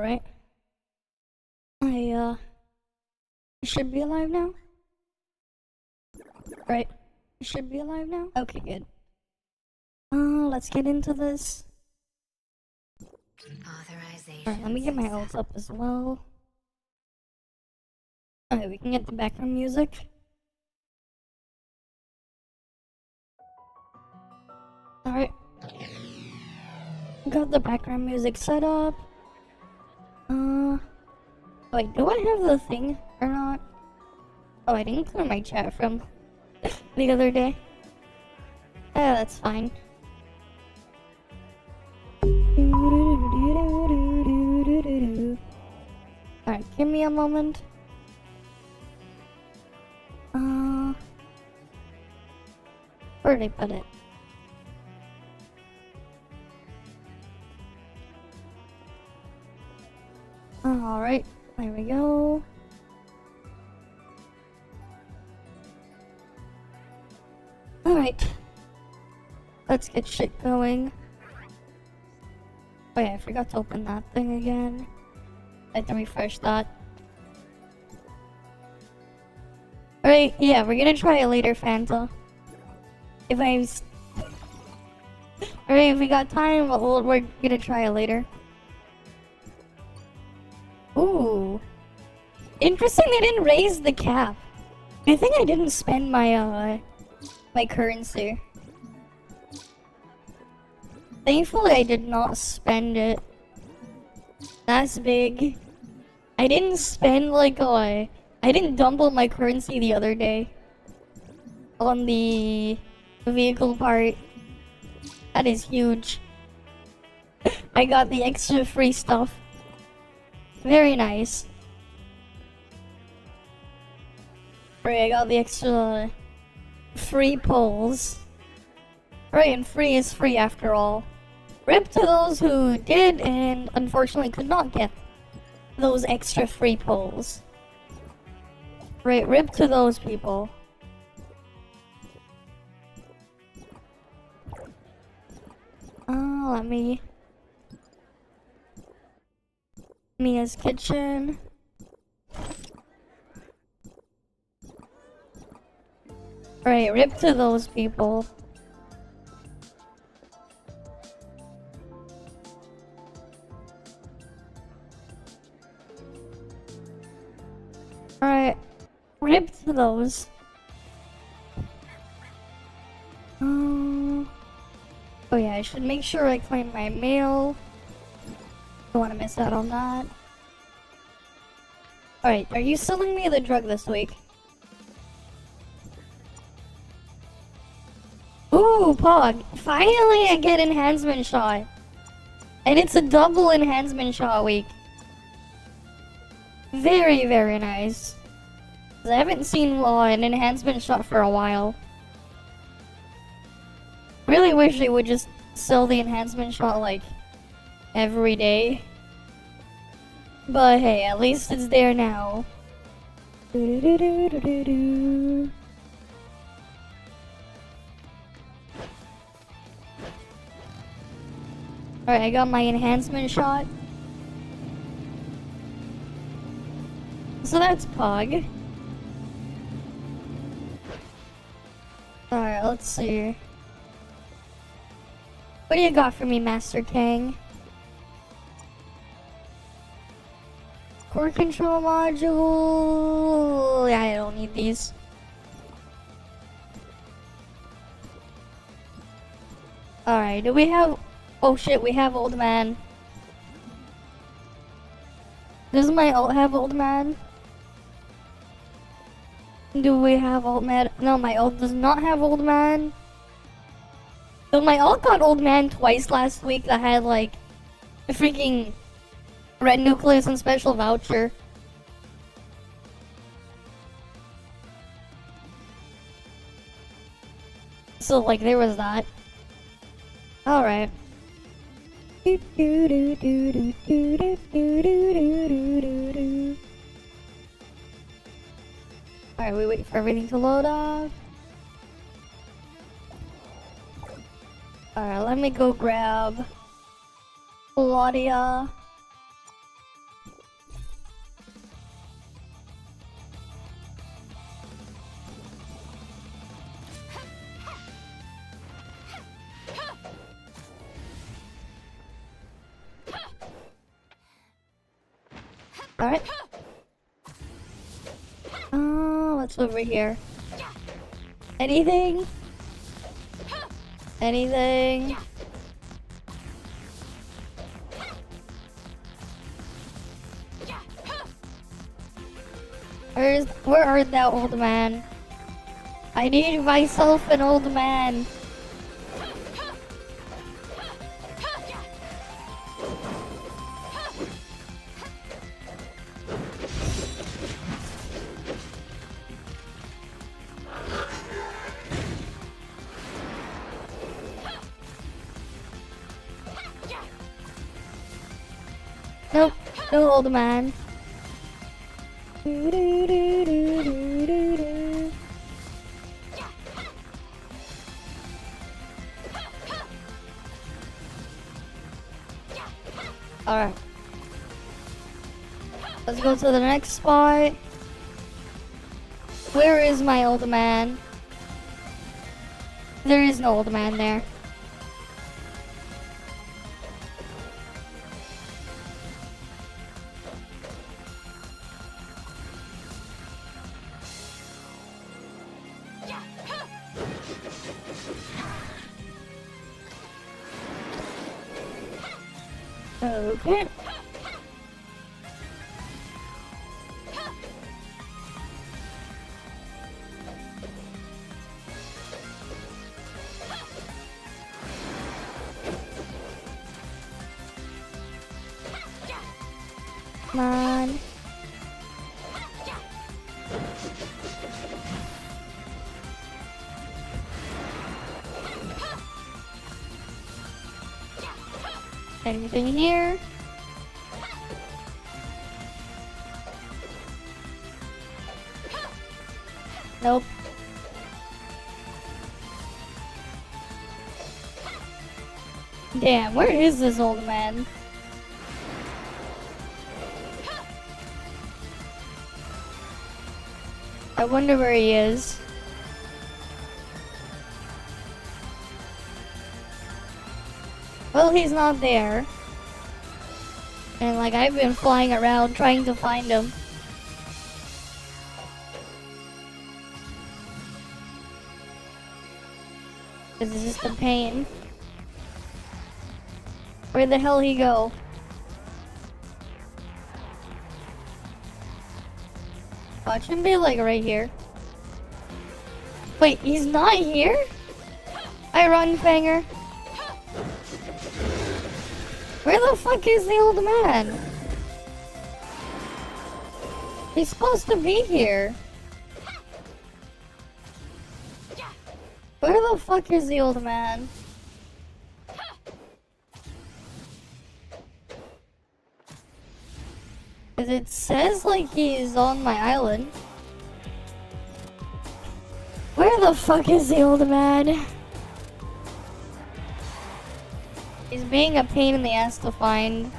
Alright. I should be alive now? Right. I should be alive now? Okay, good. Let's get into this. Alright, let me get my ult up as well. Okay, we can get the background music. Alright. Got the background music set up. Wait, do I have the thing or not? Oh, I didn't clear my chat from the other day. Yeah, that's fine. Alright, give me a moment. Where did I put it? Alright, there we go. Alright. Let's get shit going. Oh yeah, I forgot to open that thing again. I have to refresh that. Alright, yeah, we're gonna try it later, Fanta. Alright, if we got time, we're gonna try it later. Ooh. Interesting they didn't raise the cap. I think I didn't spend my, my currency. Thankfully, I did not spend it. That's big. I didn't spend, like, I didn't double my currency the other day. On the vehicle part. That is huge. I got the extra free stuff. Very nice. Right, I got the extra free pulls. Right, and free is free after all. Rip to those who did and unfortunately could not get those extra free pulls. Right, rip to those people. Let me... Mia's kitchen. Right, rip to those people. Alright, rip to those. Oh yeah, I should make sure I claim my mail. Don't want to miss out on that. Alright, are you selling me the drug this week? Ooh, Pog! Finally I get enhancement shot! And it's a double enhancement shot week. Very, very nice. I haven't seen an enhancement shot for a while. Really wish they would just sell the enhancement shot like every day. But hey, at least it's there now. Alright, I got my enhancement shot. So that's Pog. Alright, let's see. What do you got for me, Master Kang? Core control module. Yeah, I don't need these. Alright, do we have... Oh shit, we have old man. Does my ult have old man? Do we have old man? No, my ult does not have old man. So my ult got old man twice last week that had like a freaking red nucleus and special voucher. So like there was that. Alright. Alright, we wait for everything to load up. Alright, let me go grab Claudia. Alright. Oh, what's over here? Anything? Anything? Where art thou, old man? I need myself an old man. Nope, no old man. Alright. Let's go to the next spot. Where is my old man? There is no old man there. Okay. Come on. Anything here? Nope. Damn, where is this old man? I wonder where he is. Well, he's not there. And like, I've been flying around trying to find him. This is just a pain. Where the hell he go? Watch him be like right here. Wait, he's not here? I run, Fanger. Where the fuck is the old man? He's supposed to be here. Where the fuck is the old man? Cause it says like he's on my island. Where the fuck is the old man? He's being a pain in the ass to find.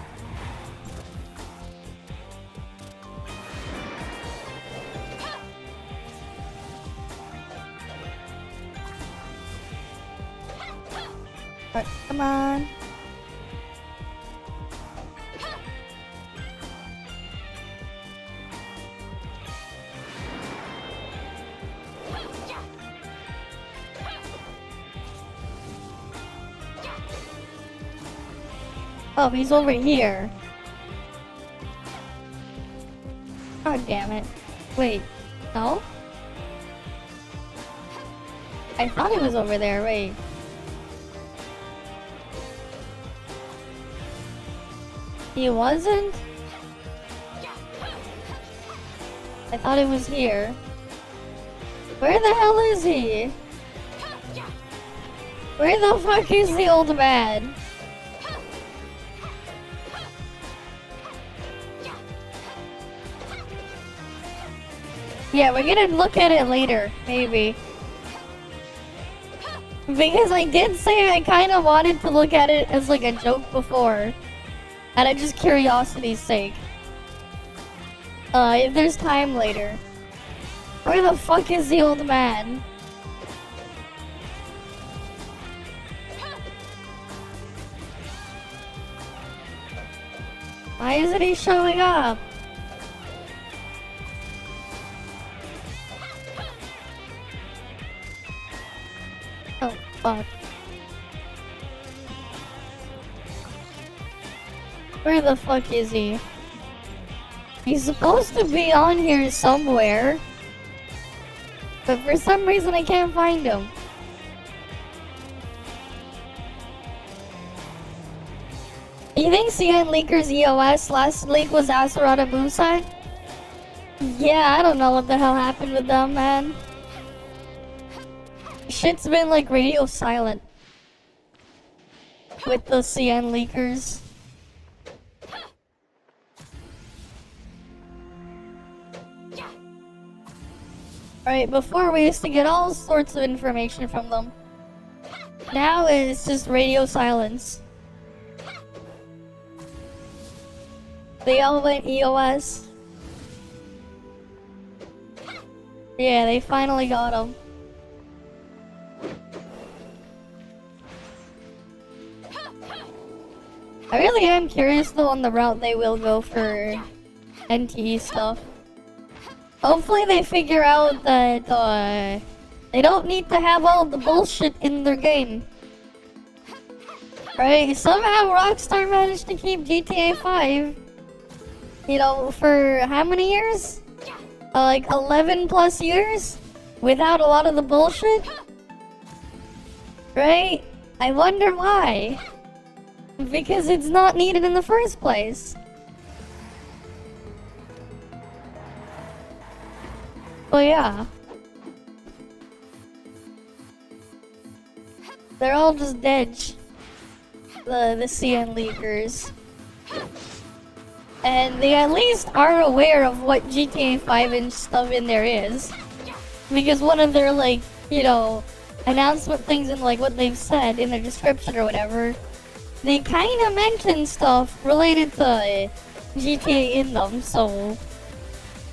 Alright, come on. Oh, he's over here. God damn it. Wait, no? I thought he was over there, wait. He wasn't? I thought he was here. Where the hell is he? Where the fuck is the old man? Yeah, we're gonna look at it later, maybe. Because I did say I kind of wanted to look at it as like a joke before. Out of just curiosity's sake. If there's time later. Where the fuck is the old man? Why isn't he showing up? fuck? Where the fuck is he? He's supposed to be on here somewhere. But for some reason I can't find him. You think CN Leaker's EOS last leak was Acerata moveset? Yeah, I don't know what the hell happened with them, man. Shit's been like radio silent with the CN Leakers. Right, before we used to get all sorts of information from them. Now it's just radio silence. They all went EOS. Yeah, they finally got him. I really am curious though on the route they will go for NTE stuff. Hopefully they figure out that they don't need to have all the bullshit in their game. Right? Somehow Rockstar managed to keep GTA 5, you know, for how many years? Like 11 plus years? Without a lot of the bullshit? Right? I wonder why. Because it's not needed in the first place. Well, yeah. They're all just dead. The CN leakers. And they at least are aware of what GTA 5 and stuff in there is. Because one of their, like, you know, announcement things and, like, what they've said in the description or whatever, they kind of mention stuff related to GTA in them, so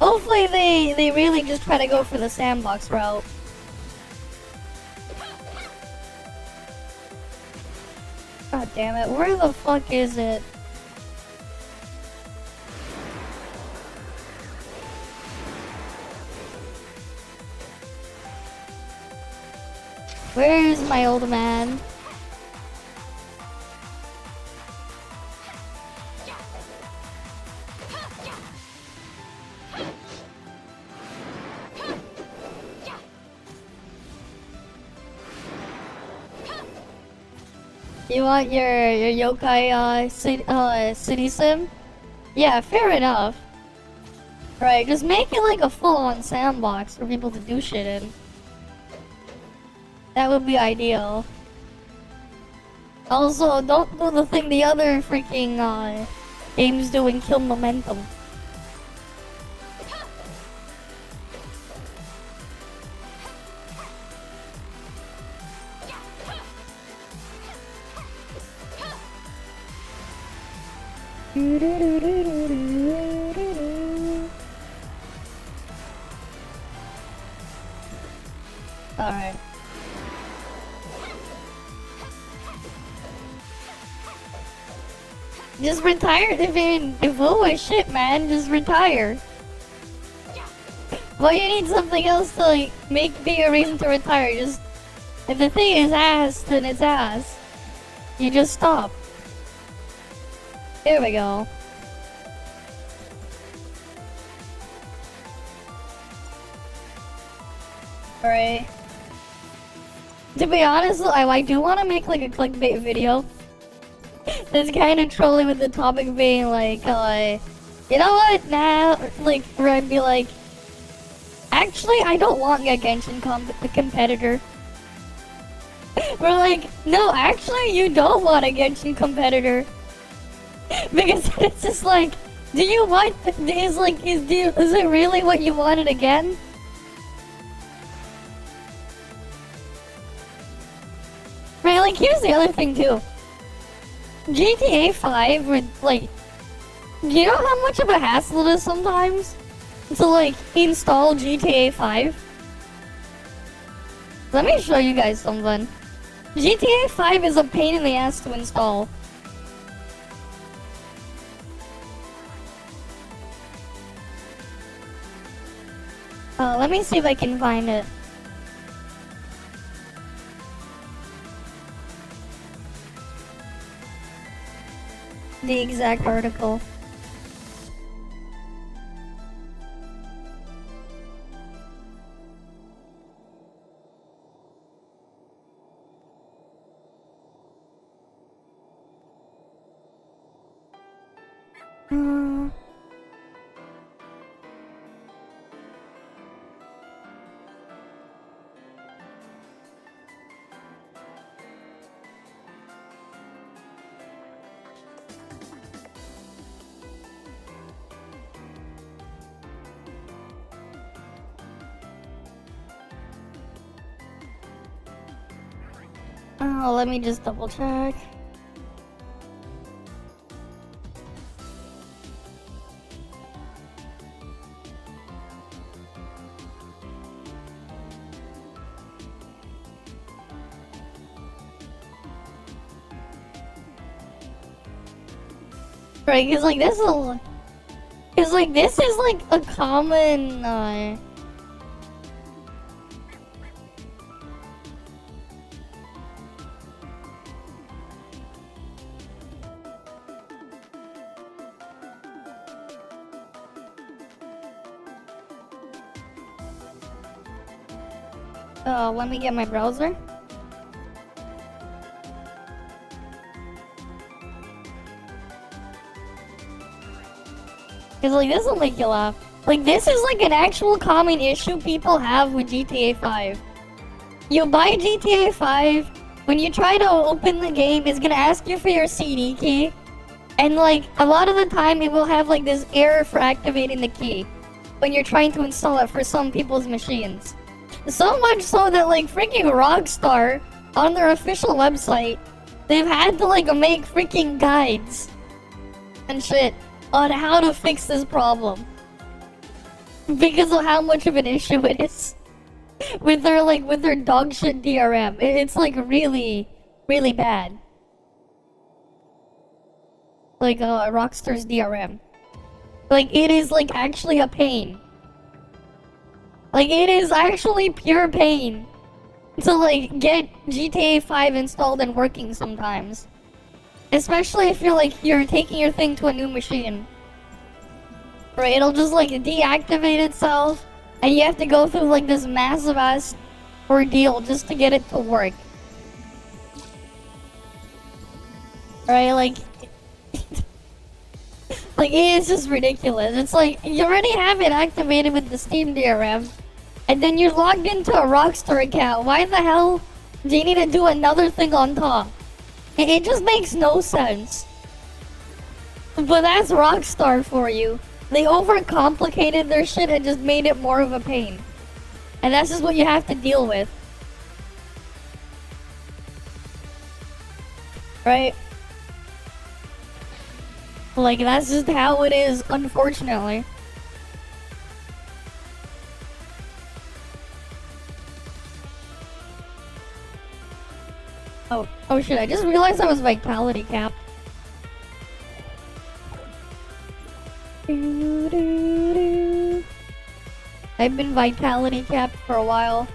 hopefully they really just try to go for the sandbox route. God damn it, where the fuck is it? Where's my old man? You want your yokai city sim? Yeah, fair enough. Right, just make it like a full-on sandbox for people to do shit in. That would be ideal. Also, don't do the thing the other freaking games do and kill momentum. Alright. Just retire if you're shit, man. Just retire. Well, you need something else to like be a reason to retire. Just if the thing is ass, then it's ass. You just stop. There we go. Alright. To be honest, I do want to make like a clickbait video. That's kind of trolling with the topic being like, you know what, now, like, where I'd be like, actually, I don't want a Genshin competitor. We're like, no, actually, you don't want a Genshin competitor. Because it's just like, do you want, is it really what you wanted again? Right, like, here's the other thing, too. GTA 5 would, like, you know how much of a hassle it is sometimes to, like, install GTA 5? Let me show you guys something. GTA 5 is a pain in the ass to install. Let me see if I can find it. the exact article. Let me just double check. Right, cause like this is like a common let me get my browser. Cause like this will make you laugh. Like this is like an actual common issue people have with GTA 5. You buy GTA 5, when you try to open the game, it's gonna ask you for your CD key. And like a lot of the time it will have like this error for activating the key when you're trying to install it for some people's machines. So much so that like freaking Rockstar on their official website, they've had to like make freaking guides and shit on how to fix this problem because of how much of an issue it is with their dog shit DRM. It's like really bad. Like Rockstar's DRM. Like it is like actually a pain. Like it is actually pure pain to like get GTA 5 installed and working sometimes. Especially if you're taking your thing to a new machine. Right, it'll just like deactivate itself and you have to go through like this massive ass ordeal just to get it to work. Right, like like it is just ridiculous. It's like you already have it activated with the Steam DRM and then you're logged into a Rockstar account. Why the hell do you need to do another thing on top? It just makes no sense. But that's Rockstar for you. They overcomplicated their shit and just made it more of a pain. And that's just what you have to deal with. Right? Like, that's just how it is, unfortunately. Oh shit, I just realized I was vitality capped. I've been vitality capped for a while.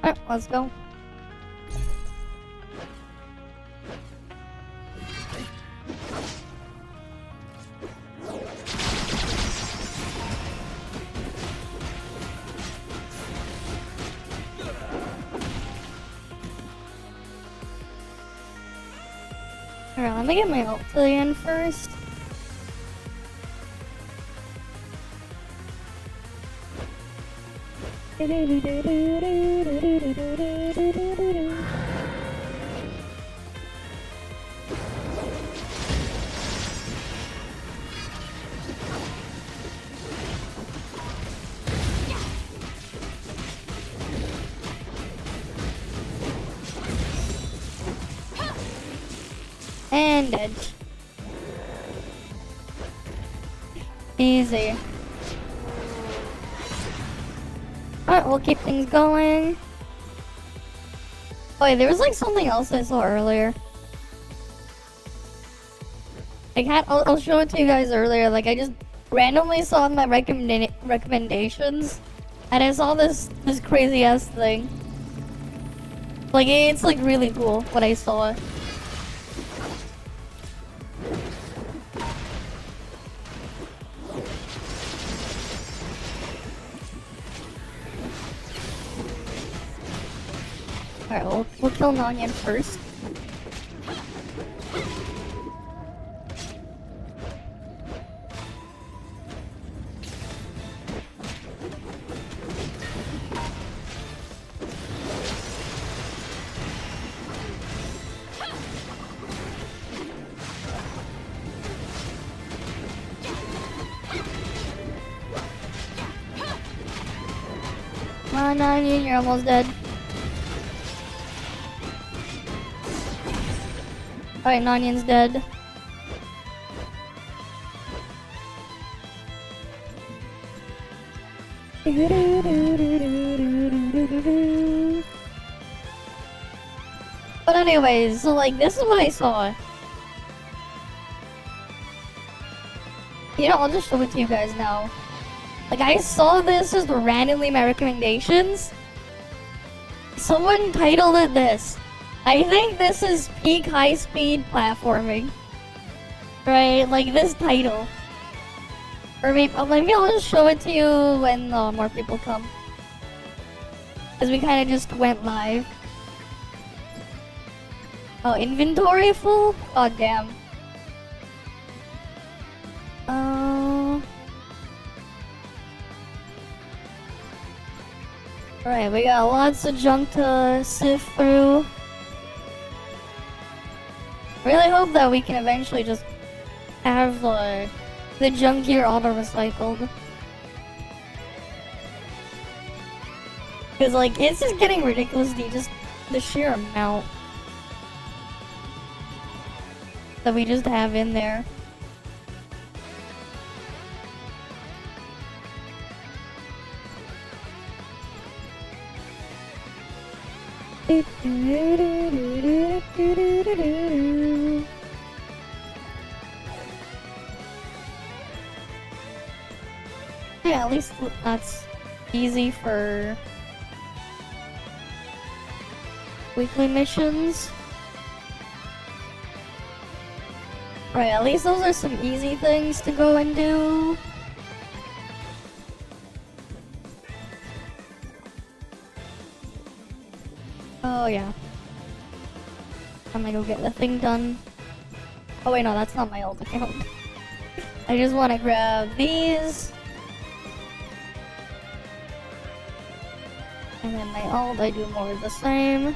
Alright, let's go. Alright, let me get my ult to the end first. And dead. Easy. Alright, we'll keep things going. Oh, wait, there was like something else I saw earlier. I'll show it to you guys earlier. Like, I just randomly saw in my recommendations, and I saw this crazy ass thing. Like, it's like really cool what I saw. Alright, we'll kill Nonyan first. Come on, Nonyan, you're almost dead. Alright, Nonyan's dead. But anyways, so like this is what I saw. You know, I'll just show it to you guys now. Like I saw this just randomly in my recommendations. Someone titled it this. I think this is peak high-speed platforming. Right? Like this title. Or maybe I'll just show it to you when more people come. Because we kind of just went live. Oh, inventory full? God damn. Alright, we got lots of junk to sift through. Really hope that we can eventually just have the junk gear auto-recycled. Because, like, it's just getting ridiculously just the sheer amount that we just have in there. Yeah, at least that's easy for weekly missions. Right, at least those are some easy things to go and do. Oh yeah. I'm gonna go get the thing done. Oh wait, no, that's not my old account. I just want to grab these. And then my alt, I do more of the same.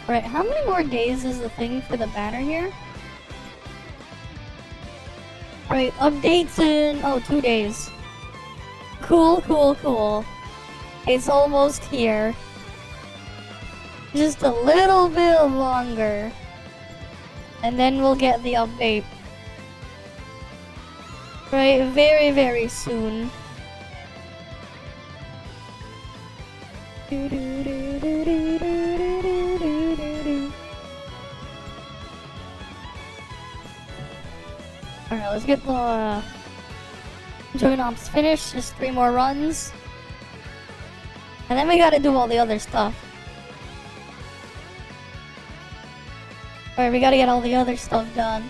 Alright, how many more days is the thing for the banner here? Right, updates in, 2 days. Cool, cool, cool. It's almost here. Just a little bit longer. And then we'll get the update. Right, very, very soon. Alright, let's get the join ops finished. Just 3 more runs. And then we gotta do all the other stuff. Alright, we gotta get all the other stuff done.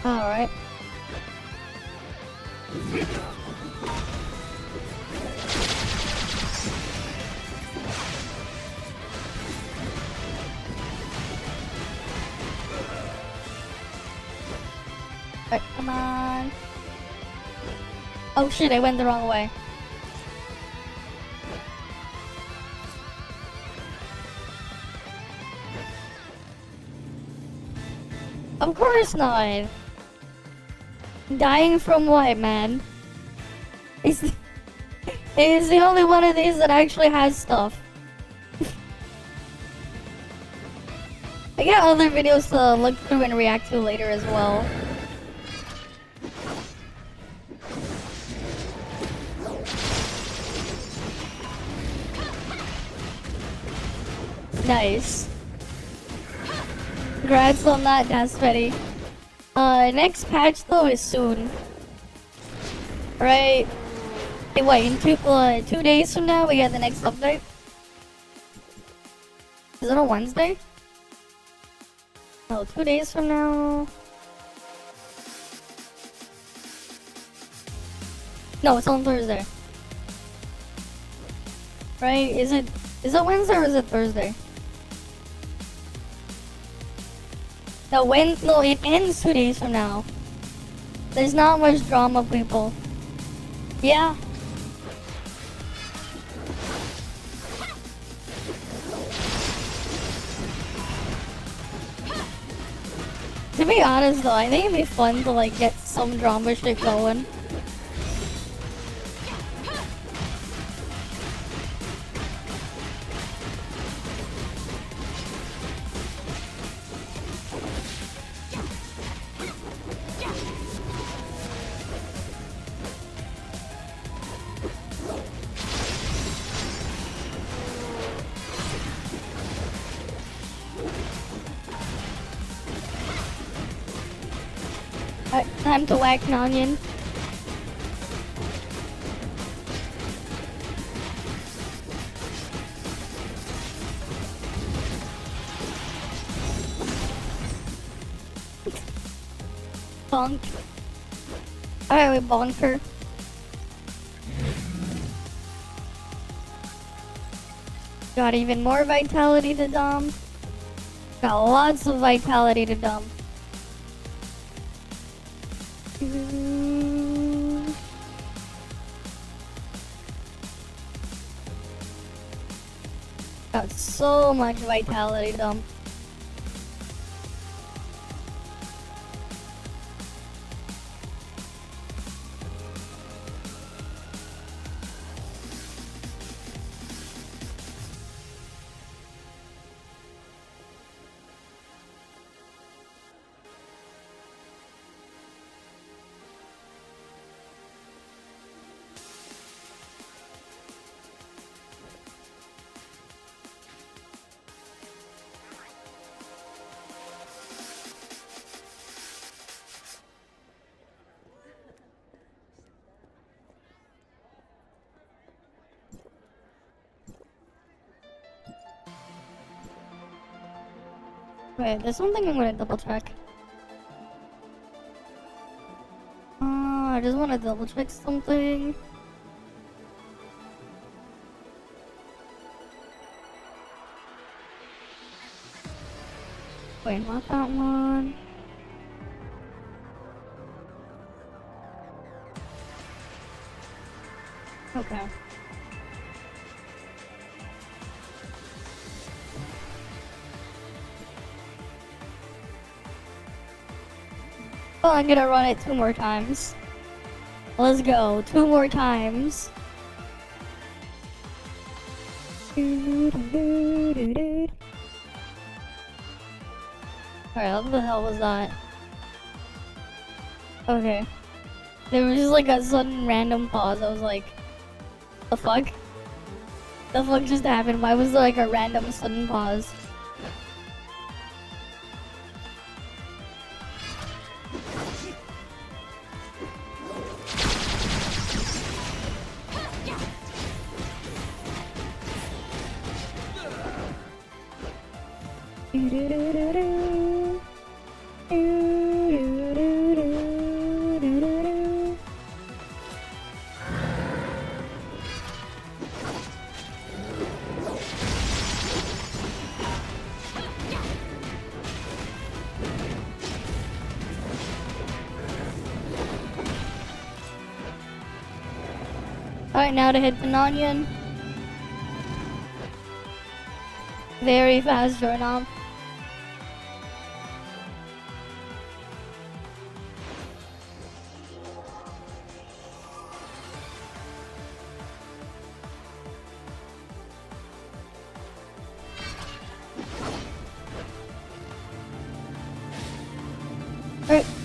Alright. Alright, come on. Oh shit, I went the wrong way. Of course not. Dying from what, man? It's the only one of these that actually has stuff. I got other videos to look through and react to later as well. Nice. Congrats on that, Dasfetti. Next patch though is soon. Right? Wait, in 2 days from now we get the next update? Is it on Wednesday? No, 2 days from now. No, it's on Thursday. Right? Is it Wednesday or is it Thursday? No, it ends 2 days from now. There's not much drama, people. Yeah. To be honest though, I think it'd be fun to like get some drama shit going. Time to whack an onion. Bonk. Alright, we bonker. Got even more vitality to dump. Got lots of vitality to dump. Got so much vitality dump. Wait, there's something I'm gonna double check. I just wanna double check something. Wait, not that one. Okay. Oh, I'm gonna run it 2 more times. Let's go, 2 more times. Alright, what the hell was that? Okay. There was just like a sudden random pause. I was like, the fuck? The fuck just happened? Why was there like a random sudden pause? Alright, now to hit the onion. Very fast turn off.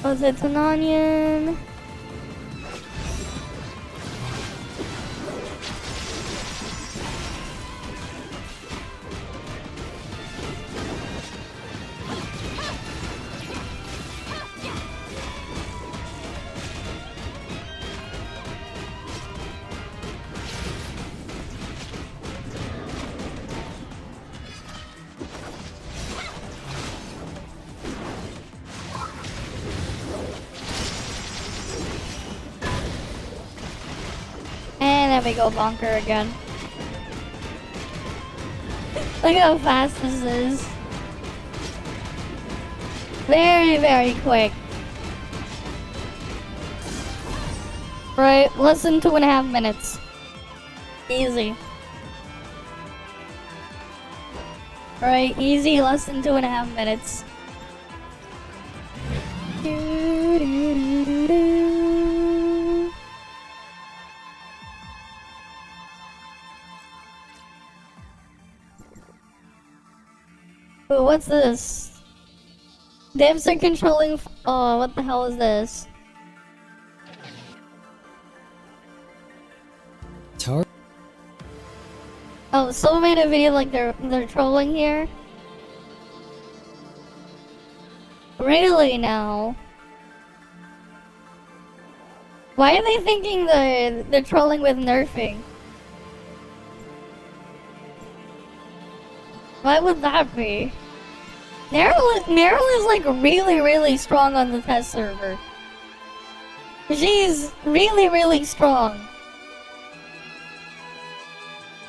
Was it an onion? And there we go, bonker again. Look how fast this is. Very, very quick. Right, less than 2.5 minutes. Easy. Right, easy, less than 2.5 minutes. Ooh, what's this? Devs are controlling. Oh, what the hell is this? Tower. Oh, someone made a video like they're trolling here. Really now? Why are they thinking they're trolling with nerfing? Why would that be? Meryl is like really strong on the test server. She's really strong.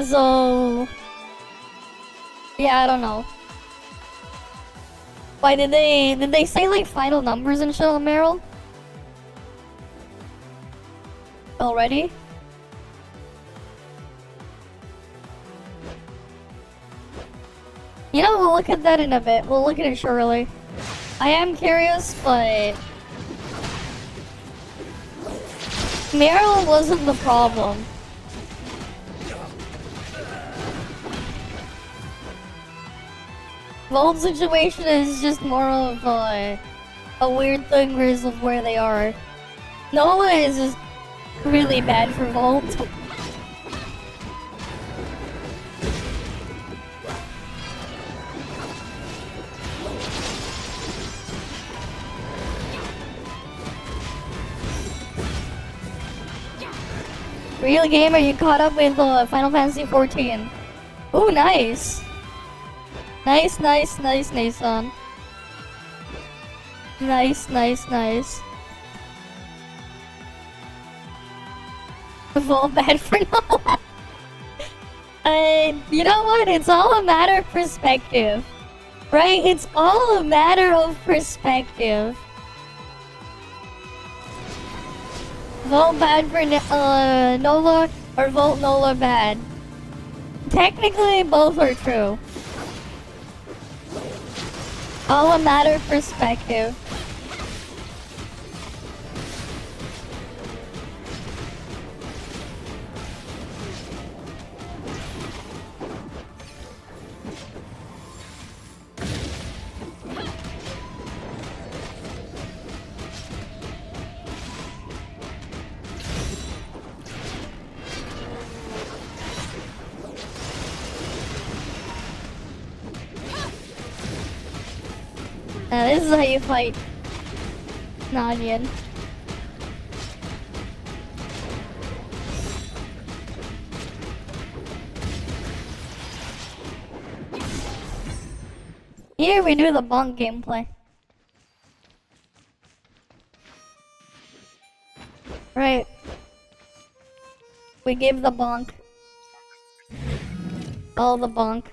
So yeah, I don't know. Why did they say like final numbers and shit on Meryl? Already? You know, we'll look at that in a bit. We'll look at it shortly. I am curious, but Meryl wasn't the problem. Vault situation is just more of a weird thing because of where they are. Noah is just really bad for Vault. Real gamer, you caught up with Final Fantasy 14. Ooh, nice. Nice, Nason. Nice. Vault bad for now. You know what? It's all a matter of perspective. Right? It's all a matter of perspective. Vault bad for Nola, or Vault Nola bad? Technically, both are true. All a matter of perspective. This is how you fight an onion. Here we do the bonk gameplay. Right. We give the bonk. All the bonk.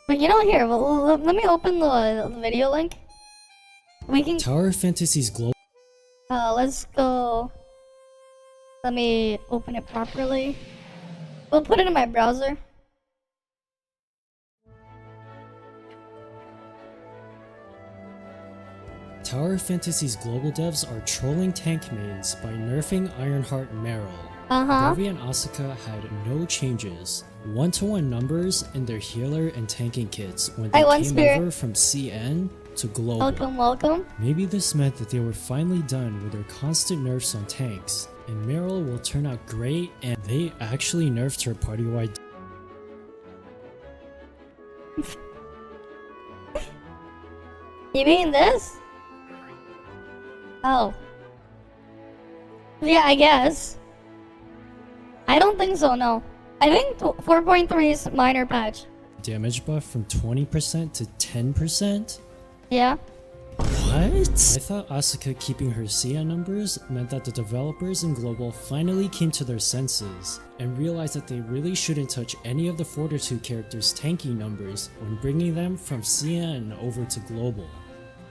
But you know, here, well, let me open the video link. We can. Tower Fantasy's global. Let's go. Let me open it properly. We'll put it in my browser. Tower Fantasy's global devs are trolling tank mains by nerfing Ironheart Meryl. Brevi and Asuka had no changes. 1-to-1 numbers in their healer and tanking kits when they came over from CN to global. Welcome. Maybe this meant that they were finally done with their constant nerfs on tanks, and Meryl will turn out great, and they actually nerfed her party-wide. You mean this? Oh. Yeah, I guess. I don't think so, no. I think 4.3 is minor patch. Damage buff from 20% to 10%? Yeah. What? I thought Asuka keeping her CN numbers meant that the developers in Global finally came to their senses and realized that they really shouldn't touch any of the Fortitude characters' tanking numbers when bringing them from CN over to Global.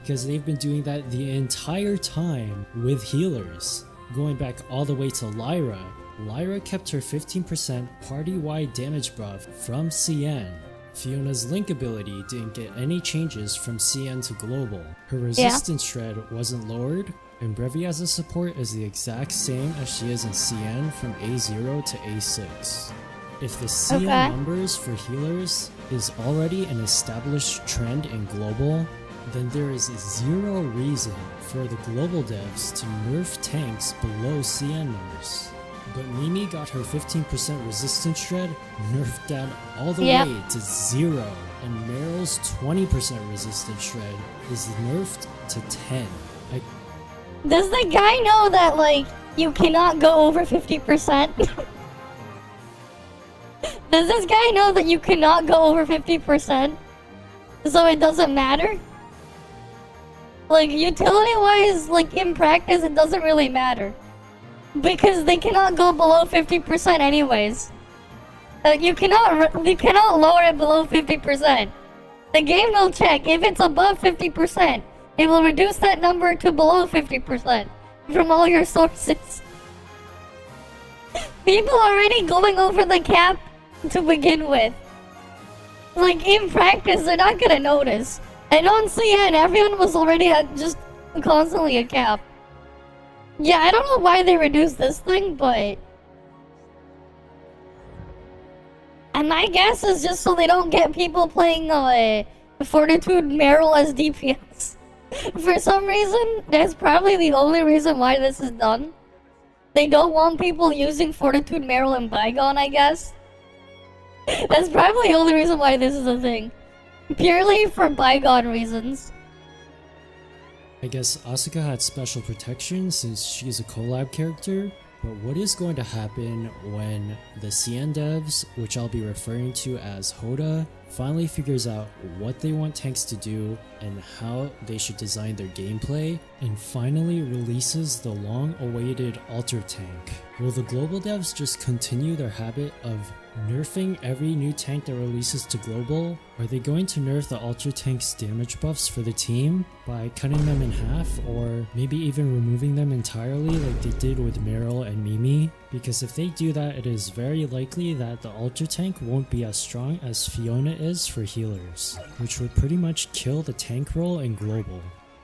Because they've been doing that the entire time with healers. Going back all the way to Lyra, Lyra kept her 15% party-wide damage buff from CN. Fiona's Link ability didn't get any changes from CN to Global. Her resistance shred wasn't lowered, and Brevi as a support is the exact same as she is in CN from A0 to A6. If the CN numbers for healers is already an established trend in Global, then there is zero reason for the global devs to nerf tanks below CN numbers. But Mimi got her 15% resistance shred nerfed down all the way to 0, and Meryl's 20% resistance shred is nerfed to 10. Does the guy know that, like, you cannot go over 50%? Does this guy know that you cannot go over 50%? So it doesn't matter? Like, utility-wise, like, in practice, it doesn't really matter. Because they cannot go below 50% anyways. You cannot lower it below 50%. The game will check. If it's above 50%, it will reduce that number to below 50% from all your sources. People are already going over the cap to begin with. Like, in practice, they're not gonna notice. And on CN, everyone was already at just constantly a cap. Yeah, I don't know why they reduced this thing, but... And my guess is just so they don't get people playing Fortitude Meryl as DPS. For some reason, that's probably the only reason why this is done. They don't want people using Fortitude Meryl and Bygone, I guess. That's probably the only reason why this is a thing. Purely for Bygone reasons. I guess Asuka had special protection since she's a collab character, but what is going to happen when the CN devs, which I'll be referring to as Hoda, finally figures out what they want tanks to do and how they should design their gameplay, and finally releases the long-awaited Alter tank? Will the global devs just continue their habit of nerfing every new tank that releases to global? Are they going to nerf the Alter tank's damage buffs for the team by cutting them in half, or maybe even removing them entirely like they did with Meryl and Mimi? Because if they do that, it is very likely that the Alter tank won't be as strong as Fiona is for healers, which would pretty much kill the tank role in global.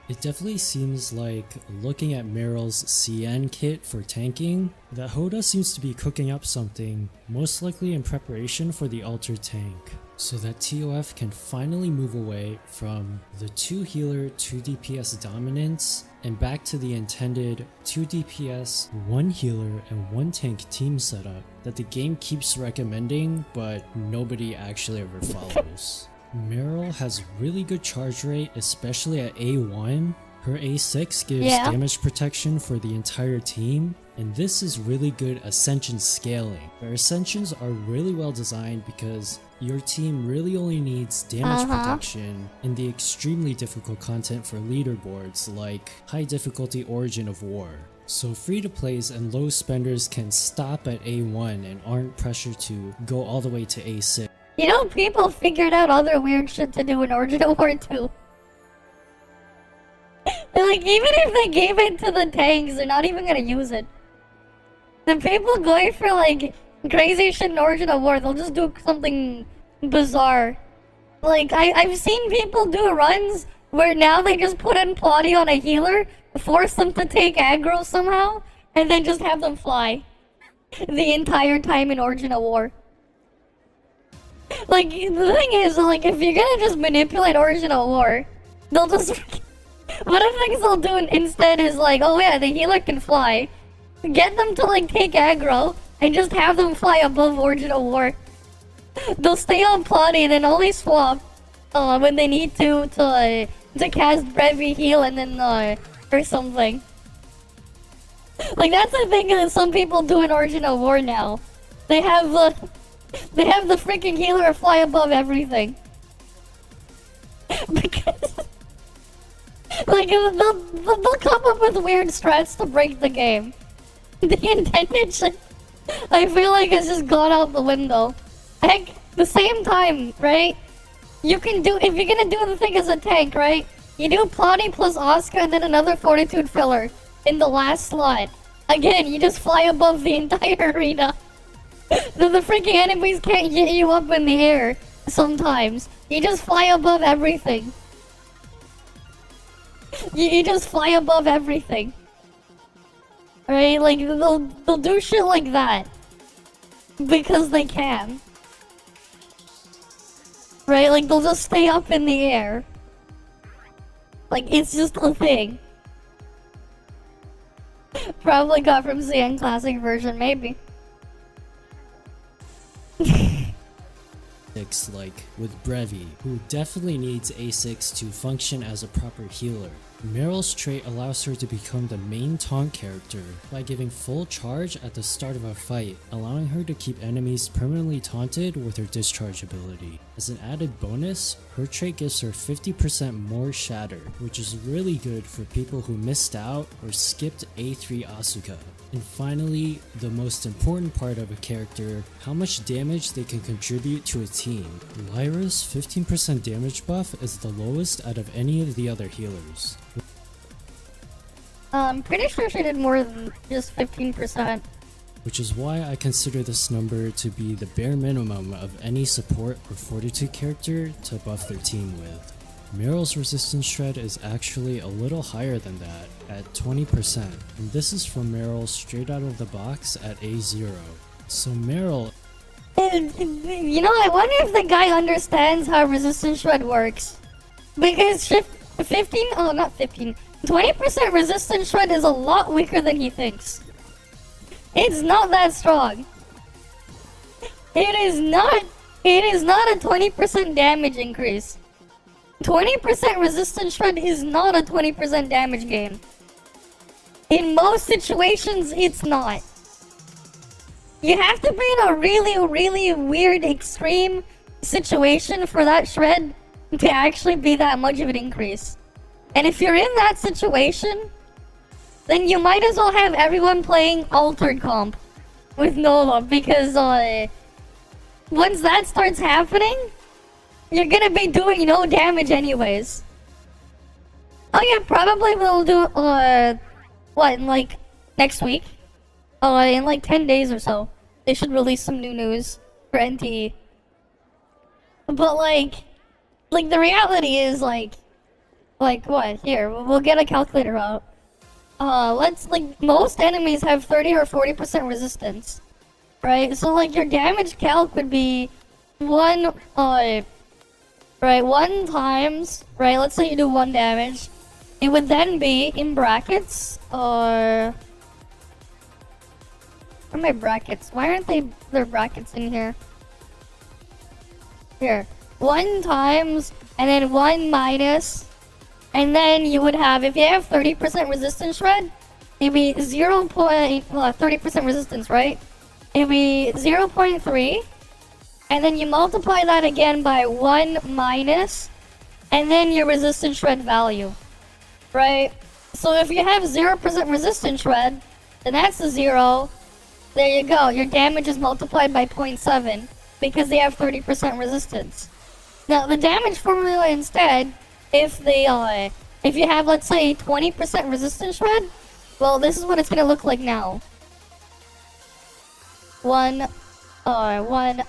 It definitely seems like, looking at Meryl's CN kit for tanking, that Hoda seems to be cooking up something, most likely in preparation for the Alter tank, so that ToF can finally move away from the 2 healer, 2 DPS dominance, and back to the intended 2 DPS, 1 healer, and 1 tank team setup that the game keeps recommending, but nobody actually ever follows. Meryl has really good charge rate, especially at A1. Her A6 gives damage protection for the entire team, and this is really good Ascension scaling. Their Ascensions are really well designed because your team really only needs damage protection in the extremely difficult content for leaderboards like High Difficulty Origin of War. So free-to-plays and low spenders can stop at A1 and aren't pressured to go all the way to A6. You know, people figured out other weird shit to do in Origin of War 2. Like, even if they gave it to the tanks, they're not even gonna use it. The people going for, like, crazy shit in Origin of War, they'll just do something bizarre. Like, I've seen people do runs where now they just put in Plotty on a healer, force them to take aggro somehow, and then just have them fly. the entire time in Origin of War. Like, the thing is, like, if you're gonna just manipulate Origin of War, they'll just... One of the things they'll do instead is like, oh yeah, the healer can fly. Get them to, like, take aggro, and just have them fly above Origin of War. They'll stay on plotty and then only swap when they need to cast Brevi heal and then, or something. Like, that's the thing that some people do in Origin of War now. They have the freaking healer fly above everything. Because, like, they'll come up with weird strats to break the game. The intention, I feel like, has just gone out the window. Heck, the same time, right? You can do, if you're gonna do the thing as a tank, right? You do Plotty plus Oscar and then another Fortitude filler in the last slot. Again, you just fly above the entire arena. The freaking enemies can't get you up in the air sometimes. You just fly above everything. You just fly above everything. Right? Like, they'll do shit like that. Because they can. Right? Like, they'll just stay up in the air. Like, it's just a thing. Probably got from CN Classic version, maybe. Like with Brevi, who definitely needs A6 to function as a proper healer. Meryl's trait allows her to become the main taunt character by giving full charge at the start of a fight, allowing her to keep enemies permanently taunted with her discharge ability. As an added bonus, her trait gives her 50% more shatter, which is really good for people who missed out or skipped A3 Asuka. And finally, the most important part of a character, how much damage they can contribute to a team. Lyra's 15% damage buff is the lowest out of any of the other healers. I'm pretty sure she did more than just 15%. Which is why I consider this number to be the bare minimum of any support or fortitude character to buff their team with. Meryl's resistance shred is actually a little higher than that, at 20%, and this is from Meryl straight out of the box at A0. So Meryl... You know, I wonder if the guy understands how resistance shred works. Because 20% resistance shred is a lot weaker than he thinks. It's not that strong. It is not a 20% damage increase. 20% resistance shred is not a 20% damage gain. In most situations, it's not. You have to be in a really, really weird, extreme situation for that shred to actually be that much of an increase. And if you're in that situation, then you might as well have everyone playing altered comp with Nova, because once that starts happening, you're gonna be doing no damage anyways. Oh yeah, probably we'll do, what, in like, next week? In like 10 days or so. They should release some new news for NTE. But like the reality is like what? Here, we'll get a calculator out. Most enemies have 30 or 40% resistance. Right? So like your damage calc would be 1 times, right? Let's say you do 1 damage. It would then be in brackets, where are my brackets? Why aren't there brackets in here? Here. 1 times, and then 1 minus, and then you would have, if you have 30% resistance shred, it'd be 30% resistance, right? It'd be 0.3, and then you multiply that again by 1 minus, and then your resistance shred value, right? So if you have 0% resistance shred, then that's a 0. There you go, your damage is multiplied by 0.7, because they have 30% resistance. Now, the damage formula instead, if you have, let's say, 20% resistance shred, well, this is what it's gonna look like now. 1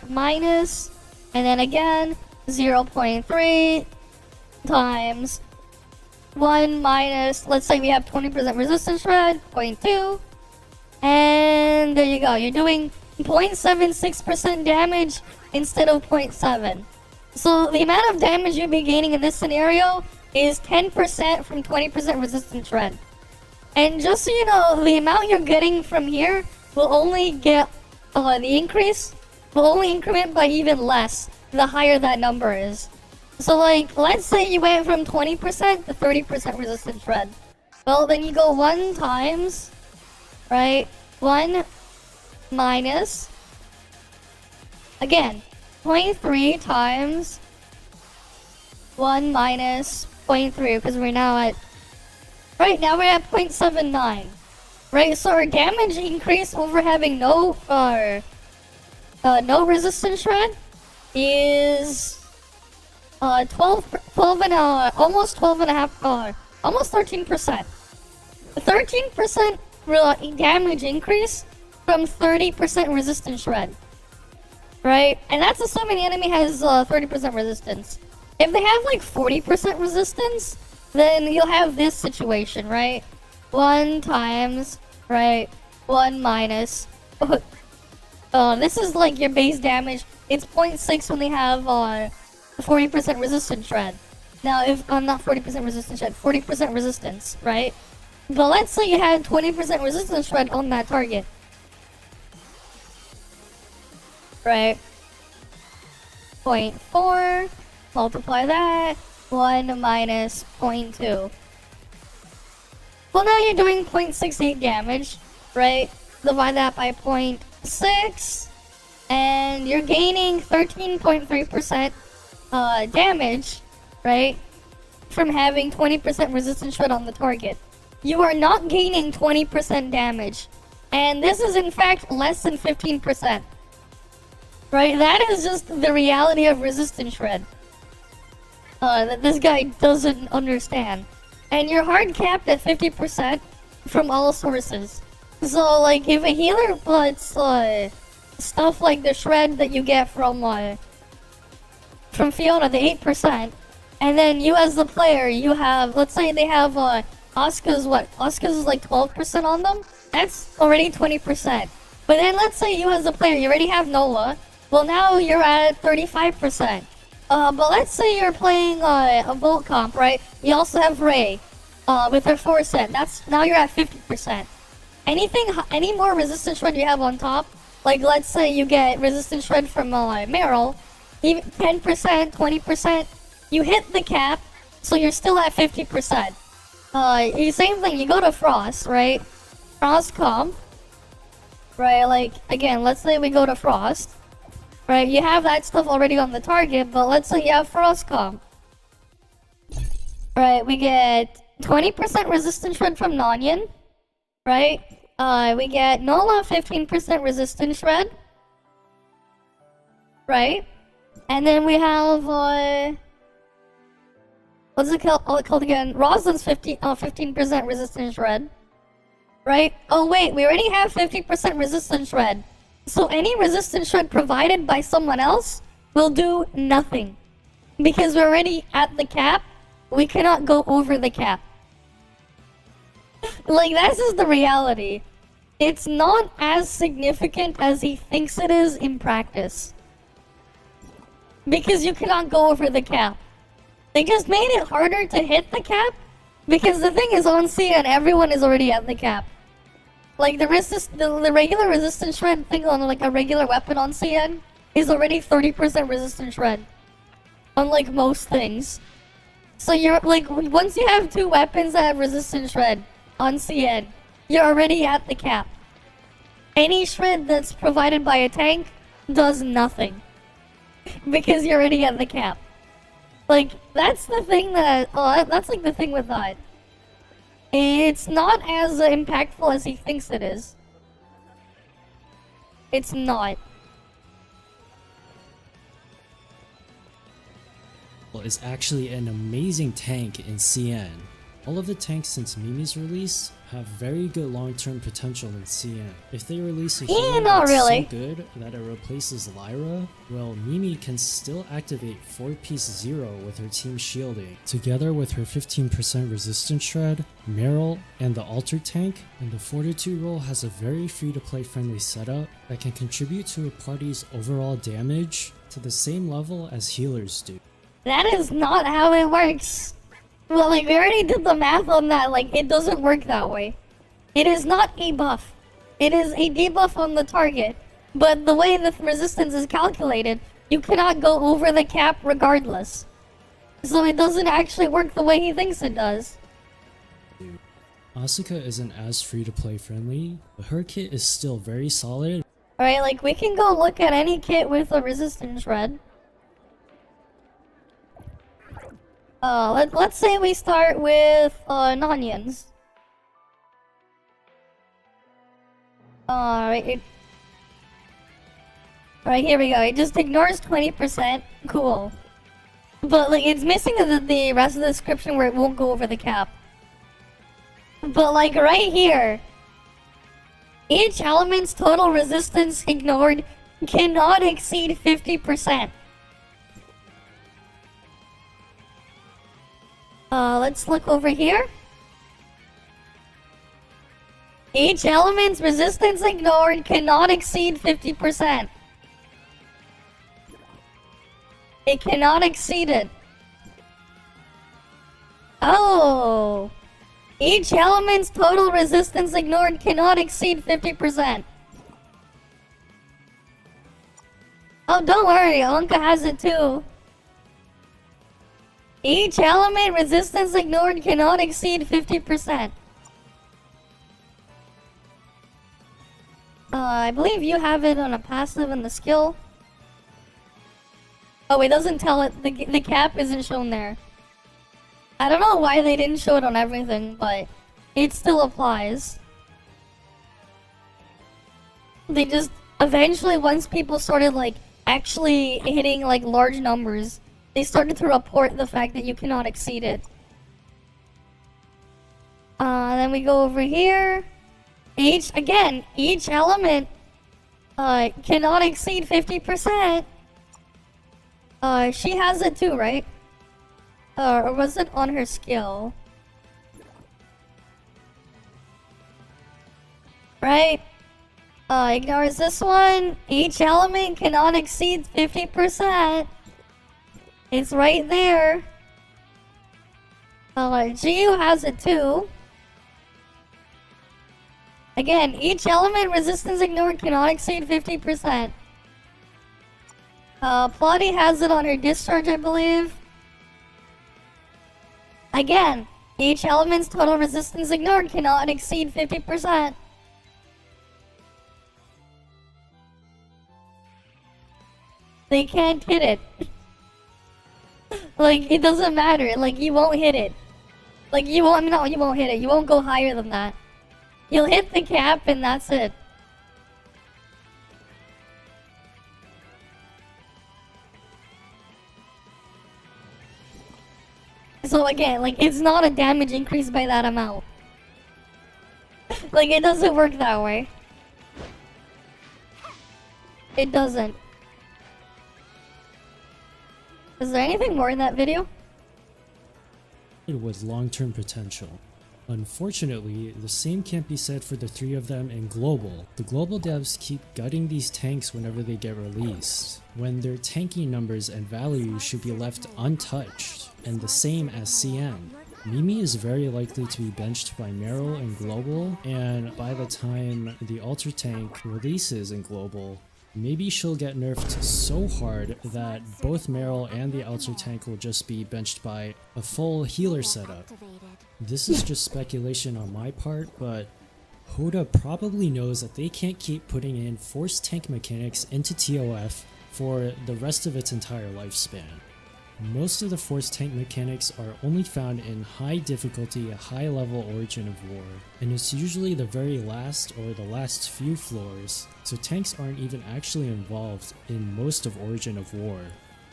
minus, and then again, 0.3 times 1 minus, let's say we have 20% resistance shred, 0.2, And there you go. You're doing 0.76% damage instead of 0.7. So the amount of damage you'll be gaining in this scenario is 10% from 20% resistance shred. And just so you know, the amount you're getting from here will only get the increase will only increment by even less the higher that number is. So like, let's say you went from 20% to 30% resistance shred. Well, then you go 1 times, right? 1 minus, again, 0.3 times 1 minus 0.3, because we're now at, right now we're at 0.79. Right, so our damage increase over having no resistance shred is 12 and almost 12 and a half, almost 13%. 13% damage increase from 30% resistance shred. Right, and that's assuming the enemy has 30% resistance. If they have like 40% resistance, then you'll have this situation, right? 1 times, right, 1 minus. This is like your base damage. It's 0.6 when they have 40% resistance shred. Now, if not 40% resistance shred, 40% resistance, right? But let's say you had 20% resistance shred on that target. Right? 0.4, multiply that, 1 minus 0.2. Well, now you're doing 0.68 damage, right? Divide that by 0.6, and you're gaining 13.3% damage, right? From having 20% resistance shred on the target. You are not gaining 20% damage, and this is in fact less than 15%. Right? That is just the reality of resistance shred. That this guy doesn't understand. And you're hard capped at 50% from all sources. So, like, if a healer puts stuff like the shred that you get from Fiona, the 8%, and then you as the player, you have, let's say they have Asuka's is like 12% on them. That's already 20%. But then let's say you as the player, you already have Nola. Well, now you're at 35%. But let's say you're playing a Volt comp, right? You also have Ray with her 4-set. Now you're at 50%. Any more resistance shred you have on top, like let's say you get resistance shred from Meryl, even 10%, 20%, you hit the cap, so you're still at 50%. Same thing, you go to Frost, right? Frost comp, right? Like, again, let's say we go to Frost. Right, you have that stuff already on the target, but let's say you have Frost comp. Right, we get 20% resistance shred from Nonyan. Right? We get Nola 15% resistance shred. Right? And then we have what's it called again? Rosalind's 15% resistance shred. Right? Oh wait, we already have 50% resistance shred. So any resistance shred provided by someone else will do nothing. Because we're already at the cap, we cannot go over the cap. Like, that's just the reality. It's not as significant as he thinks it is in practice. Because you cannot go over the cap. They just made it harder to hit the cap, because the thing is, on CN, everyone is already at the cap. Like, the regular resistance shred thing on, like, a regular weapon on CN is already 30% resistance shred. Unlike most things. So you're, like, once you have 2 weapons that have resistance shred on CN, you're already at the cap. Any shred that's provided by a tank does nothing. Because you're already at the cap. Like, that's the thing that, that's like the thing with that. It's not as impactful as he thinks it is. It's not. Is actually an amazing tank in CN. All of the tanks since Mimi's release have very good long-term potential in CN. If they release a healer not that's really. so good that it replaces Lyra, well, Mimi can still activate 4-piece Zero with her team shielding, together with her 15% resistance shred, Meryl, and the altar tank, and the Fortitude role has a very free-to-play friendly setup that can contribute to a party's overall damage to the same level as healers do. That is not how it works. Well, like, we already did the math on that. Like, it doesn't work that way. It is not a buff. It is a debuff on the target. But the way the resistance is calculated, you cannot go over the cap regardless. So it doesn't actually work the way he thinks it does. Asuka isn't as free-to-play friendly, but her kit is still very solid. Alright, like, we can go look at any kit with a resistance shred. Let's say we start with, Nanyans. Alright, here we go. It just ignores 20%. Cool. But, like, it's missing the rest of the description where it won't go over the cap. But, like, right here, each element's total resistance ignored cannot exceed 50%. Let's look over here. Each element's resistance ignored cannot exceed 50%. It cannot exceed it. Oh! Each element's total resistance ignored cannot exceed 50%. Oh, don't worry, Alunka has it too. Each element resistance ignored cannot exceed 50%. I believe you have it on a passive and the skill. Oh, it doesn't tell it. The cap isn't shown there. I don't know why they didn't show it on everything, but it still applies. They just eventually, once people started like actually hitting like large numbers, they started to report the fact that you cannot exceed it. Then we go over here. Each element cannot exceed 50%. She has it too, right? Or was it on her skill? Right? Ignores this one. Each element cannot exceed 50%. It's right there. Gyu has it too. Again, each element resistance ignored cannot exceed 50%. Plotty has it on her discharge, I believe. Again, each element's total resistance ignored cannot exceed 50%. They can't hit it. Like, it doesn't matter. Like, you won't hit it. Like, you won't hit it. You won't go higher than that. You'll hit the cap and that's it. So again, like, it's not a damage increase by that amount. Like, it doesn't work that way. It doesn't. Is there anything more in that video? With long-term potential. Unfortunately, the same can't be said for the three of them in Global. The Global devs keep gutting these tanks whenever they get released, when their tanking numbers and values should be left untouched, and the same as CN. Mimi is very likely to be benched by Meryl in Global, and by the time the Altar tank releases in Global, maybe she'll get nerfed so hard that both Meryl and the Altar tank will just be benched by a full healer setup. This is just speculation on my part, but Hoda probably knows that they can't keep putting in forced tank mechanics into ToF for the rest of its entire lifespan. Most of the forced tank mechanics are only found in high difficulty, high level Origin of War, and it's usually the very last or the last few floors, so tanks aren't even actually involved in most of Origin of War.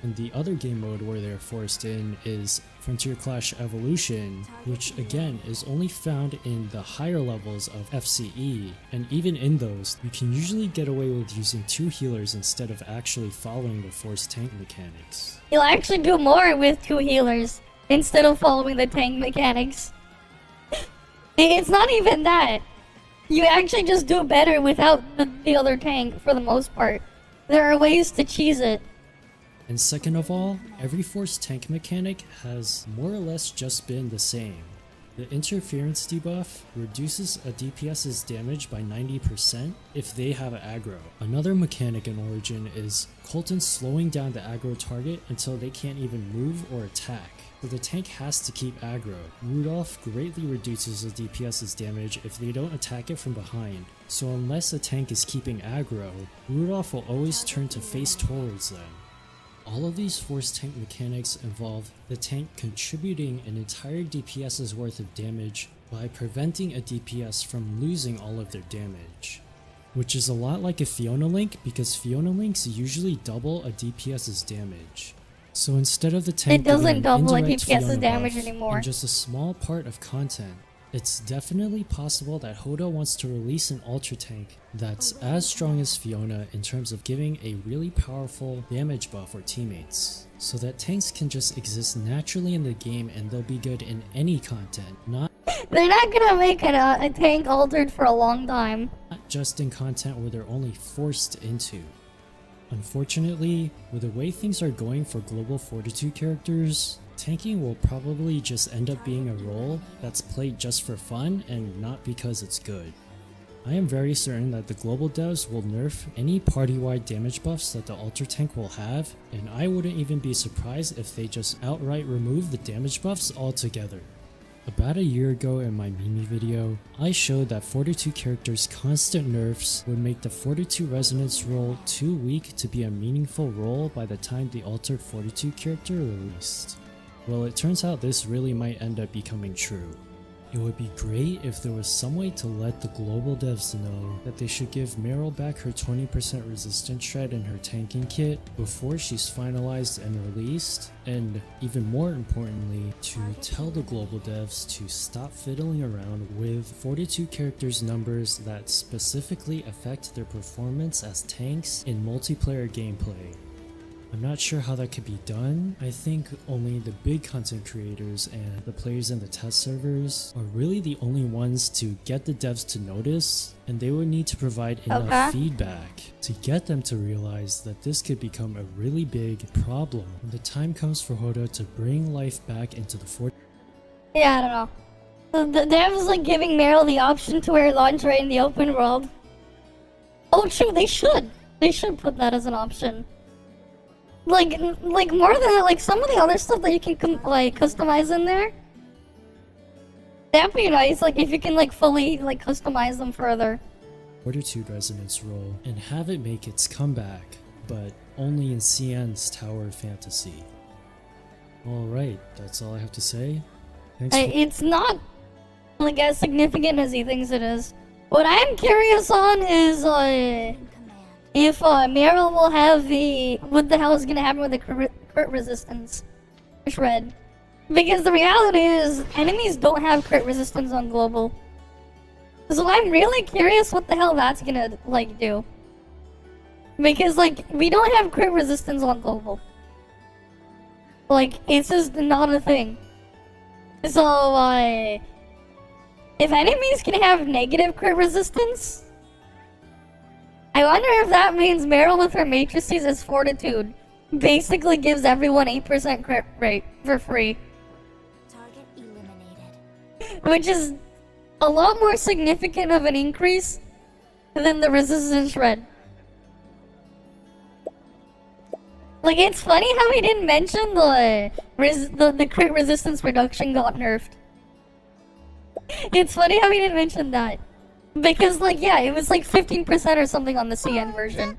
And the other game mode where they're forced in is Frontier Clash Evolution, which again is only found in the higher levels of FCE, and even in those, you can usually get away with using 2 healers instead of actually following the forced tank mechanics. You'll actually do more with 2 healers instead of following the tank mechanics. It's not even that. You actually just do better without the other tank for the most part. There are ways to cheese it. And second of all, every forced tank mechanic has more or less just been the same. The interference debuff reduces a DPS's damage by 90% if they have aggro. Another mechanic in Origin is Colton slowing down the aggro target until they can't even move or attack. So the tank has to keep aggro. Rudolph greatly reduces the DPS's damage if they don't attack it from behind. So unless a tank is keeping aggro, Rudolph will always turn to face towards them. All of these forced tank mechanics involve the tank contributing an entire DPS's worth of damage by preventing a DPS from losing all of their damage. Which is a lot like a Fiona Link, because Fiona Links usually double a DPS's damage. So instead of the tank It doesn't getting an double a indirect DPS's Fiona damage buff anymore. in just a small part of content, it's definitely possible that Hodo wants to release an Ultra Tank that's as strong as Fiona in terms of giving a really powerful damage buff for teammates, so that tanks can just exist naturally in the game and they'll be good in any content, not They're not gonna make a tank altered for a long time. just in content where they're only forced into. Unfortunately, with the way things are going for Global Fortitude characters, tanking will probably just end up being a role that's played just for fun and not because it's good. I am very certain that the global devs will nerf any party-wide damage buffs that the Ultra Tank will have, and I wouldn't even be surprised if they just outright remove the damage buffs altogether. About a year ago in my Mimi video, I showed that Fortitude characters' constant nerfs would make the Fortitude Resonance role too weak to be a meaningful role by the time the altered Fortitude character released. Well, it turns out this really might end up becoming true. It would be great if there was some way to let the global devs know that they should give Meryl back her 20% resistance shred in her tanking kit before she's finalized and released, and even more importantly, to tell the global devs to stop fiddling around with Fortitude characters' numbers that specifically affect their performance as tanks in multiplayer gameplay. I'm not sure how that could be done. I think only the big content creators and the players in the test servers are really the only ones to get the devs to notice, and they would need to provide enough feedback to get them to realize that this could become a really big problem when the time comes for Hodo to bring life back into the fort. Yeah, I don't know. The devs like giving Meryl the option to wear lingerie in the open world. Oh, true, they should. They should put that as an option. Like more than like some of the other stuff that you can customize in there. That'd be nice, like if you can like fully like customize them further. Fortitude Resonance role and have it make its comeback, but only in CN's Tower of Fantasy. Alright, that's all I have to say. Thanks for It's not like as significant as he thinks it is. What I'm curious on is if Meryl will have what the hell is gonna happen with the crit resistance shred. Because the reality is, enemies don't have crit resistance on global. So I'm really curious what the hell that's gonna like do. Because like, we don't have crit resistance on global. Like, it's just not a thing. So if enemies can have negative crit resistance, I wonder if that means Meryl with her matrices as Fortitude basically gives everyone 8% crit rate for free. Target eliminated. Which is a lot more significant of an increase than the resistance shred. Like, it's funny how he didn't mention the crit resistance reduction got nerfed. It's funny how he didn't mention that. Because, like, yeah, it was like 15% or something on the CN version.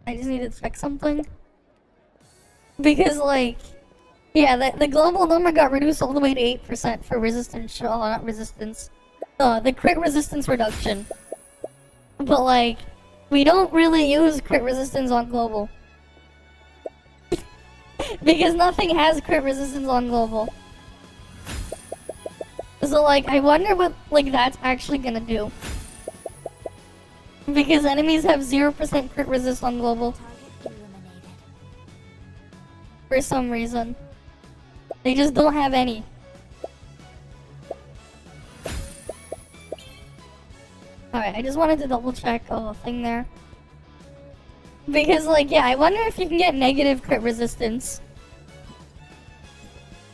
I just need to check something. Because, like, yeah, the global number got reduced all the way to 8% for resistance, not resistance. the crit resistance reduction. But like, we don't really use crit resistance on global. Because nothing has crit resistance on global. So like, I wonder what like that's actually gonna do. Because enemies have 0% crit resist on global. Target eliminated. For some reason. They just don't have any. Alright, I just wanted to double check a thing there. Because like, yeah, I wonder if you can get negative crit resistance.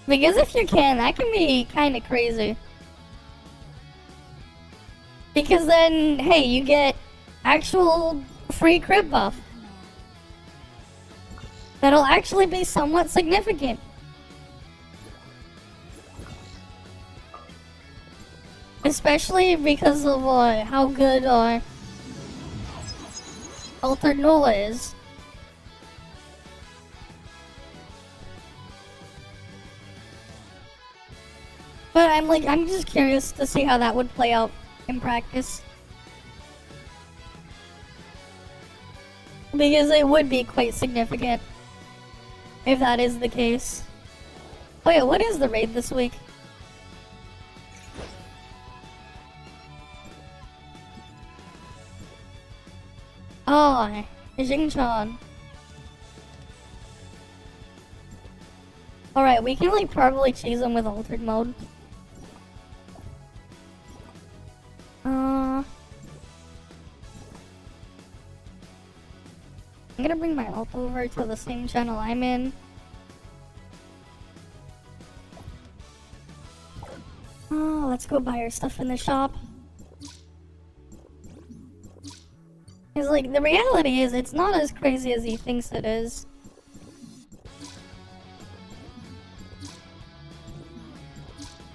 Because if you can, that can be kinda crazy. Because then, hey, you get actual free crit buff. That'll actually be somewhat significant. Especially because of how good Altered Nola is. But I'm just curious to see how that would play out in practice. Because it would be quite significant if that is the case. Oh yeah, what is the raid this week? Oh, Jingchan. Alright, we can like probably cheese them with altered mode. I'm gonna bring my alt over to the same channel I'm in. Oh, let's go buy our stuff in the shop. Because, like, the reality is, it's not as crazy as he thinks it is.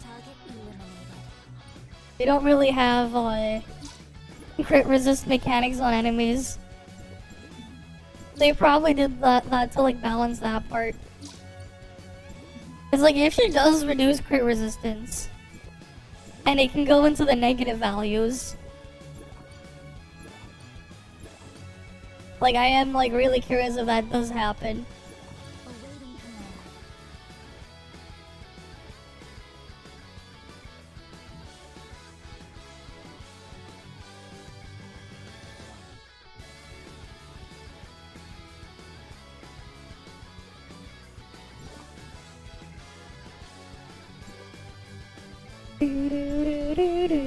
Target eliminated. They don't really have, crit resist mechanics on enemies. They probably did that to, like, balance that part. It's like, if she does reduce crit resistance, and it can go into the negative values, like, I am, like, really curious if that does happen. Awaiting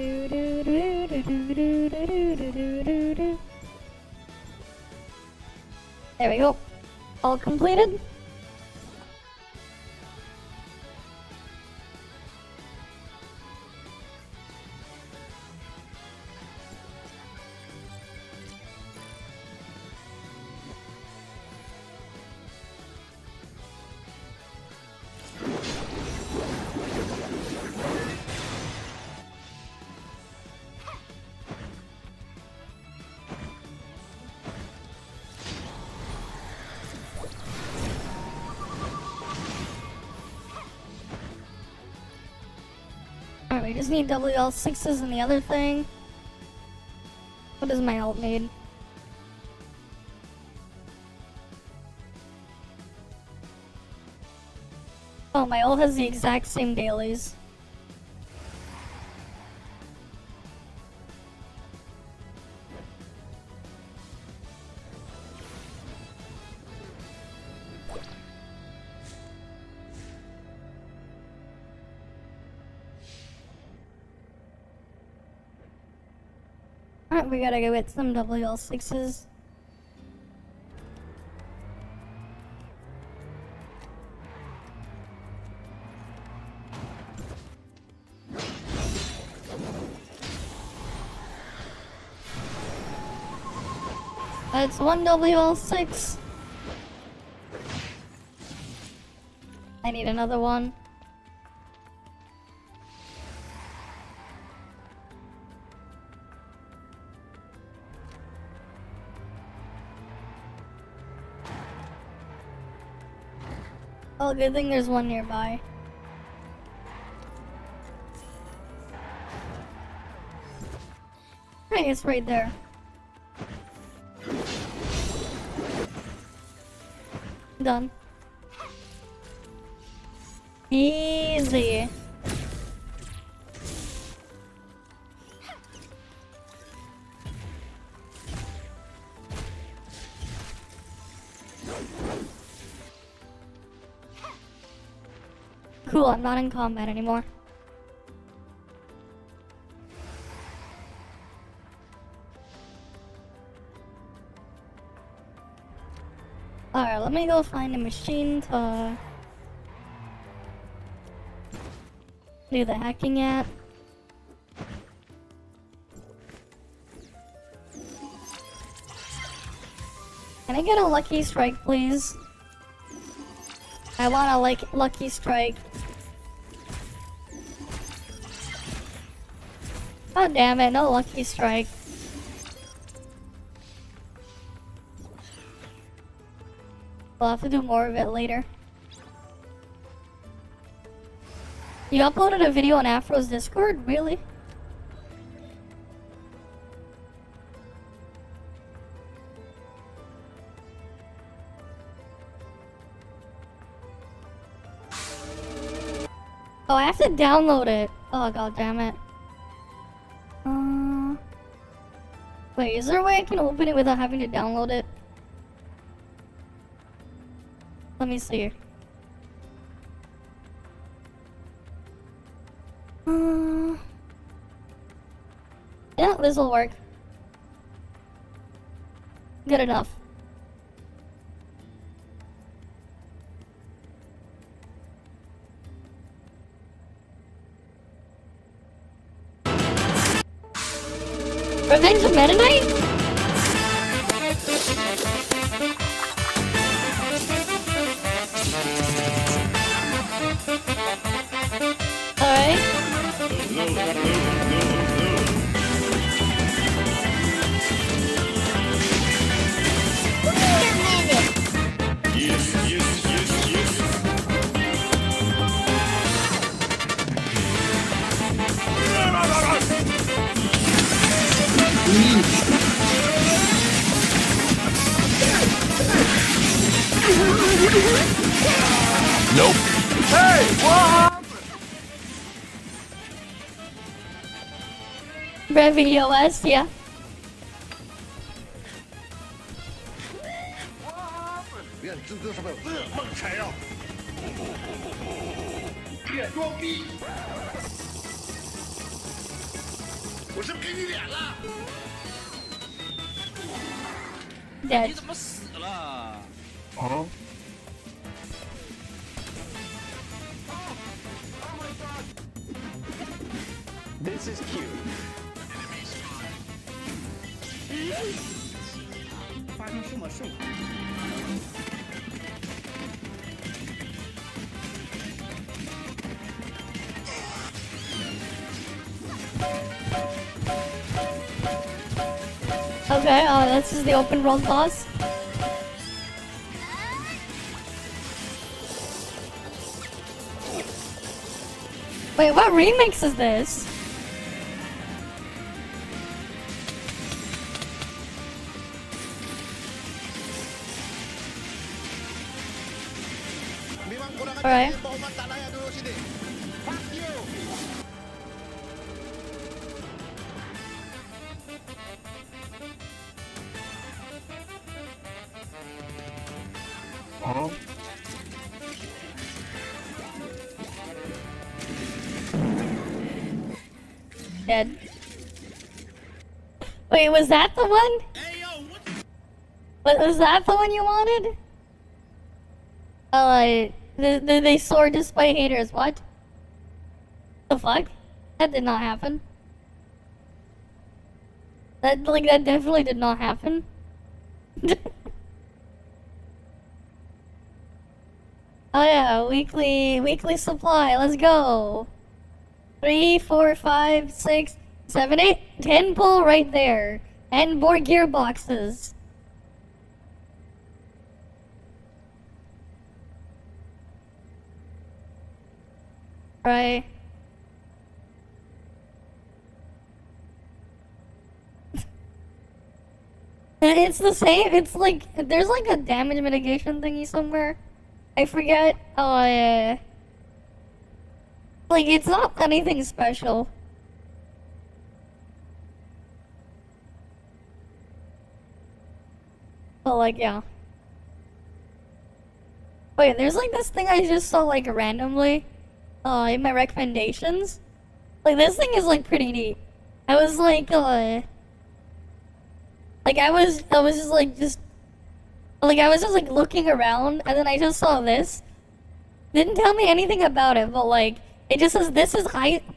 command. There we go. All completed. Alright, we just need WL6s and the other thing. What does my alt need? Oh, my alt has the exact same dailies. Alright, we gotta go get some WL6s. That's one WL6. I need another one. Oh, good thing there's one nearby. Hey, it's right there. Done. Easy. Cool, I'm not in combat anymore. Alright, let me go find a machine to do the hacking at. Can I get a lucky strike, please? I want a lucky strike. God damn it, no lucky strike. We'll have to do more of it later. You uploaded a video on Afro's Discord? Really? Oh, I have to download it. Oh, god damn it. Wait, is there a way I can open it without having to download it? Let me see. Yeah, this will work. Good enough. Revenge of Meta Knight? Alright. Wait a minute. Yes, yes, yes, yes. Nope. Hey, what? Revy OS, yeah. Dead. Huh? This is cute. Okay, this is the open world boss. Wait, what remix is this? Alright. Huh? Dead. Wait, was that the one? Was that the one you wanted? They soar despite haters. What? The fuck? That did not happen. That definitely did not happen. Oh yeah, weekly supply. Let's go. 3, 4, 5, 6, 7, 8, 10 pull right there, and more gearboxes. Right. it's the same. It's like there's like a damage mitigation thingy somewhere. I forget. Like it's not anything special. But like yeah. Wait, there's like this thing I just saw like randomly, in my recommendations. Like this thing is like pretty neat. I was like I was just like looking around, and then I just saw this. Didn't tell me anything about it, but like it just says this is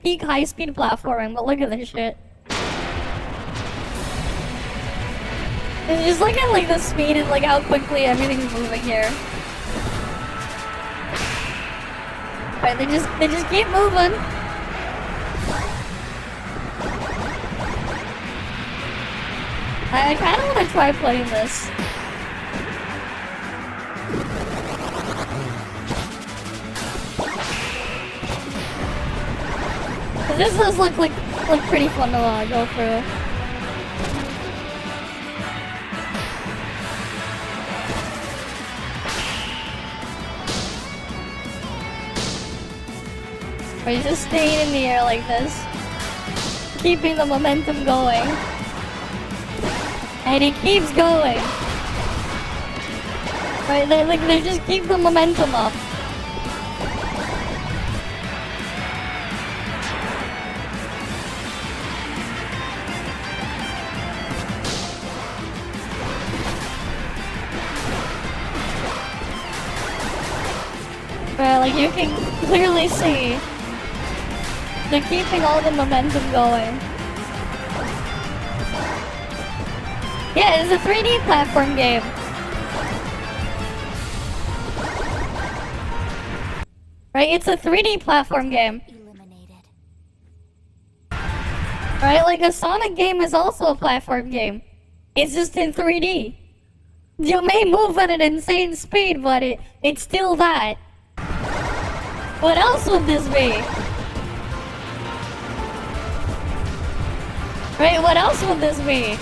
peak high speed platforming. But look at this shit. It's just like at like the speed and like how quickly everything's moving here. Right, they just keep moving. I kind of want to try playing this. This does look like pretty fun to go through. Or he's just staying in the air like this, keeping the momentum going. And he keeps going. Right, they just keep the momentum up. Right, like you can clearly see they're keeping all the momentum going. Yeah, it's a 3D platform game. Right, it's a 3D platform game. Eliminated. Right, like a Sonic game is also a platform game. It's just in 3D. You may move at an insane speed, but it's still that. What else would this be? Right, what else would this be?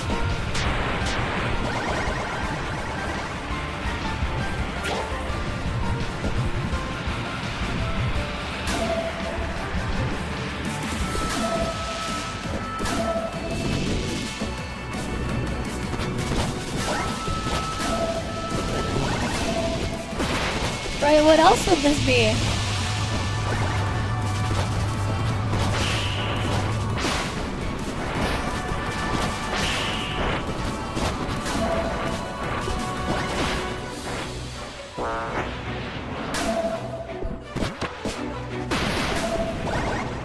Right, what else would this be?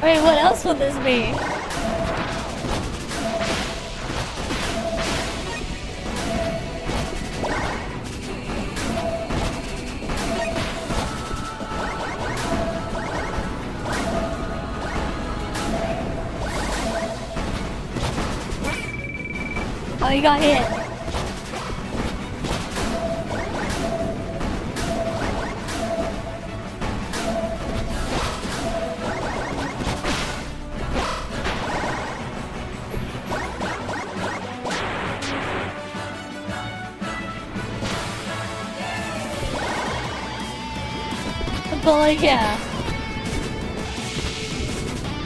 Right, what else would this be? Oh, you got hit. But like, yeah.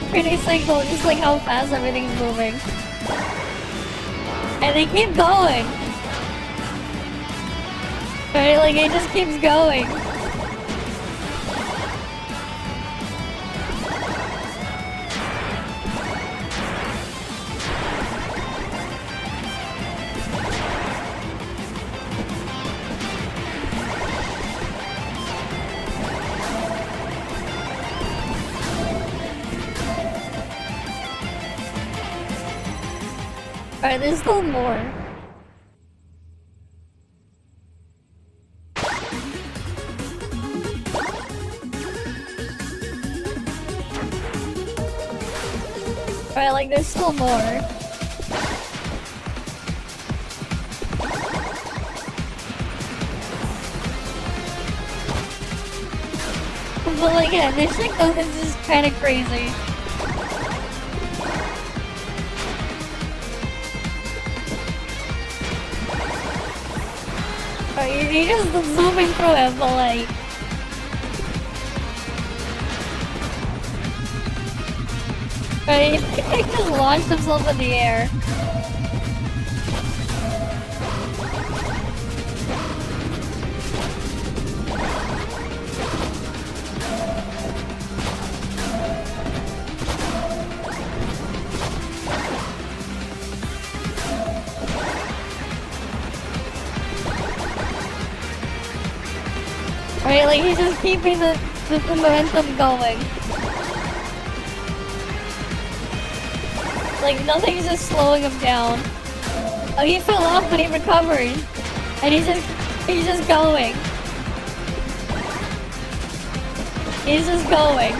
Pretty sick though, just like how fast everything's moving. And they keep going. Right, like it just keeps going. Alright, there's still more. Alright, like there's still more. But like, yeah, this shit goes is just kind of crazy. You're just zooming through it, but like... Right, he just launched himself in the air. Right, like he's just keeping the momentum going. Like nothing's just slowing him down. Oh, he fell off, but he recovered, and he's just going. He's just going.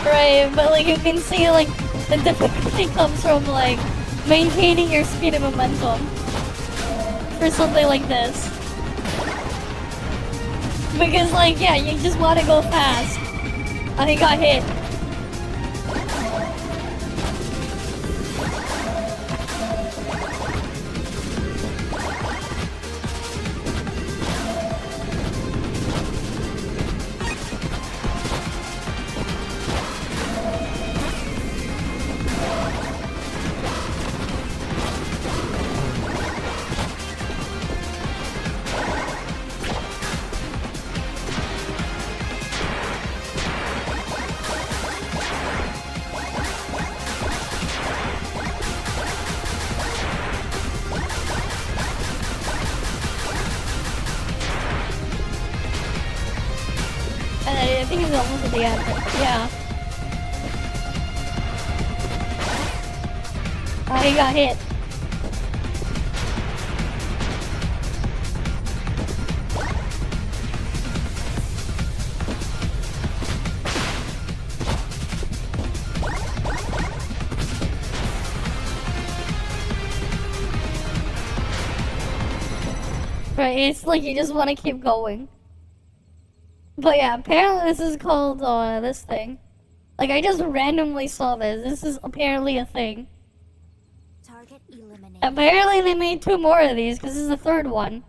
Right, but like you can see like the difficulty comes from like maintaining your speed and momentum for something like this. Because like yeah, you just want to go fast. And he got hit. I think he's almost at the end. Yeah. Oh, he got hit. Right, it's like you just want to keep going. But yeah, apparently this is called, this thing. Like, I just randomly saw this. This is apparently a thing. Target eliminated. Apparently they made 2 more of these, because this is the 3rd one.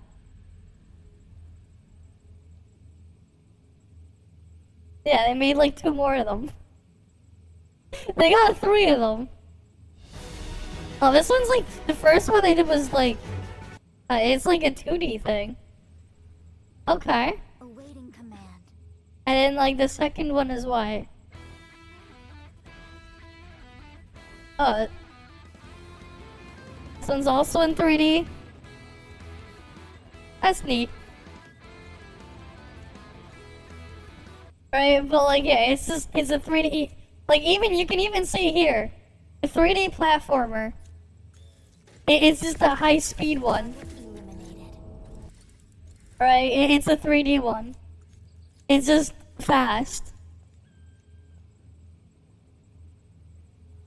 Yeah, they made like 2 more of them. They got 3 of them. Oh, this one's like, the first one they did was like, it's like a 2D thing. Okay. Awaiting command. And then like the second one is what? This one's also in 3D. That's neat. Right, but like yeah, it's a 3D. Like even you can even see here, a 3D platformer. It's just a high speed one. Eliminated. Right, it's a 3D one. It's just fast.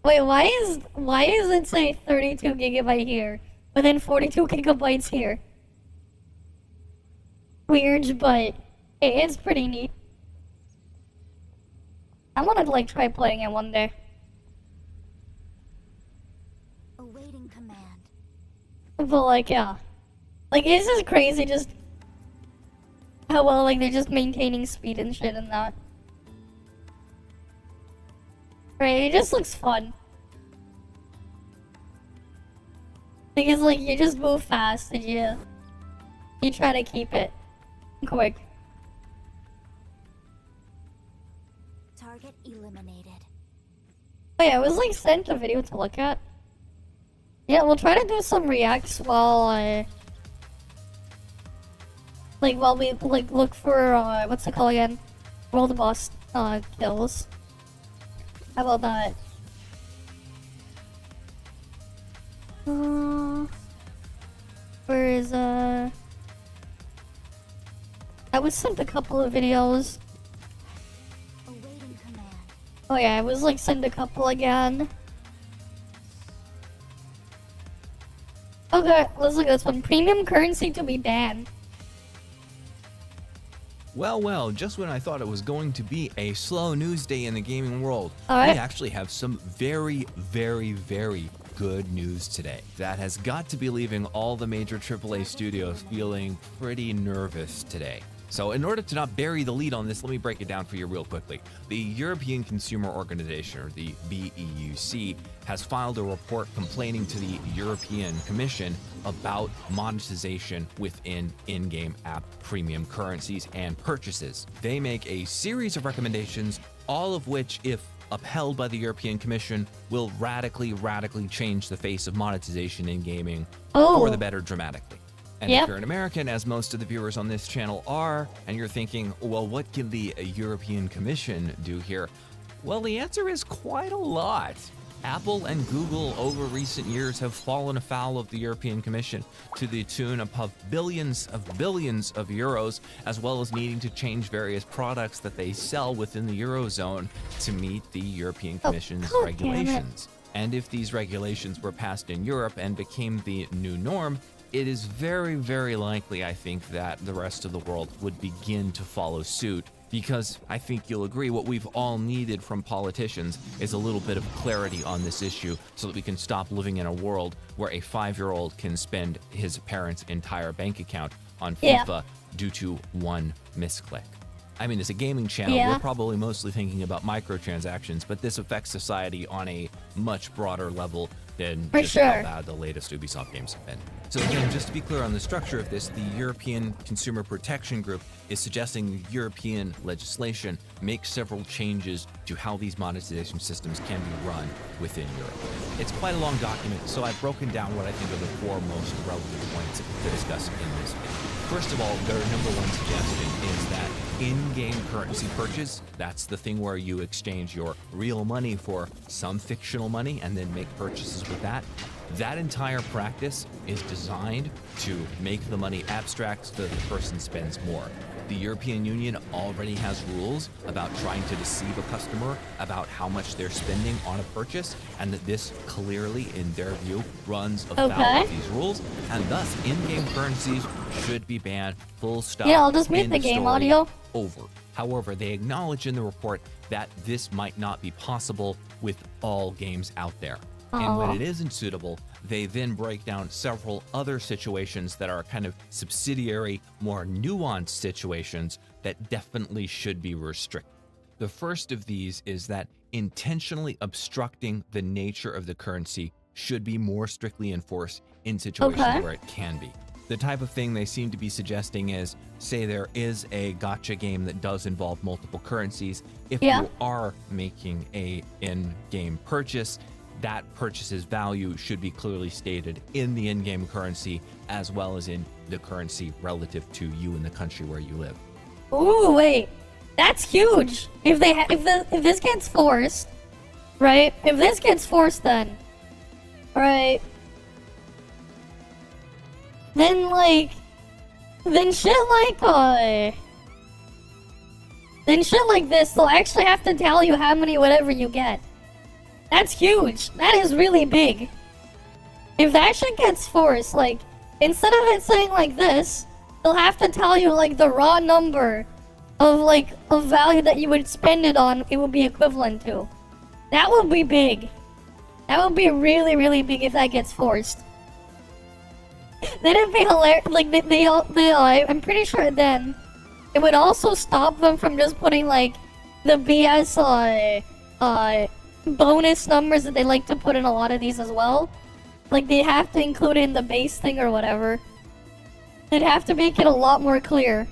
Wait, why is it say 32 gigabyte here, but then 42 gigabytes here? Weird, but it's pretty neat. I wanna like try playing it one day. Awaiting command. But like yeah, like it's just crazy just how well like they're just maintaining speed and shit and that. Right, it just looks fun. Because like you just move fast and you try to keep it quick. Target eliminated. Oh yeah, it was like sent a video to look at. Yeah, we'll try to do some reacts while while we like look for what's it called again? World boss kills. How about that? Where is I was sent a couple of videos. Awaiting command. Oh yeah, I was like sent a couple again. Okay, let's look at this one. Premium currency to be banned. Well, just when I thought it was going to be a slow news day in the gaming world, Alright. we actually have some very, very, very good news today. That has got to be leaving all the major AAA studios feeling pretty nervous today. So in order to not bury the lead on this, let me break it down for you real quickly. The European Consumer Organization, or the VEUC, has filed a report complaining to the European Commission about monetization within in-game app premium currencies and purchases. They make a series of recommendations, all of which, if upheld by the European Commission, will radically change the face of monetization in gaming for the better dramatically. And if you're an American, as most of the viewers on this channel are, and you're thinking, well, what can the European Commission do here? Well, the answer is quite a lot. Apple and Google over recent years have fallen afoul of the European Commission to the tune of billions of euros, as well as needing to change various products that they sell within the Eurozone to meet the European Commission's regulations. And if these regulations were passed in Europe and became the new norm, it is very, very likely, I think, that the rest of the world would begin to follow suit, because I think you'll agree what we've all needed from politicians is a little bit of clarity on this issue so that we can stop living in a world where a 5-year-old can spend his parents' entire bank account on FIFA due to one misclick. I mean, as a gaming channel, we're probably mostly thinking about microtransactions, but this affects society on a much broader level than just how bad the latest Ubisoft games have been. So again, just to be clear on the structure of this, the European Consumer Protection Group is suggesting European legislation make several changes to how these monetization systems can be run within Europe. It's quite a long document, so I've broken down what I think are the 4 most relevant points to discuss in this video. First of all, their number one suggestion is that in-game currency purchase, that's the thing where you exchange your real money for some fictional money and then make purchases with that. That entire practice is designed to make the money abstract so that the person spends more. The European Union already has rules about trying to deceive a customer about how much they're spending on a purchase, and that this clearly, in their view, runs afoul of these rules, and thus in-game currencies should be banned, full stop. Yeah, I'll just mute the game audio. Over. However, they acknowledge in the report that this might not be possible with all games out there. And when it isn't suitable, they then break down several other situations that are kind of subsidiary, more nuanced situations that definitely should be restricted. The first of these is that intentionally obstructing the nature of the currency should be more strictly enforced in situations where it can be. The type of thing they seem to be suggesting is, say there is a gacha game that does involve multiple currencies. If you are making a in-game purchase, that purchase's value should be clearly stated in the in-game currency as well as in the currency relative to you in the country where you live. Ooh, wait, that's huge. If this gets forced, right? If this gets forced, then, right? Then shit like this, they'll actually have to tell you how many whatever you get. That's huge. That is really big. If that shit gets forced, like, instead of it saying like this, they'll have to tell you like the raw number of value that you would spend it on, it would be equivalent to. That would be big. That would be really, really big if that gets forced. Then it'd be hilarious. Like, I'm pretty sure then it would also stop them from just putting like the BS bonus numbers that they like to put in a lot of these as well. Like, they have to include it in the base thing or whatever. They'd have to make it a lot more clear.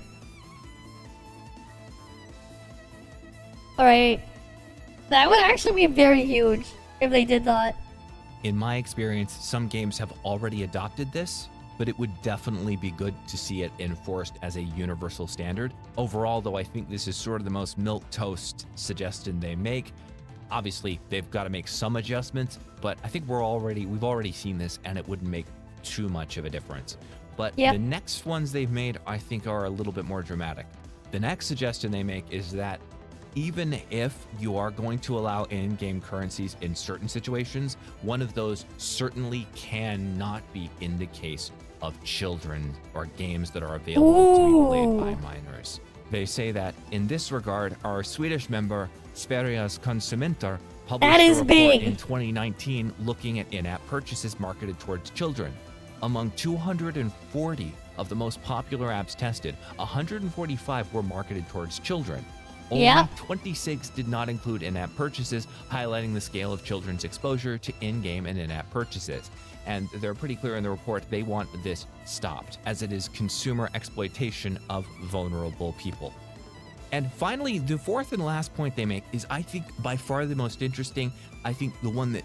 Alright. That would actually be very huge if they did that. In my experience, some games have already adopted this, but it would definitely be good to see it enforced as a universal standard. Overall, though, I think this is sort of the most milquetoast suggestion they make. Obviously, they've got to make some adjustments, but I think we've already seen this, and it wouldn't make too much of a difference. But Yep. the next ones they've made, I think, are a little bit more dramatic. The next suggestion they make is that even if you are going to allow in-game currencies in certain situations, one of those certainly cannot be in the case of children or games that are available to be played by minors. They say that in this regard, our Swedish member Sveriges Konsumenter published That a is report big. in 2019 looking at in-app purchases marketed towards children. Among 240 of the most popular apps tested, 145 were marketed towards children. Only Yeah. 26 did not include in-app purchases, highlighting the scale of children's exposure to in-game and in-app purchases. And they're pretty clear in the report they want this stopped, as it is consumer exploitation of vulnerable people. And finally, the fourth and last point they make is, I think, by far the most interesting. I think the one that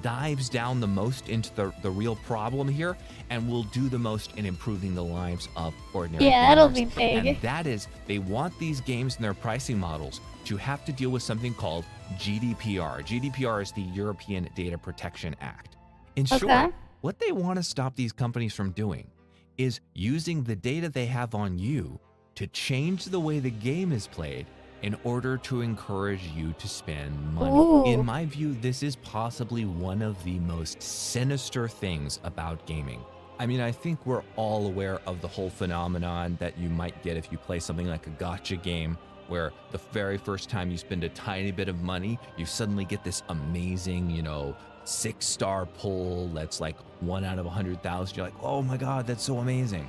dives down the most into the real problem here and will do the most in improving the lives of ordinary Yeah, that'll gamers. be big. And that is, they want these games and their pricing models to have to deal with something called GDPR. GDPR is the European Data Protection Act. In Okay. short, what they want to stop these companies from doing is using the data they have on you to change the way the game is played in order to encourage you to spend money. Ooh. In my view, this is possibly one of the most sinister things about gaming. I mean, I think we're all aware of the whole phenomenon that you might get if you play something like a gacha game, where the very first time you spend a tiny bit of money, you suddenly get this amazing, 6-star pull that's like 1 out of 100,000. You're like, oh my God, that's so amazing.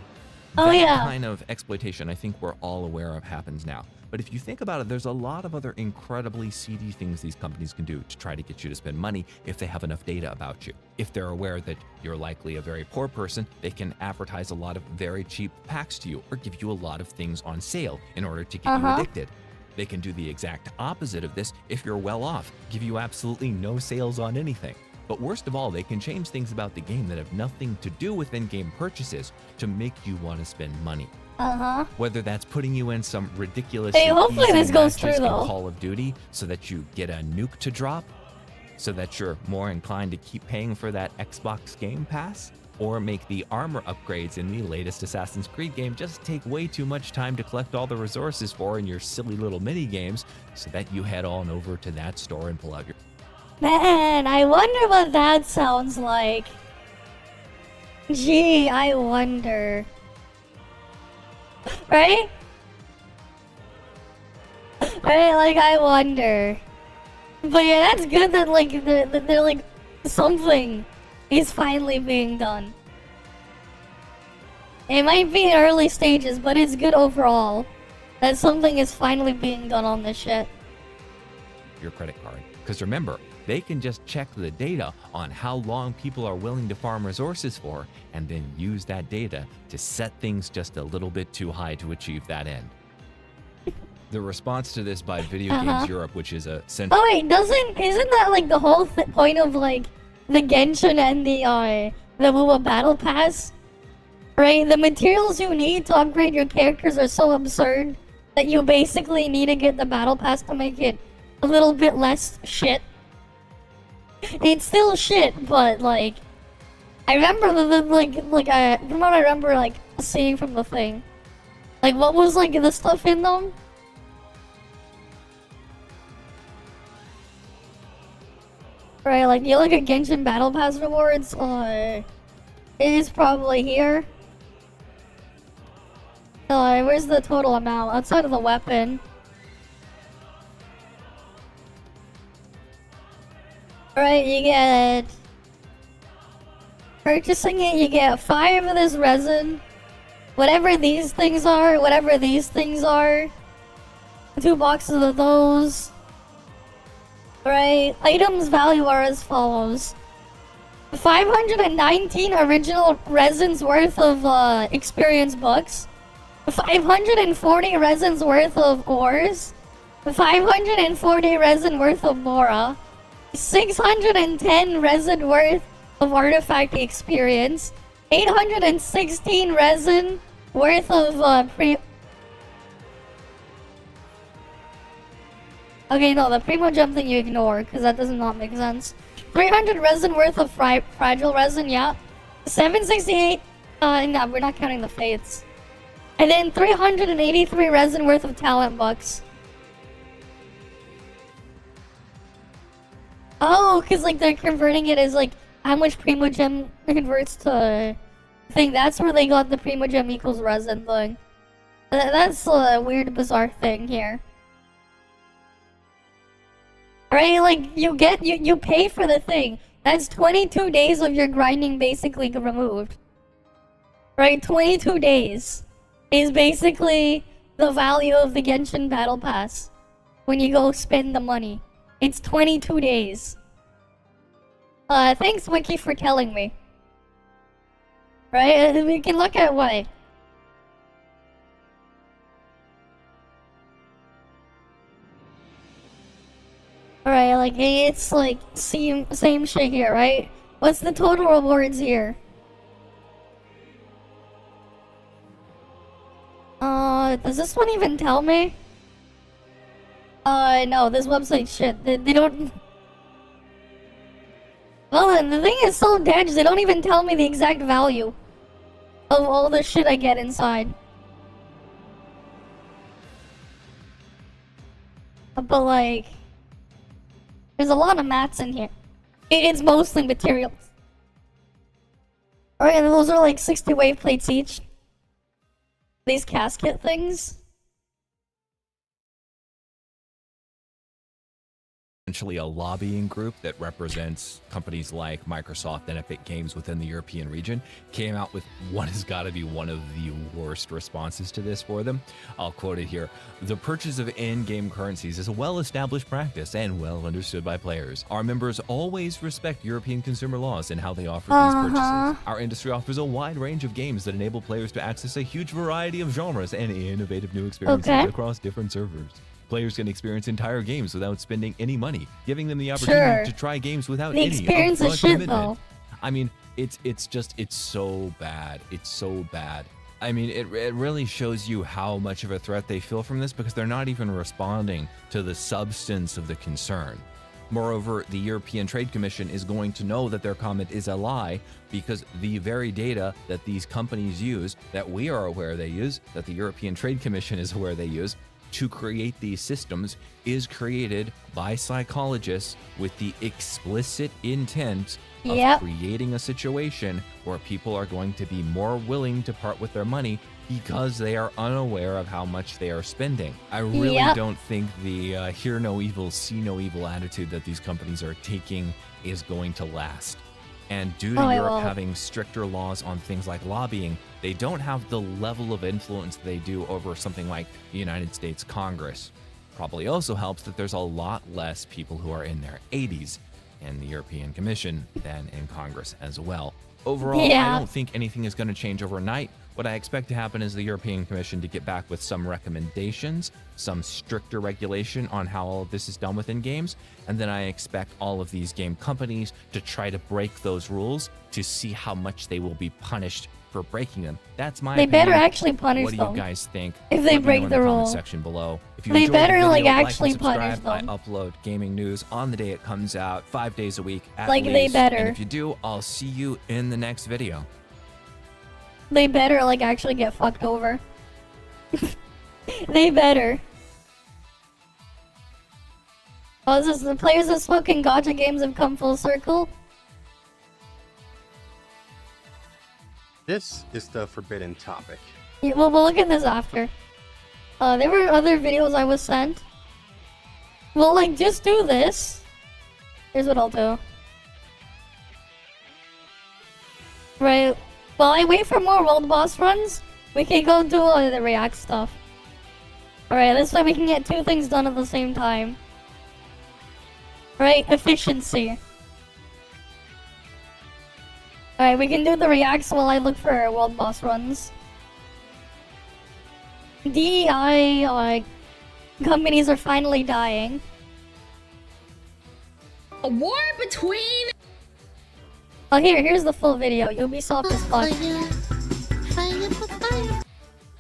Oh, That yeah. kind of exploitation, I think we're all aware of, happens now. But if you think about it, there's a lot of other incredibly seedy things these companies can do to try to get you to spend money if they have enough data about you. If they're aware that you're likely a very poor person, they can advertise a lot of very cheap packs to you or give you a lot of things on sale in order to get you addicted. They can do the exact opposite of this if you're well off, give you absolutely no sales on anything. But worst of all, they can change things about the game that have nothing to do with in-game purchases to make you want to spend money. Whether that's putting you in some ridiculous Hey, hopefully this goes through, though. Call of Duty so that you get a nuke to drop, so that you're more inclined to keep paying for that Xbox Game Pass, or make the armor upgrades in the latest Assassin's Creed game just take way too much time to collect all the resources for in your silly little mini games, so that you head on over to that store and pull out your... Man, I wonder what that sounds like. Gee, I wonder. Right? Right, like, I wonder. But yeah, that's good that, like, they're like, something is finally being done. It might be in early stages, but it's good overall that something is finally being done on this shit. your credit card. Because remember, they can just check the data on how long people are willing to farm resources for, and then use that data to set things just a little bit too high to achieve that end. The response to this by Video Games Europe, which is a central... Oh wait, isn't that like the whole point of like the Genshin and the WoW Battle Pass? Right? The materials you need to upgrade your characters are so absurd that you basically need to get the Battle Pass to make it a little bit less shit. It's still shit, but like I remember from what I remember like seeing from the thing. Like what was like the stuff in them? Right, like you look at Genshin Battle Pass rewards, it is probably here. Where's the total amount outside of the weapon? Right, you get purchasing it, you get 5 of this resin. Whatever these things are, 2 boxes of those. Right, items value are as follows. 519 original resins worth of experience books. 540 resins worth of ores. 540 resin worth of Mora. 610 resin worth of artifact experience. 816 resin worth of Okay, no, the Primo Gem thing you ignore, because that does not make sense. 300 resin worth of fragile resin, yeah. 768, no, we're not counting the fates. And then 383 resin worth of talent bucks. Oh, because like they're converting it as like how much Primo Gem converts to thing. That's where they got the Primo Gem equals resin thing. That's a weird, bizarre thing here. Right, like you pay for the thing. That's 22 days of your grinding basically removed. Right, 22 days is basically the value of the Genshin Battle Pass when you go spend the money. It's 22 days. Thanks Wiki for telling me. Right, we can look at why. Alright, like, it's like, same shit here, right? What's the total rewards here? Does this one even tell me? No, this website shit. They don't... Well, the thing is so dead, they don't even tell me the exact value of all the shit I get inside. But like... There's a lot of mats in here. It's mostly materials. Alright, and those are like 60 wave plates each. These casket things. Essentially a lobbying group that represents companies like Microsoft and Epic Games within the European region came out with what has got to be one of the worst responses to this for them. I'll quote it here. The purchase of in-game currencies is a well-established practice and well understood by players. Our members always respect European consumer laws and how they offer these purchases. Our industry offers a wide range of games that enable players to access a huge variety of genres and innovative new experiences across different servers. Players can experience entire games without spending any money, giving them the opportunity to try games without any upfront commitment. I mean, it's so bad. It's so bad. I mean, it really shows you how much of a threat they feel from this because they're not even responding to the substance of the concern. Moreover, the European Trade Commission is going to know that their comment is a lie because the very data that these companies use, that we are aware they use, that the European Trade Commission is aware they use, to create these systems is created by psychologists with the explicit intent of creating a situation where people are going to be more willing to part with their money because they are unaware of how much they are spending. I really don't think the hear no evil, see no evil attitude that these companies are taking is going to last. And due to Europe having stricter laws on things like lobbying, they don't have the level of influence they do over something like the United States Congress. Probably also helps that there's a lot less people who are in their 80s in the European Commission than in Congress as well. Overall, I don't think anything is going to change overnight. What I expect to happen is the European Commission to get back with some recommendations, some stricter regulation on how all of this is done within games, and then I expect all of these game companies to try to break those rules to see how much they will be punished for breaking them. That's my opinion. They better actually punish them. What do you guys think? If they break the rule. Section below. If you they better the video, actually punish them. I upload gaming news on the day it comes out, 5 days a week at least. They better. And if you do, I'll see you in the next video. They better actually get fucked over. They better. Oh, is this the players of smoking gacha games have come full circle? This is the forbidden topic. Yeah, well, we'll look at this after. There were other videos I was sent. Well, just do this. Here's what I'll do. Right. While I wait for more world boss runs, we can go do the React stuff. Alright, this way we can get 2 things done at the same time. Right, efficiency. Alright, we can do the Reacts while I look for world boss runs. DEI, companies are finally dying. A war between... Oh, here's the full video. Ubisoft is fucked.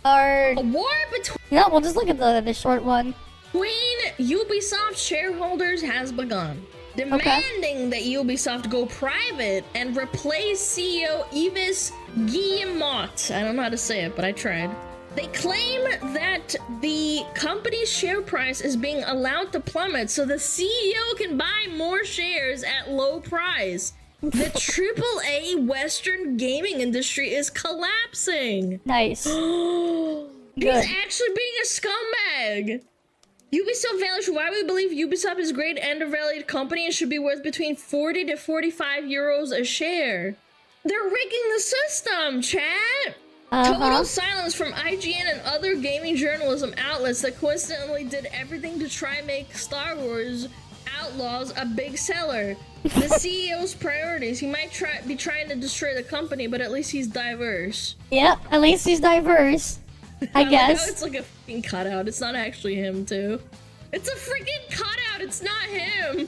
A war between... No, we'll just look at the short one. Between Ubisoft shareholders has begun, demanding that Ubisoft go private and replace CEO Yves Guillemot. I don't know how to say it, but I tried. They claim that the company's share price is being allowed to plummet so the CEO can buy more shares at low price. The AAA Western gaming industry is collapsing. Nice. He's Good. actually being a scumbag. Ubisoft values why we believe Ubisoft is a great and a valued company and should be worth between 40 to 45 euros a share. They're rigging the system, chat. Total silence from IGN and other gaming journalism outlets that coincidentally did everything to try and make Star Wars Outlaws a big seller. The CEO's priorities. He might be trying to destroy the company, but at least he's diverse. Yep, at least he's diverse. I guess. It's like a fucking cutout. It's not actually him, too. It's a freaking cutout. It's not him.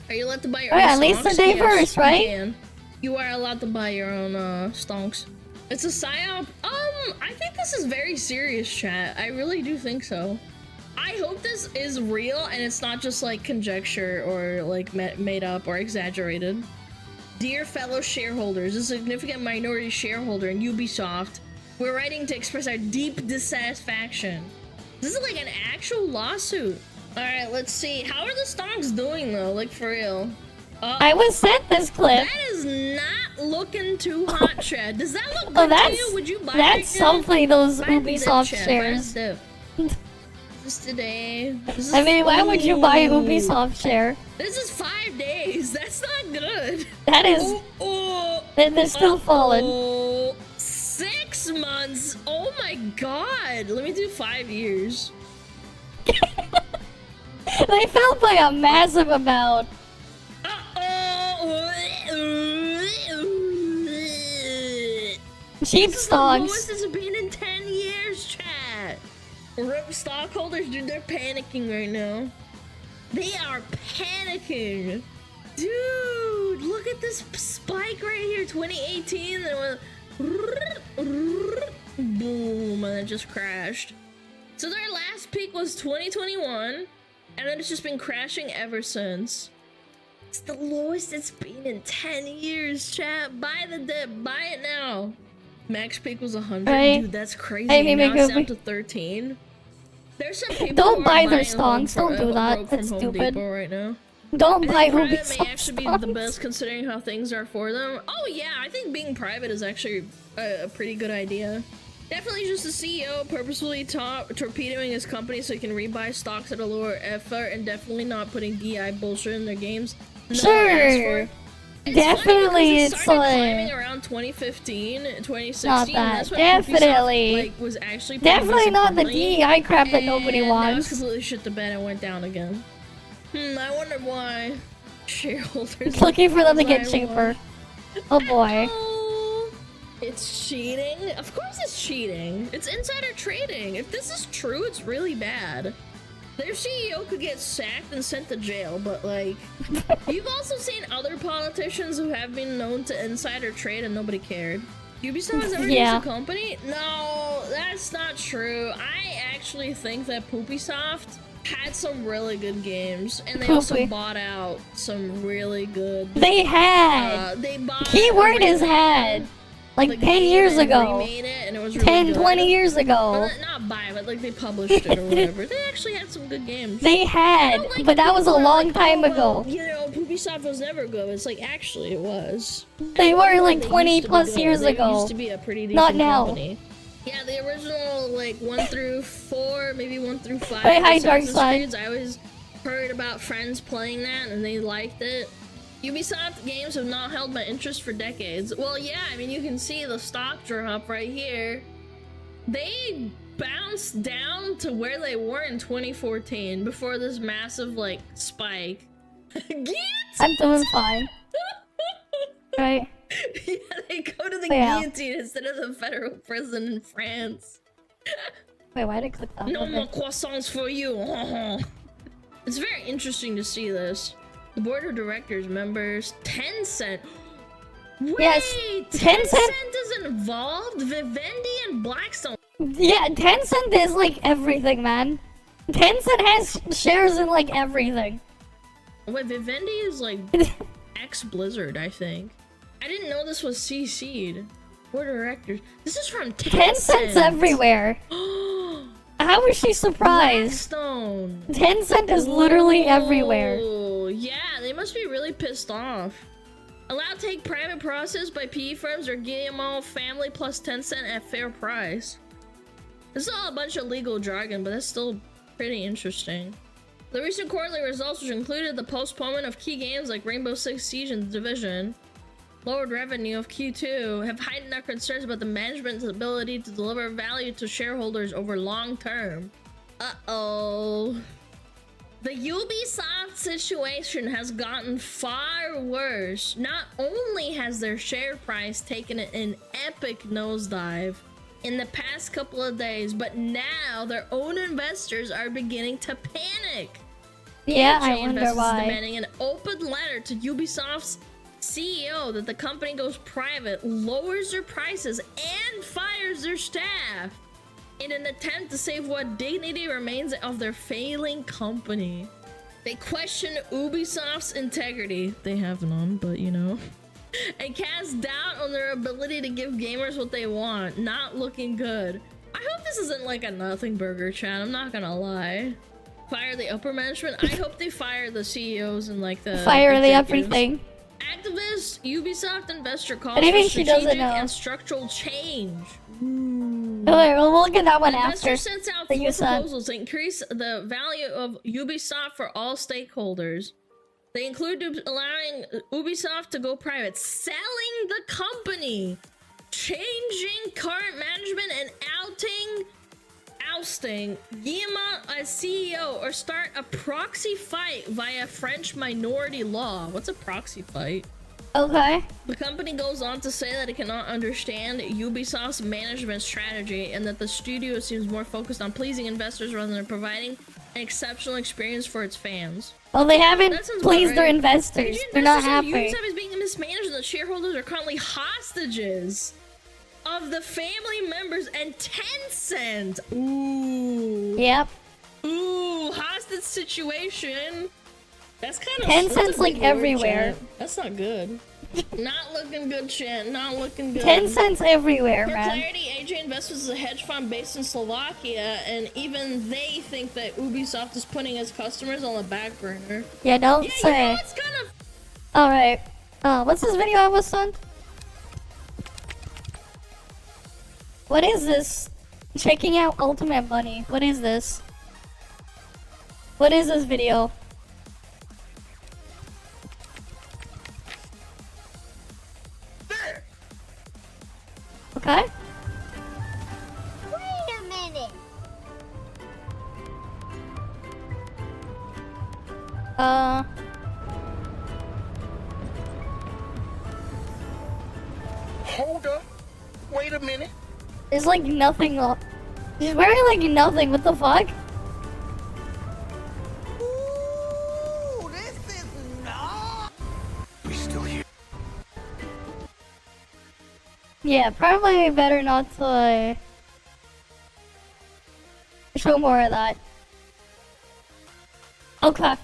Are you allowed to buy your own at least they're stonks? diverse, Yes, right? You can. You are allowed to buy your own stonks. It's a psyop. I think this is very serious, chat. I really do think so. I hope this is real and it's not just like conjecture or like made up or exaggerated. Dear fellow shareholders, a significant minority shareholder in Ubisoft, we're writing to express our deep dissatisfaction. This is like an actual lawsuit. All right, let's see. How are the stonks doing though? Like for real? I was sent this clip. That is not looking too hot, chat. Does that look Oh, good to you? Would you buy that's something those Buy me that, Ubisoft chat. shares. Buy stuff. This today. This is I mean, why would you buy Ooh. Ubisoft share? This is 5 days. That's not good. That is. They're still falling. Oh, 6 months. Oh my god. Let me do 5 years. They fell by a massive amount. Cheap This is the stocks. lowest it's been in 10 years, chat. RIP stockholders, dude, they're panicking right now. They are panicking. Dude, look at this spike right here. 2018, then it went boom, and it just crashed. So their last peak was 2021, and then it's just been crashing ever since. It's the lowest it's been in 10 years, chat. Buy the dip. Buy it now. Max peak was 100. Right. Dude, that's crazy. I mean, now it's maybe- down to 13. There's some people Don't who are buy their buying home stonks. Don't from- do that. broke from That's Home stupid. Depot right now. Don't buy I think private may Ubisoft actually be the best considering how things are for them. Oh yeah, I think being private is actually a pretty good idea. Definitely just the CEO purposefully torpedoing his company so he can rebuy stocks at a lower effort, and definitely not putting DI bullshit in their games. No one asked for it. It's Definitely, funny because it's it started like- climbing around 2015, 2016. Not that. That's when Definitely. Ubisoft, like, was actually pretty Definitely not the disappointing. DEI crap that nobody And Now it's wants. completely shit the bed and went down again. I wonder why shareholders Looking for them to get buy cheaper. Oh boy. Oh, it's cheating? Of course it's cheating. It's insider trading. If this is true, it's really bad. Their CEO could get sacked and sent to jail, but like, you've also seen other politicians who have been known to insider trade and nobody cared. Ubisoft has ever Yeah. used a company? No, that's not true. I actually think that Poopysoft had some really good games, and they also Poopy. bought out some really good. They had. They bought. Keyword is had. Like the 10 game years and ago. remade it, and it was really 10, good. 20 years ago. Well, not buy, but like they published it or whatever. They actually had some good games. They had, I don't like but that was a people who are long like, time "Oh, well, ago. you know, Poopysoft was never good. It's like, actually, it was. They were like They 20 used to be plus good. years They ago. used to be a pretty decent Not now. company. Yeah, the original like 1 through 4, maybe 1 through 5. Hey, hi, Assassin's Darkside. Creeds, I always heard about friends playing that and they liked it. Ubisoft games have not held my interest for decades. Well, yeah, I mean, you can see the stock drop right here. They bounced down to where they were in 2014 before this massive like spike. Get? I'm doing fine. Right? Yeah, they go to the Yeah. guillotine instead of the federal prison in France. Wait, why did I click that? No Okay. more croissants for you. It's very interesting to see this. The board of directors members, Tencent. Wait, Yes, Tencent Tencent- is involved. Vivendi and Blackstone. Yeah, Tencent is like everything, man. Tencent has shares in like everything. Wait, Vivendi is like ex-Blizzard, I think. I didn't know this was CC'd. Board of directors. This is from Tencent's everywhere. How is she surprised? Blackstone. Tencent is literally everywhere. Oh, yeah, they must be really pissed off. Allowed to take private process by PE firms or GMO family plus Tencent at fair price. This is all a bunch of legal jargon, but that's still pretty interesting. The recent quarterly results, which included the postponement of key games like Rainbow Six Siege and The Division, lowered revenue of Q2, have heightened our concerns about the management's ability to deliver value to shareholders over long term. Uh-oh. The Ubisoft situation has gotten far worse. Not only has their share price taken an epic nosedive in the past couple of days, but now their own investors are beginning to panic. Yeah, I AJ wonder investors why. demanding an open letter to Ubisoft's CEO that the company goes private, lowers their prices, and fires their staff in an attempt to save what dignity remains of their failing company. They question Ubisoft's integrity. They have none, but you know. And cast doubt on their ability to give gamers what they want. Not looking good. I hope this isn't like a nothing burger, chat. I'm not gonna lie. Fire the upper management. I hope they fire the CEOs and like the Fire the executives. everything. Activist Ubisoft investor calls And I for think she doesn't strategic know. and structural change. Alright, well, we'll look at that one after. Investor sends out that 4 you said. proposals to increase the value of Ubisoft for all stakeholders. They include allowing Ubisoft to go private, selling the company, changing current management, and ousting Guillemot as CEO, or start a proxy fight via French minority law. What's a proxy fight? Okay. The company goes on to say that it cannot understand Ubisoft's management strategy and that the studio seems more focused on pleasing investors rather than providing an exceptional experience for its fans. Well, they haven't That sounds about pleased their right. investors. Energy They're not investors say happy. Ubisoft is being mismanaged and the shareholders are currently hostages of the family members and Tencent. Ooh. Yep. Ooh, hostage situation. That's kind of Tencent's like everywhere. That's not good. Not looking good, chat. Not looking good. Tencent's everywhere, For man. clarity, AJ Investments is a hedge fund based in Slovakia, and even they think that Ubisoft is putting its customers on the back burner. Yeah, don't Yeah, you say. know, it's kind of. Alright. What's this video I was on? What is this? Checking out Ultimate Bunny. What is this? What is this video? Okay. Wait a minute. Hold up. Wait a minute. There's like nothing on. She's wearing like nothing. What the fuck? Ooh, this is not. We still here. Yeah, probably better not to show more of that. Okay.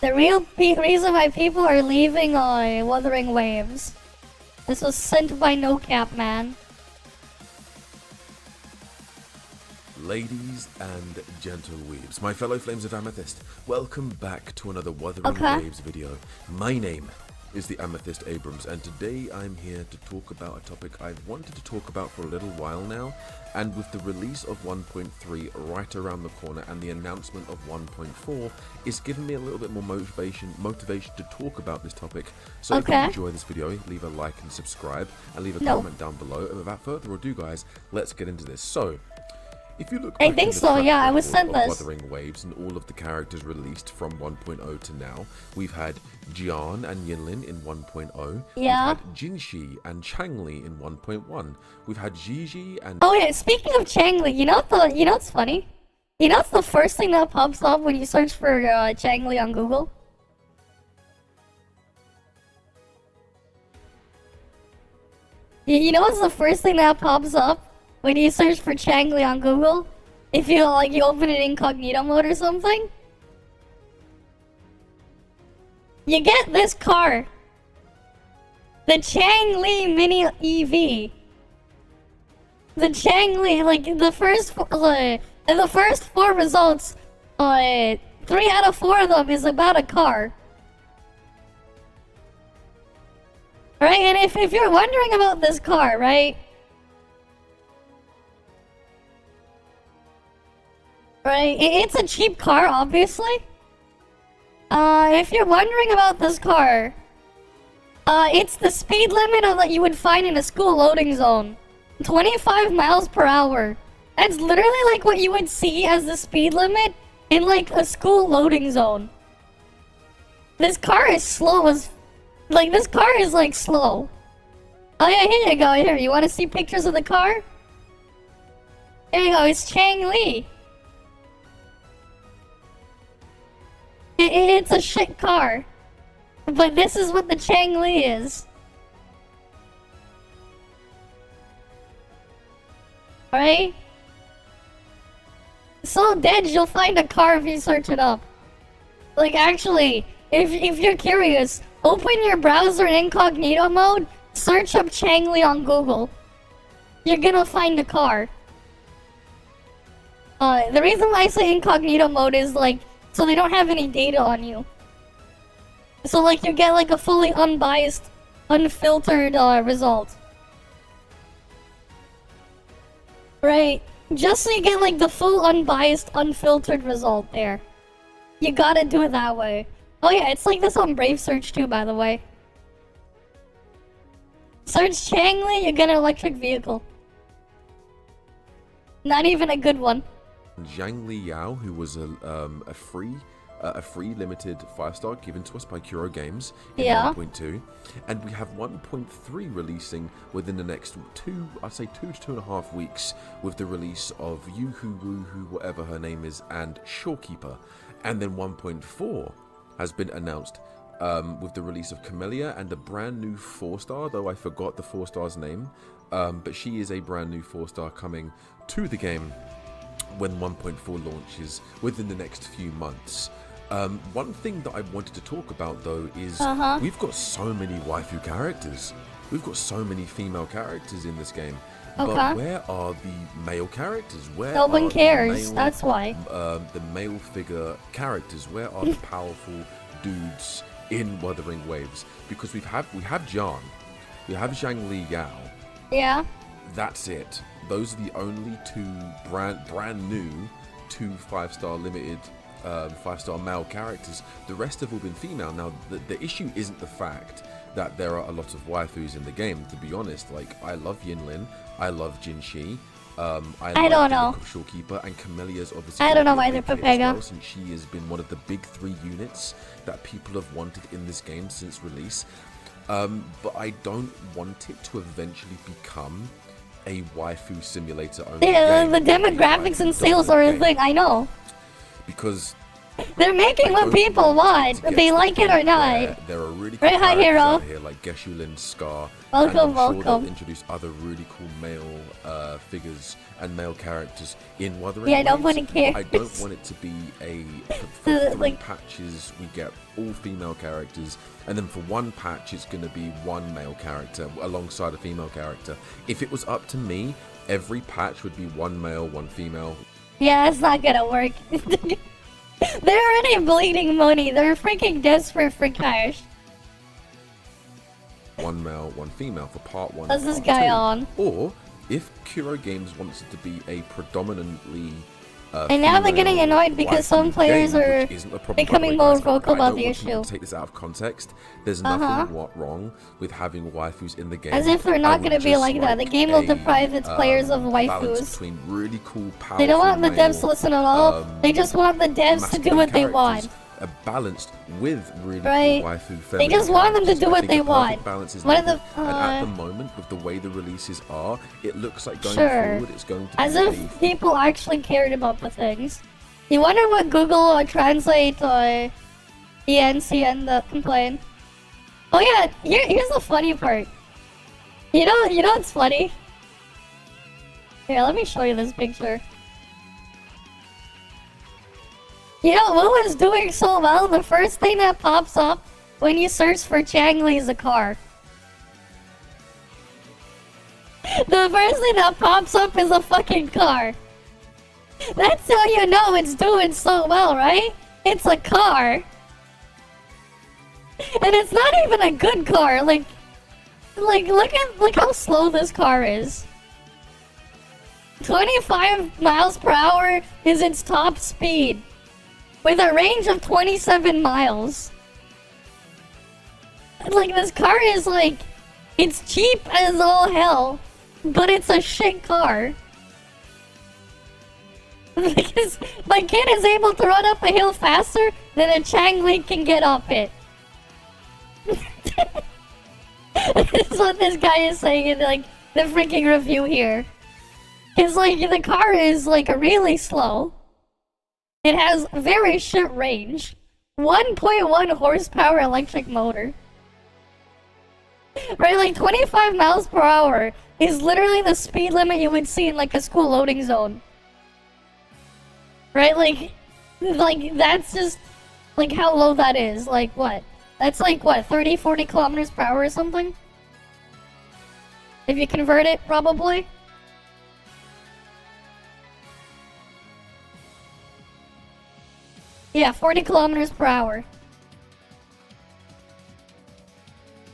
The real reason why people are leaving Wuthering Waves. This was sent by No Cap Man. Ladies and gentle weebs, my fellow flames of amethyst, welcome back to another Wuthering Okay. Waves video. My name is the Amethyst Abrams, and today I'm here to talk about a topic I've wanted to talk about for a little while now, and with the release of 1.3 right around the corner and the announcement of 1.4, it's given me a little bit more motivation to talk about this topic. So if you Okay. enjoy this video, leave a like and subscribe, and leave a No. comment down below. And without further ado, guys, let's get into this. So, if you look I back think in the so, track yeah, I was record sent of this. Wuthering Waves and all of the characters released from 1.0 to now, we've had Jian and Yinlin in 1.0. Yeah. We've had Jinshi and Changli in 1.1. We've had Gigi and Oh yeah, speaking of Changli, you know what's funny? You know what's the first thing that pops up when you search for Changli on Google? You know what's the first thing that pops up when you search for Changli on Google? If you like, you open it incognito mode or something? You get this car. The Changli Mini EV. The Changli, like the first four results, 3 out of 4 of them is about a car. Right, and if you're wondering about this car, right? Right, it's a cheap car, obviously. If you're wondering about this car, it's the speed limit of that you would find in a school loading zone. 25 miles per hour. That's literally like what you would see as the speed limit in like a school loading zone. This car is slow as... Like, this car is like slow. Oh yeah, here you go, here. You want to see pictures of the car? Here you go, it's Changli. It's a shit car. But this is what the Changli is. Right? So dead, you'll find a car if you search it up. Like, actually, if you're curious, open your browser in incognito mode, search up Changli on Google. You're gonna find a car. The reason why I say incognito mode is like, so they don't have any data on you. So like, you get like a fully unbiased, unfiltered result. Right? Just so you get like the full unbiased, unfiltered result there. You gotta do it that way. Oh yeah, it's like this on Brave Search too, by the way. Search Changli, you get an electric vehicle. Not even a good one. Zhang Li Yao, who was a free limited 5-star given to us by Kuro Games in 1.2, and we have 1.3 releasing within the next 2 to 2.5 weeks with the release of Yoo-Hoo Woo-Hoo, whatever her name is, and Shorekeeper, and then 1.4 has been announced with the release of Camellia and a brand new 4-star, though I forgot the 4-star's name, but she is a brand new 4-star coming to the game when 1.4 launches within the next few months. One thing that I wanted to talk about though is we've got so many waifu characters. We've got so many female characters in this game. But where are the male characters? Where no one cares, male, that's why. The male figure characters, where are the powerful dudes in Wuthering Waves? Because we have John, we have Zhang Li Yao. Yeah. That's it. Those are the only 2 brand new 2 5-star limited 5-star male characters. The rest have all been female. Now the issue isn't the fact that there are a lot of waifus in the game. To be honest, like, I love Yinlin, I love Jinshi, I don't know. Of Shorekeeper, and Camelia's obviously. I don't know either, Pepega. Well, since she has been one of the big 3 units that people have wanted in this game since release. But I don't want it to eventually become a waifu simulator only game. The demographics and sales are a thing, I know. Because they're making what people want, if they like it or not. There are really cool hi, characters Hero. out here like Geshulin, Scar, Welcome, and I'm sure welcome. they'll introduce other really cool male figures and male characters in Wuthering Yeah, nobody Waves. cares. I don't want it to be a for 3 patches we get all female characters, and then for 1 patch it's going to be 1 male character alongside a female character. If it was up to me, every patch would be 1 male, 1 female. Yeah, that's not gonna work. They're already bleeding money. They're freaking desperate for cash. 1 male, 1 female for part 1. What's this part guy 2. on? Or if Kuro Games wants it to be a predominantly And now they're getting annoyed because some players are becoming more vocal about the I don't issue. want to take this out of context. There's nothing wrong with having waifus in the game. As if they're not gonna be like that. The game will deprive its players of balance waifus. between really cool, powerful They don't want the male, devs to listen at all. They just want the devs to do masculine what they characters, want. balanced with really Right. cool waifu They just feminine want them to characters. do I what think they the perfect want. balance is One of needed. the, and at the moment, with the way the releases are, it looks like going Sure. forward it's going to As be if people actually cared about the things. You wonder what Google would translate ENCN the complaint. Oh yeah, here's the funny part. You know what's funny? Here, let me show you this picture. You know what was doing so well? The first thing that pops up when you search for Changli is a car. The first thing that pops up is a fucking car. That's how you know it's doing so well, right? It's a car. And it's not even a good car. Like look how slow this car is. 25 miles per hour is its top speed, with a range of 27 miles. Like, this car is like, it's cheap as all hell, but it's a shit car. Because my kid is able to run up a hill faster than a Changli can get up it. That's what this guy is saying in like the freaking review here. It's like the car is like really slow. It has very short range. 1.1 horsepower electric motor. Right, like 25 miles per hour is literally the speed limit you would see in like a school loading zone. Right, like that's just like how low that is. Like what? That's like what, 30, 40 kilometers per hour or something? If you convert it, probably. Yeah, 40 kilometers per hour.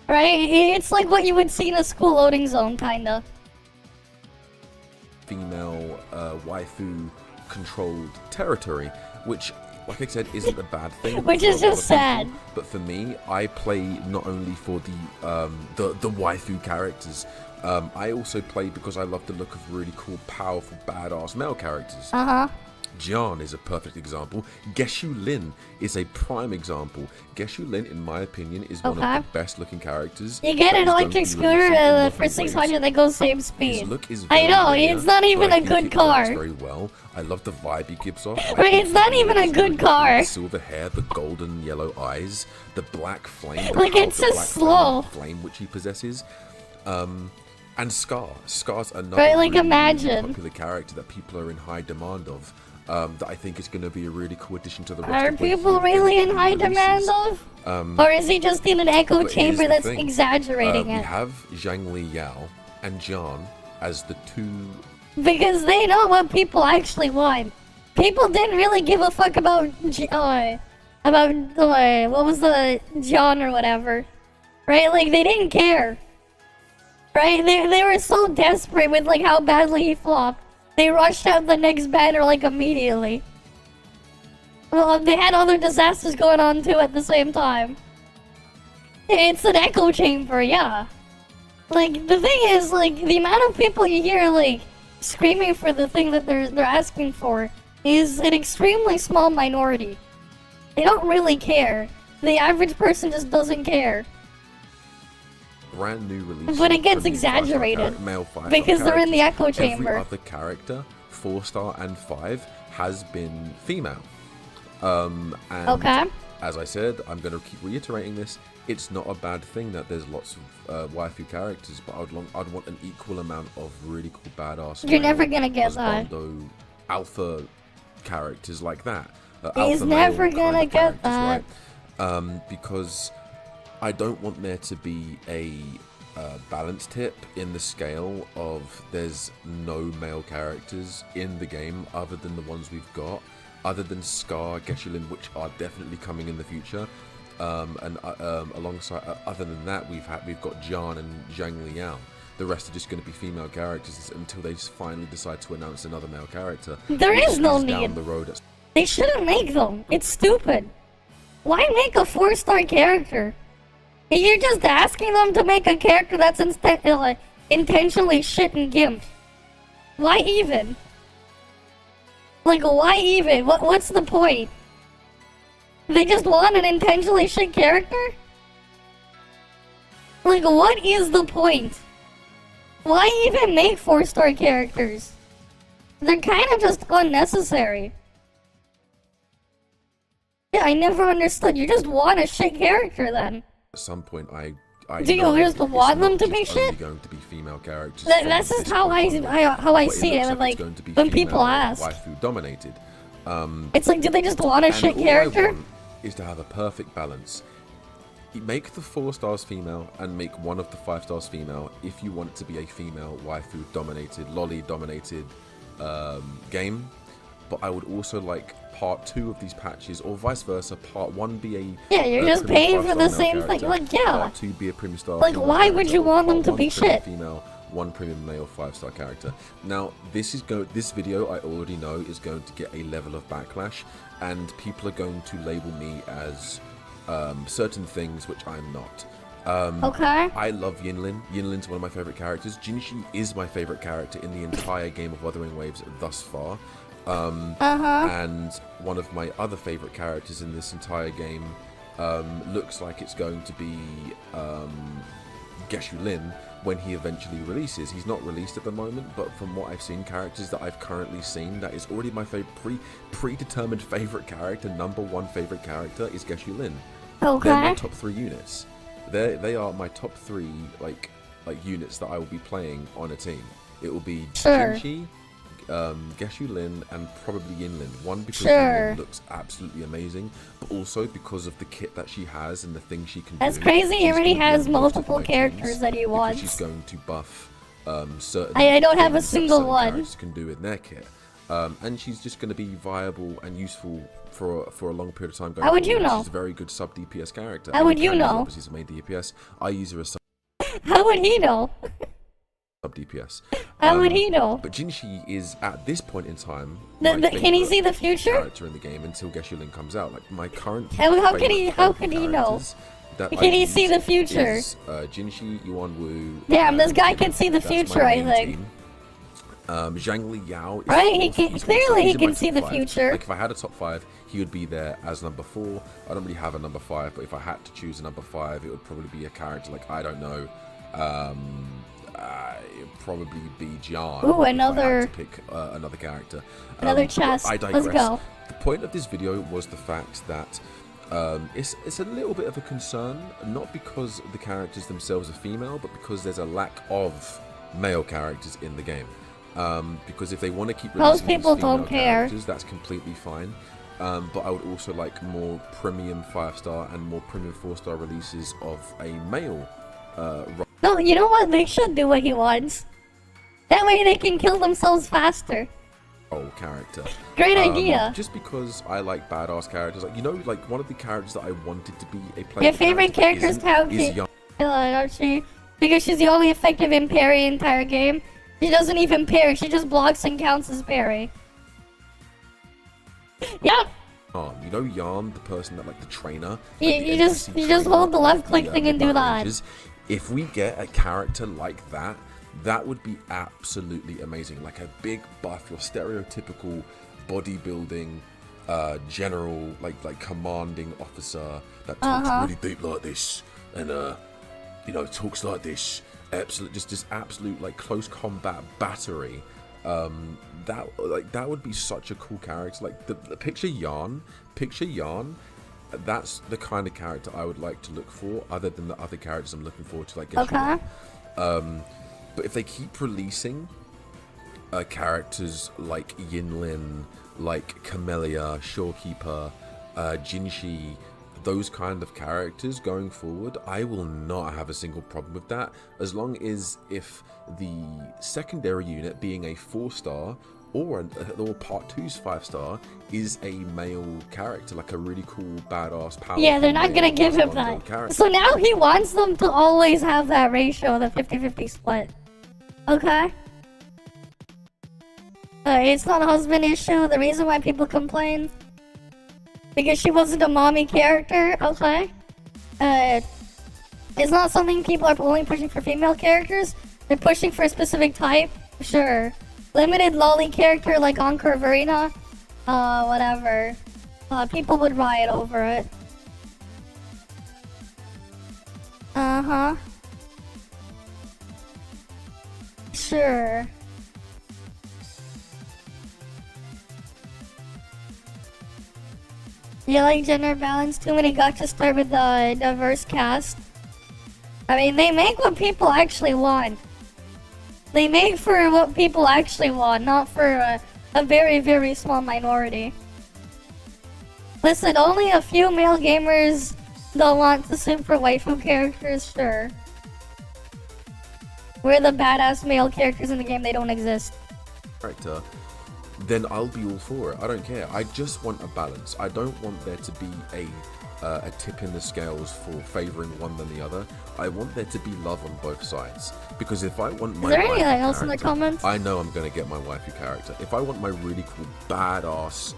Right? It's like what you would see in a school loading zone, kinda. Female waifu controlled territory, which, like I said, isn't a bad thing. Which is just sad. But for me, I play not only for the waifu characters, I also play because I love the look of really cool, powerful, badass male characters. Jian is a perfect example. Geshu Lin is a prime example. Geshu Lin, in my opinion, is one of the best looking characters. You get an electric scooter for 600 that goes same speed. His look is I know, it's not even a good car. Very well. I love the vibe he gives off. Right, it's not even a good car. The silver hair, the golden yellow eyes, the black flame. Like, it's just slow. Flame which he possesses. And Scar. Scar's another right, like, really imagine. popular character that people are in high demand of. That I think is going to be a really cool addition to the rest Are of people really in high demand of? Or is he just in an echo chamber that's exaggerating it? We have Zhang Li Yao and Jian as the two... Because they know what people actually want. People didn't really give a fuck about what was the John or whatever. Right? Like, they didn't care. Right? They were so desperate with like how badly he flopped. They rushed out the next banner like immediately. Well, they had other disasters going on too at the same time. It's an echo chamber, yeah. Like, the thing is, like, the amount of people you hear, like, screaming for the thing that they're asking for is an extremely small minority. They don't really care. The average person just doesn't care. Brand new release. But it gets exaggerated male 5-star because they're in the echo Every chamber. other character, 4-star and 5, has been female. And as I said, I'm going to keep reiterating this. It's not a bad thing that there's lots of waifu characters, but I'd want an equal amount of really cool badass. You're never gonna get that. Alpha characters like that. He's never gonna get that. Right? Because I don't want there to be a balance tip in the scale of there's no male characters in the game other than the ones we've got, other than Scar, Geshelin, which are definitely coming in the future. And alongside, other than that, we've got Jian and Zhang Liao. The rest are just going to be female characters until they finally decide to announce another male character. There is no need. Down the road. They shouldn't make them. It's stupid. Why make a 4-star character? You're just asking them to make a character that's intentionally shit and gimped. Why even? Like, why even? What's the point? They just want an intentionally shit character? Like, what is the point? Why even make 4-star characters? They're kind of just unnecessary. Yeah, I never understood. You just want a shit character then. At some point, I Do you know just it's want them not to be just only shit? going to be female characters. That's from just this how point onward, how I but see it. looks like Like it's going to be when people female ask, waifu dominated. it's like, do they just want a And shit all character? I want is to have a perfect balance. Make the 4 stars female and make one of the 5 stars female if you want it to be a female waifu dominated, lolly dominated game. But I would also like part 2 of these patches, or vice versa, part 1 be a Yeah, you're just premium paying for 5-star the male same thing. character, Like, yeah. Part 2 be a premium star Like, female why would character, you want them part to 1 be premium shit? Female, 1 premium male 5-star character. Now, this video I already know is going to get a level of backlash, and people are going to label me as certain things which I'm not. Okay. I love Yinlin. Yinlin's one of my favorite characters. Jinshi is my favorite character in the entire game of Wuthering Waves thus far. And one of my other favorite characters in this entire game looks like it's going to be Geshu Lin when he eventually releases. He's not released at the moment, but from what I've seen, characters that I've currently seen, that is already my predetermined favorite character. Number 1 favorite character is Geshu Lin. Okay. They're my top 3 units. They are my top 3 like units that I will be playing on a team. It will be Jinshi, Geshu Lin, and probably Yinlin. One, because Yinlin looks absolutely amazing, but also because of the kit that she has and the things she can do. That's crazy. He She's already gonna be has on most of multiple my characters teams that he because wants. She's going to buff certain. I don't have a things that single certain one. characters can do in their kit, and she's just going to be viable and useful for a long period of time. Going How would you forward. know? She's a very good sub DPS character. How would you Candy's know? Obviously, is a main DPS. I use her as How would he know? sub DPS. How would he know? But Jinshi is at this point in time. Can he favorite see the future? character in the game until Geshu Lin comes out. Like my current. How could he? favorite How could he know? characters that Can I he use see the future? is, Jinshi, Yuan Wu. Damn, this and guy Yinlin. can see the That's my future, I main think. team. Zhang Li Yao. Is Right, he fourth. can- He's clearly he in my can see top the 5. future. Like if I had a top 5, he would be there as number 4. I don't really have a number 5, but if I had to choose a number 5, it would probably be a character like, I don't know. It would probably be Jian. Ooh, if I another- had to pick another character. Another But chest. I Let's digress. go. The point of this video was the fact that it's a little bit of a concern, not because the characters themselves are female, but because there's a lack of male characters in the game. Because if they want to keep Most releasing these people female don't care. characters, that's completely fine. But I would also like more premium 5-star and more premium 4-star releases of a male No, you know what? They should do what he wants. That way they can kill themselves faster. role character. Great idea. Just because I like badass characters, like like one of the characters that I wanted to be a player. Your favorite character is is young. don't she? Because she's the only effective in parry in the entire game. She doesn't even parry, she just blocks and counts as parry. Yep. You know Yarn, the person that like the trainer. You just hold the left click thing and do that. Rangers. If we get a character like that, that would be absolutely amazing. Like a big buff, your stereotypical bodybuilding general, like commanding officer that talks really deep like this, and talks like this. Absolute, just absolute like close combat battery. That would be such a cool character. Like the picture Yarn. That's the kind of character I would like to look for, other than the other characters I'm looking forward to, like Okay. But if they keep releasing characters like Yinlin, like Camellia, Shorekeeper, Jinshi, those kind of characters going forward, I will not have a single problem with that, as long as if the secondary unit being a 4-star or part 2's 5-star is a male character, like a really cool, badass, powerful. Yeah, they're not gonna give him that. character. So now he wants them to always have that ratio, the 50-50 split. Okay? It's not a husband issue. The reason why people complain, because she wasn't a mommy character. Okay? It's not something people are only pushing for female characters. They're pushing for a specific type. Sure. Limited lolly character like Encore Verena. Whatever. People would riot over it. Uh-huh. Sure. You like gender balance? Too many gotcha start with the diverse cast. I mean, they make what people actually want. They make for what people actually want, not for a very, very small minority. Listen, only a few male gamers don't want to simp for waifu characters, sure. We're the badass male characters in the game, they don't exist. Character, then I'll be all for it. I don't care. I just want a balance. I don't want there to be a tip in the scales for favoring one than the other. I want there to be love on both sides. Because if I want my Is there waifu anything else in the character, comments? I know I'm gonna get my waifu character. If I want my really cool badass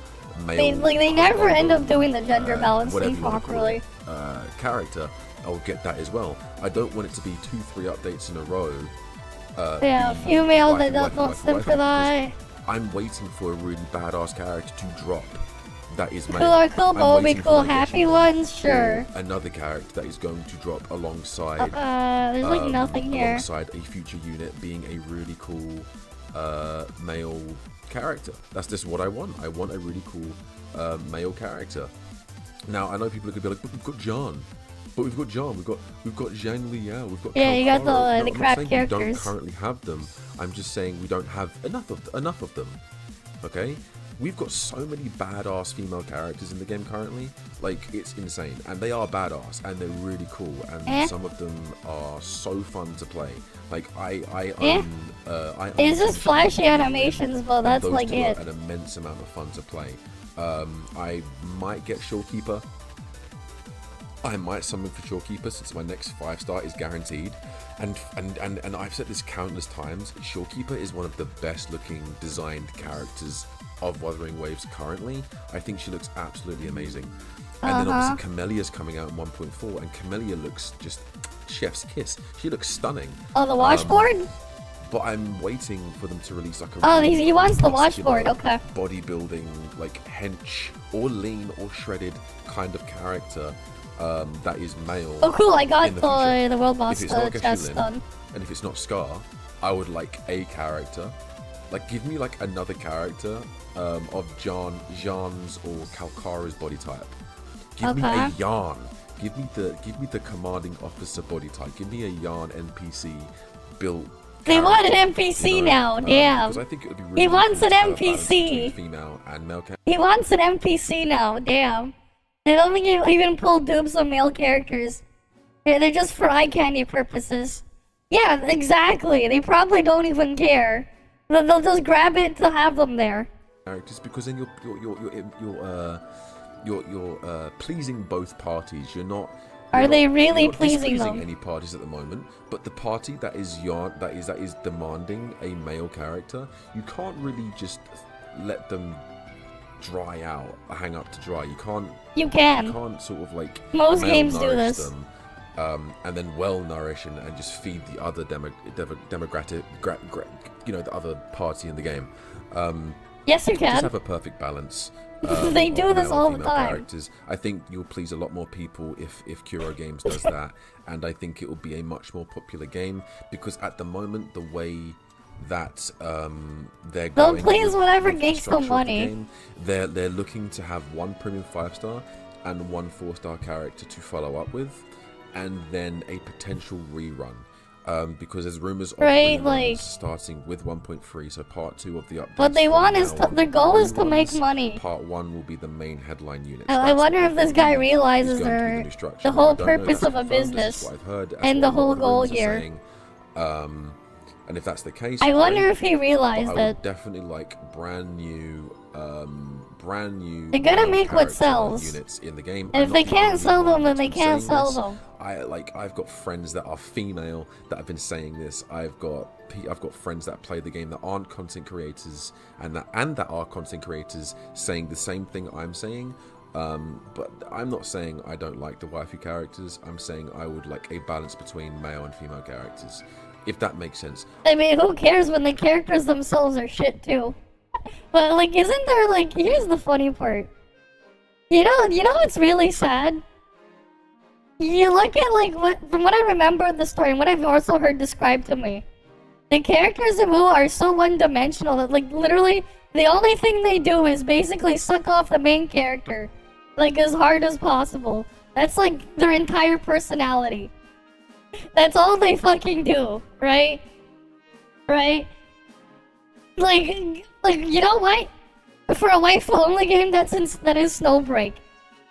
male, They never end up doing the gender whatever balancing you wanna call properly. it, character, I'll get that as well. I don't want it to be 2-3 updates in a row. Yeah, a being few male waifu, that don't waifu, simp waifu, for that. because I'm waiting for a really badass character to drop. That is male. Cool or cool, I'm but will be waiting for cool my happy Geshin ones, or sure. another character that is going to drop alongside. There's like nothing here. Alongside a future unit being a really cool male character. That's just what I want. I want a really cool male character. Now I know people are gonna be like, but we've got John. But we've got John. We've got Zhang Liao. We've got Yeah, you got Kalkara. the No, I'm not crap saying characters. We don't currently have them. I'm just saying we don't have enough of them. Okay. We've got so many badass female characters in the game currently, like it's insane, and they are badass and they're really cool, and some of them are so fun to play. Like I It's just flashy animations, but that's those like two it. are an immense amount of fun to play. I might get Shorekeeper. I might summon for Shorekeeper since my next 5-star is guaranteed, and I've said this countless times. Shorekeeper is one of the best looking designed characters of Wuthering Waves currently. I think she looks absolutely amazing. And then obviously Camellia's coming out in 1.4, and Camellia looks just chef's kiss. She looks stunning. Oh, the washboard? But I'm waiting for them to release like a Oh, really he wants the muscular, washboard, okay. bodybuilding, like hench or lean or shredded kind of character that is male. Oh, cool! I got in the future. the world boss If it's not chest Geshin, done. and if it's not Scar, I would like a character. Like, give me like another character of Jan's or Kalkara's body type. Give me a Yarn. Give me the commanding officer body type. Give me a Yarn NPC built. They want an NPC now. Damn. Because I think it would be really He wants an cool to have a balance between NPC. female and male characters. He wants an NPC now. Damn. They don't even pull dupes on male characters. They're just for eye candy purposes. Yeah, exactly. They probably don't even care. They'll just grab it to have them there. Characters, because then you're pleasing both parties. You're not. Are they really you're not pleasing displeasing them? any parties at the moment, but the party that is demanding a male character, you can't really just let them dry out, hang up to dry. You can't. You can. You can't sort of like Most games do malnourish this. them, and then well nourish and just feed the other demographic, the other party in the game. Yes, you Just can. have a perfect balance. They do of this male all and the female time. Characters. I think you'll please a lot more people if Kuro Games does that, and I think it will be a much more popular game, because at the moment the way that they're They'll going please with whatever the gets structure the of the money. game, they're looking to have one premium 5-star and one 4-star character to follow up with, and then a potential rerun. Because there's rumors of Right, reruns like- starting with 1.3, so part 2 of the update. What they want is their goal is to make money. Part 1 will be the main headline unit. I wonder if this guy realizes the whole purpose of a business and the whole goal here. And if that's the case, I wonder great, if he but realized I it. would definitely like brand new. They're gonna make what character sells. units in the game. And if I'm they not can't the sell only them, one then they that's been can't saying sell this. them. I've got friends that are female that have been saying this. I've got friends that play the game that aren't content creators and that are content creators saying the same thing I'm saying. But I'm not saying I don't like the waifu characters. I'm saying I would like a balance between male and female characters, if that makes sense. I mean, who cares when the characters themselves are shit too? But like, isn't there like? Here's the funny part. You know what's really sad? You look at like from what I remember of the story and what I've also heard described to me. The characters in Wu are so one-dimensional that like literally the only thing they do is basically suck off the main character, like as hard as possible. That's like their entire personality. That's all they fucking do, right? Right? Like, you know what? For a waifu-only game that is Snowbreak,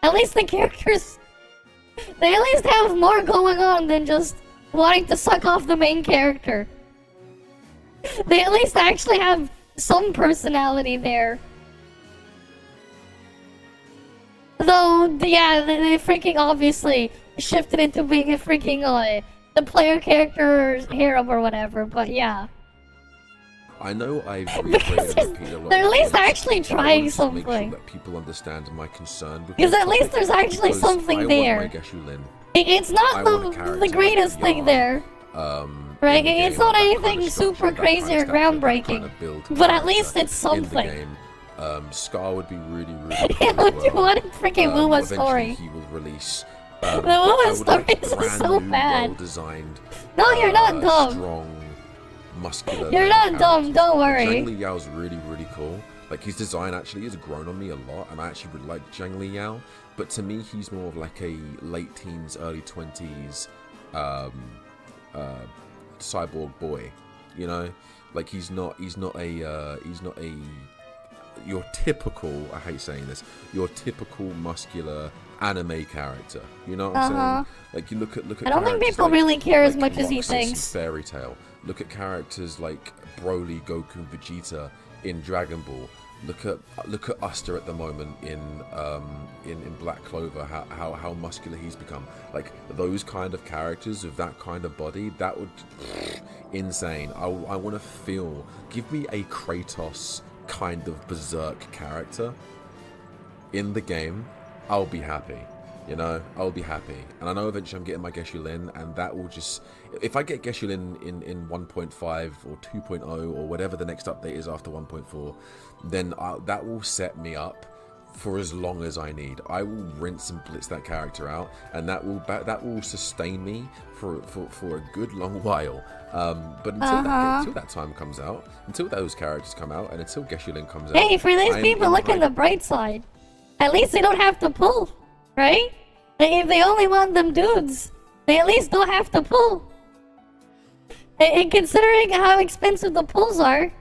at least the characters, they at least have more going on than just wanting to suck off the main character. They at least actually have some personality there. Though, yeah, they freaking obviously shifted into being a freaking, the player character's harem or whatever, but yeah. I know I've reiterated and repeated a lot. They're at least times, actually but I trying wanted to something. Make sure that people understand my concern with Because this at least topic, there's actually because something I there. Want my Geshu-Lin. It's not I want a character the greatest like thing Yarn, there. Right? in the It's game, not that kind anything of structure, super that crazy kind or of stature, that groundbreaking. kind of build But at character least it's in the something. game. Scar would be really, really Yeah, cool as what do you well. want in freaking Wuwa Eventually story? he will release. The I Wuwa would story like is brand so new, bad. well-designed, No, you're not dumb. strong, muscular. You're not dumb, don't worry. Zhang Li Yao's really, really cool. Like, his design actually has grown on me a lot, and I actually really like Zhang Li Yao. But to me, he's more of like a late teens, early 20s cyborg boy. You know, like he's not a your typical, I hate saying this, your typical muscular anime character. You know what I'm saying? Like, you look at I don't think characters people like, really care as like much as he Roxas in thinks. Fairy Tail. Look at characters like Broly, Goku, Vegeta in Dragon Ball. Look at Uster at the moment in Black Clover. How muscular he's become. Like, those kind of characters with that kind of body, that would insane. I want to feel. Give me a Kratos kind of berserk character in the game. I'll be happy. You know, I'll be happy. And I know eventually I'm getting my Geshu-Lin, and that will just... If I get Geshu-Lin in 1.5 or 2.0 or whatever the next update is after 1.4, then that will set me up for as long as I need. I will rinse and blitz that character out, and that will sustain me for a good long while. But until that time comes out, until those characters come out, and until Geshu-Lin comes out... Hey, for these people, look on the bright side. At least they don't have to pull, right? If they only want them dudes, they at least don't have to pull. And considering how expensive the pulls are,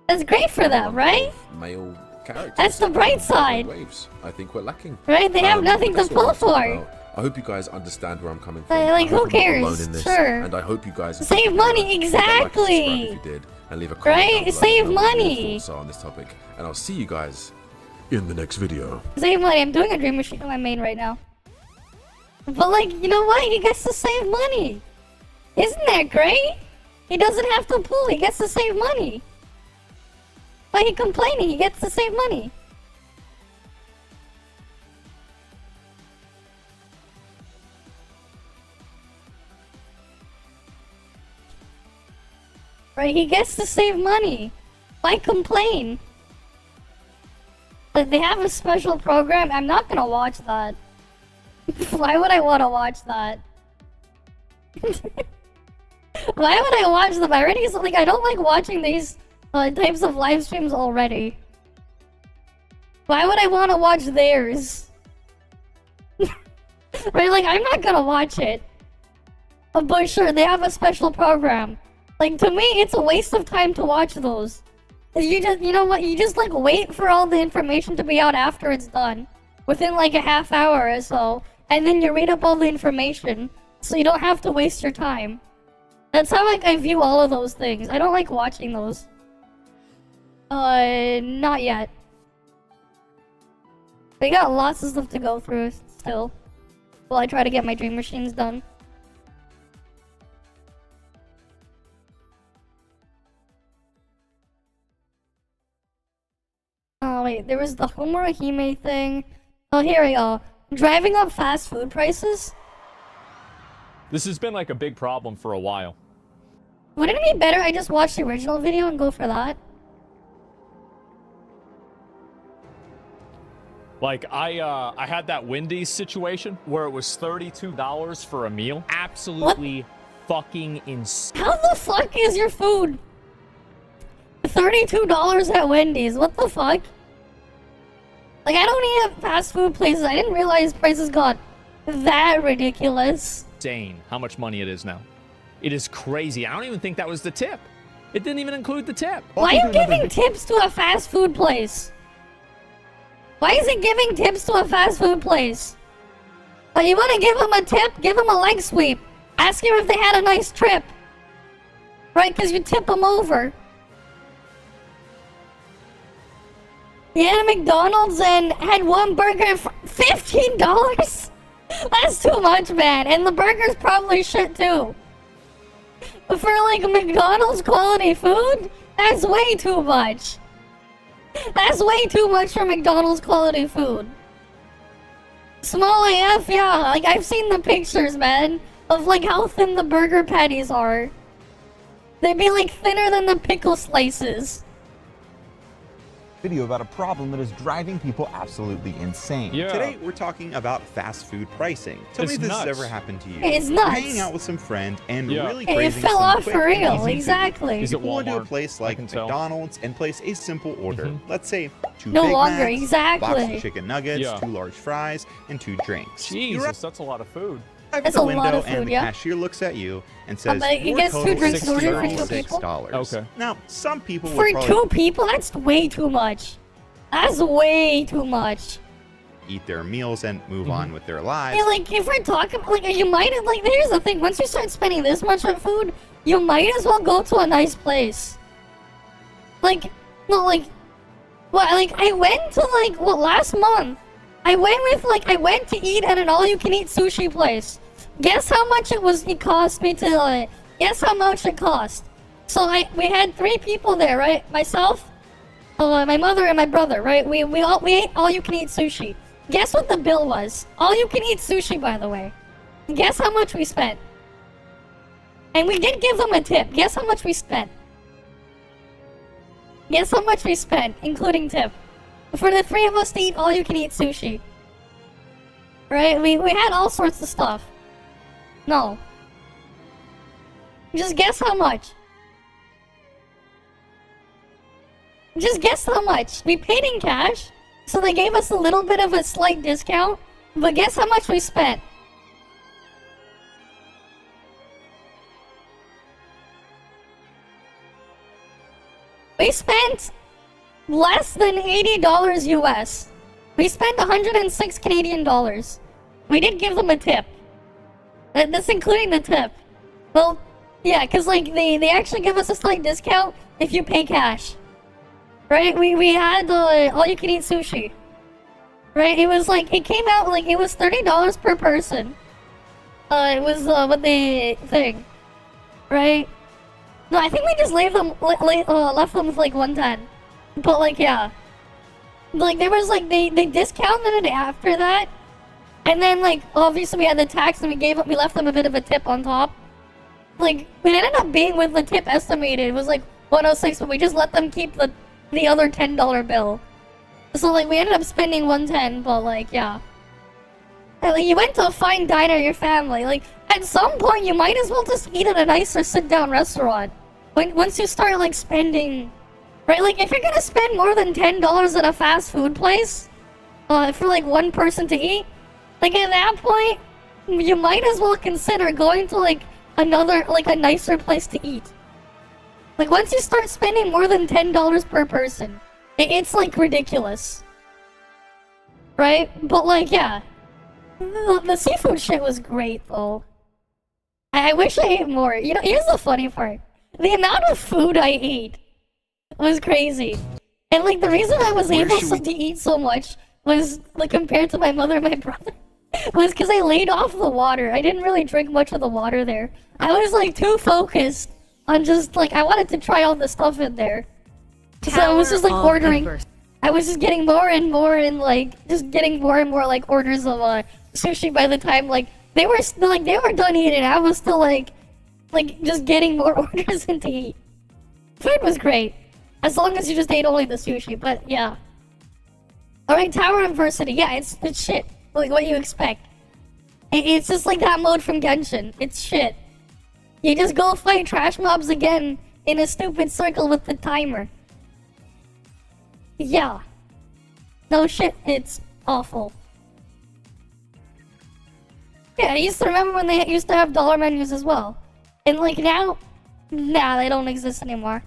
that's great for them, right? Male characters. That's the bright side. Waves. I think we're lacking. Right? They have nothing to That's what pull I'm talking for. about. I hope you guys understand where I'm coming from. Like, I hope who I'm not cares? alone in this, Sure. And I hope you guys Save money, Like and exactly. subscribe if you did, and leave a comment Right? down below Save to know what your money. thoughts are on this topic. And I'll see you guys in the next video. Save money. I'm doing a dream machine on my main right now. But like, you know what? He gets to save money. Isn't that great? He doesn't have to pull. He gets to save money. Why he complaining? He gets to save money. Right? He gets to save money. Why complain? But they have a special program. I'm not gonna watch that. Why would I want to watch that? Why would I watch them? I already like I don't like watching these types of live streams already. Why would I want to watch theirs? Right? Like I'm not gonna watch it. But sure, they have a special program. Like to me, it's a waste of time to watch those. You know what? You just like wait for all the information to be out after it's done, within like a half hour or so, and then you read up all the information, so you don't have to waste your time. That's how like I view all of those things. I don't like watching those. Not yet. We got lots of stuff to go through still, while I try to get my dream machines done. Oh wait, there was the Homura thing. Oh, here we go. Driving up fast food prices? This has been like a big problem for a while. Wouldn't it be better I just watch the original video and go for that? Like, I had that Wendy's situation where it was $32 for a meal. Absolutely fucking insane. How the fuck is your food $32 at Wendy's? What the fuck? Like, I don't eat at fast food places. I didn't realize prices got that ridiculous. insane how much money it is now. It is crazy. I don't even think that was the tip. It didn't even include the tip. Why are you giving tips to a fast food place? Why is it giving tips to a fast food place? Oh, you want to give them a tip? Give them a leg sweep. Ask them if they had a nice trip. Right, because you tip them over. You had a McDonald's and had one burger for $15? That's too much, man. And the burger's probably shit, too. But for, like, McDonald's quality food, that's way too much. That's way too much for McDonald's quality food. Small AF, yeah. Like, I've seen the pictures, man, of, like, how thin the burger patties are. They'd be, like, thinner than the pickle slices. Video about a problem that is driving people absolutely insane. Yeah. Today we're talking about fast food pricing. Tell me if this has ever happened to you. It's You're nuts. hanging out with some friend and Yeah. really It craving fell some off quick for and real, easy food. exactly. Is You it pull into a Walmart? place I like can tell. McDonald's and place a simple order. Let's say 2 No Big longer, Macs, exactly. box of chicken nuggets, Yeah. 2 large fries, and 2 drinks. You Jesus, that's a lot of food. arrive at That's the a window lot of and food, the yeah. cashier looks at you and says, but you "Your get 2 total drinks is ordered for 2 people? $66." Okay. Now, some people For would probably 2 people? That's way too much. That's way too much. eat their meals and move on with their lives. Yeah, like, if we're talking, like, you might have, like, here's the thing. Once you start spending this much on food, you might as well go to a nice place. Like, no, like, well, like, I went to, like, last month. I went to eat at an all-you-can-eat sushi place. Guess how much it cost me to, guess how much it cost. So, we had 3 people there, right? Myself, my mother, and my brother, right? We ate all-you-can-eat sushi. Guess what the bill was? All-you-can-eat sushi, by the way. Guess how much we spent? And we did give them a tip. Guess how much we spent? Guess how much we spent, including tip? For the 3 of us to eat all-you-can-eat sushi. Right? We had all sorts of stuff. No. Just guess how much. Just guess how much. We paid in cash, so they gave us a little bit of a slight discount, but guess how much we spent? We spent less than $80 US. We spent 106 Canadian dollars. We did give them a tip. That's including the tip. Well, yeah, because like they actually give us a slight discount if you pay cash. Right? We had all-you-can-eat sushi. Right? It was like, it came out like, it was $30 per person. It was what the thing. Right? No, I think we just left them with like 110. But like, yeah. Like, there was like, they discounted it after that. And then like, obviously we had the tax and we left them a bit of a tip on top. Like, we ended up being with the tip estimated. It was like 106, but we just let them keep the other $10 bill. So like, we ended up spending 110, but like, yeah. And, like, you went to a fine diner, your family. Like, at some point, you might as well just eat at a nicer sit-down restaurant. Once you start like spending, right? Like, if you're gonna spend more than $10 at a fast food place, for like 1 person to eat, like at that point, you might as well consider going to like another, like a nicer place to eat. Like, once you start spending more than $10 per person, it's like ridiculous. Right? But like, yeah. The seafood shit was great though. I wish I ate more. You know, here's the funny part. The amount of food I ate was crazy. And like, the reason I was able to eat so much was, like, compared to my mother and my brother, was because I laid off the water. I didn't really drink much of the water there. I was like too focused on just like, I wanted to try all the stuff in there. So I was just like ordering. I was just getting more and more and like, just getting more and more like orders of sushi by the time like, they were still like, they were done eating. I was still like just getting more orders in to eat. Food was great. As long as you just ate only the sushi, but yeah. Alright, Tower Adversity. Yeah, it's shit. Like, what you expect. It's just like that mode from Genshin. It's shit. You just go fight trash mobs again in a stupid circle with the timer. Yeah. No shit, it's awful. Yeah, I used to remember when they used to have dollar menus as well. And like now, nah, they don't exist anymore.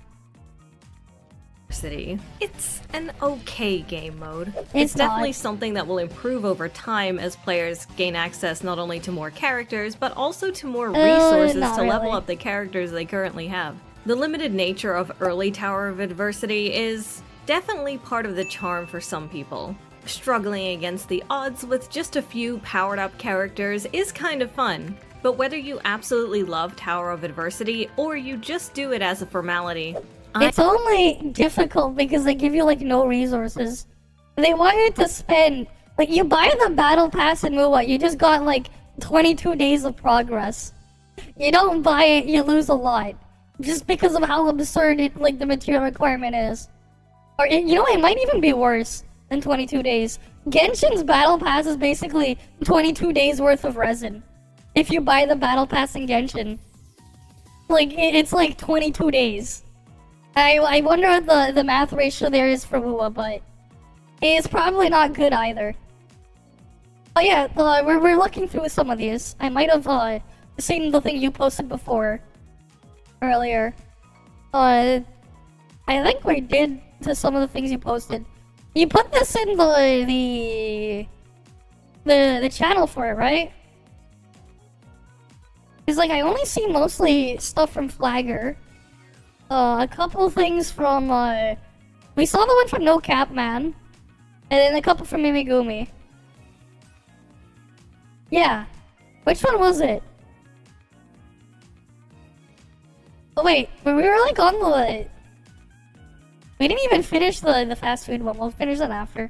It's an okay game mode. It's definitely not. something that will improve over time as players gain access not only to more characters, but also to more resources not to level really. up the characters they currently have. The limited nature of early Tower of Adversity is definitely part of the charm for some people. Struggling against the odds with just a few powered up characters is kind of fun. But whether you absolutely love Tower of Adversity or you just do it as a formality, It's only difficult because they give you like no resources. They want you to spend, like, you buy the battle pass and move on, you just got like 22 days of progress. You don't buy it, you lose a lot. Just because of how absurd it, like, the material requirement is. Or, you know, it might even be worse than 22 days. Genshin's battle pass is basically 22 days worth of resin. If you buy the battle pass in Genshin. Like, it's like 22 days. I wonder what the math ratio there is for WUA, but it's probably not good either. Oh yeah, we're looking through some of these. I might have seen the thing you posted before, earlier. I think we did to some of the things you posted. You put this in the channel for it, right? It's like I only see mostly stuff from Flagger. A couple things from, we saw the one from No Cap Man, and then a couple from Mimigumi. Yeah. Which one was it? Oh wait, but we were like on the... We didn't even finish the fast food one, we'll finish that after.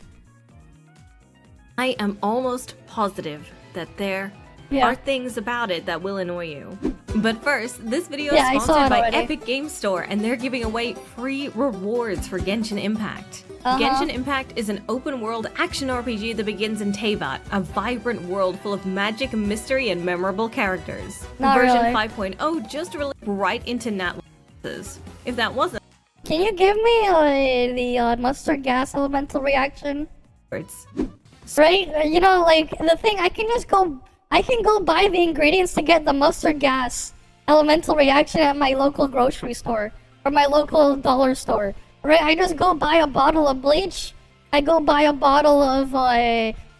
I am almost positive that there are things about it that will annoy you. But first, this video is sponsored by Epic Game Store, and they're giving away free rewards for Genshin Impact. Genshin Impact is an open-world action RPG that begins in Teyvat, a vibrant world full of magic, mystery, and memorable characters. Version 5.0 just released right into Nat. If that wasn't... Can you give me the mustard gas elemental reaction? Right? You know, like, the thing, I can go buy the ingredients to get the mustard gas elemental reaction at my local grocery store or my local dollar store. Right? I just go buy a bottle of bleach. I go buy a bottle of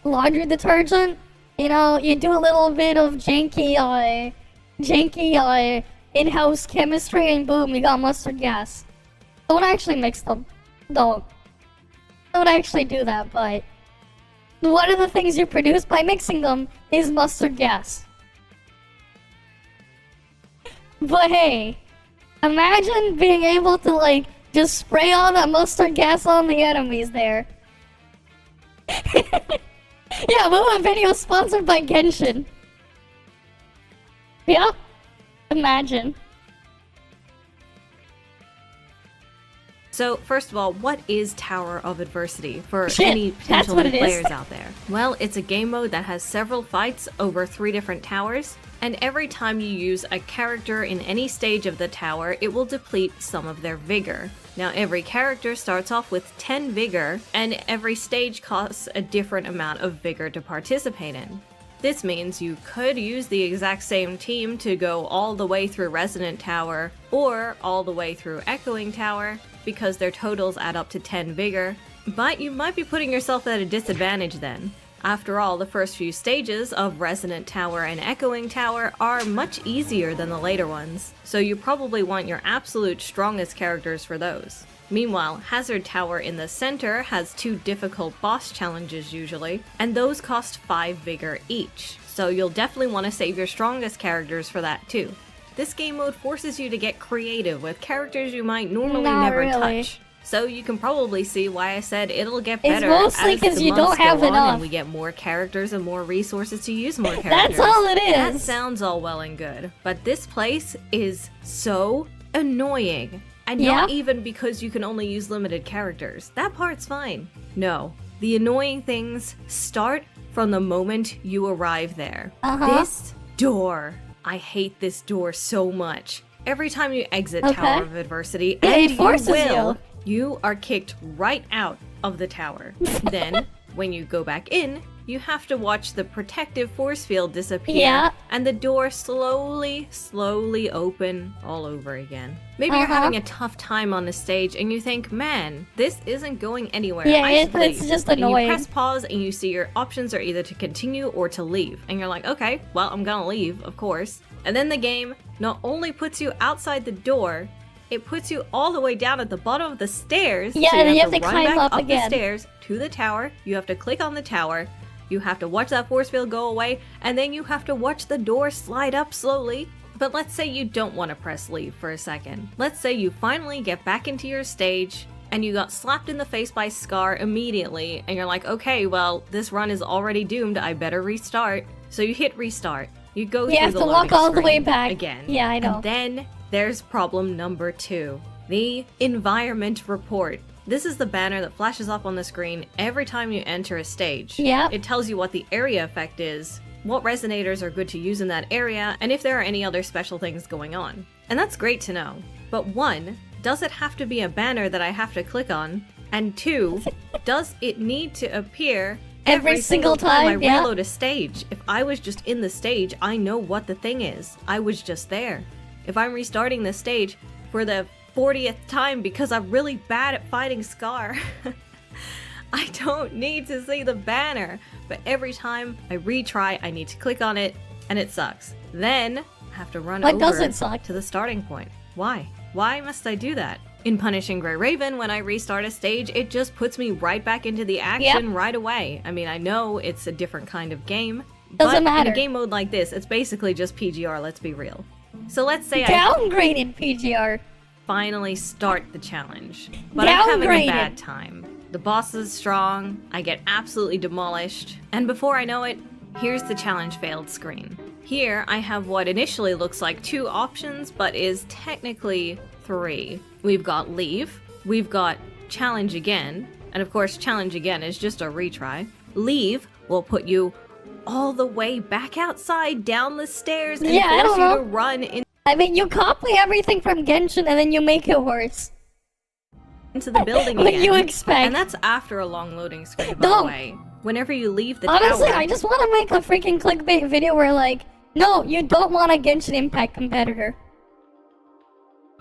laundry detergent. You know, you do a little bit of janky in-house chemistry, and boom, you got mustard gas. Don't actually mix them. Don't actually do that, but one of the things you produce by mixing them is mustard gas. But hey, imagine being able to, like, just spray all that mustard gas on the enemies there. Yeah, Moa video sponsored by Genshin. Yeah? Imagine. So, first of all, what is Tower of Adversity for any potential new players out there? Well, it's a game mode that has several fights over 3 different towers, and every time you use a character in any stage of the tower, it will deplete some of their vigor. Now, every character starts off with 10 vigor, and every stage costs a different amount of vigor to participate in. This means you could use the exact same team to go all the way through Resonant Tower, or all the way through Echoing Tower, because their totals add up to 10 vigor, but you might be putting yourself at a disadvantage then. After all, the first few stages of Resonant Tower and Echoing Tower are much easier than the later ones, so you probably want your absolute strongest characters for those. Meanwhile, Hazard Tower in the center has 2 difficult boss challenges usually, and those cost 5 vigor each, so you'll definitely want to save your strongest characters for that too. This game mode forces you to get creative with characters you might normally never touch. So you can probably see why I said it'll get better it's mostly as the you don't months have go on enough. and we get more characters and more resources to use more characters. That's all it is. That sounds all well and good, but this place is so annoying. And not even because you can only use limited characters. That part's fine. No, the annoying things start from the moment you arrive there. This door. I hate this door so much. Every time you exit Tower of Adversity, and it forces you are kicked right out of the tower. Then, When you go back in, you have to watch the protective force field disappear Yeah. and the door slowly open all over again. Maybe you're having a tough time on the stage and you think, man, this isn't going anywhere. Yeah, I should it's leave." just And annoying. you press pause and you see your options are either to continue or to leave. And you're like, okay, well, I'm gonna leave, of course. And then the game not only puts you outside the door, it puts you all the way down at the bottom of the stairs. Yeah, so and you you have have to to run climb back up the again. stairs to the tower. You have to click on the tower. You have to watch that force field go away, and then you have to watch the door slide up slowly. But let's say you don't want to press leave for a second. Let's say you finally get back into your stage, and you got slapped in the face by Scar immediately, and you're like, okay, well, this run is already doomed, I better restart. So you hit restart. You go You through have the to walk loading all the way screen back. again. Yeah, I know. And then there's problem number 2. The environment report. This is the banner that flashes up on the screen every time you enter a stage. Yeah. It tells you what the area effect is, what resonators are good to use in that area, and if there are any other special things going on. And that's great to know. But 1, does it have to be a banner that I have to click on? And 2, does it need to appear every single time I yeah. reload a stage? If I was just in the stage, I know what the thing is. I was just there. If I'm restarting the stage for the 40th time because I'm really bad at fighting Scar, I don't need to see the banner. But every time I retry, I need to click on it, and it sucks. Then I have to run What over doesn't suck? to the starting point. Why? Why must I do that? In Punishing Grey Raven, when I restart a stage, it just puts me right back into the action right away. I mean, I know it's a different kind of game, Doesn't but matter. in a game mode like this, it's basically just PGR, let's be real. So let's say I Downgraded PGR. finally start the challenge, but I'm having a Downgraded. bad time. The boss is strong, I get absolutely demolished, and before I know it, here's the challenge failed screen. Here I have what initially looks like 2 options, but is technically 3. We've got leave, we've got challenge again, and of course challenge again is just a retry. Leave will put you all the way back outside down the stairs and Yeah, I force don't you know. to run in I mean, you copy everything from Genshin and then you make it worse. into the building What again. you expect? And that's after a long loading screen, by No. the way. Whenever you leave the Honestly, tower, I just want to make a freaking clickbait video where, like, no, you don't want a Genshin Impact competitor.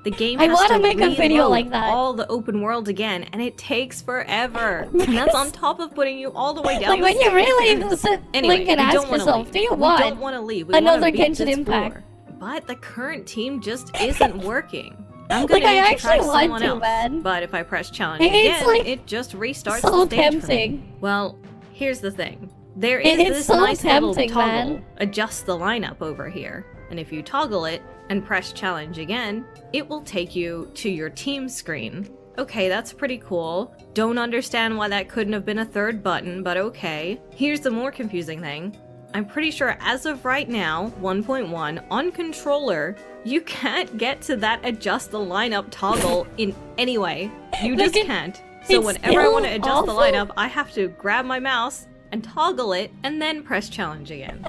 the game I has wanna to make a video reload like that. all the open world again, and it takes forever. And that's on top of putting you all the way down Like, the when you stairs. really sit, Anyway, Link and we ask don't wanna yourself, leave. do you We want don't want to leave. We another wanna beat Genshin this Impact? floor. But the current team just isn't working. I'm gonna Like, I need to try actually want someone to, else. man. But if I press challenge It's, again, like, it just restarts so the stage for me. tempting. Well, here's the thing. There is It's this so nice little tempting, toggle, man. adjust the lineup over here. And if you toggle it and press challenge again, it will take you to your team screen. Okay, that's pretty cool. Don't understand why that couldn't have been a 3rd button, but okay. Here's the more confusing thing. I'm pretty sure as of right now, 1.1, on controller, you can't get to that adjust the lineup toggle in any way. You just Like, can't. So it's whenever I want to still adjust the awful. lineup, I have to grab my mouse and toggle it and then press challenge again.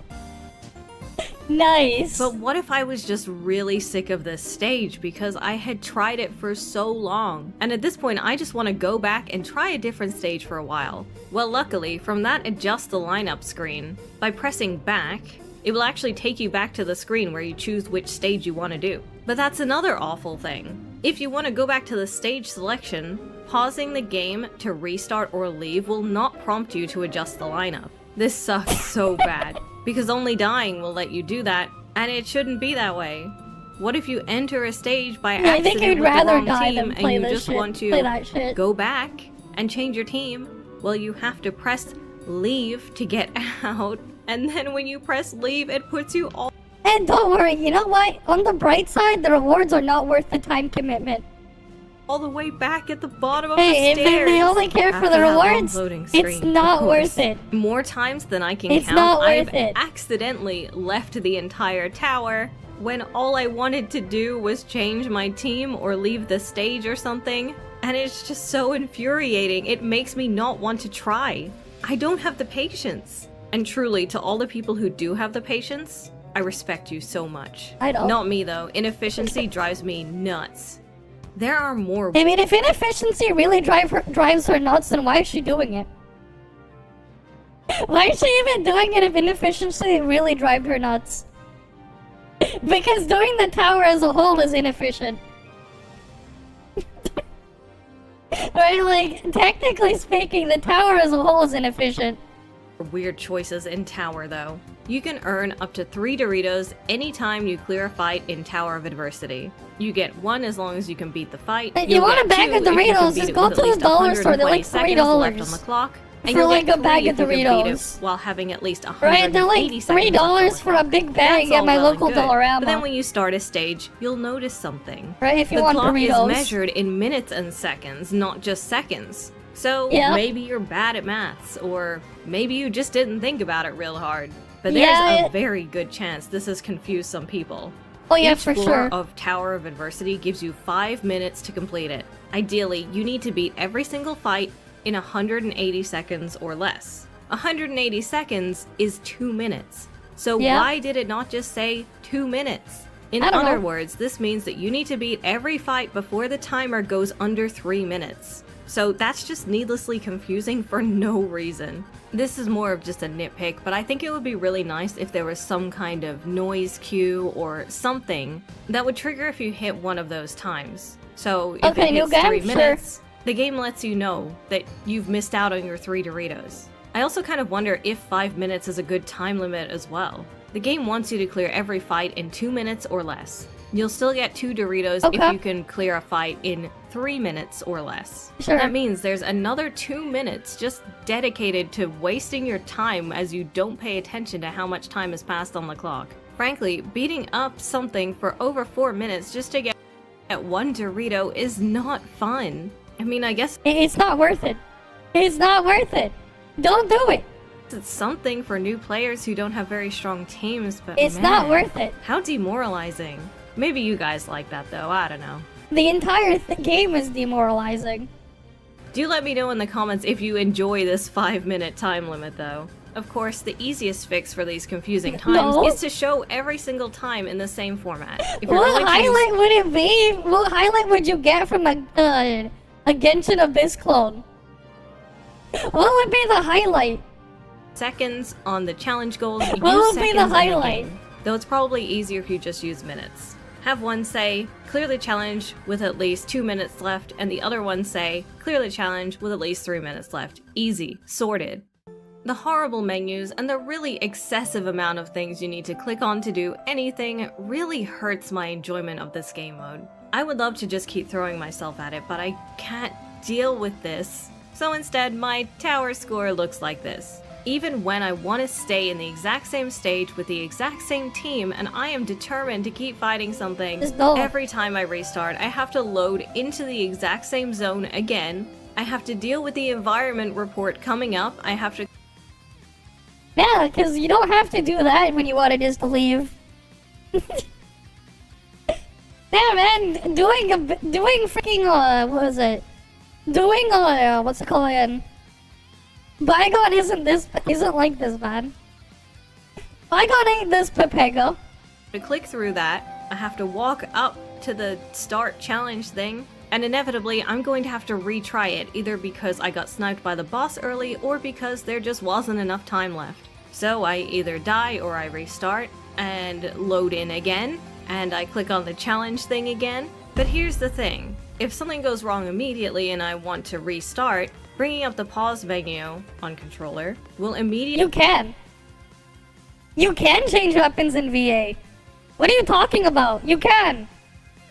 Nice. But what if I was just really sick of this stage because I had tried it for so long? And at this point, I just want to go back and try a different stage for a while. Well, luckily, from that adjust the lineup screen, by pressing back, it will actually take you back to the screen where you choose which stage you want to do. But that's another awful thing. If you want to go back to the stage selection, pausing the game to restart or leave will not prompt you to adjust the lineup. This sucks so bad, because only dying will let you do that, and it shouldn't be that way. What if you enter a stage by I accident think I'd with rather the wrong die team than and play you this just shit. want Play that to shit. go back and change your team? Well, you have to press leave to get out, and then when you press leave, it puts you all And don't worry, you know what? On the bright side, the rewards are not worth the time commitment. the way back at the bottom of Hey, the if stairs. they only care for After the that long rewards, loading it's screen, of not course. worth it. More times than I can It's count, not worth I've it. accidentally left the entire tower when all I wanted to do was change my team or leave the stage or something. And it's just so infuriating. It makes me not want to try. I don't have the patience. And truly, to all the people who do have the patience, I respect you so much. I don't. Not me though. Inefficiency drives me nuts. There are more. I mean, if inefficiency really drives her nuts, then why is she doing it? Why is she even doing it if inefficiency really drives her nuts? Because doing the tower as a whole is inefficient. Right, like, technically speaking, the tower as a whole is inefficient. Weird choices in Tower, though. You can earn up to 3 Doritos anytime you clear a fight in Tower of Adversity. You get 1 as long as you can beat the fight. If you want a bag of Doritos, just go to the dollar store. They're like $3 left on the clock. And for like a bag of Doritos. While having at least 180 right, they're like $3 for a big bag at my local Dollarama. But then when you start a stage, you'll notice something. Right, if you the want clock Doritos. is measured in minutes and seconds, not just seconds. So maybe you're bad at maths, or maybe you just didn't think about it real hard. But there's a very good chance this has confused some people. Oh yeah, Each for floor sure. of Tower of Adversity gives you 5 minutes to complete it. Ideally, you need to beat every single fight in 180 seconds or less. 180 seconds is 2 minutes. So why did it not just say 2 minutes? In other words, this means that you need to beat every fight before the timer goes under 3 minutes. So that's just needlessly confusing for no reason. This is more of just a nitpick, but I think it would be really nice if there was some kind of noise cue or something that would trigger if you hit one of those times. So if it hits 3 minutes, the game lets you know that you've missed out on your 3 Doritos. I also kind of wonder if 5 minutes is a good time limit as well. The game wants you to clear every fight in 2 minutes or less. You'll still get 2 Doritos if you can clear a fight in 3 minutes or less. That means there's another 2 minutes just dedicated to wasting your time as you don't pay attention to how much time has passed on the clock. Frankly, beating up something for over 4 minutes just to get 1 Dorito is not fun. I mean, I guess it's not worth it. It's not worth it. Don't do it. It's something for new players who don't have very strong teams, but it's not worth it. How demoralizing. Maybe you guys like that though, I don't know. The entire game is demoralizing. Do let me know in the comments if you enjoy this 5-minute time limit though. Of course, the easiest fix for these confusing times is to show every single time in the same format. If what highlight would it be? What highlight would you get from a Genshin Abyss clone? What would be the highlight? Seconds on the challenge goals. What would be the highlight? Though it's probably easier if you just use minutes. Have one say, clear the challenge with at least 2 minutes left, and the other one say, clear the challenge with at least 3 minutes left. Easy. Sorted. The horrible menus and the really excessive amount of things you need to click on to do anything really hurts my enjoyment of this game mode. I would love to just keep throwing myself at it, but I can't deal with this. So instead, my tower score looks like this. Even when I want to stay in the exact same stage with the exact same team and I am determined to keep fighting something, every time I restart I have to load into the exact same zone again. I have to deal with the environment report coming up. I have to... Yeah, because you don't have to do that when you want to just leave. Yeah, man, doing freaking, what was it? Doing, what's it called again? Bygone isn't like this, man. Bygone ain't this, Pepego. To click through that, I have to walk up to the start challenge thing, and inevitably I'm going to have to retry it, either because I got sniped by the boss early, or because there just wasn't enough time left. So I either die or I restart, and load in again, and I click on the challenge thing again. But here's the thing. If something goes wrong immediately and I want to restart, bringing up the pause menu on controller will immediately... You can change weapons in VA. What are you talking about? You can.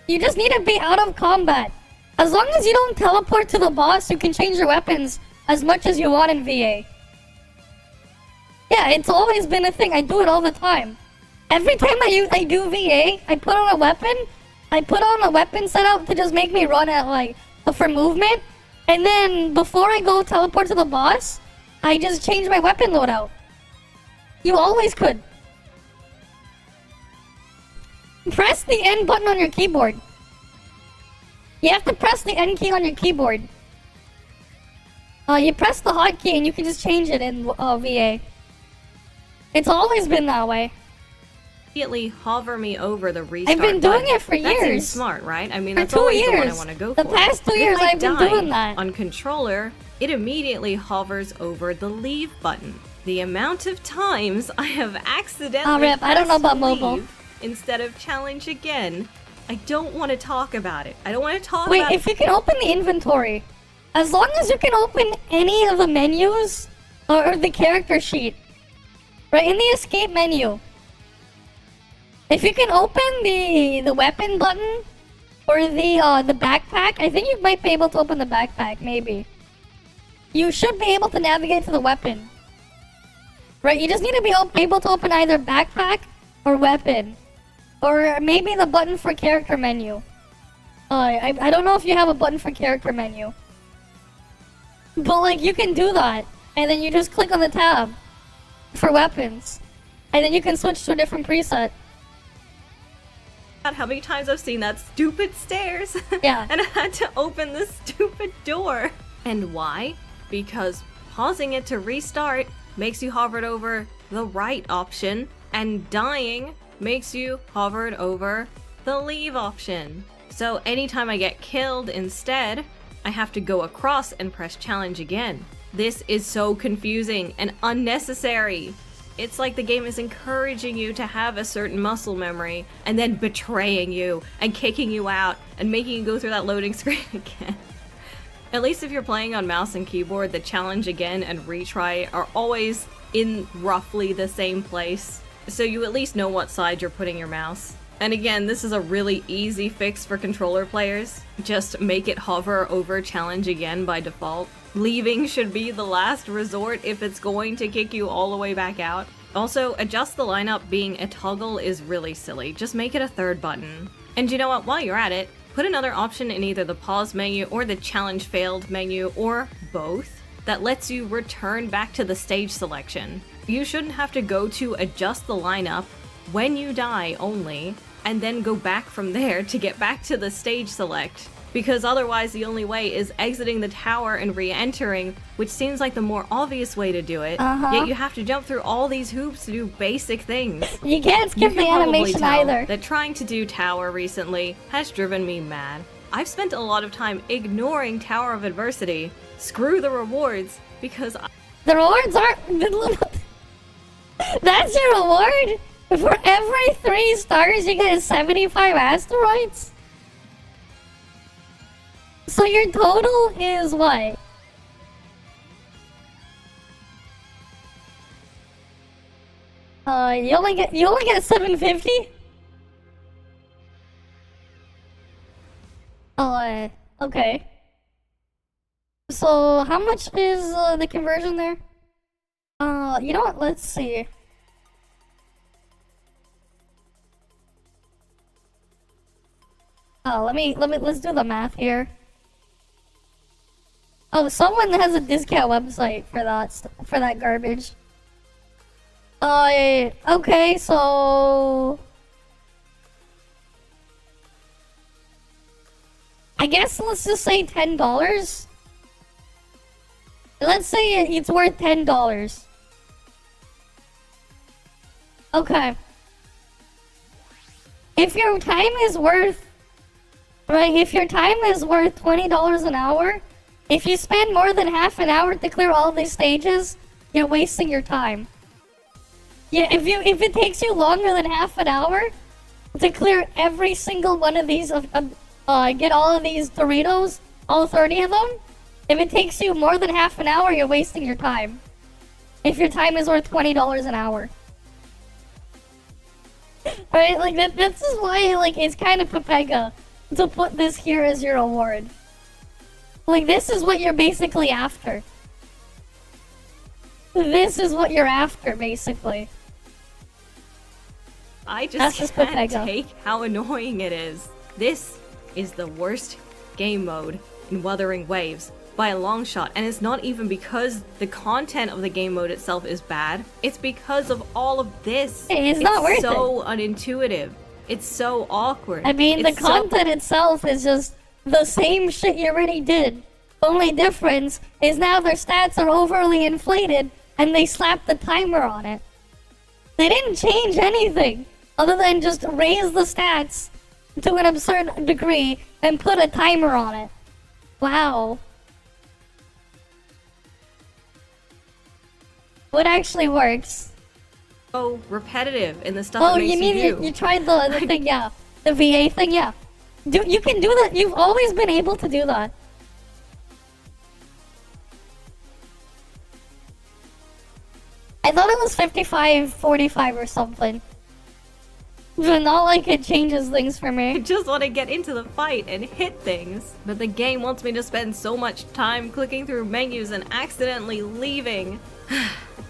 You just need to be out of combat. As long as you don't teleport to the boss, you can change your weapons as much as you want in VA. Yeah, it's always been a thing. I do it all the time. Every time I do VA, I put on a weapon. I put on a weapon setup to just make me run at, like, for movement. And then, before I go teleport to the boss, I just change my weapon loadout. You always could. Press the N button on your keyboard. You have to press the N key on your keyboard. You press the hotkey and you can just change it in VA. It's always been that way. Immediately hover me over the restart I've been doing button. it for years. That seems smart, right? I mean, that's for 2 always years. the one I want to go for. The past 2 years I've been doing that. On controller, it immediately hovers over the leave button. The amount of times I have accidentally Oh, rip, I don't know about pressed mobile. leave instead of challenge again. I don't want to talk about it. I don't want to talk Wait, about if you can open the inventory, as long as you can open any of the menus or the character sheet, right in the escape menu, if you can open the weapon button or the backpack, I think you might be able to open the backpack. Maybe you should be able to navigate to the weapon. Right, you just need to be able to open either backpack or weapon. Or maybe the button for character menu. I don't know if you have a button for character menu. But like, you can do that. And then you just click on the tab for weapons. And then you can switch to a different preset. how many times I've seen that stupid stairs. Yeah. And I had to open the stupid door. And why? Because pausing it to restart makes you hovered over the right option, and dying makes you hovered over the leave option. So anytime I get killed instead, I have to go across and press challenge again. This is so confusing and unnecessary. It's like the game is encouraging you to have a certain muscle memory and then betraying you and kicking you out and making you go through that loading screen again. At least if you're playing on mouse and keyboard, the challenge again and retry are always in roughly the same place, so you at least know what side you're putting your mouse. And again, this is a really easy fix for controller players. Just make it hover over challenge again by default. Leaving should be the last resort if it's going to kick you all the way back out. Also, adjust the lineup being a toggle is really silly. Just make it a third button. And you know what, while you're at it, put another option in either the pause menu or the challenge failed menu, or both, that lets you return back to the stage selection. You shouldn't have to go to adjust the lineup when you die only, and then go back from there to get back to the stage select, because otherwise the only way is exiting the tower and re-entering, which seems like the more obvious way to do it, yet you have to jump through all these hoops to do basic things. You can't skip the animation either. That trying to do tower recently has driven me mad. I've spent a lot of time ignoring Tower of Adversity. Screw the rewards, because the rewards aren't... That's your reward? For every 3 stars you get 75 asteroids? So your total is what? You only get 750? Okay. So how much is the conversion there? You know what? Let's see. Let's do the math here. Oh, someone has a discount website for that garbage. Okay, so I guess let's just say $10. Let's say it's worth $10. Okay. If your time is worth $20 an hour, if you spend more than half an hour to clear all these stages, you're wasting your time. Yeah, if it takes you longer than half an hour to clear every single one of these, get all of these Doritos, all 30 of them, if it takes you more than half an hour, you're wasting your time. If your time is worth $20 an hour. Right, like this is why it's kind of Pepega to put this here as your reward. Like, this is what you're basically after. This is what you're after, basically. I just can't take how annoying it is. This is the worst game mode in Wuthering Waves by a long shot, and it's not even because the content of the game mode itself is bad. It's because of all of this. It's not worth it. It's so unintuitive. It's so awkward. I mean, the content itself is just the same shit you already did. Only difference is now their stats are overly inflated and they slapped the timer on it. They didn't change anything other than just raise the stats to an absurd degree and put a timer on it. Wow. What actually works? Oh, repetitive in the stuff Oh, that makes you mean do. you tried the thing, yeah. The VA thing, yeah. You can do that. You've always been able to do that. I thought it was 55-45 or something. But not like it changes things for me. I just want to get into the fight and hit things. But the game wants me to spend so much time clicking through menus and accidentally leaving.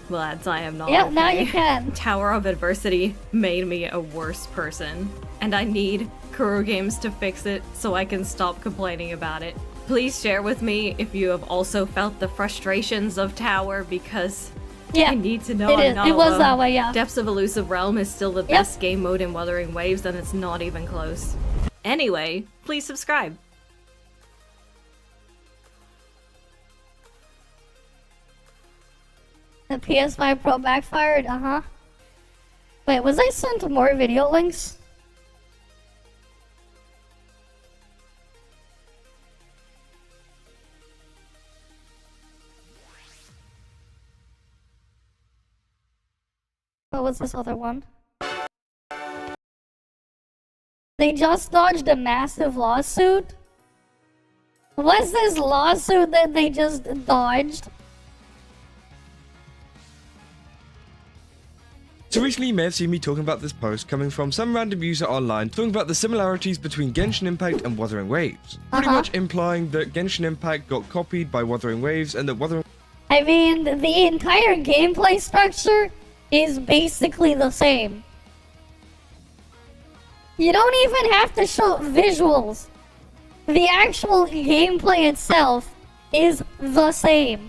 Lads, I am not Yeah, okay. now you can. Tower of Adversity made me a worse person. And I need Kuro Games to fix it so I can stop complaining about it. Please share with me if you have also felt the frustrations of Tower, because Yeah, I need to know it I'm is. not It was alone. that way, yeah. Depths of Elusive Realm is still the best game mode in Wuthering Waves, and it's not even close. Anyway, please subscribe. The PS5 Pro backfired, uh-huh. Wait, was I sent more video links? What was this other one? They just dodged a massive lawsuit? What's this lawsuit that they just dodged? So recently you may have seen me talking about this post coming from some random user online talking about the similarities between Genshin Impact and Wuthering Waves. Pretty much implying that Genshin Impact got copied by Wuthering Waves and that Wuthering... I mean, the entire gameplay structure is basically the same. You don't even have to show visuals. The actual gameplay itself is the same.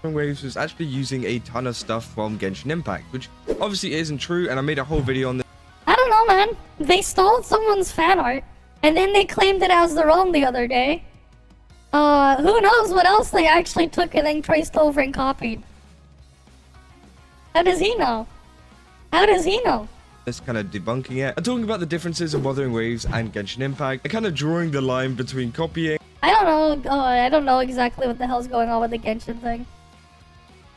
Waves was actually using a ton of stuff from Genshin Impact, which obviously isn't true, and I made a whole video on this. I don't know, man. They stole someone's fan art, and then they claimed it as their own the other day. Who knows what else they actually took and then traced over and copied. How does he know? How does he know? This kind of debunking it, and talking about the differences of Wuthering Waves and Genshin Impact, and kind of drawing the line between copying. I don't know exactly what the hell's going on with the Genshin thing.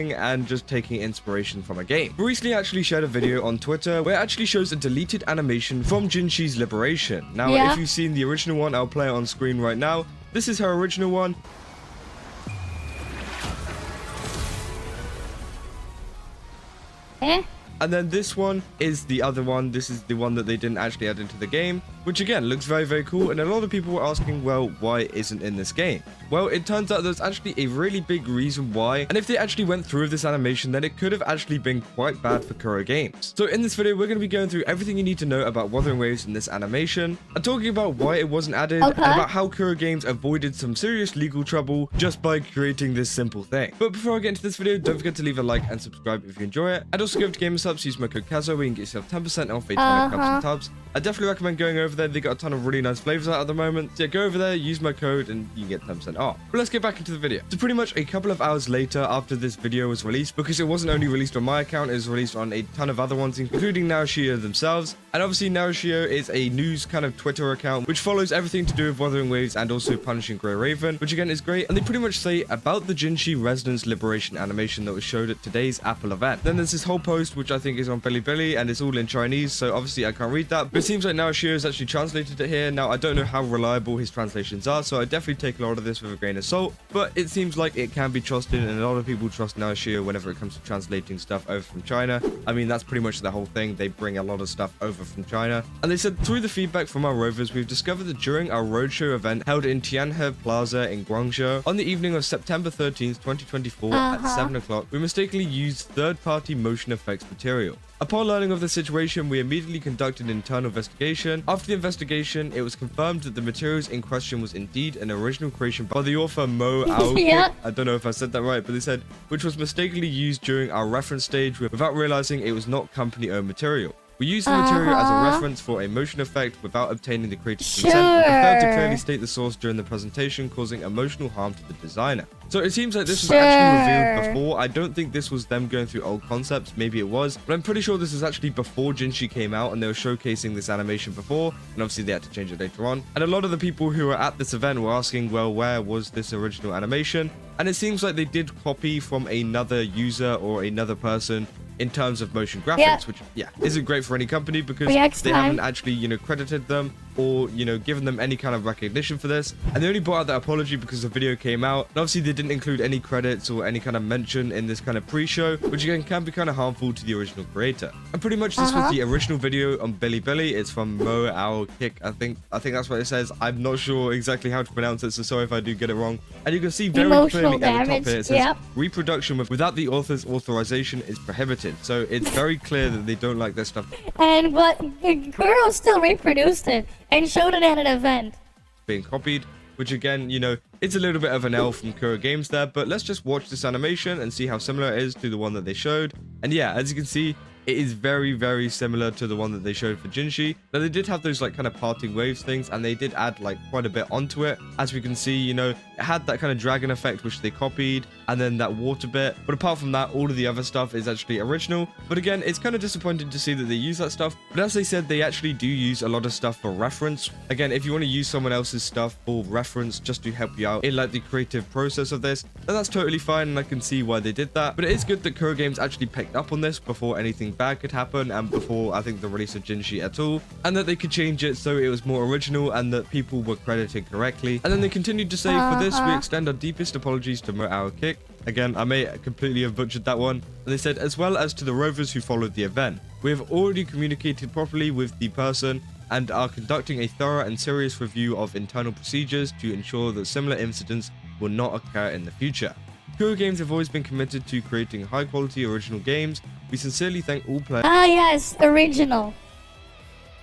And just taking inspiration from a game. We recently actually shared a video on Twitter where it actually shows a deleted animation from Jinshi's liberation. Now, if you've seen the original one, I'll play it on screen right now. This is her original one. And then this one is the other one. This is the one that they didn't actually add into the game, which again looks very, very cool. And a lot of people were asking, well, why isn't in this game? Well, it turns out there's actually a really big reason why. And if they actually went through this animation, then it could have actually been quite bad for Kuro Games. So in this video, we're going to be going through everything you need to know about Wuthering Waves in this animation, and talking about why it wasn't added, and about how Kuro Games avoided some serious legal trouble just by creating this simple thing. But before I get into this video, don't forget to leave a like and subscribe if you enjoy it. And also go over to GamerSubs, use my code Kazo, where you can get yourself 10% off a ton of cups and tubs. I definitely recommend going over there. They got a ton of really nice flavors out at the moment. So yeah, go over there, use my code, and you can get 10% off. But let's get back into the video. So pretty much a couple of hours later after this video was released, because it wasn't only released on my account, it was released on a ton of other ones, including Naoshio themselves. And obviously Naoshio is a news kind of Twitter account which follows everything to do with Wuthering Waves and also Punishing Grey Raven, which again is great. And they pretty much say about the Jinshi Resonance Liberation animation that was showed at today's Apple event. Then there's this whole post which I think is on Bilibili, and it's all in Chinese, so obviously I can't read that. But it seems like Naoshio has actually translated it here. Now I don't know how reliable his translations are, so I definitely take a lot of this with a grain of salt. But it seems like it can be trusted, and a lot of people trust Naoshio whenever it comes to translating stuff over from China. I mean, that's pretty much the whole thing. They bring a lot of stuff over from China. And they said, through the feedback from our rovers, we've discovered that during our roadshow event held in Tianhe Plaza in Guangzhou on the evening of September 13th, 2024 at 7 o'clock, we mistakenly used third-party motion effects material. Upon learning of the situation, we immediately conducted an internal investigation. After the investigation, it was confirmed that the materials in question was indeed an original creation by the author Mo Aoki. I don't know if I said that right, but they said, which was mistakenly used during our reference stage without realizing it was not company-owned material. We used the material as a reference for a motion effect without obtaining the creator's consent, and failed to clearly state the source during the presentation, causing emotional harm to the designer. So it seems like this was actually revealed before. I don't think this was them going through old concepts. Maybe it was, but I'm pretty sure this is actually before Jinshi came out, and they were showcasing this animation before, and obviously they had to change it later on. And a lot of the people who were at this event were asking, well, where was this original animation? and it seems like they did copy from another user or another person in terms of motion graphics, which isn't great for any company because they haven't actually, you know, credited them or, you know, given them any kind of recognition for this. And they only brought out that apology because the video came out. And obviously they didn't include any credits or any kind of mention in this kind of pre-show, which again can be kind of harmful to the original creator. And pretty much this was the original video on Bilibili. It's from moogold. I think that's what it says. I'm not sure exactly how to pronounce it, so sorry if I do get it wrong. And you can see very clearly at the top here it says reproduction without the author's authorization is prohibited. So it's very clear that they don't like this stuff. And Kuro still reproduced it and showed it at an event. Being copied, which again, you know, it's a little bit of an L from Kuro Games there, but let's just watch this animation and see how similar it is to the one that they showed. And yeah, as you can see, it is very, very similar to the one that they showed for Jinshi. Now, they did have those like kind of parting waves things, and they did add like quite a bit onto it. As we can see, you know, it had that kind of dragon effect, which they copied, and then that water bit. But apart from that, all of the other stuff is actually original. But again, it's kind of disappointing to see that they use that stuff. But as they said, they actually do use a lot of stuff for reference. Again, if you want to use someone else's stuff for reference just to help you out in like the creative process of this, then that's totally fine, and I can see why they did that. But it is good that Kuro Games actually picked up on this before anything bad could happen and before I think the release of Jinshi at all, and that they could change it so it was more original and that people were credited correctly. And then they continued to say, for this we extend our deepest apologies to moogold. Again, I may completely have butchered that one. And they said, as well as to the rovers who followed the event, we have already communicated properly with the person and are conducting a thorough and serious review of internal procedures to ensure that similar incidents will not occur in the future. Kuro Games have always been committed to creating high-quality original games. We sincerely thank all players. Ah, yes, original.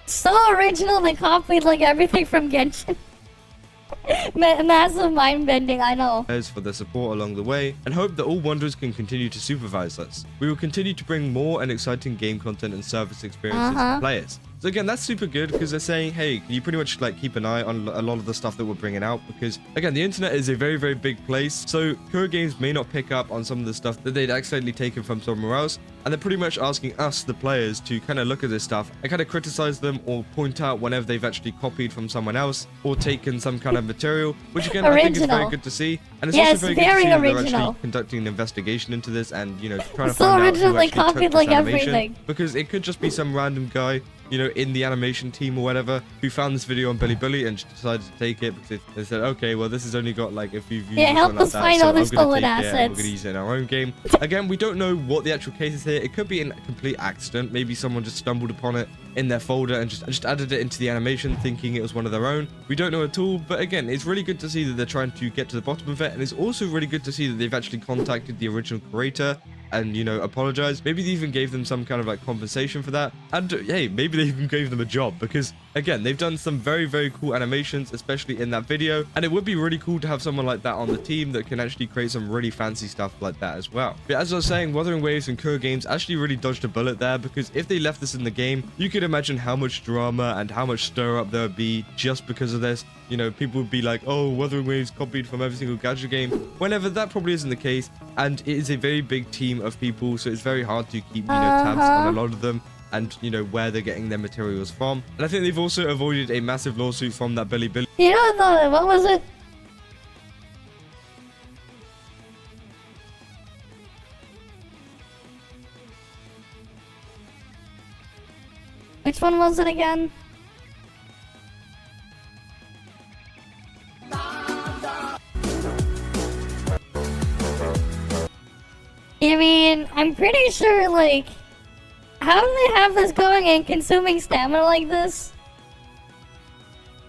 So original, they copied like everything from Genshin. Massive mind bending, I know. For their support along the way, and hope that all Wanderers can continue to supervise us. We will continue to bring more and exciting game content and service experiences to players. So again, that's super good because they're saying, hey, can you pretty much like keep an eye on a lot of the stuff that we're bringing out? Because again, the internet is a very, very big place. So Kuro Games may not pick up on some of the stuff that they'd accidentally taken from somewhere else. And they're pretty much asking us, the players, to kind of look at this stuff and kind of criticize them or point out whenever they've actually copied from someone else or taken some kind of material, which again, I think is very good to see. And it's also very good to see that they're actually conducting an investigation into this and, you know, trying to find out who actually took this animation. Because it could just be some random guy, you know, in the animation team or whatever, who found this video on Bilibili and decided to take it because they said, okay, well, this has only got like a few views. Yeah, help us find all the stolen assets. We're going to use it in our own game. Again, we don't know what the actual case is here. It could be a complete accident. Maybe someone just stumbled upon it in their folder and just added it into the animation thinking it was one of their own. We don't know at all, but again, it's really good to see that they're trying to get to the bottom of it, and it's also really good to see that they've actually contacted the original creator and, you know, apologize. Maybe they even gave them some kind of like compensation for that, and hey, maybe they even gave them a job, because again, they've done some very, very cool animations, especially in that video, and it would be really cool to have someone like that on the team that can actually create some really fancy stuff like that as well. But as I was saying, Wuthering Waves and Kuro Games actually really dodged a bullet there, because if they left this in the game, you could imagine how much drama and how much stir up there would be just because of this. You know, people would be like, oh, Wuthering Waves copied from every single gadget game, whenever that probably isn't the case, and it is a very big team of people, so it's very hard to keep, you know, tabs on a lot of them and, you know, where they're getting their materials from. And I think they've also avoided a massive lawsuit from that Bilibili. You know, what was it? Which one was it again? I mean, I'm pretty sure, like, how do they have this going and consuming stamina like this?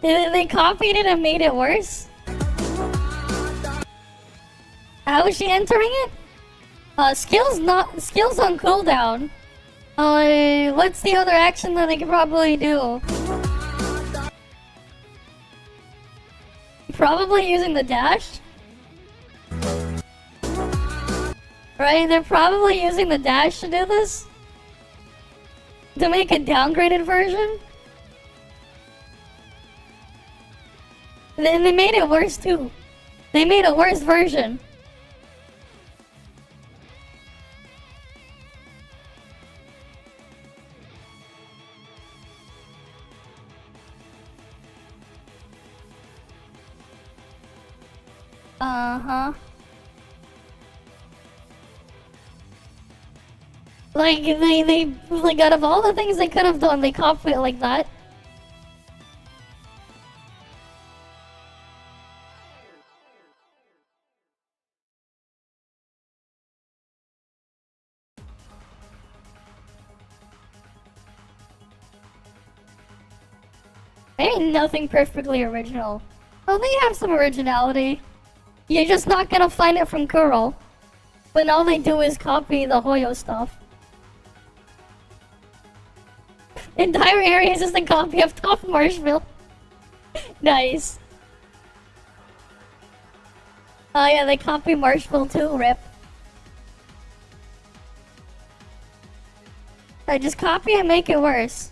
They copied it and made it worse? How is she entering it? Skills on cooldown. What's the other action that they could probably do? Probably using the dash? Right, they're probably using the dash to do this? To make a downgraded version? Then they made it worse too. They made a worse version. Like, they, like, out of all the things they could have done, they copy it like that. Ain't nothing perfectly original. Well, they have some originality. You're just not gonna find it from Kuro. When all they do is copy the Hoyo stuff. Entire area is just a copy of ToF Marshville. Nice. Oh yeah, they copy Marshville too, rip. I just copy and make it worse.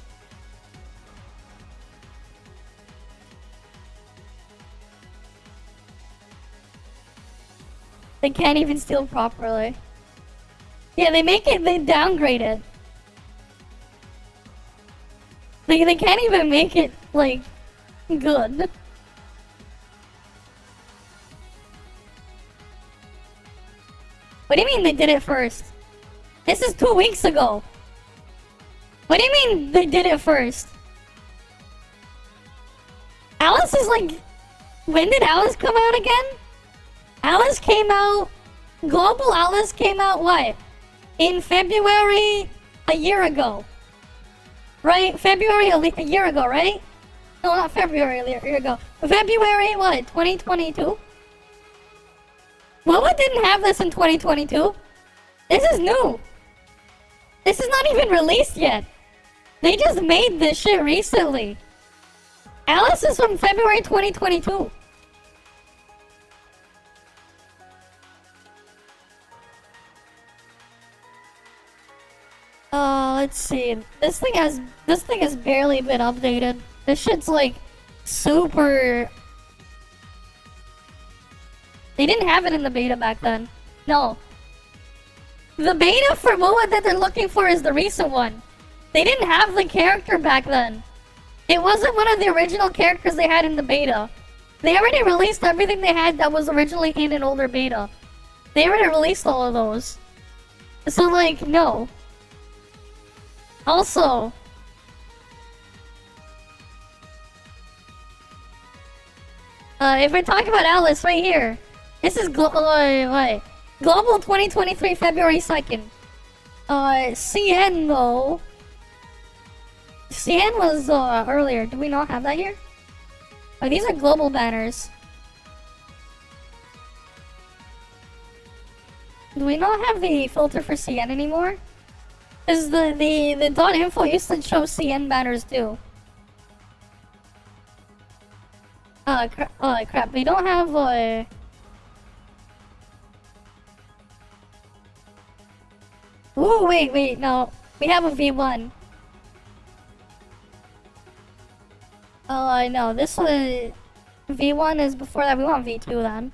They can't even steal properly. Yeah, they make it, they downgrade it. They can't even make it, like, good. What do you mean they did it first? This is 2 weeks ago. What do you mean they did it first? Alice is like... When did Alice come out again? Alice came out... Global Alice came out what? In February a year ago. Right? February a year ago, right? No, not February a year ago. February what? 2022? What didn't have this in 2022? This is new. This is not even released yet. They just made this shit recently. Alice is from February 2022. Let's see. This thing has barely been updated. This shit's like super. They didn't have it in the beta back then. No. The beta for Moa that they're looking for is the recent one. They didn't have the character back then. It wasn't one of the original characters they had in the beta. They already released everything they had that was originally in an older beta. They already released all of those. So like, no. Also, if we're talking about Alice right here, this is Global 2023 February 2nd. CN though. CN was earlier. Do we not have that here? Oh, these are global banners. Do we not have the filter for CN anymore? Because the .info used to show CN banners too. Crap, we don't have Ooh, wait, no. We have a V1. No, this was... V1 is before that. We want V2 then.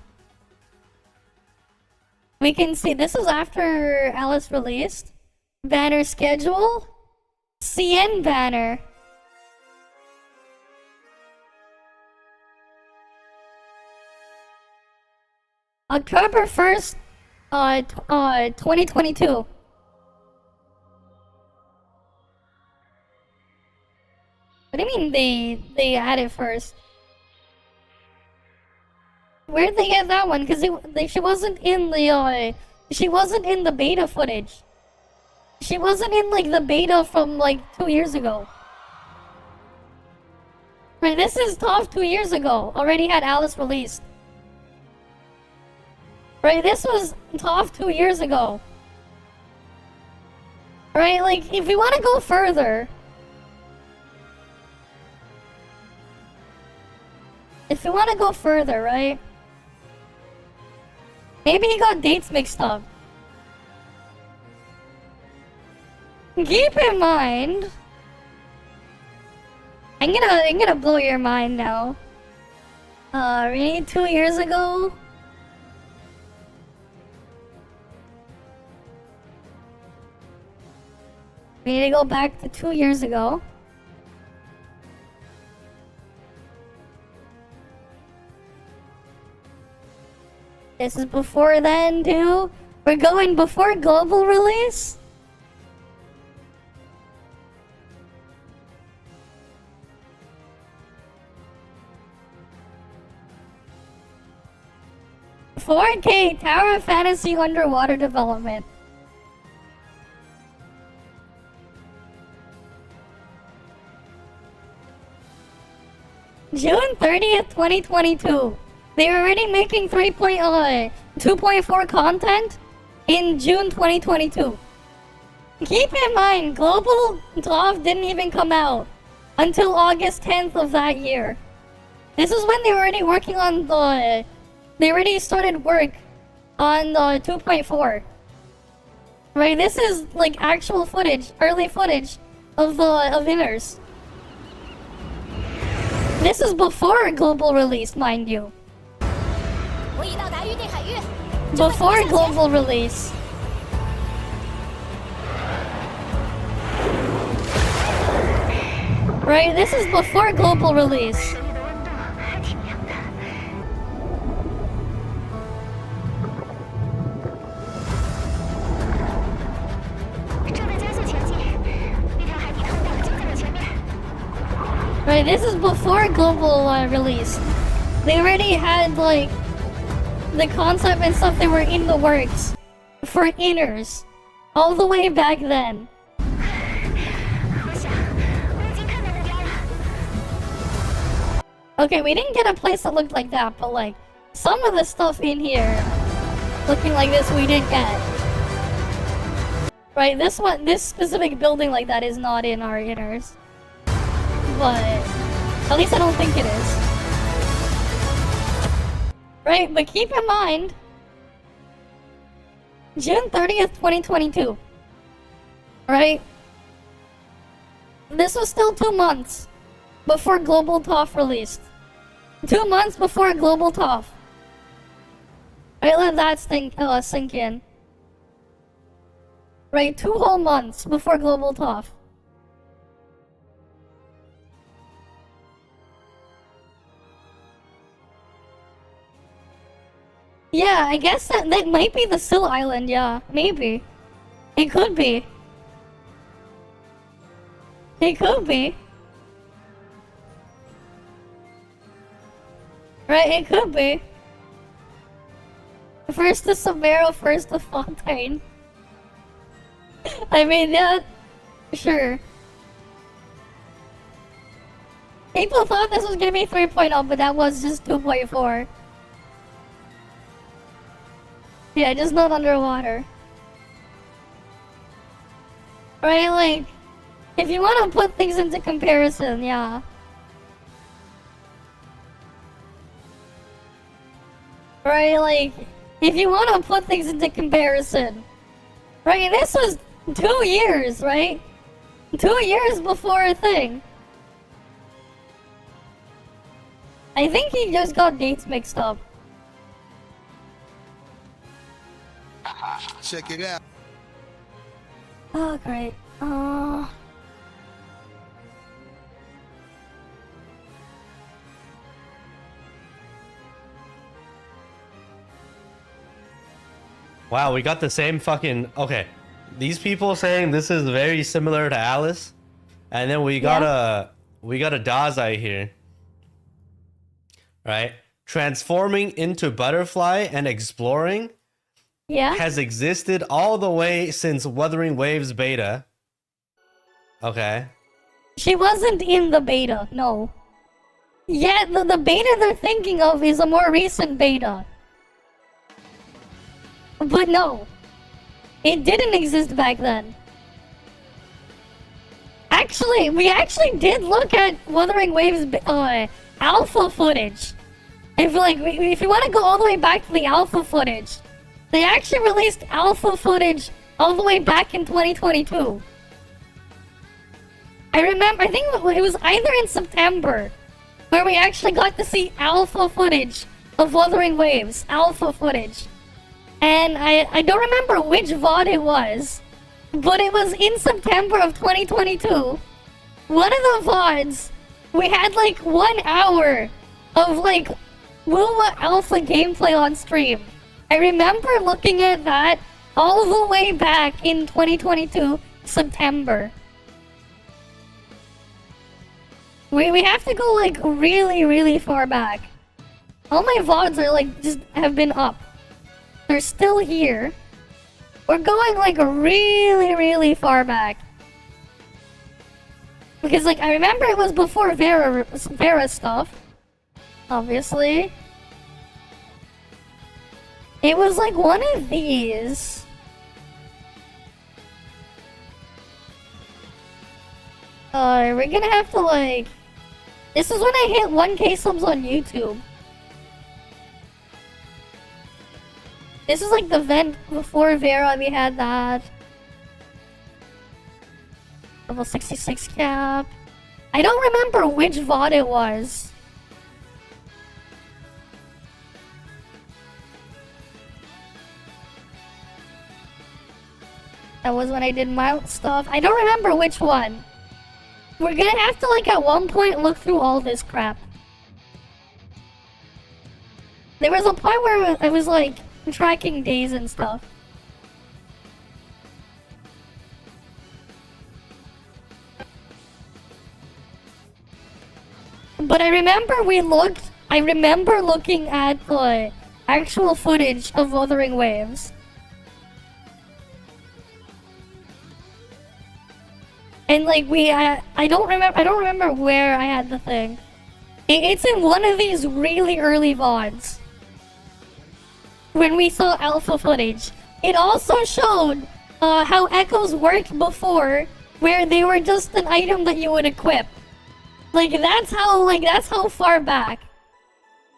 We can see, this is after Alice released. Banner schedule. CN banner. October 1st, 2022. What do you mean they had it first? Where'd they get that one? Because she wasn't in the she wasn't in the beta footage. She wasn't in like the beta from like 2 years ago. Right, this is ToF 2 years ago. Already had Alice released. Right, this was ToF 2 years ago. Right, like if we want to go further. If we want to go further, right? Maybe he got dates mixed up. Keep in mind, I'm gonna blow your mind now. Really 2 years ago? We need to go back to 2 years ago. This is before then too. We're going before global release? 4K Tower of Fantasy underwater development. June 30th, 2022. They're already making 2.4 content in June 2022. Keep in mind, Global ToF didn't even come out until August 10th of that year. This is when they were already working on the... They already started work on the 2.4. Right, this is like actual footage, early footage of inners. This is before global release, mind you. Before global release. Right, this is before global release. Right, this is before global release. They already had like the concept and stuff that were in the works for inners all the way back then. Okay, we didn't get a place that looked like that, but like some of the stuff in here looking like this we didn't get. Right, this specific building like that is not in our inners. But at least I don't think it is. Right, but keep in mind, June 30th, 2022. Right? This was still 2 months before Global ToF released. 2 months before Global ToF. Right, let that sink in. Right, 2 whole months before Global ToF. Yeah, I guess that might be the Sill Island, yeah. Maybe. It could be. It could be. Right, it could be. First to Somero, first to Fontaine. I mean, yeah, sure. People thought this was gonna be 3.0, but that was just 2.4. Yeah, just not underwater. Right, like, if you want to put things into comparison, yeah. Right, like, if you want to put things into comparison. Right, this was 2 years, right? 2 years before a thing. I think he just got dates mixed up. Check it out. Oh, great. Wow, we got the same fucking... Okay. These people saying this is very similar to Alice. And then we got a Dazai here. Right? Transforming into butterfly and exploring has existed all the way since Wuthering Waves beta. Okay. She wasn't in the beta, no. Yeah, the beta they're thinking of is a more recent beta. But no. It didn't exist back then. Actually, we actually did look at Wuthering Waves alpha footage. If you want to go all the way back to the alpha footage, they actually released alpha footage all the way back in 2022. I remember, I think it was either in September, where we actually got to see alpha footage of Wuthering Waves, alpha footage. And I don't remember which VOD it was, but it was in September of 2022. One of the VODs, we had like 1 hour of like Wua alpha gameplay on stream. I remember looking at that all the way back in 2022, September. We have to go like really, really far back. All my VODs are like just have been up are still here. We're going like really, really far back. Because like I remember it was before Vera stuff. Obviously. It was like one of these. We're gonna have to like... This is when I hit 1K subs on YouTube. This is like the vent before Vera, we had that. Level 66 cap. I don't remember which VOD it was. That was when I did mild stuff. I don't remember which one. We're gonna have to like at one point look through all this crap. There was a point where I was like tracking days and stuff. But I remember looking at the actual footage of Wuthering Waves. And like I don't remember where I had the thing. It's in one of these really early VODs. When we saw alpha footage. It also showed how echoes worked before, where they were just an item that you would equip. Like that's how far back.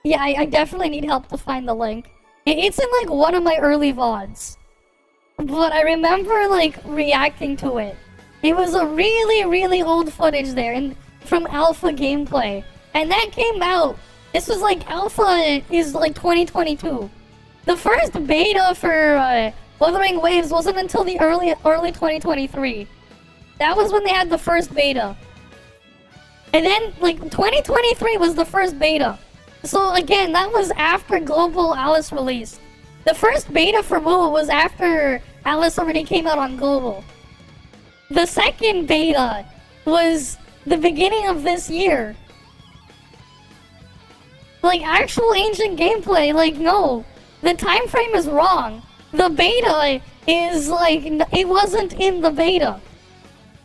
Yeah, I definitely need help to find the link. It's in like one of my early VODs. But I remember like reacting to it. It was a really, really old footage there and from alpha gameplay. And that came out. This was like alpha is like 2022. The first beta for Wuthering Waves wasn't until the early 2023. That was when they had the first beta. And then like 2023 was the first beta. So again, that was after Global Alice released. The first beta for WoW was after Alice already came out on Global. The second beta was the beginning of this year. Like, actual ancient gameplay, like, no. The time frame is wrong. The beta is, like, it wasn't in the beta.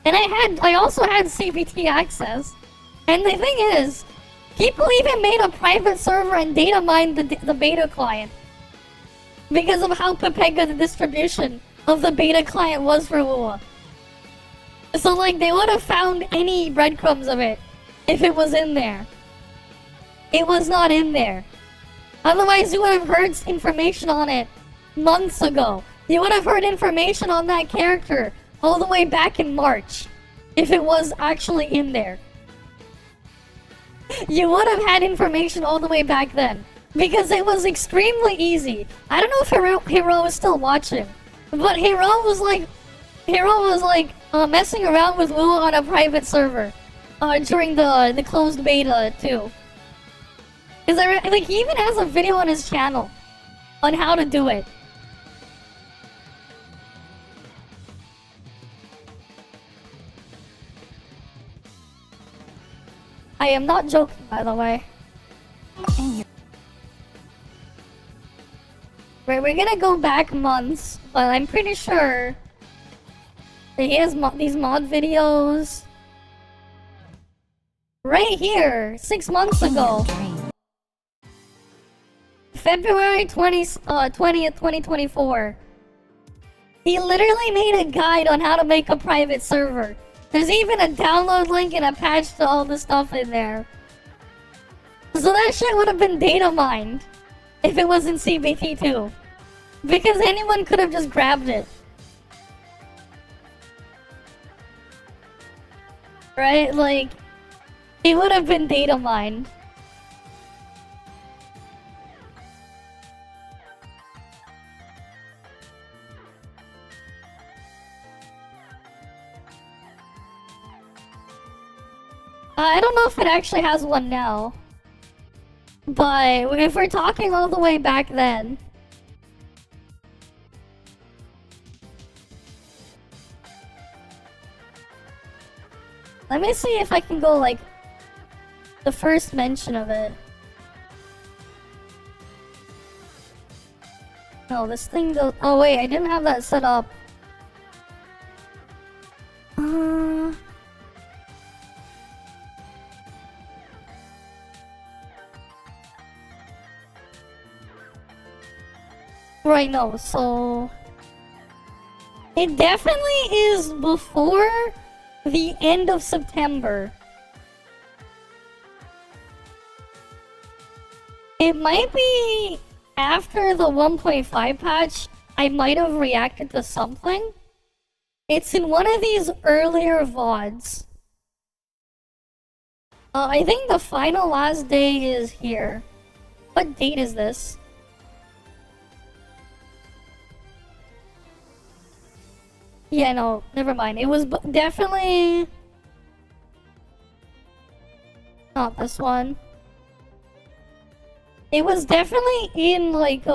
And I also had CBT access. And the thing is, people even made a private server and data mined the beta client. Because of how Pepega the distribution of the beta client was for WoW. So, like, they would have found any breadcrumbs of it if it was in there. It was not in there. Otherwise, you would have heard information on it months ago. You would have heard information on that character all the way back in March if it was actually in there. You would have had information all the way back then because it was extremely easy. I don't know if Hero is still watching, but Hero was like messing around with WoW on a private server during the closed beta too. Cause like he even has a video on his channel on how to do it. I am not joking, by the way. We're gonna go back months, but I'm pretty sure that he has these mod videos right here, 6 months ago. February 20th, 2024. He literally made a guide on how to make a private server. There's even a download link and a patch to all the stuff in there. So that shit would have been data mined if it was in CBT too. Because anyone could have just grabbed it. Right? Like, it would have been data mined. I don't know if it actually has one now. But if we're talking all the way back then. Let me see if I can go like the first mention of it. No, this thing goes. Oh wait, I didn't have that set up. Right, no, so it definitely is before the end of September. It might be after the 1.5 patch. I might have reacted to something. It's in one of these earlier VODs. I think the final last day is here. What date is this? Yeah, no, never mind. It was definitely not this one. It was definitely in like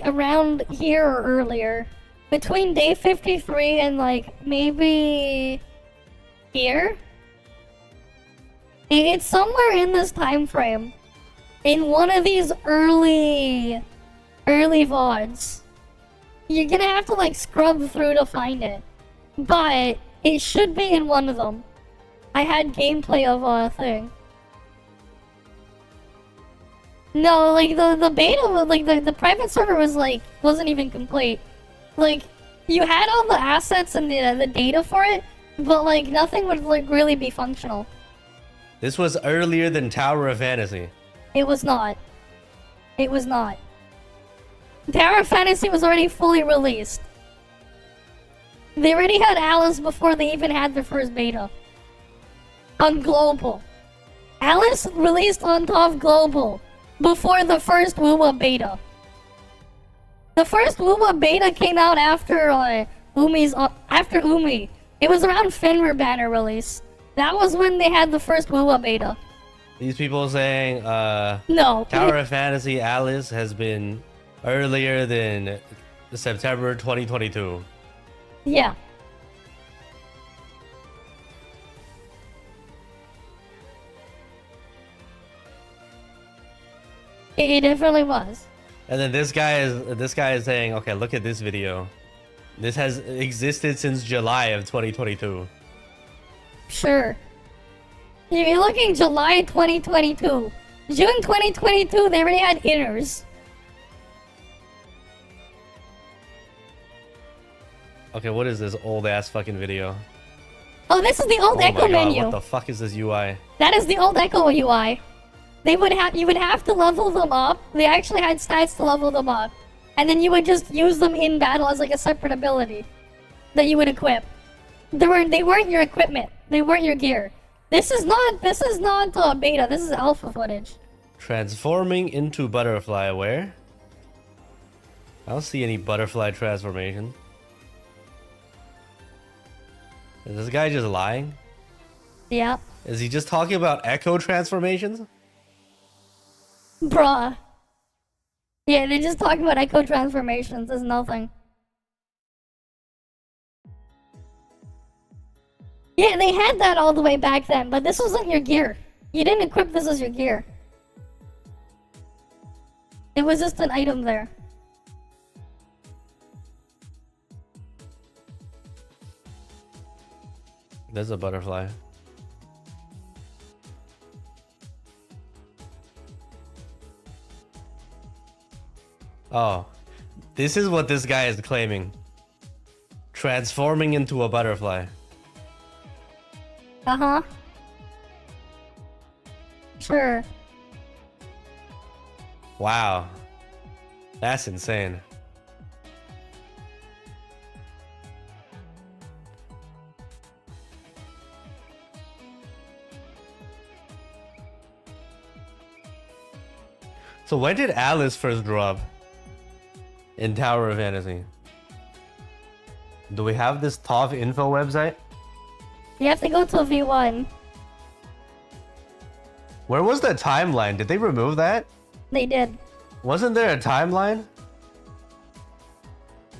around here or earlier. Between day 53 and like maybe here. It's somewhere in this time frame. In one of these early VODs. You're gonna have to like scrub through to find it. But it should be in one of them. I had gameplay of a thing. No, like the beta was like the private server was like wasn't even complete. Like you had all the assets and the data for it, but like nothing would like really be functional. This was earlier than Tower of Fantasy. It was not. It was not. Tower of Fantasy was already fully released. They already had Alice before they even had their first beta. On Global. Alice released on ToF Global before the first WUWA beta. The first WUWA beta came out after Umi's after Umi. It was around Fenrir banner release. That was when they had the first WUWA beta. These people saying no. Tower of Fantasy Alice has been earlier than September 2022. Yeah. It definitely was. And then this guy is saying, okay, look at this video. This has existed since July of 2022. Sure. If you're looking July 2022, June 2022, they already had inners. Okay, what is this old ass fucking video? Oh, this is the old Echo menu. What the fuck is this UI? That is the old Echo UI. You would have to level them up. They actually had stats to level them up, and then you would just use them in battle as like a separate ability that you would equip. They weren't your equipment. They weren't your gear. This is not beta. This is alpha footage. Transforming into butterfly. Where? I don't see any butterfly transformation. Is this guy just lying? Yeah. Is he just talking about echo transformations? Bruh. Yeah, they're just talking about echo transformations. There's nothing. Yeah, they had that all the way back then, but this wasn't your gear. You didn't equip this as your gear. It was just an item there. There's a butterfly. Oh, this is what this guy is claiming. Transforming into a butterfly. Uh-huh. Sure. Wow. That's insane. So when did Alice first drop in Tower of Fantasy? Do we have this ToF info website? You have to go to V1. Where was the timeline? Did they remove that? They did. Wasn't there a timeline?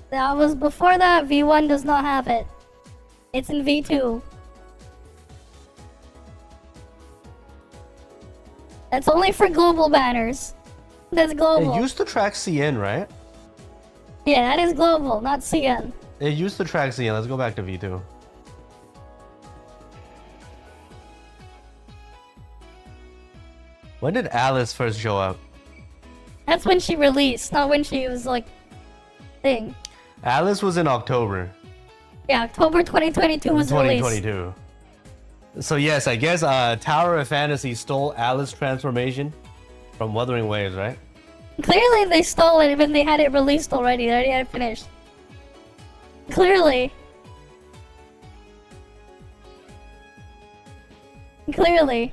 That was before that. V1 does not have it. It's in V2. That's only for global banners. That's global. It used to track CN, right? Yeah, that is global, not CN. It used to track CN. Let's go back to V2. When did Alice first show up? That's when she released, not when she was like thing. Alice was in October. Yeah, October 2022 was released. 2022. So yes, I guess Tower of Fantasy stole Alice transformation from Wuthering Waves, right? Clearly they stole it when they had it released already. They already had it finished. Clearly. Clearly.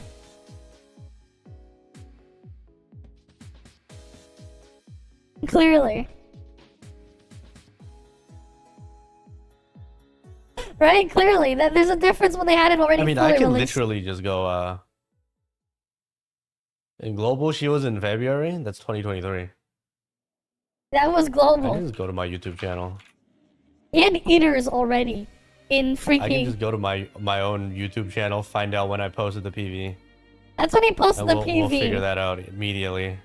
Clearly. Right? Clearly. That there's a difference when they had it already. I mean, fully I can released. literally just go in global, she was in February. That's 2023. That was I global. can just go to my YouTube channel. He had eaters already in freaking. I can just go to my own YouTube channel, find out when I posted the PV. That's when he posted And the we'll PV. figure that out immediately.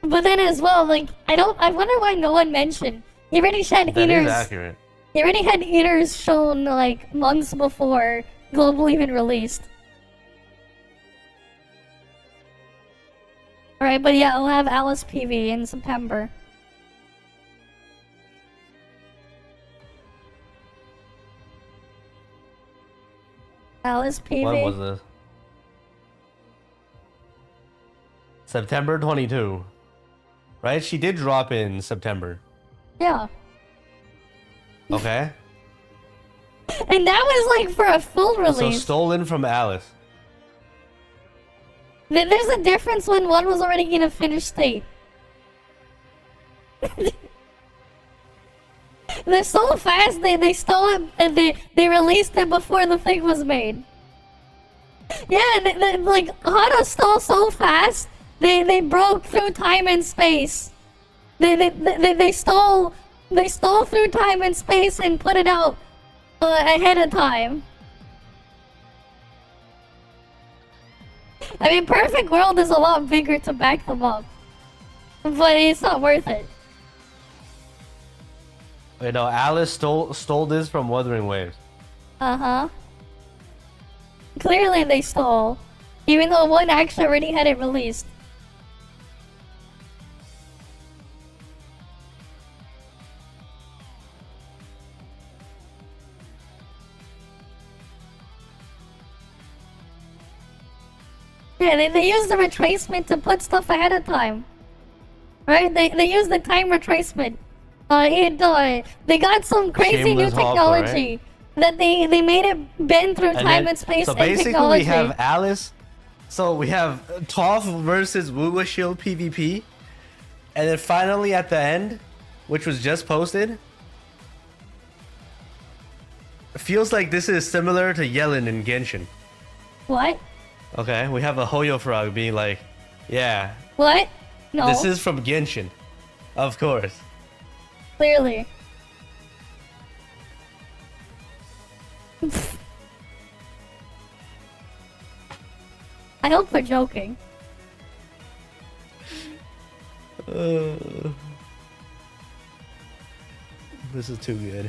But then as well, like I wonder why no one mentioned. He already had That eaters. is accurate. He already had eaters shown like months before global even released. Alright, but yeah, I'll have Alice PV in September. Alice PV. When was this? September 22. Right? She did drop in September. Yeah. Okay. And that was like for a full So release. stolen from Alice. There's a difference when one was already in a finished state. They're so fast, they stole it and they released it before the thing was made. Yeah, like Hana stole so fast, they broke through time and space. They stole through time and space and put it out ahead of time. I mean, Perfect World is a lot bigger to back them up, but it's not worth it. You know, Alice stole this from Wuthering Waves. Uh-huh. Clearly they stole, even though one actually already had it released. Yeah, they use the retracement to put stuff ahead of time. Right? They use the time retracement. They got some crazy Shameless new hopper, technology that they made it bend through time and space so and basically technology. we have Alice. So we have ToF versus Wuwa Shield PvP. And then finally at the end, which was just posted, it feels like this is similar to Yellen in Genshin. What? Okay, we have a Hoyo Frog being like, yeah. What? No. This is from Genshin. Of course. Clearly. I hope we're joking. This is too good.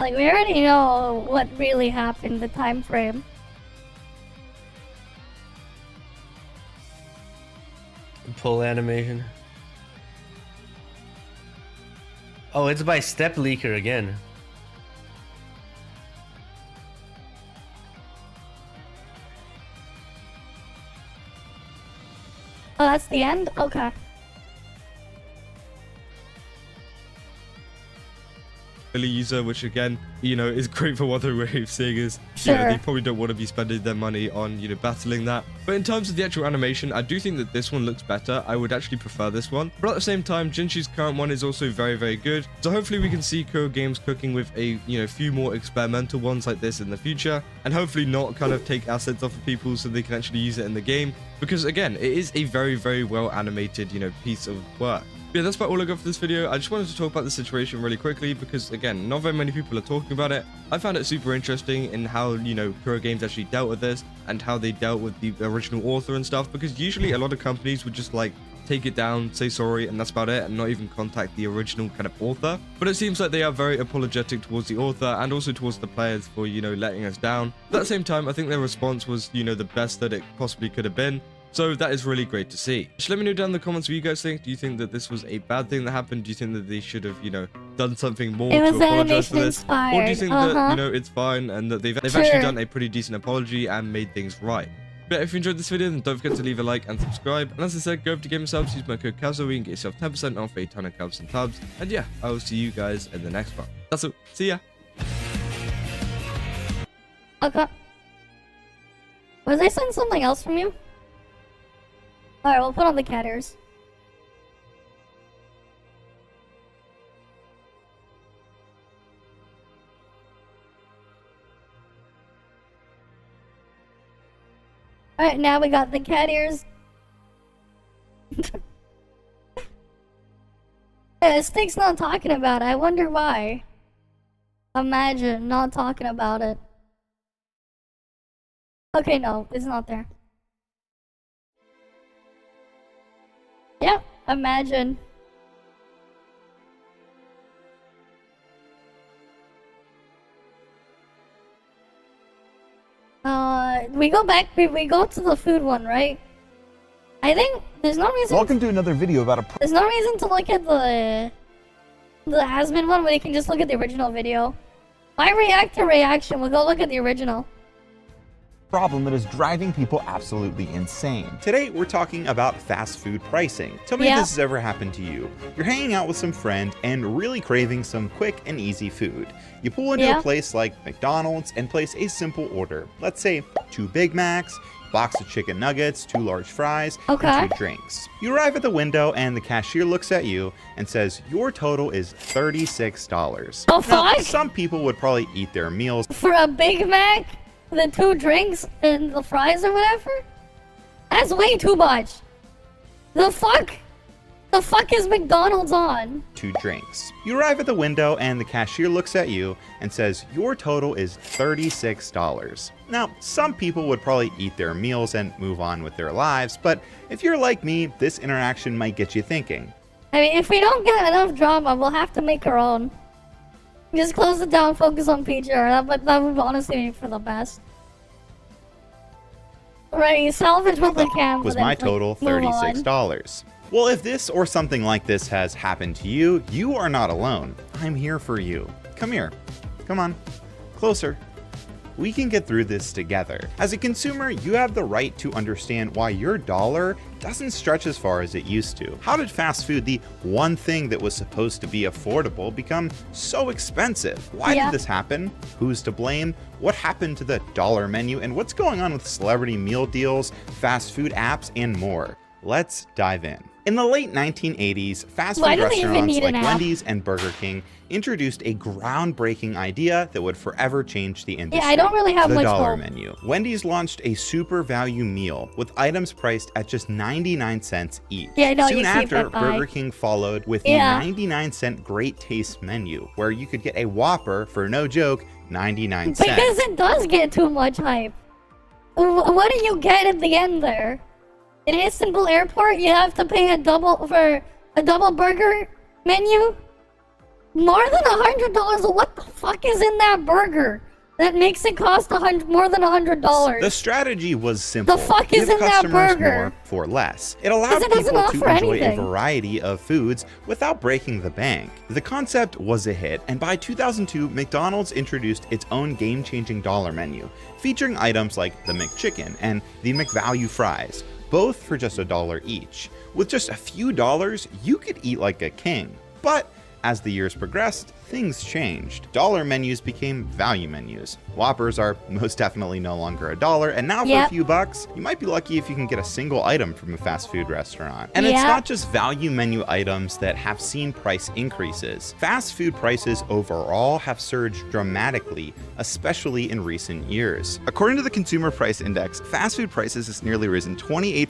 Like, we already know what really happened, the time frame. Pull animation. Oh, it's by Step Leaker again. Oh, that's the end? Okay. user, which again, you know, is great for Wuthering Waves, seeing as, you know, they probably don't want to be spending their money on, you know, battling that. But in terms of the actual animation, I do think that this one looks better. I would actually prefer this one. But at the same time, Jinshi's current one is also very, very good. So hopefully we can see Kyo Games cooking with a, you know, few more experimental ones like this in the future, and hopefully not kind of take assets off of people so they can actually use it in the game. Because again, it is a very, very well animated, you know, piece of work. Yeah, that's about all I got for this video. I just wanted to talk about the situation really quickly because, again, not very many people are talking about it. I found it super interesting in how, you know, Kuro Games actually dealt with this and how they dealt with the original author and stuff, because usually a lot of companies would just like take it down, say sorry, and that's about it, and not even contact the original kind of author. But it seems like they are very apologetic towards the author and also towards the players for, you know, letting us down. But at the same time, I think their response was, you know, the best that it possibly could have been. So that is really great to see. Just let me know down in the comments what you guys think. Do you think that this was a bad thing that happened? Do you think that they should have, you know, done something more to apologize for this? Or do you think that, you know, it's fine and that they've actually done a pretty decent apology and made things right? But if you enjoyed this video, then don't forget to leave a like and subscribe. And as I said, go over to Game Subs, use my code CASO, where you can get yourself 10% off a ton of cubs and tubs. And yeah, I will see you guys in the next one. That's all. See ya. Okay. Was I saying something else from you? Alright, we'll put on the cat ears. Alright, now we got the cat ears. Yeah, Stick's not talking about it. I wonder why. Imagine not talking about it. Okay, no, it's not there. Yep, imagine. We go back, we go to the food one, right? I think there's no reason. Welcome to another video about there's no reason to look at the has-been one where you can just look at the original video. Why react to reaction? We'll go look at the original. problem that is driving people absolutely insane. Today, we're talking about fast food pricing. Tell me if this has ever happened to you. You're hanging out with some friend and really craving some quick and easy food. You pull into a place like McDonald's and place a simple order. Let's say 2 Big Macs, box of chicken nuggets, 2 large fries, and 2 drinks. You arrive at the window and the cashier looks at you and says, your total is $36. Oh, fuck? Now, some people would probably eat their meals For a Big Mac, the 2 drinks, and the fries or whatever? That's way too much. The fuck? The fuck is McDonald's on? 2 drinks. You arrive at the window and the cashier looks at you and says, your total is $36. Now, some people would probably eat their meals and move on with their lives, but if you're like me, this interaction might get you thinking. I mean, if we don't get enough drama, we'll have to make our own. Just close it down, focus on PR. That would honestly be for the best. Right, salvage what we can. Was my total $36. Well, if this or something like this has happened to you, you are not alone. I'm here for you. Come here. Come on. Closer. We can get through this together. As a consumer, you have the right to understand why your dollar doesn't stretch as far as it used to. How did fast food, the one thing that was supposed to be affordable, become so expensive? Why did this happen? Who's to blame? What happened to the dollar menu? And what's going on with celebrity meal deals, fast food apps, and more? Let's dive in. In the late 1980s, fast food restaurants like Wendy's and Burger King introduced a groundbreaking idea that would forever change the industry. Yeah, I don't really have the much dollar hope. menu. Wendy's launched a super value meal with items priced at just 99 cents each. Yeah, no, Soon after, Burger King followed with the 99-cent Great Taste menu, where you could get a Whopper for, no joke, 99 cents. Because it does get too much hype. What do you get at the end there? In Istanbul Airport, you have to pay a double for a double burger menu? More than $100? What the fuck is in that burger that makes it cost more than $100? The strategy was simple. The fuck is Give in that customers burger? more for less. It allowed people to enjoy a variety of foods without breaking the bank. The concept was a hit, and by 2002, McDonald's introduced its own game-changing dollar menu, featuring items like the McChicken and the McValue fries, both for just $1 each. With just a few dollars, you could eat like a king. But as the years progressed, things changed. Dollar menus became value menus. Whoppers are most definitely no longer $1, and now for a few bucks, you might be lucky if you can get a single item from a fast food restaurant. And it's not just value menu items that have seen price increases. Fast food prices overall have surged dramatically, especially in recent years. According to the Consumer Price Index, fast food prices has nearly risen 28%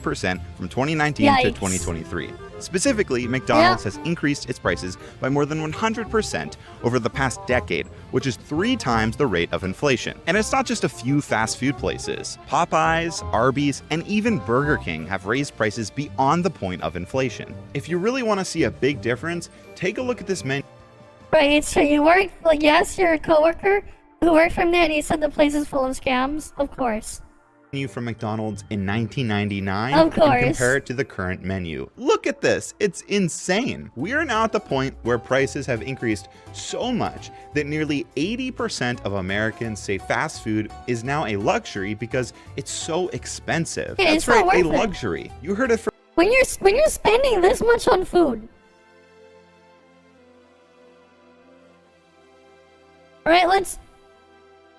from 2019 to 2023. Specifically, McDonald's has increased its prices by more than 100% over the past decade, which is 3 times the rate of inflation. And it's not just a few fast food places. Popeyes, Arby's, and even Burger King have raised prices beyond the point of inflation. If you really want to see a big difference, take a look at this menu. Right, so you work, like, yes, you're a coworker who worked from there and he said the place is full of scams? Of course. Menu from McDonald's in 1999 of course. And compare it to the current menu. Look at this, it's insane. We are now at the point where prices have increased so much that nearly 80% of Americans say fast food is now a luxury because it's so expensive. Yeah, that's right, a luxury. You heard it from when you're spending this much on food. Alright, let's,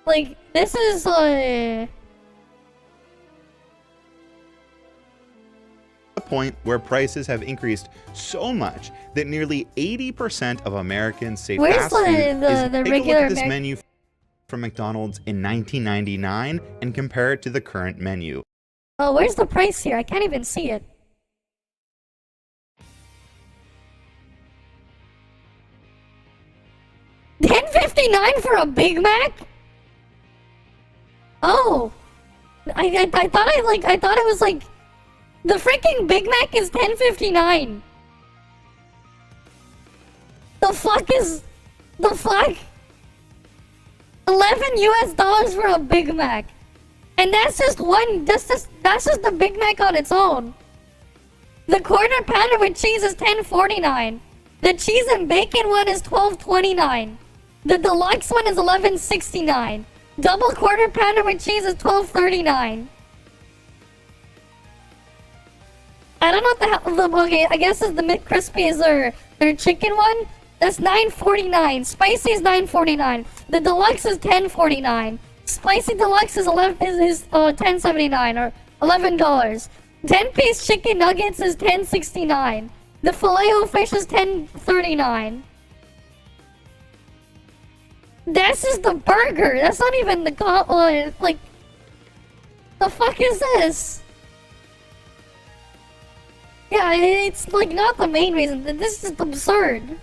like, this is the point where prices have increased so much that nearly 80% of Americans say fast food is. Take a look at this menu from McDonald's in 1999 and compare it to the current menu. Oh, where's the price here? I can't even see it. $10.59 for a Big Mac? Oh, I thought it was like the freaking Big Mac is $10.59. The fuck? $11 for a Big Mac, and that's just the Big Mac on its own. The quarter pounder with cheese is $10.49. The cheese and bacon one is $12.29. The deluxe one is $11.69. Double quarter pounder with cheese is $12.39. I don't know what the hell. Okay, I guess the McCrispy is their chicken one. That's $9.49. Spicy is $9.49. The deluxe is $10.49. Spicy deluxe is $10.79 or $11. 10-piece chicken nuggets is $10.69. The Filet-O-Fish is $10.39. That's just the burger. That's not even the like. The fuck is this? Yeah, it's like not the main reason. This is absurd.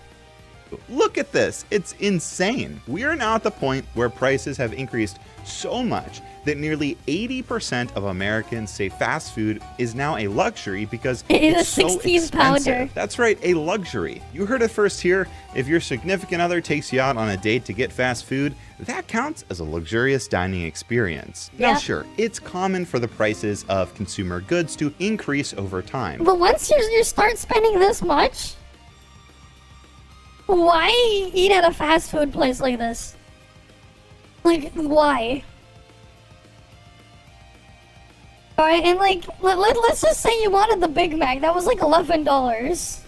Look at this, it's insane. We are now at the point where prices have increased so much that nearly 80% of Americans say fast food is now a luxury because it's so expensive. Pounder. That's right, a luxury. You heard it first here. If your significant other takes you out on a date to get fast food, that counts as a luxurious dining experience. Now sure, it's common for the prices of consumer goods to increase over time. But once you start spending this much, why eat at a fast food place like this? Like, why? Alright, and like, let's just say you wanted the Big Mac. That was like $11.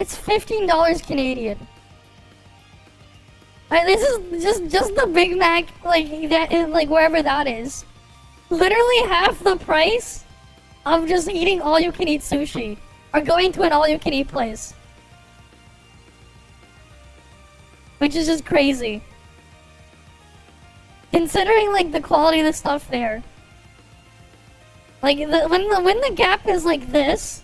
It's $15 Canadian. Alright, this is just the Big Mac, like, that, like, wherever that is. Literally half the price of just eating all-you-can-eat sushi. Or going to an all-you-can-eat place. Which is just crazy. Considering, like, the quality of the stuff there. Like, when the gap is like this,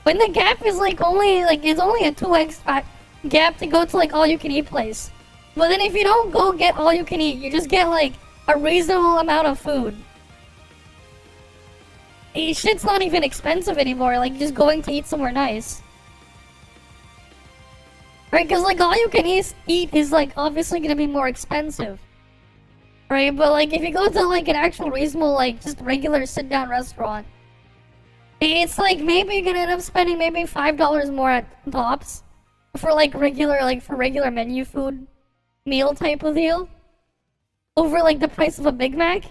when the gap is like only, like, it's only a 2x gap to go to, like, all-you-can-eat place. But then if you don't go get all-you-can-eat, you just get, like, a reasonable amount of food. Shit's not even expensive anymore, like just going to eat somewhere nice. Right, because like all you can eat is like obviously gonna be more expensive. Right, but like if you go to like an actual reasonable, like just regular sit down restaurant, it's like maybe you're gonna end up spending maybe $5 more at tops for like regular menu food meal type of deal over like the price of a Big Mac.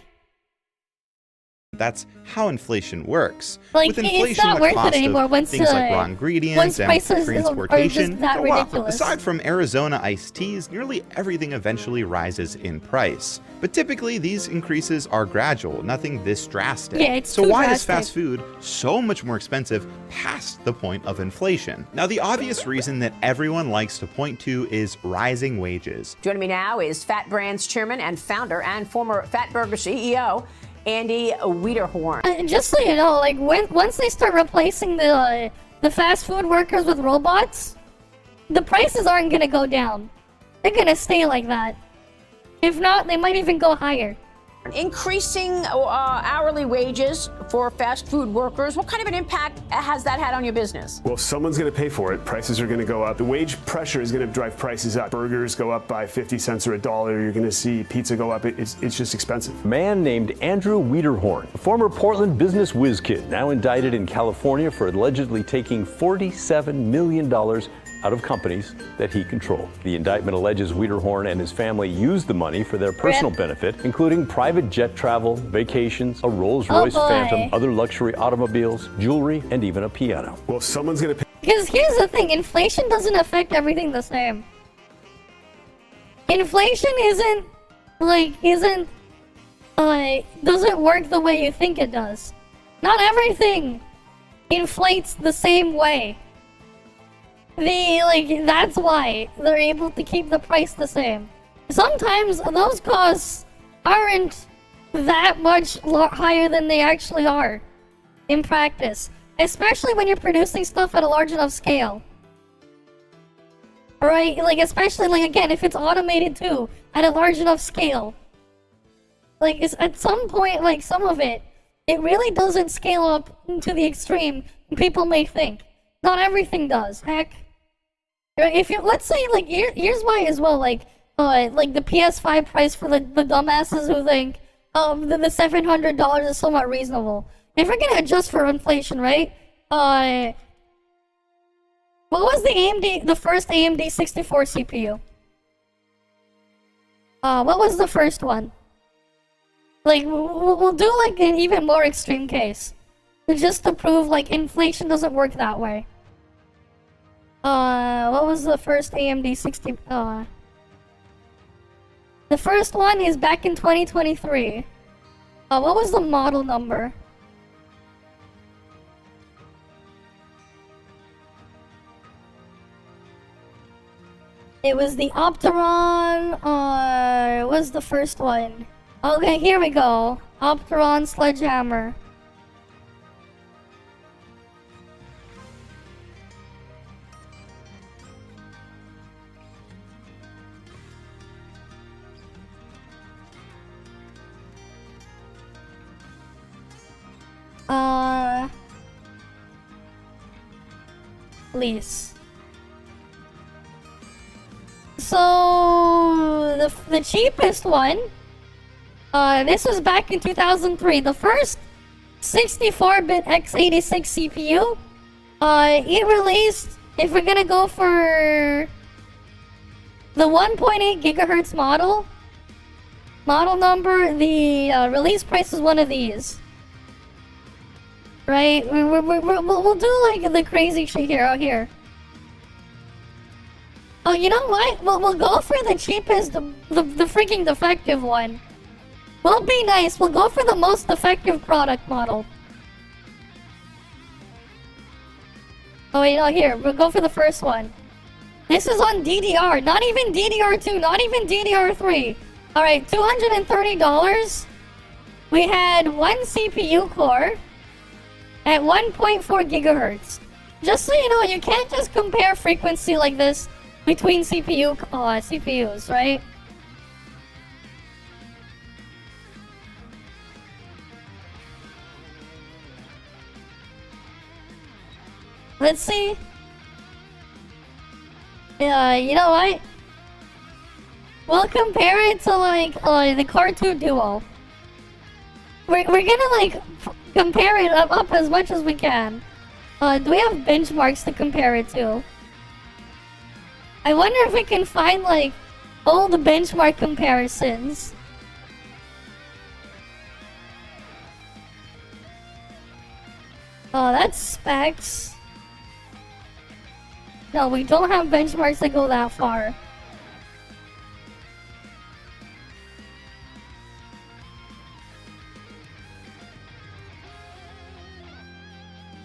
That's how inflation works. Like, with inflation, it's not worth it anymore once things like raw ingredients and transportation go up. Aside from Arizona iced teas, nearly everything eventually rises in price. But typically, these increases are gradual, nothing this drastic. Yeah, it's so too why drastic. is fast food so much more expensive past the point of inflation? Now, the obvious reason that everyone likes to point to is rising wages. Joining me now is Fat Brand's chairman and founder and former Fatburger CEO, Andy Wiederhorn. Just so you know, like once they start replacing the fast food workers with robots, the prices aren't gonna go down. They're gonna stay like that. If not, they might even go higher. Increasing hourly wages for fast food workers, what kind of an impact has that had on your business? Well, someone's going to pay for it. Prices are going to go up. The wage pressure is going to drive prices up. Burgers go up by 50 cents or $1. You're going to see pizza go up. It's just expensive. A man named Andrew Wiederhorn, a former Portland business whiz kid, now indicted in California for allegedly taking $47 million out of companies that he controlled. The indictment alleges Wiederhorn and his family used the money for their personal benefit, including private jet travel, vacations, a Rolls-Royce Phantom, other luxury automobiles, jewelry, and even a piano. Well, someone's going to pay. Because here's the thing, inflation doesn't affect everything the same. Inflation doesn't work the way you think it does. Not everything inflates the same way. That's why they're able to keep the price the same. Sometimes those costs aren't that much higher than they actually are in practice. Especially when you're producing stuff at a large enough scale. Right? Especially, again, if it's automated too, at a large enough scale. At some point, some of it really doesn't scale up to the extreme people may think. Not everything does, heck. If you, let's say, here's why as well, the PS5 price for the dumbasses who think, the $700 is somewhat reasonable. If we're gonna adjust for inflation, right? What was the first AMD 64 CPU? What was the first one? We'll do an even more extreme case. Just to prove inflation doesn't work that way. What was the first AMD 60? The first one is back in 2023. What was the model number? It was the Opteron, what was the first one? Okay, here we go. Opteron Sledgehammer. Please. So the cheapest one, this was back in 2003. The first 64-bit x86 CPU, it released. If we're gonna go for the 1.8 gigahertz model number, the release price is one of these. Right? We'll do the crazy shit here. Oh, here. Oh, you know what? We'll go for the cheapest, the freaking defective one. We'll be nice. We'll go for the most defective product model. Oh, wait, no, here. We'll go for the first one. This is on DDR. Not even DDR2. Not even DDR3. Alright, $230. We had one CPU core at 1.4 gigahertz. Just so you know, you can't just compare frequency like this between CPUs, right? Let's see. You know what? We'll compare it to the Cartoon Duo. We're gonna compare it up as much as we can. Do we have benchmarks to compare it to? I wonder if we can find all the benchmark comparisons. Oh, that's specs. No, we don't have benchmarks that go that far.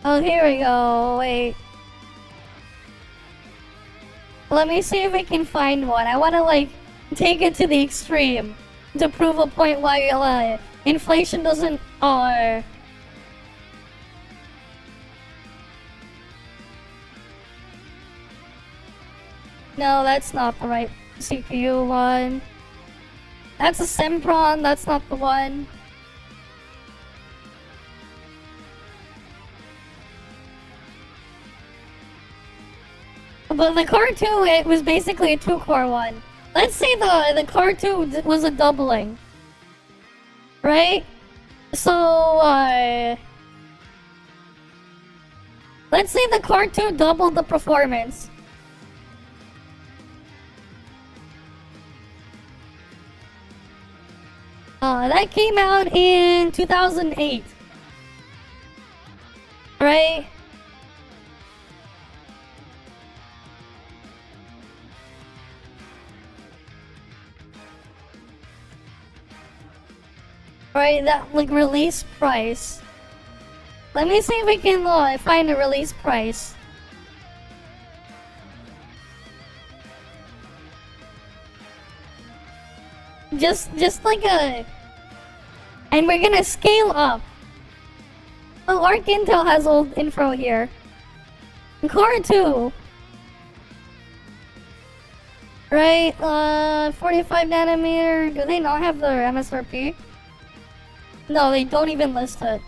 Oh, here we go. Wait. Let me see if we can find one. I want to take it to the extreme. to prove a point why inflation doesn't No, that's not the right CPU one. That's a Sempron, that's not the one. But the Core 2, it was basically a 2-core one. Let's say the Core 2 was a doubling. Right? So, let's say the Core 2 doubled the performance. That came out in 2008. Right? Right, that, like, release price. Let me see if we can find a release price. Just like a... And we're gonna scale up. Oh, Arc Intel has old info here. Core 2. Right, 45 nanometer. Do they not have their MSRP? No, they don't even list it.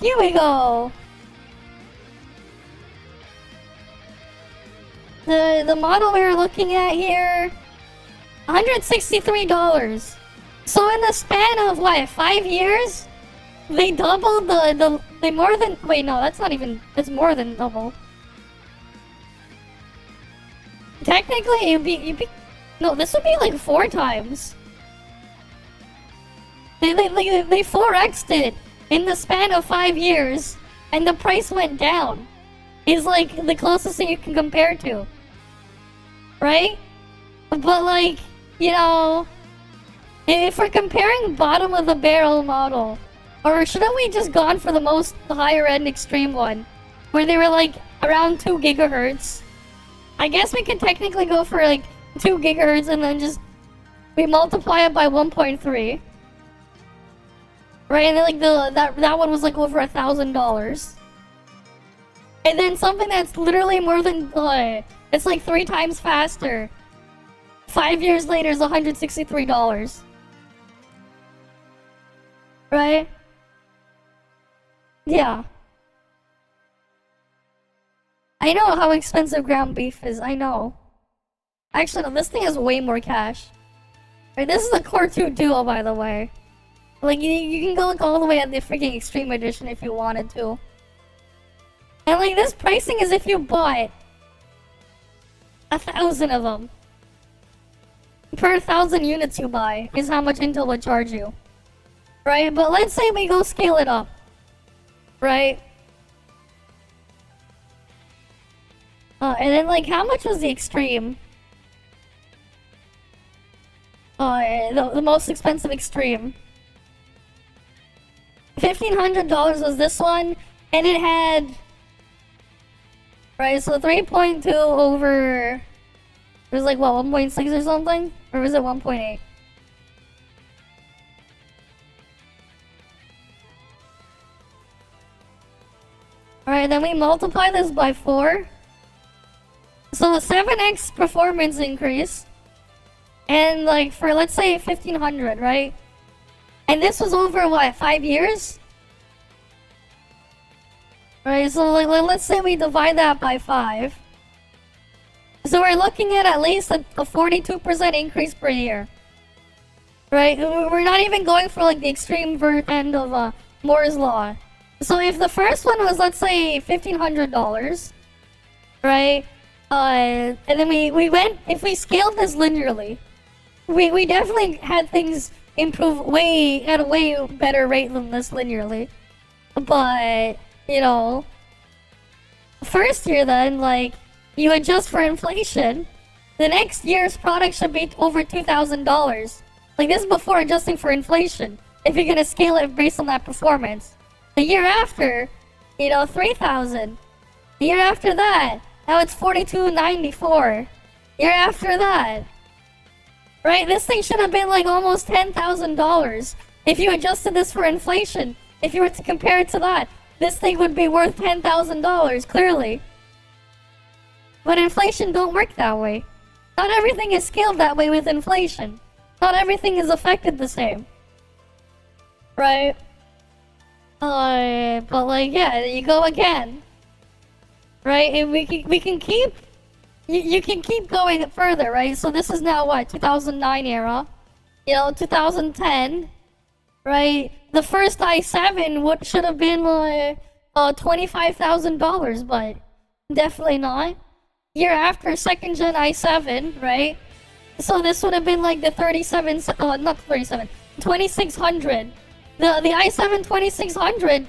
Here we go. The model we're looking at here, $163. So in the span of what, 5 years, they doubled they more than, wait, no, that's not even, that's more than double. Technically, you'd be, no, this would be like 4 times. They 4x'd it in the span of 5 years, and the price went down. Is like the closest thing you can compare to. Right? But like, you know, if we're comparing bottom of the barrel model, or shouldn't we just gone for the higher end extreme one, where they were like around 2 gigahertz? I guess we could technically go for like 2 gigahertz and then just we multiply it by 1.3. Right, and then like that one was like over $1,000. And then something that's literally more than it's like 3 times faster. 5 years later is $163. Right? Yeah. I know how expensive ground beef is, I know. Actually, no, this thing has way more cash. Right, this is a Core 2 Duo, by the way. Like, you can go like, all the way at the freaking Extreme Edition if you wanted to. And like, this pricing is if you bought 1,000 of them. Per 1,000 units you buy is how much Intel would charge you. Right, but let's say we go scale it up. Right? And then like, how much was the Extreme? The most expensive Extreme. $1,500 was this one, and it had... Right, so 3.2 over... It was like, what, 1.6 or something? Or was it 1.8? Alright, then we multiply this by 4. So a 7x performance increase. And like, for let's say 1,500, right? And this was over, what, 5 years? Right, so like, let's say we divide that by 5. So we're looking at least a 42% increase per year. Right, we're not even going for like the extreme end of Moore's Law. So if the first one was, let's say, $1,500, right? And then we went, if we scaled this linearly, we definitely had things improve at a way better rate than this linearly. But, you know, first year then, like, you adjust for inflation, the next year's product should be over $2,000. Like, this is before adjusting for inflation, if you're gonna scale it based on that performance. The year after, you know, 3,000. Year after that, now it's $42.94. Year after that, right? This thing should have been like almost $10,000 if you adjusted this for inflation. If you were to compare it to that, this thing would be worth $10,000 clearly. But inflation don't work that way. Not everything is scaled that way with inflation. Not everything is affected the same. Right? But like, yeah, you go again. Right? And we can keep... You can keep going further, right? So this is now what? 2009 era. You know, 2010. Right? The first i7 should have been like $25,000, but definitely not. Year after, second gen i7, right? So this would have been like the 2600. The i7 2600,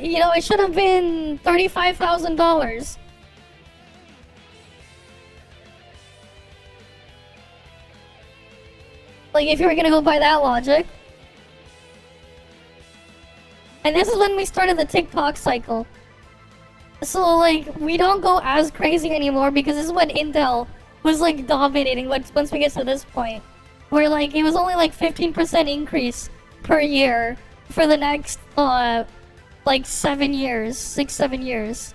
you know, it should have been $35,000. Like, if you were gonna go by that logic. And this is when we started the TikTok cycle. So, like, we don't go as crazy anymore because this is when Intel was, like, dominating once we get to this point. Where, like, it was only, like, 15% increase per year for the next, like, 7 years. 6-7 years.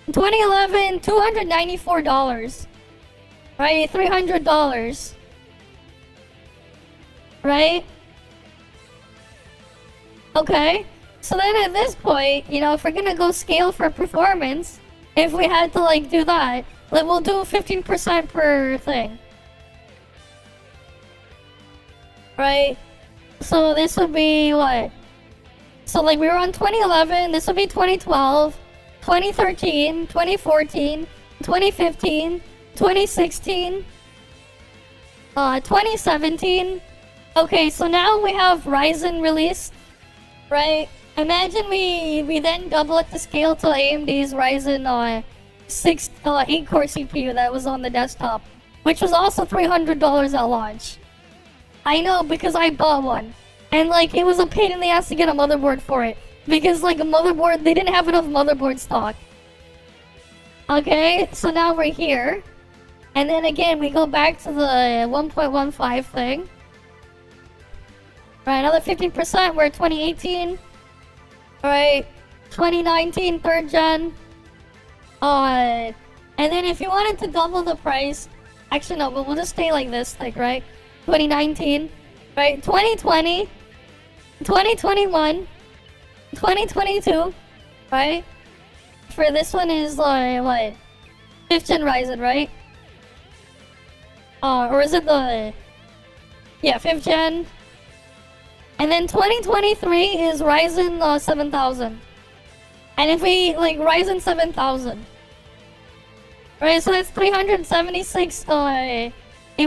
In 2011, $294. Right? $300. Right? Okay. So then at this point, you know, if we're gonna go scale for performance, if we had to, like, do that, then we'll do 15% per thing. Right? So this would be what? So, like, we were on 2011, this would be 2012, 2013, 2014, 2015, 2016, 2017. Okay, so now we have Ryzen released, right? Imagine we then double it to scale to AMD's Ryzen 8-core CPU that was on the desktop, which was also $300 at launch. I know, because I bought one. And, like, it was a pain in the ass to get a motherboard for it. Because, like, they didn't have enough motherboard stock. Okay, so now we're here. And then again, we go back to the 1.15 thing. Right, another 15%, we're at 2018. Alright, 2019, third gen. And then if you wanted to double the price, actually no, but we'll just stay like this, like, right? 2019, right? 2020, 2021, 2022, right? For this one is like, what? 5th gen Ryzen, right? Or is it the... Yeah, 5th gen. And then 2023 is Ryzen 7000. And if we, like, Ryzen 7000. Right, so that's 376, it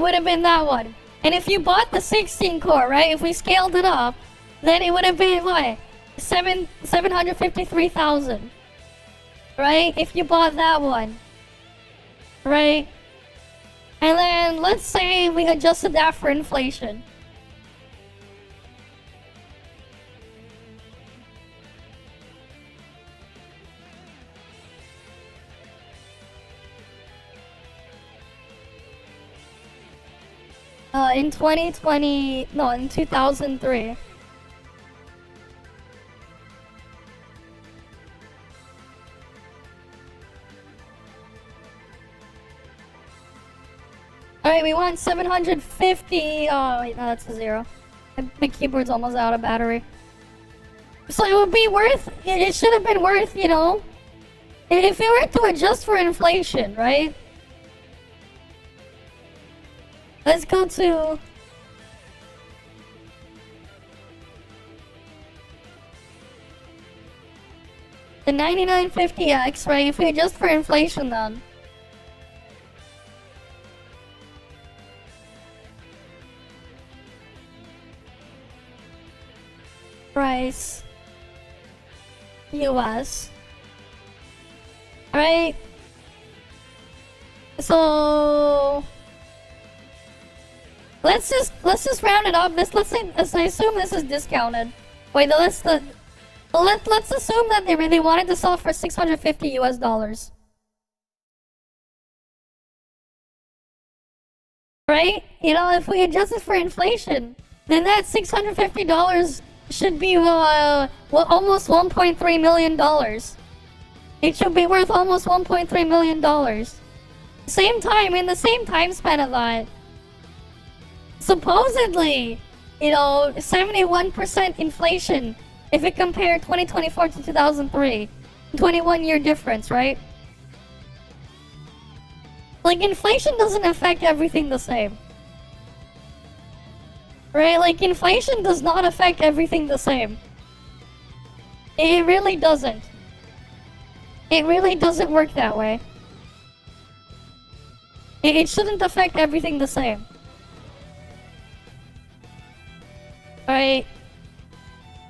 would have been that one. And if you bought the 16 core, right, if we scaled it up, then it would have been, what? 753,000. Right, if you bought that one. Right? And then, let's say we adjusted that for inflation. In 2020, no, in 2003. Alright, we want 750, oh wait, no, that's a 0. My keyboard's almost out of battery. So it would be worth, it should have been worth, you know, if we were to adjust for inflation, right? Let's go to... the 9950X, right? If we adjust for inflation then. Price. US. Right? So... Let's just round it up. Let's assume this is discounted. Wait, let's assume that they really wanted to sell for $650 US. right? You know, if we adjust it for inflation, then that $650 should be almost $1.3 million. It should be worth almost $1.3 million. Same time, in the same time span of that, supposedly, you know, 71% inflation if it compared 2024 to 2003. 21-year difference, right? Like, inflation doesn't affect everything the same. Right? Like, inflation does not affect everything the same. It really doesn't. It really doesn't work that way. It shouldn't affect everything the same. Right?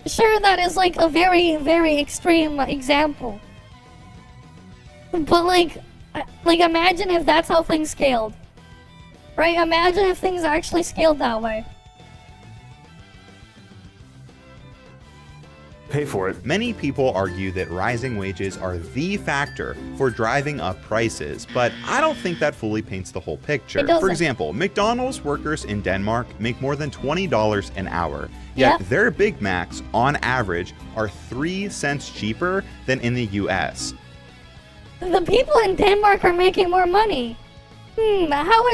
Sure, that is like a very, very extreme example. But like imagine if that's how things scaled. Right? Imagine if things actually scaled that way. Pay for it. Many people argue that rising wages are the factor for driving up prices, but I don't think that fully paints the whole picture. For example, McDonald's workers in Denmark make more than $20 an hour, yet their Big Macs, on average, are 3 cents cheaper than in the US. The people in Denmark are making more money. How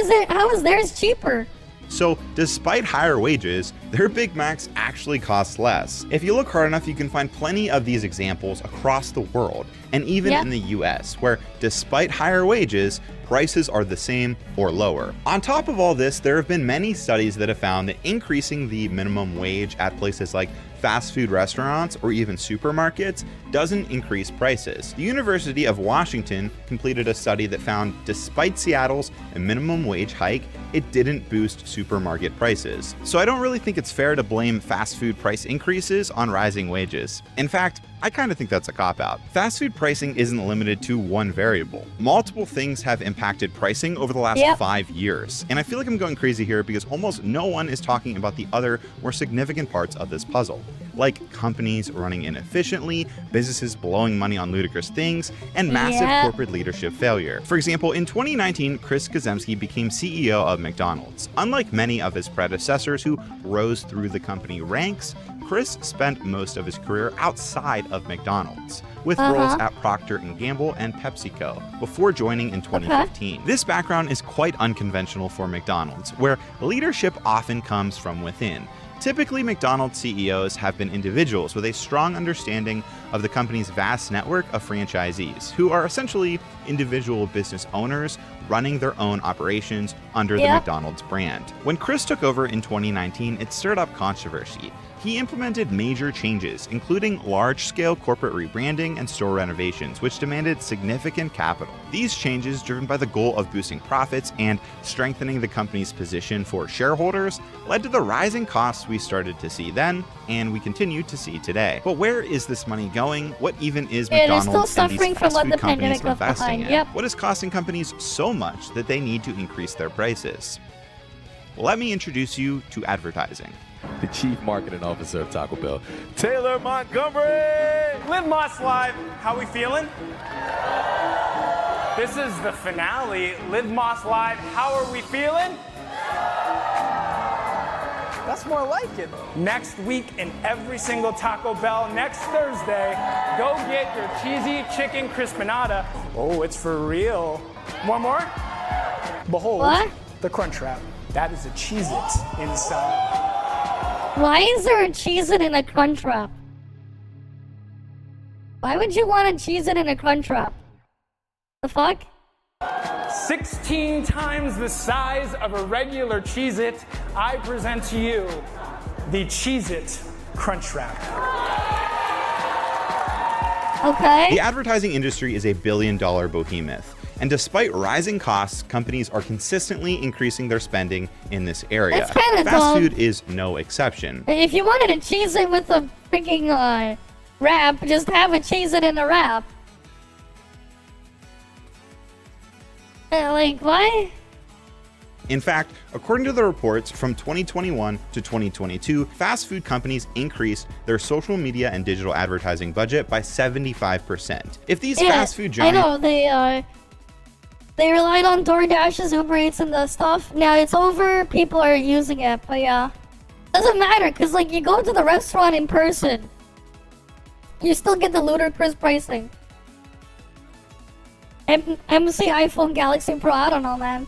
is theirs cheaper? So, despite higher wages, their Big Macs actually cost less. If you look hard enough, you can find plenty of these examples across the world, and even in the US, where despite higher wages, prices are the same or lower. On top of all this, there have been many studies that have found that increasing the minimum wage at places like fast food restaurants or even supermarkets doesn't increase prices. The University of Washington completed a study that found despite Seattle's minimum wage hike, it didn't boost supermarket prices. So I don't really think it's fair to blame fast food price increases on rising wages. In fact, I kind of think that's a cop-out. Fast food pricing isn't limited to one variable. Multiple things have impacted pricing over the last 5 years. And I feel like I'm going crazy here because almost no one is talking about the other more significant parts of this puzzle, like companies running inefficiently, businesses blowing money on ludicrous things, and massive corporate leadership failure. For example, in 2019, Chris Kazemski became CEO of McDonald's. Unlike many of his predecessors who rose through the company ranks, Chris spent most of his career outside of McDonald's, with roles at Procter & Gamble and PepsiCo, before joining in 2015. This background is quite unconventional for McDonald's, where leadership often comes from within. Typically, McDonald's CEOs have been individuals with a strong understanding of the company's vast network of franchisees, who are essentially individual business owners running their own operations under the McDonald's brand. When Chris took over in 2019, it stirred up controversy. He implemented major changes, including large-scale corporate rebranding and store renovations, which demanded significant capital. These changes, driven by the goal of boosting profits and strengthening the company's position for shareholders, led to the rising costs we started to see then, and we continue to see today. But where is this money going? What even is McDonald's and these fast food companies investing in? What is costing companies so much that they need to increase their prices? Well, let me introduce you to advertising. The Chief Marketing Officer of Taco Bell, Taylor Montgomery. Live Moss Live, how we feeling? This is the finale. Live Moss Live, how are we feeling? That's more like it. Next week in every single Taco Bell, next Thursday, go get your cheesy chicken crispinata. Oh, it's for real. One more? Behold, the Crunch Wrap. That is a Cheez-It inside. Why is there a Cheez-It in a Crunch Wrap? Why would you want a Cheez-It in a Crunch Wrap? The fuck? 16 times the size of a regular Cheez-It, I present to you the Cheez-It Crunch Wrap. Okay. The advertising industry is a billion-dollar behemoth. And despite rising costs, companies are consistently increasing their spending in this area. That's kinda Fast dumb. food is no exception. If you wanted a Cheez-It with a freaking wrap, just have a Cheez-It in a wrap. Like, why? In fact, according to the reports from 2021 to 2022, fast food companies increased their social media and digital advertising budget by 75%. If these fast food giants... I know, They relied on DoorDash's Uber Eats and the stuff. Now it's over, people are using it, but yeah. Doesn't matter, because like you go to the restaurant in person, you still get the ludicrous pricing. MC iPhone Galaxy Pro, I don't know, man.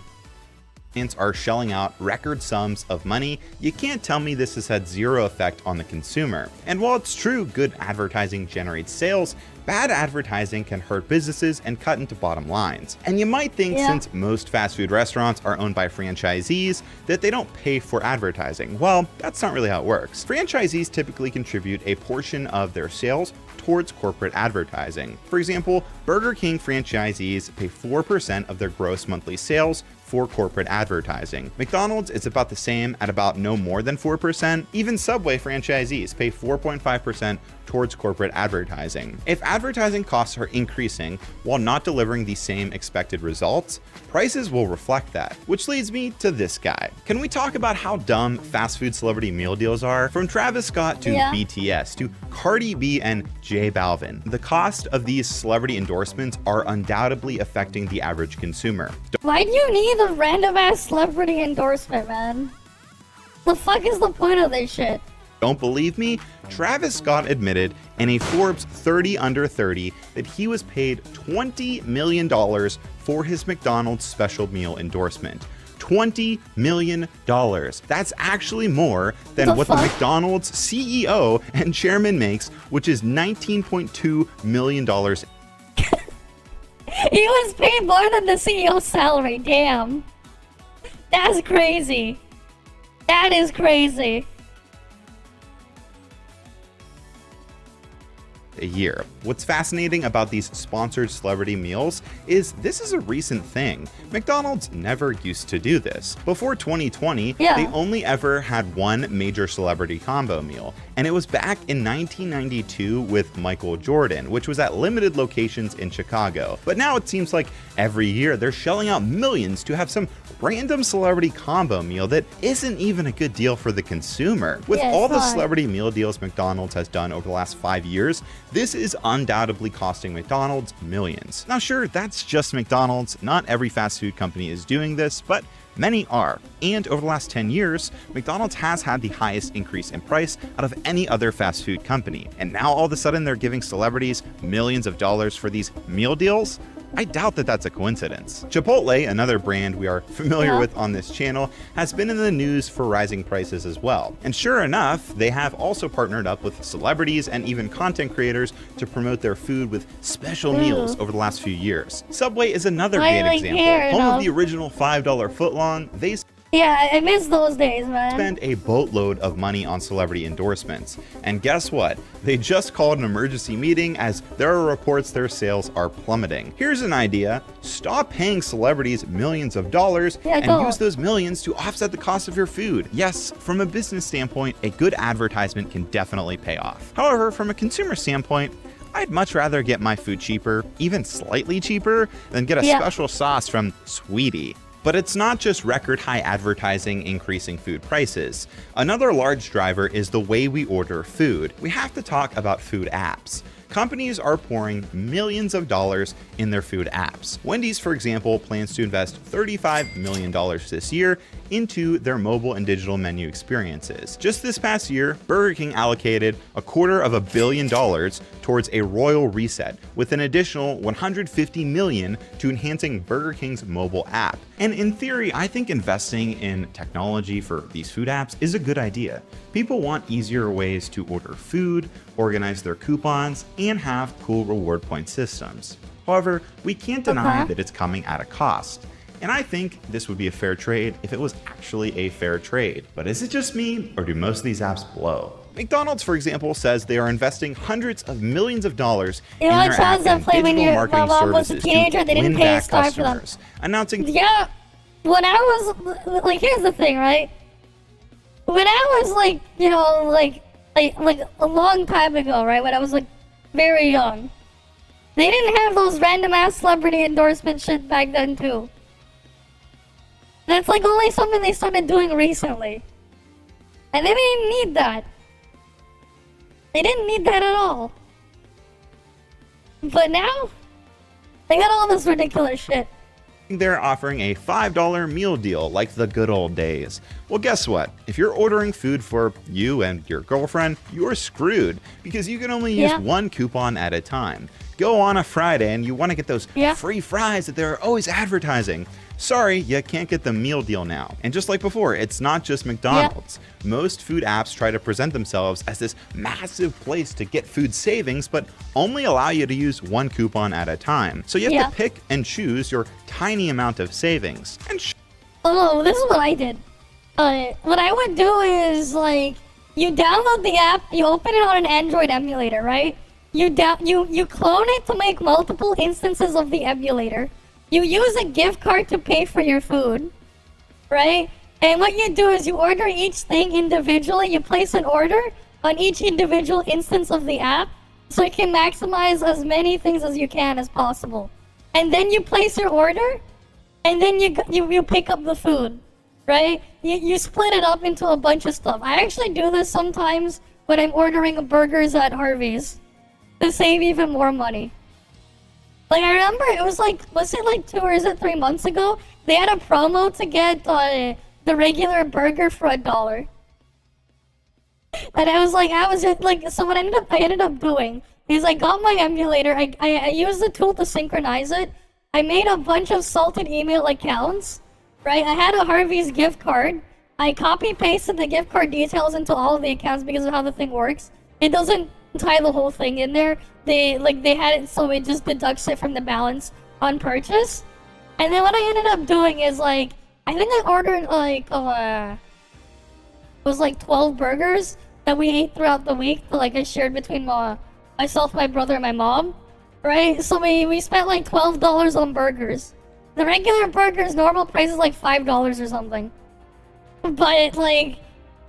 Are shelling out record sums of money, you can't tell me this has had zero effect on the consumer. And while it's true good advertising generates sales, bad advertising can hurt businesses and cut into bottom lines. And you might think since most fast food restaurants are owned by franchisees that they don't pay for advertising. Well, that's not really how it works. Franchisees typically contribute a portion of their sales towards corporate advertising. For example, Burger King franchisees pay 4% of their gross monthly sales for corporate advertising. McDonald's is about the same at about no more than 4%. Even Subway franchisees pay 4.5% towards corporate advertising. If advertising costs are increasing while not delivering the same expected results, prices will reflect that. Which leads me to this guy. Can we talk about how dumb fast food celebrity meal deals are? From Travis Scott to BTS to Cardi B and J Balvin, the cost of these celebrity endorsements are undoubtedly affecting the average consumer. Why do you need a random ass celebrity endorsement, man? The fuck is the point of this shit? Don't believe me? Travis Scott admitted in a Forbes 30 Under 30 that he was paid $20 million for his McDonald's special meal endorsement. $20 million. That's actually more than what the McDonald's CEO and chairman makes, which is $19.2 million. He was paid more than the CEO's salary, damn. That's crazy. That is crazy. A year. What's fascinating about these sponsored celebrity meals is this is a recent thing. McDonald's never used to do this. Before 2020, they only ever had one major celebrity combo meal, and it was back in 1992 with Michael Jordan, which was at limited locations in Chicago. But now it seems like every year they're shelling out millions to have some random celebrity combo meal that isn't even a good deal for the consumer. With all the celebrity meal deals McDonald's has done over the last 5 years, this is undoubtedly costing McDonald's millions. Now sure, that's just McDonald's. Not every fast food company is doing this, but many are. And over the last 10 years, McDonald's has had the highest increase in price out of any other fast food company. And now all of a sudden they're giving celebrities millions of dollars for these meal deals? I doubt that that's a coincidence. Chipotle, another brand we are familiar with on this channel, has been in the news for rising prices as well. And sure enough, they have also partnered up with celebrities and even content creators to promote their food with special meals over the last few years. Subway is another great example. Home of the original $5 footlong, they I miss those days, man. Spend a boatload of money on celebrity endorsements. And guess what? They just called an emergency meeting as there are reports their sales are plummeting. Here's an idea. Stop paying celebrities millions of dollars and use those millions to offset the cost of your food. Yes, from a business standpoint, a good advertisement can definitely pay off. However, from a consumer standpoint, I'd much rather get my food cheaper, even slightly cheaper, than get a special sauce from Sweetie. But it's not just record high advertising increasing food prices. Another large driver is the way we order food. We have to talk about food apps. Companies are pouring millions of dollars in their food apps. Wendy's, for example, plans to invest $35 million this year into their mobile and digital menu experiences. Just this past year, Burger King allocated $250 million towards a royal reset, with an additional $150 million to enhancing Burger King's mobile app. And in theory, I think investing in technology for these food apps is a good idea. People want easier ways to order food, organize their coupons, and have cool reward point systems. However, we can't deny that it's coming at a cost. And I think this would be a fair trade if it was actually a fair trade. But is it just me, or do most of these apps blow? McDonald's, for example, says they are investing hundreds of millions of dollars in their app and digital marketing services to win back customers, announcing... Yeah, when I was, like, here's the thing, right? When I was, like, you know, like a long time ago, right? When I was, like, very young, they didn't have those random-ass celebrity endorsement shit back then, too. That's, like, only something they started doing recently. And they didn't need that. They didn't need that at all. But now, they got all this ridiculous shit. they're offering a $5 meal deal like the good old days. Well, guess what? If you're ordering food for you and your girlfriend, you're screwed because you can only use one coupon at a time. Go on a Friday and you want to get those free fries that they're always advertising. Sorry, you can't get the meal deal now. And just like before, it's not just McDonald's. Most food apps try to present themselves as this massive place to get food savings, but only allow you to use one coupon at a time. So you have to pick and choose your tiny amount of savings. And oh, this is what I did. What I would do is, like, you download the app, you open it on an Android emulator, right? You clone it to make multiple instances of the emulator. You use a gift card to pay for your food, right? And what you do is you order each thing individually. You place an order on each individual instance of the app so you can maximize as many things as you can as possible. And then you place your order, and then you pick up the food, right? You split it up into a bunch of stuff. I actually do this sometimes when I'm ordering burgers at Harvey's to save even more money. Like, I remember it was like, was it like 2 or is it 3 months ago? They had a promo to get the regular burger for $1. And I was just like, so what I ended up doing is I got my emulator, I used the tool to synchronize it. I made a bunch of salted email accounts, right? I had a Harvey's gift card. I copy pasted the gift card details into all of the accounts because of how the thing works. It doesn't tie the whole thing in there. They had it so it just deducts it from the balance on purchase. And then what I ended up doing is, like, I think I ordered like it was like 12 burgers that we ate throughout the week that, like, I shared between myself, my brother, and my mom, right? So we spent like $12 on burgers. The regular burgers normal price is like $5 or something. But, like,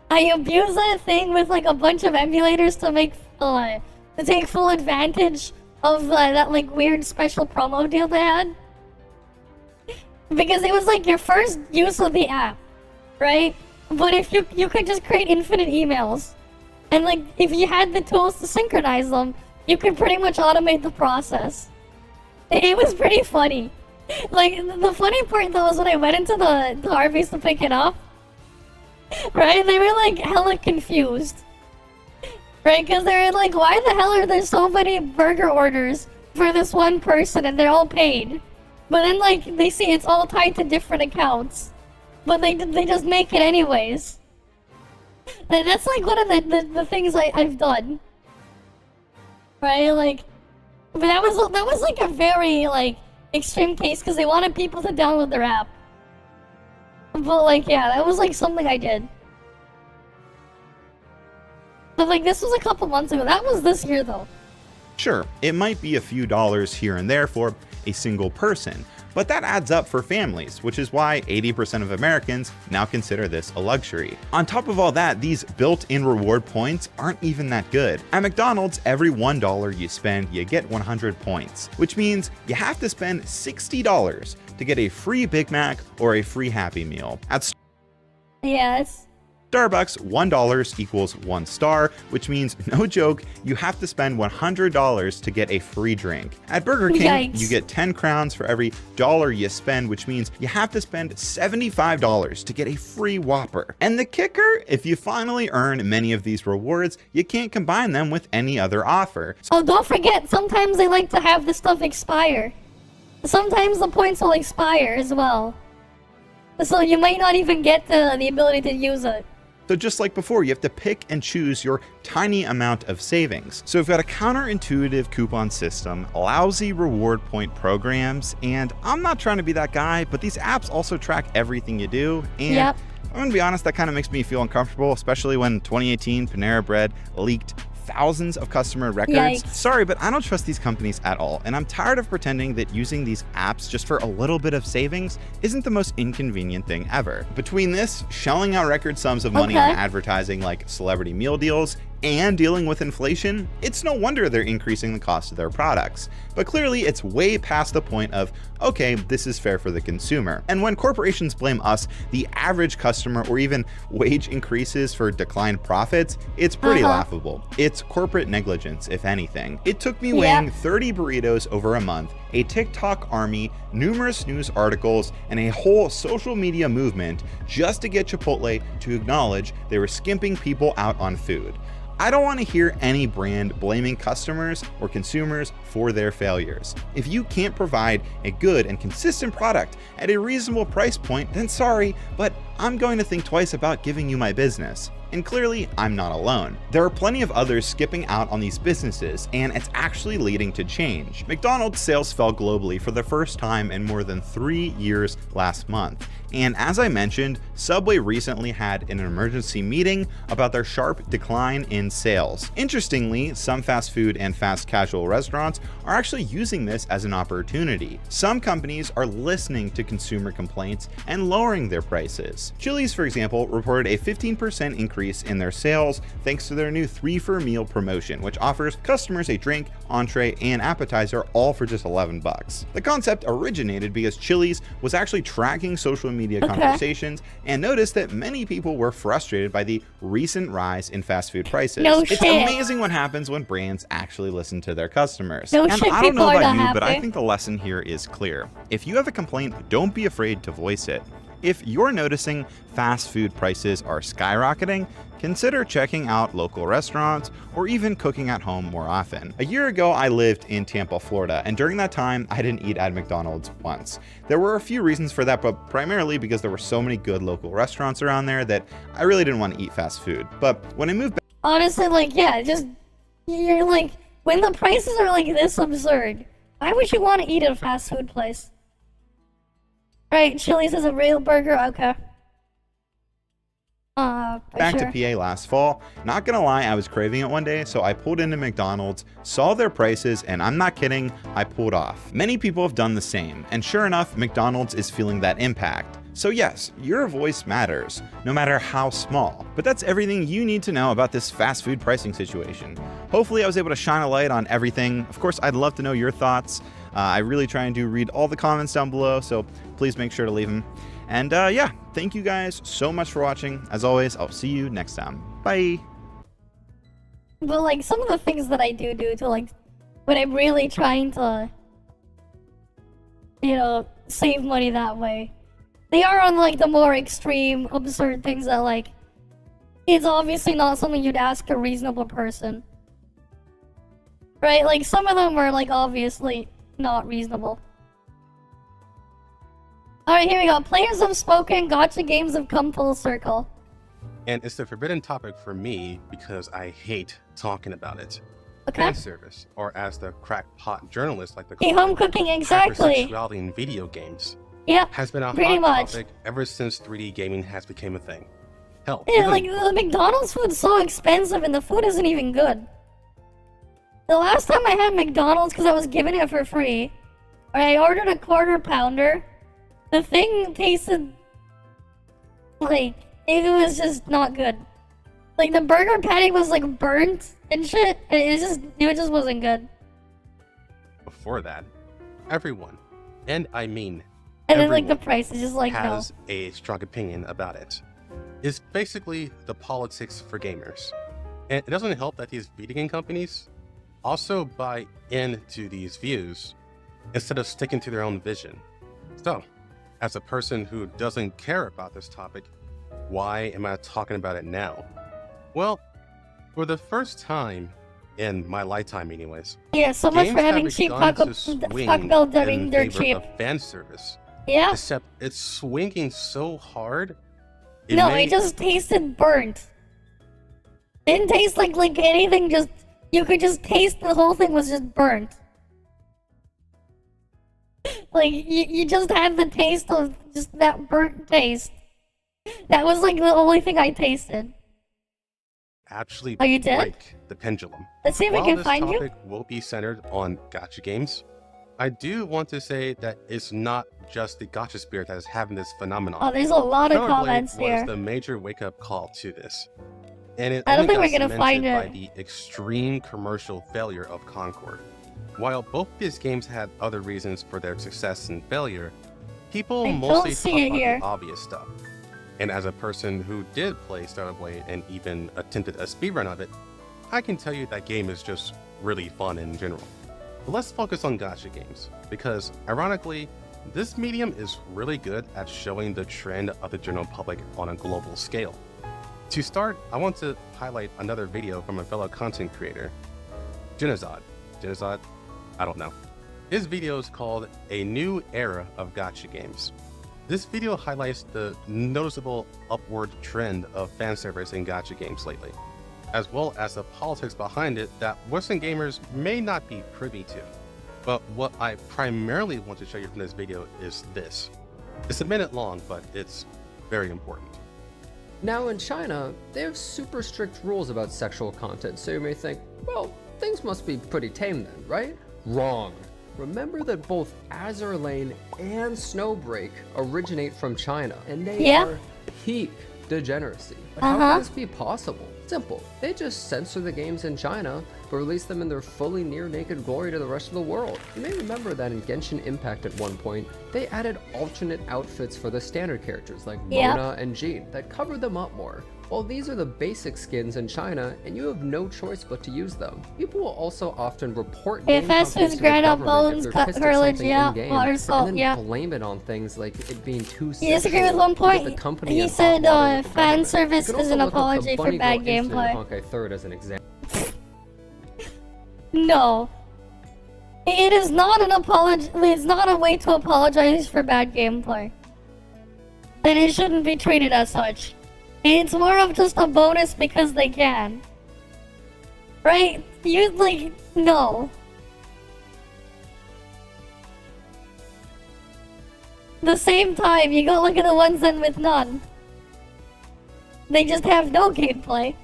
I abused that thing with like a bunch of emulators to make to take full advantage of that, like, weird special promo deal they had. Because it was like your first use of the app, right? But if you could just create infinite emails, and, like, if you had the tools to synchronize them, you could pretty much automate the process. It was pretty funny. Like, the funny part though was when I went into the Harvey's to pick it up, right? They were like hella confused. Right, because they're like, why the hell are there so many burger orders for this one person and they're all paid? But then, like, they see it's all tied to different accounts. But they just make it anyways. And that's like one of the things I've done. Right, like, but that was like a very, like, extreme case because they wanted people to download their app. But, like, yeah, that was like something I did. But, like, this was a couple months ago. That was this year, though. Sure, it might be a few dollars here and there for a single person, but that adds up for families, which is why 80% of Americans now consider this a luxury. On top of all that, these built-in reward points aren't even that good. At McDonald's, every $1 you spend, you get 100 points, which means you have to spend $60 to get a free Big Mac or a free Happy Meal. At Starbucks, $1 equals 1 star, which means, no joke, you have to spend $100 to get a free drink. At Burger King, you get 10 crowns for every dollar you spend, which means you have to spend $75 to get a free Whopper. And the kicker, if you finally earn many of these rewards, you can't combine them with any other offer. Oh, don't forget, sometimes they like to have this stuff expire. Sometimes the points will expire as well. So you might not even get the ability to use it. So just like before, you have to pick and choose your tiny amount of savings. So we've got a counterintuitive coupon system, lousy reward point programs, and I'm not trying to be that guy, but these apps also track everything you do. And I'm gonna be honest, that kind of makes me feel uncomfortable, especially when 2018 Panera Bread leaked thousands of customer records. Yikes. Sorry, but I don't trust these companies at all, and I'm tired of pretending that using these apps just for a little bit of savings isn't the most inconvenient thing ever. Between this, shelling out record sums of money on advertising like celebrity meal deals, and dealing with inflation, it's no wonder they're increasing the cost of their products. But clearly it's way past the point of, okay, this is fair for the consumer. And when corporations blame us, the average customer, or even wage increases for declined profits, it's pretty laughable. It's corporate negligence, if anything. It took me weighing 30 burritos over a month a TikTok army, numerous news articles, and a whole social media movement just to get Chipotle to acknowledge they were skimping people out on food. I don't want to hear any brand blaming customers or consumers for their failures. If you can't provide a good and consistent product at a reasonable price point, then sorry, but I'm going to think twice about giving you my business. And clearly, I'm not alone. There are plenty of others skipping out on these businesses, and it's actually leading to change. McDonald's sales fell globally for the first time in more than 3 years last month. And as I mentioned, Subway recently had an emergency meeting about their sharp decline in sales. Interestingly, some fast food and fast casual restaurants are actually using this as an opportunity. Some companies are listening to consumer complaints and lowering their prices. Chili's, for example, reported a 15% increase in their sales thanks to their new 3 for a meal promotion, which offers customers a drink, entree, and appetizer all for just $11. The concept originated because Chili's was actually tracking social media conversations and noticed that many people were frustrated by the recent rise in fast food prices. It's amazing what happens when brands actually listen to their customers. And I don't know about you, but I think the lesson here is clear. If you have a complaint, don't be afraid to voice it. If you're noticing fast food prices are skyrocketing, consider checking out local restaurants or even cooking at home more often. A year ago, I lived in Tampa, Florida, and during that time, I didn't eat at McDonald's once. There were a few reasons for that, but primarily because there were so many good local restaurants around there that I really didn't want to eat fast food. But when I moved back— honestly, like, yeah, just, you're like, when the prices are like this absurd, why would you want to eat at a fast food place? Right, Chili's is a real burger, okay. Back to PA last fall. Not gonna lie, I was craving it one day, so I pulled into McDonald's, saw their prices, and I'm not kidding, I pulled off. Many people have done the same, and sure enough, McDonald's is feeling that impact. So yes, your voice matters, no matter how small. But that's everything you need to know about this fast food pricing situation. Hopefully I was able to shine a light on everything. Of course, I'd love to know your thoughts. I really try and read all the comments down below, so please make sure to leave them. And yeah, thank you guys so much for watching. As always, I'll see you next time. Bye! But like, some of the things that I do to like, when I'm really trying to, you know, save money that way, they are on like the more extreme, absurd things that like, it's obviously not something you'd ask a reasonable person. Right? Like, some of them are like obviously not reasonable. Alright, here we go. Players have spoken, gacha games have come full circle. And it's the forbidden topic for me because I hate talking about it. Okay. Fan service, or as the crackpot journalists like to Hey, call home cooking, exactly. hypersexuality in video games. Yeah, has been a pretty hot much. topic ever since 3D gaming has become a thing. Hell, Yeah, like, the McDonald's food's so expensive and the food isn't even good. The last time I had McDonald's, because I was given it for free, I ordered a quarter pounder. The thing tasted like, it was just not good. Like, the burger patty was like burnt and shit, and it just wasn't good. Before that, everyone, and I mean And then like the price is just like, has a strong opinion about it. It's basically the politics for gamers. And it doesn't help that these video game companies also buy into these views instead of sticking to their own vision. So, as a person who doesn't care about this topic, why am I talking about it now? Well, for the first time in my lifetime anyways, yeah, so much for having cheap Taco Bell during their cheap fan service. Yeah. Except it's swinging so hard. It just tasted burnt. Didn't taste like anything, just, you could just taste the whole thing was just burnt. Like, you just had the taste of just that burnt taste. That was like the only thing I tasted. Actually, oh, you did? break the pendulum. Let's see if we can find you. While this topic will be centered on gacha games, I do want to say that it's not just the gacha spirit that is having this phenomenon. Oh, there's a lot of Power comments Blade here. was the major wake-up call to this. And it I don't only think we're got gonna find cemented by it. the extreme commercial failure of Concord. While both these games had other reasons for their success and failure, people I mostly don't see talk it about here. the obvious stuff. And as a person who did play Stardew Blade and even attempted a speedrun of it, I can tell you that game is just really fun in general. But let's focus on gacha games, because ironically, this medium is really good at showing the trend of the general public on a global scale. To start, I want to highlight another video from a fellow content creator, Genozod, I don't know. His video is called A New Era of Gacha Games. This video highlights the noticeable upward trend of fan service in gacha games lately, as well as the politics behind it that Western gamers may not be privy to. But what I primarily want to show you from this video is this. It's a minute long, but it's very important. Now in China, they have super strict rules about sexual content, so you may think, well, things must be pretty tame then, right? Wrong. Remember that both Azur Lane and Snowbreak originate from China, and they are peak degeneracy. But how can this be possible? Simple. They just censor the games in China, but release them in their fully near-naked glory to the rest of the world. You may remember that in Genshin Impact at one point, they added alternate outfits for the standard characters like Mona and Jean that covered them up more. Well, these are the basic skins in China, and you have no choice but to use them. People will also often report game companies to the government if they're pissed at something in-game, and then blame it on things like it being too sexual. You disagree with one point? He said fan service is an apology for bad gameplay. As an example. No. It is not an apology. It's not a way to apologize for bad gameplay. And it shouldn't be treated as such. It's more of just a bonus because they can. Right? You, like, no. The same time, you go look at the ones then with none. They just have no gameplay.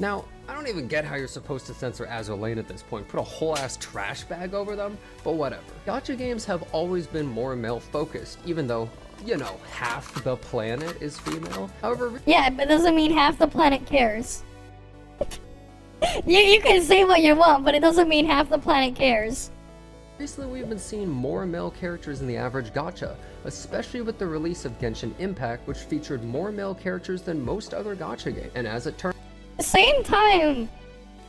Now, I don't even get how you're supposed to censor Azur Lane at this point. Put a whole ass trash bag over them, but whatever. Gacha games have always been more male focused, even though, you know, half the planet is female. However, yeah, but doesn't mean half the planet cares. you can say what you want, but it doesn't mean half the planet cares. Recently, we've been seeing more male characters in the average gacha, especially with the release of Genshin Impact, which featured more male characters than most other gacha games. And as it turns same time,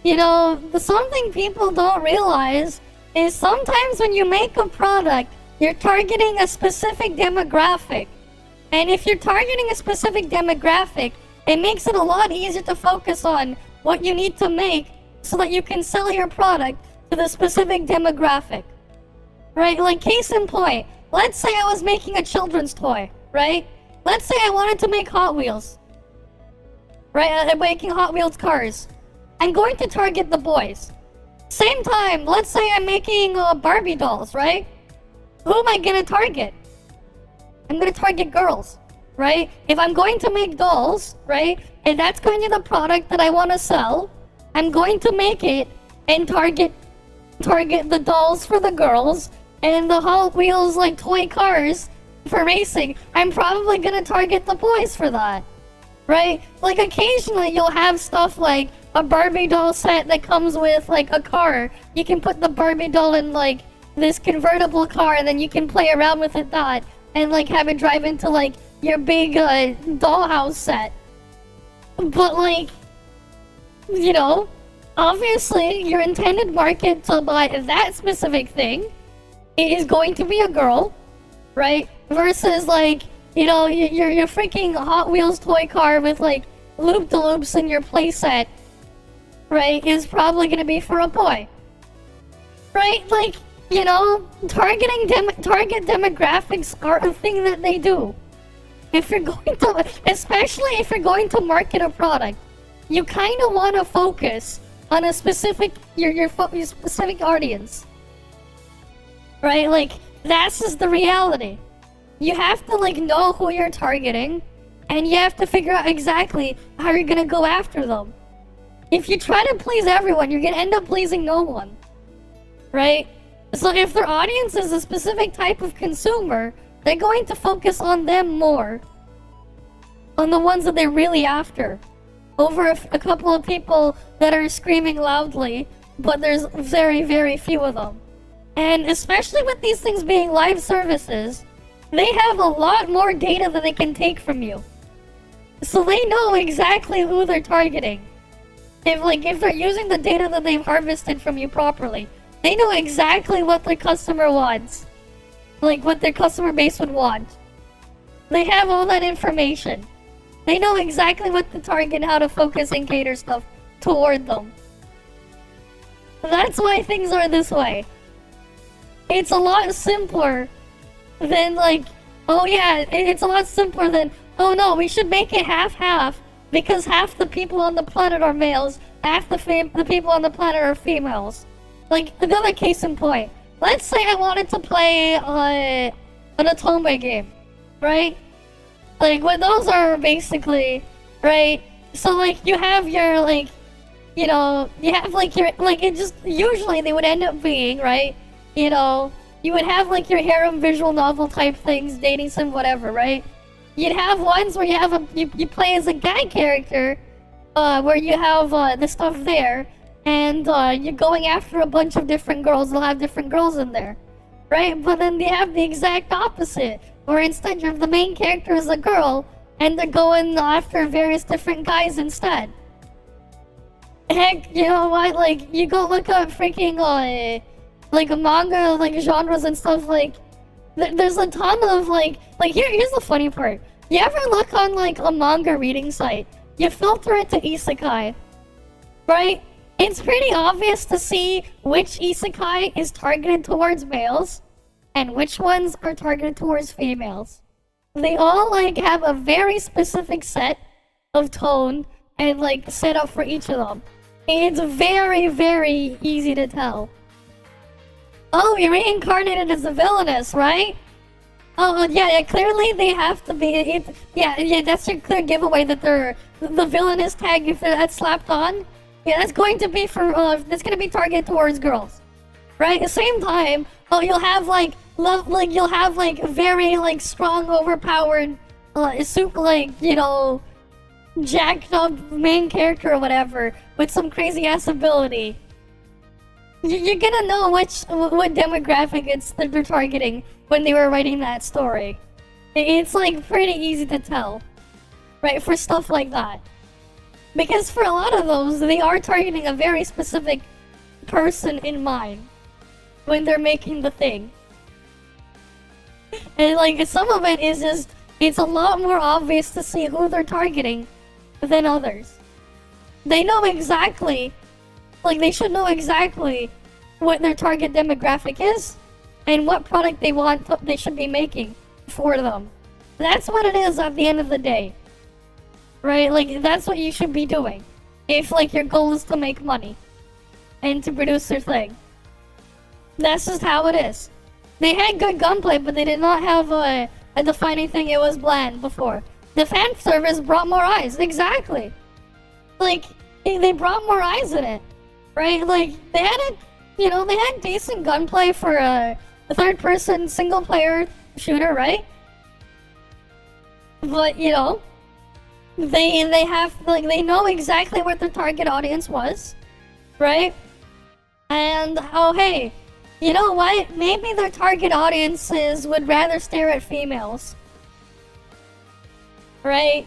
you know, something people don't realize is sometimes when you make a product, you're targeting a specific demographic. And if you're targeting a specific demographic, it makes it a lot easier to focus on what you need to make so that you can sell your product to the specific demographic. Right? Like, case in point, let's say I was making a children's toy, right? Let's say I wanted to make Hot Wheels. Right? I'm making Hot Wheels cars. I'm going to target the boys. Same time, let's say I'm making Barbie dolls, right? Who am I gonna target? I'm gonna target girls, right? If I'm going to make dolls, right? And that's going to be the product that I want to sell, I'm going to make it and target the dolls for the girls and the Hot Wheels like toy cars for racing. I'm probably gonna target the boys for that, right? Like occasionally you'll have stuff like a Barbie doll set that comes with like a car. You can put the Barbie doll in like this convertible car and then you can play around with it that and like have it drive into like your big dollhouse set. But like, you know, obviously your intended market to buy that specific thing is going to be a girl, right? Versus like, you know, your freaking Hot Wheels toy car with like loop-de-loops in your playset, right, is probably gonna be for a boy. Right? Like, you know, target demographics are a thing that they do. If you're going to, especially if you're going to market a product, you kind of want to focus on a specific, your specific audience. Right? Like, that's just the reality. You have to, like, know who you're targeting, and you have to figure out exactly how you're gonna go after them. If you try to please everyone, you're gonna end up pleasing no one. Right? So if their audience is a specific type of consumer, they're going to focus on them more. On the ones that they're really after. Over a couple of people that are screaming loudly, but there's very, very few of them. And especially with these things being live services, they have a lot more data that they can take from you. So they know exactly who they're targeting. If they're using the data that they've harvested from you properly, They know exactly what their customer wants. Like, what their customer base would want. They have all that information. They know exactly what to target, how to focus and cater stuff toward them. That's why things are this way. It's a lot simpler than like, oh yeah, it's a lot simpler than, oh no, we should make it half-half because half the people on the planet are males, half the people on the planet are females. Like, another case in point. Let's say I wanted to play an Otome game, right? Like, what those are basically, right? So, like, you have your, like, you know, you have, like, your, like, it just, usually they would end up being, right? You know, you would have, like, your harem visual novel type things, dating sim, whatever, right? You'd have ones where you have you play as a guy character, where you have, the stuff there, and, you're going after a bunch of different girls. They'll have different girls in there, right? But then they have the exact opposite, where instead the main character is a girl, and they're going after various different guys instead. Heck, you know what? Like, you go look up freaking, like, manga, like, genres and stuff, like, there's a ton of, like, here's the funny part. You ever look on, like, a manga reading site, you filter it to isekai, right? It's pretty obvious to see which isekai is targeted towards males and which ones are targeted towards females. They all, like, have a very specific set of tone and, like, set up for each of them. It's very, very easy to tell. Oh, you're reincarnated as a villainess, right? Oh, yeah, clearly they have to be, yeah, that's your clear giveaway that they're, the villainous tag, if that's slapped on, yeah, that's going to be for, that's gonna be targeted towards girls. Right? At the same time, oh, you'll have, like, you'll have, like, very, like, strong, overpowered, super, like, you know, jacked up main character or whatever, with some crazy ass ability. You're gonna know what demographic they're targeting when they were writing that story. It's, like, pretty easy to tell, right, for stuff like that. Because for a lot of those, they are targeting a very specific person in mind when they're making the thing. And, like, some of it is just, it's a lot more obvious to see who they're targeting than others. They know exactly, like, they should know exactly what their target demographic is and what product they should be making for them. That's what it is at the end of the day. Right? Like, that's what you should be doing. If, like, your goal is to make money and to produce their thing. That's just how it is. They had good gunplay, but they did not have a defining thing. It was bland before. The fan service brought more eyes. Exactly. Like, they brought more eyes in it. Right? Like, they had they had decent gunplay for a third-person single-player shooter, right? But, you know, they have, like, they know exactly what their target audience was, right? And, oh, hey, you know what? Maybe their target audiences would rather stare at females. Right?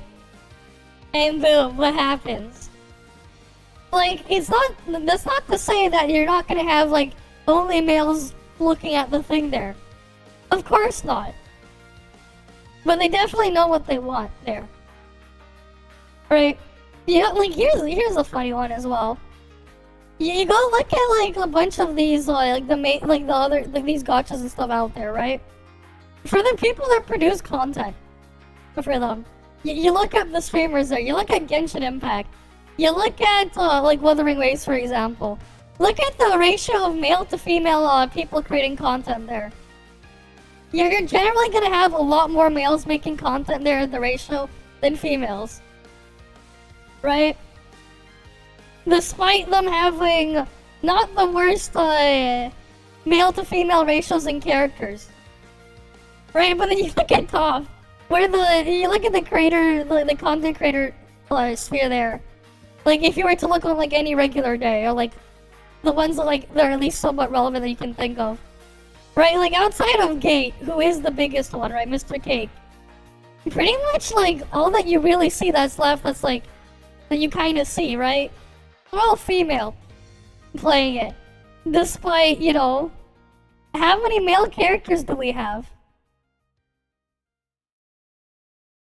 And boom, what happens? Like, that's not to say that you're not gonna have, like, only males looking at the thing there. Of course not. But they definitely know what they want there. Right? Yeah, like, here's a funny one as well. You go look at, like, a bunch of these, like, these gachas and stuff out there, right? For the people that produce content for them, you look at the streamers there, you look at Genshin Impact, you look at, like, Wuthering Waves, for example. Look at the ratio of male to female people creating content there. You're generally gonna have a lot more males making content there in the ratio than females. Right? Despite them having not the worst male to female ratios in characters. Right? But then you look at ToF, where you look at the creator, the content creator sphere there. Like, if you were to look on, like, any regular day, or, like, the ones that, like, they're at least somewhat relevant that you can think of. Right? Like, outside of Gate, who is the biggest one, right? Mr. Cake. Pretty much, like, all that you really see that's left, that's, like, that you kind of see, right? They're all female playing it. Despite, you know, how many male characters do we have?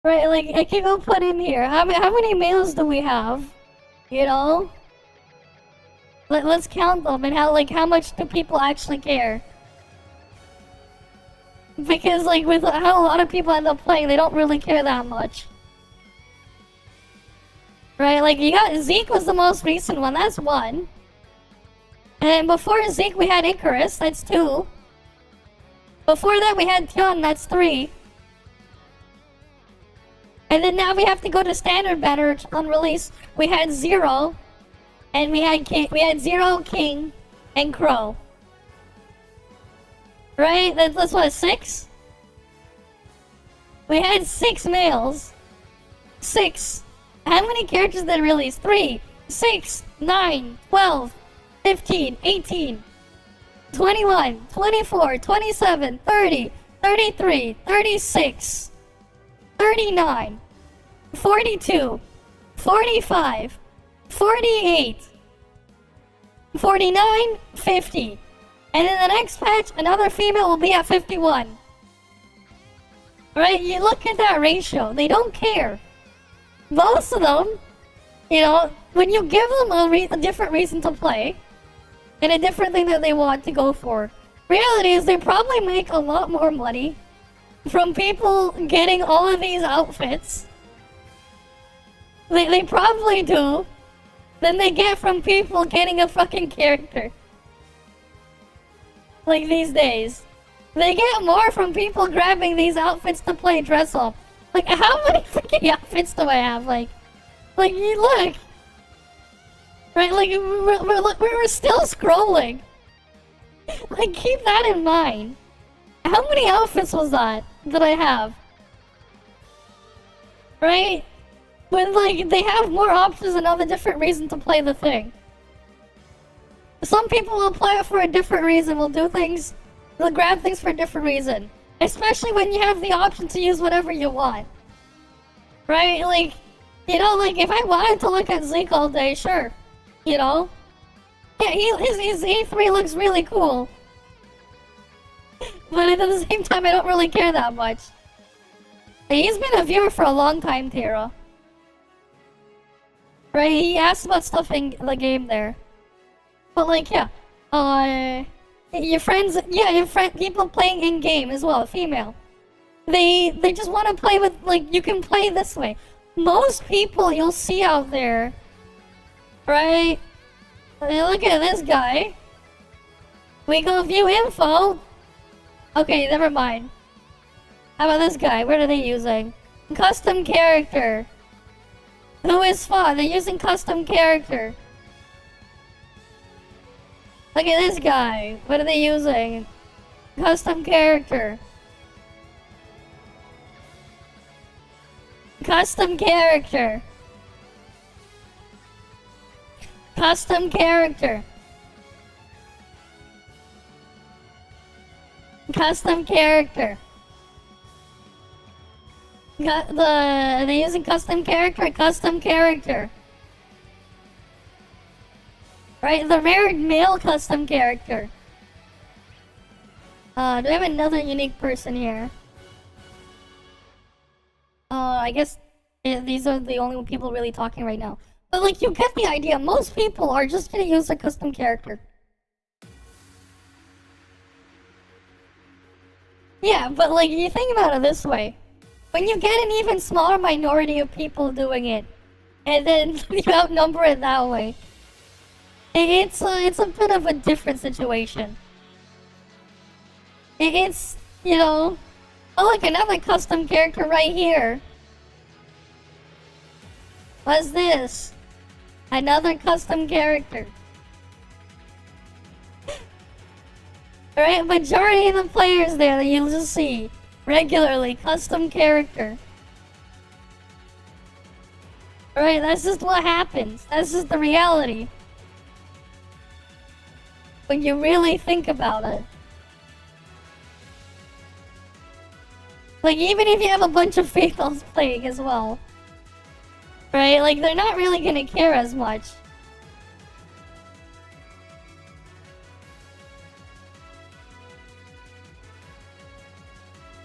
Right, like, I can go put in here. How many males do we have? You know? Let's count them and how much do people actually care? Because, like, with how a lot of people end up playing, they don't really care that much. Right, like, you got Zeke was the most recent one, that's 1. And before Zeke, we had Icarus, that's 2. Before that, we had TLoN, that's 3. And then now we have to go to standard banner on release. We had 0, and we had 0, King, and Crow. Right? That's what, 6? We had 6 males. 6. How many characters did release? 3, 6, 9, 12, 15, 18, 21, 24, 27, 30, 33, 36, 39, 42, 45, 48, 49, 50. And in the next patch, another female will be at 51. Right? You look at that ratio. They don't care. Most of them, you know, when you give them a different reason to play, and a different thing that they want to go for, reality is they probably make a lot more money from people getting all of these outfits. They probably do, than they get from people getting a fucking character. Like these days. They get more from people grabbing these outfits to play dress up. Like, how many freaking outfits do I have? Like you look. Right, like, we're still scrolling. Like, keep that in mind. How many outfits was that I have? Right? When, like, they have more options and other different reason to play the thing. Some people will play it for a different reason, will do things, they'll grab things for a different reason. Especially when you have the option to use whatever you want. Right? Like, you know, like, if I wanted to look at Zeke all day, sure. You know? Yeah, his E3 looks really cool. But at the same time, I don't really care that much. He's been a viewer for a long time, Tara. Right, he asked about stuff in the game there. But like, yeah. Your friends, people playing in-game as well, female. They just want to play with, like, you can play this way. Most people you'll see out there, right? Look at this guy. We go view info. Okay, never mind. How about this guy? What are they using? Custom character. Who is fun? They're using custom character. Look at this guy. What are they using? Custom character. Custom character. Custom character. Custom character. Are they using custom character? Custom character. Right, the married male custom character. Do we have another unique person here? I guess these are the only people really talking right now. But like, you get the idea. Most people are just gonna use a custom character. Yeah, but like, you think about it this way. When you get an even smaller minority of people doing it, and then you outnumber it that way, it's a bit of a different situation. It's, you know... Oh, look, another custom character right here. What's this? Another custom character. Alright, majority of the players there that you'll just see regularly, custom character. Alright, that's just what happens. That's just the reality. When you really think about it. Like, even if you have a bunch of females playing as well. Right? Like, they're not really gonna care as much.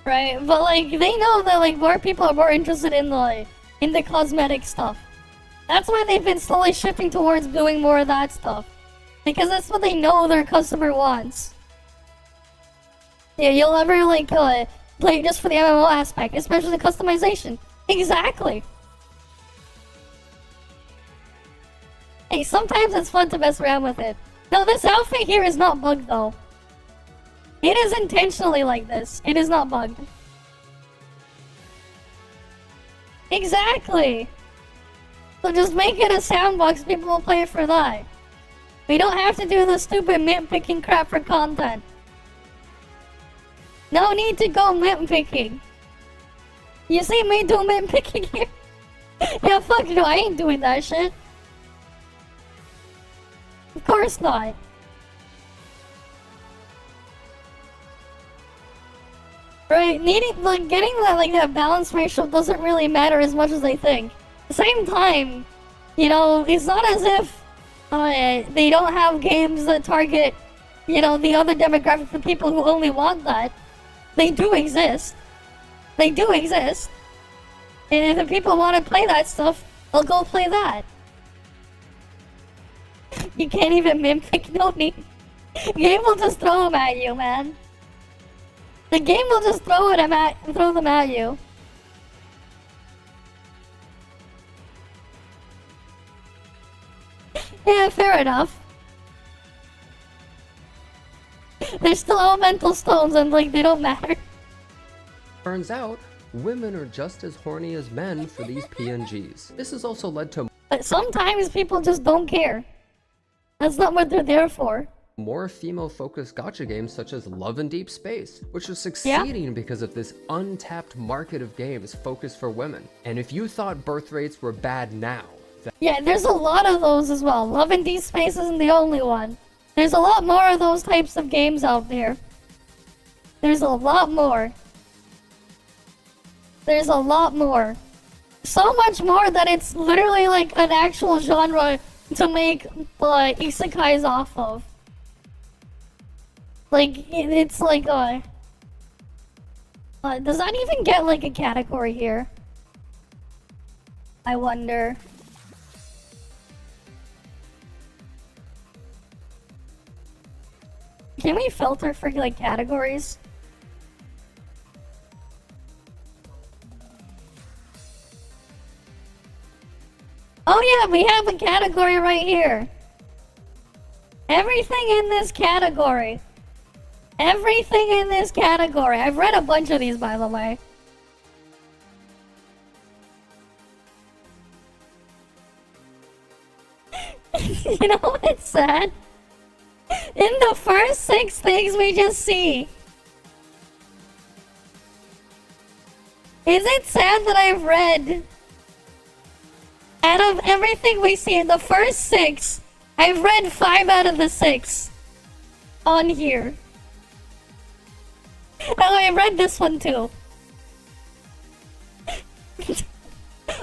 Right, but like they know that like more people are more interested in the cosmetic stuff. That's why they've been slowly shifting towards doing more of that stuff. Because that's what they know their customer wants. Yeah, you'll ever like play just for the MMO aspect, especially the customization. Exactly. Hey, sometimes it's fun to mess around with it. No, this outfit here is not bugged though. It is intentionally like this. It is not bugged. Exactly. So just make it a soundbox, people will play it for that. We don't have to do the stupid mint picking crap for content. No need to go mint picking. You see me do mint picking here? Yeah, fuck no, I ain't doing that shit. Of course not. Right, getting that balance ratio doesn't really matter as much as they think. At the same time, you know, it's not as if they don't have games that target, you know, the other demographic for people who only want that. They do exist. They do exist. And if the people want to play that stuff, they'll go play that. You can't even mimic, no need. Game will just throw them at you, man. The game will just throw them at you. Yeah, fair enough. They're still elemental stones and like they don't matter. Turns out, women are just as horny as men for these PNGs. This has also led to But sometimes people just don't care. That's not what they're there for. more female-focused gacha games such as Love in Deep Space, which are succeeding because of this untapped market of games focused for women. And if you thought birth rates were bad now, yeah, there's a lot of those as well. Love in Deep Space isn't the only one. There's a lot more of those types of games out there. There's a lot more. There's a lot more. So much more that it's literally like an actual genre to make isekais off of. Like, it's like, does that even get like a category here? I wonder. Can we filter for like categories? Oh yeah, we have a category right here. Everything in this category. Everything in this category. I've read a bunch of these, by the way. You know what's sad? In the first 6 things we just see. Is it sad that I've read, out of everything we see in the first 6, I've read 5 out of the 6 on here. Oh, I read this one too.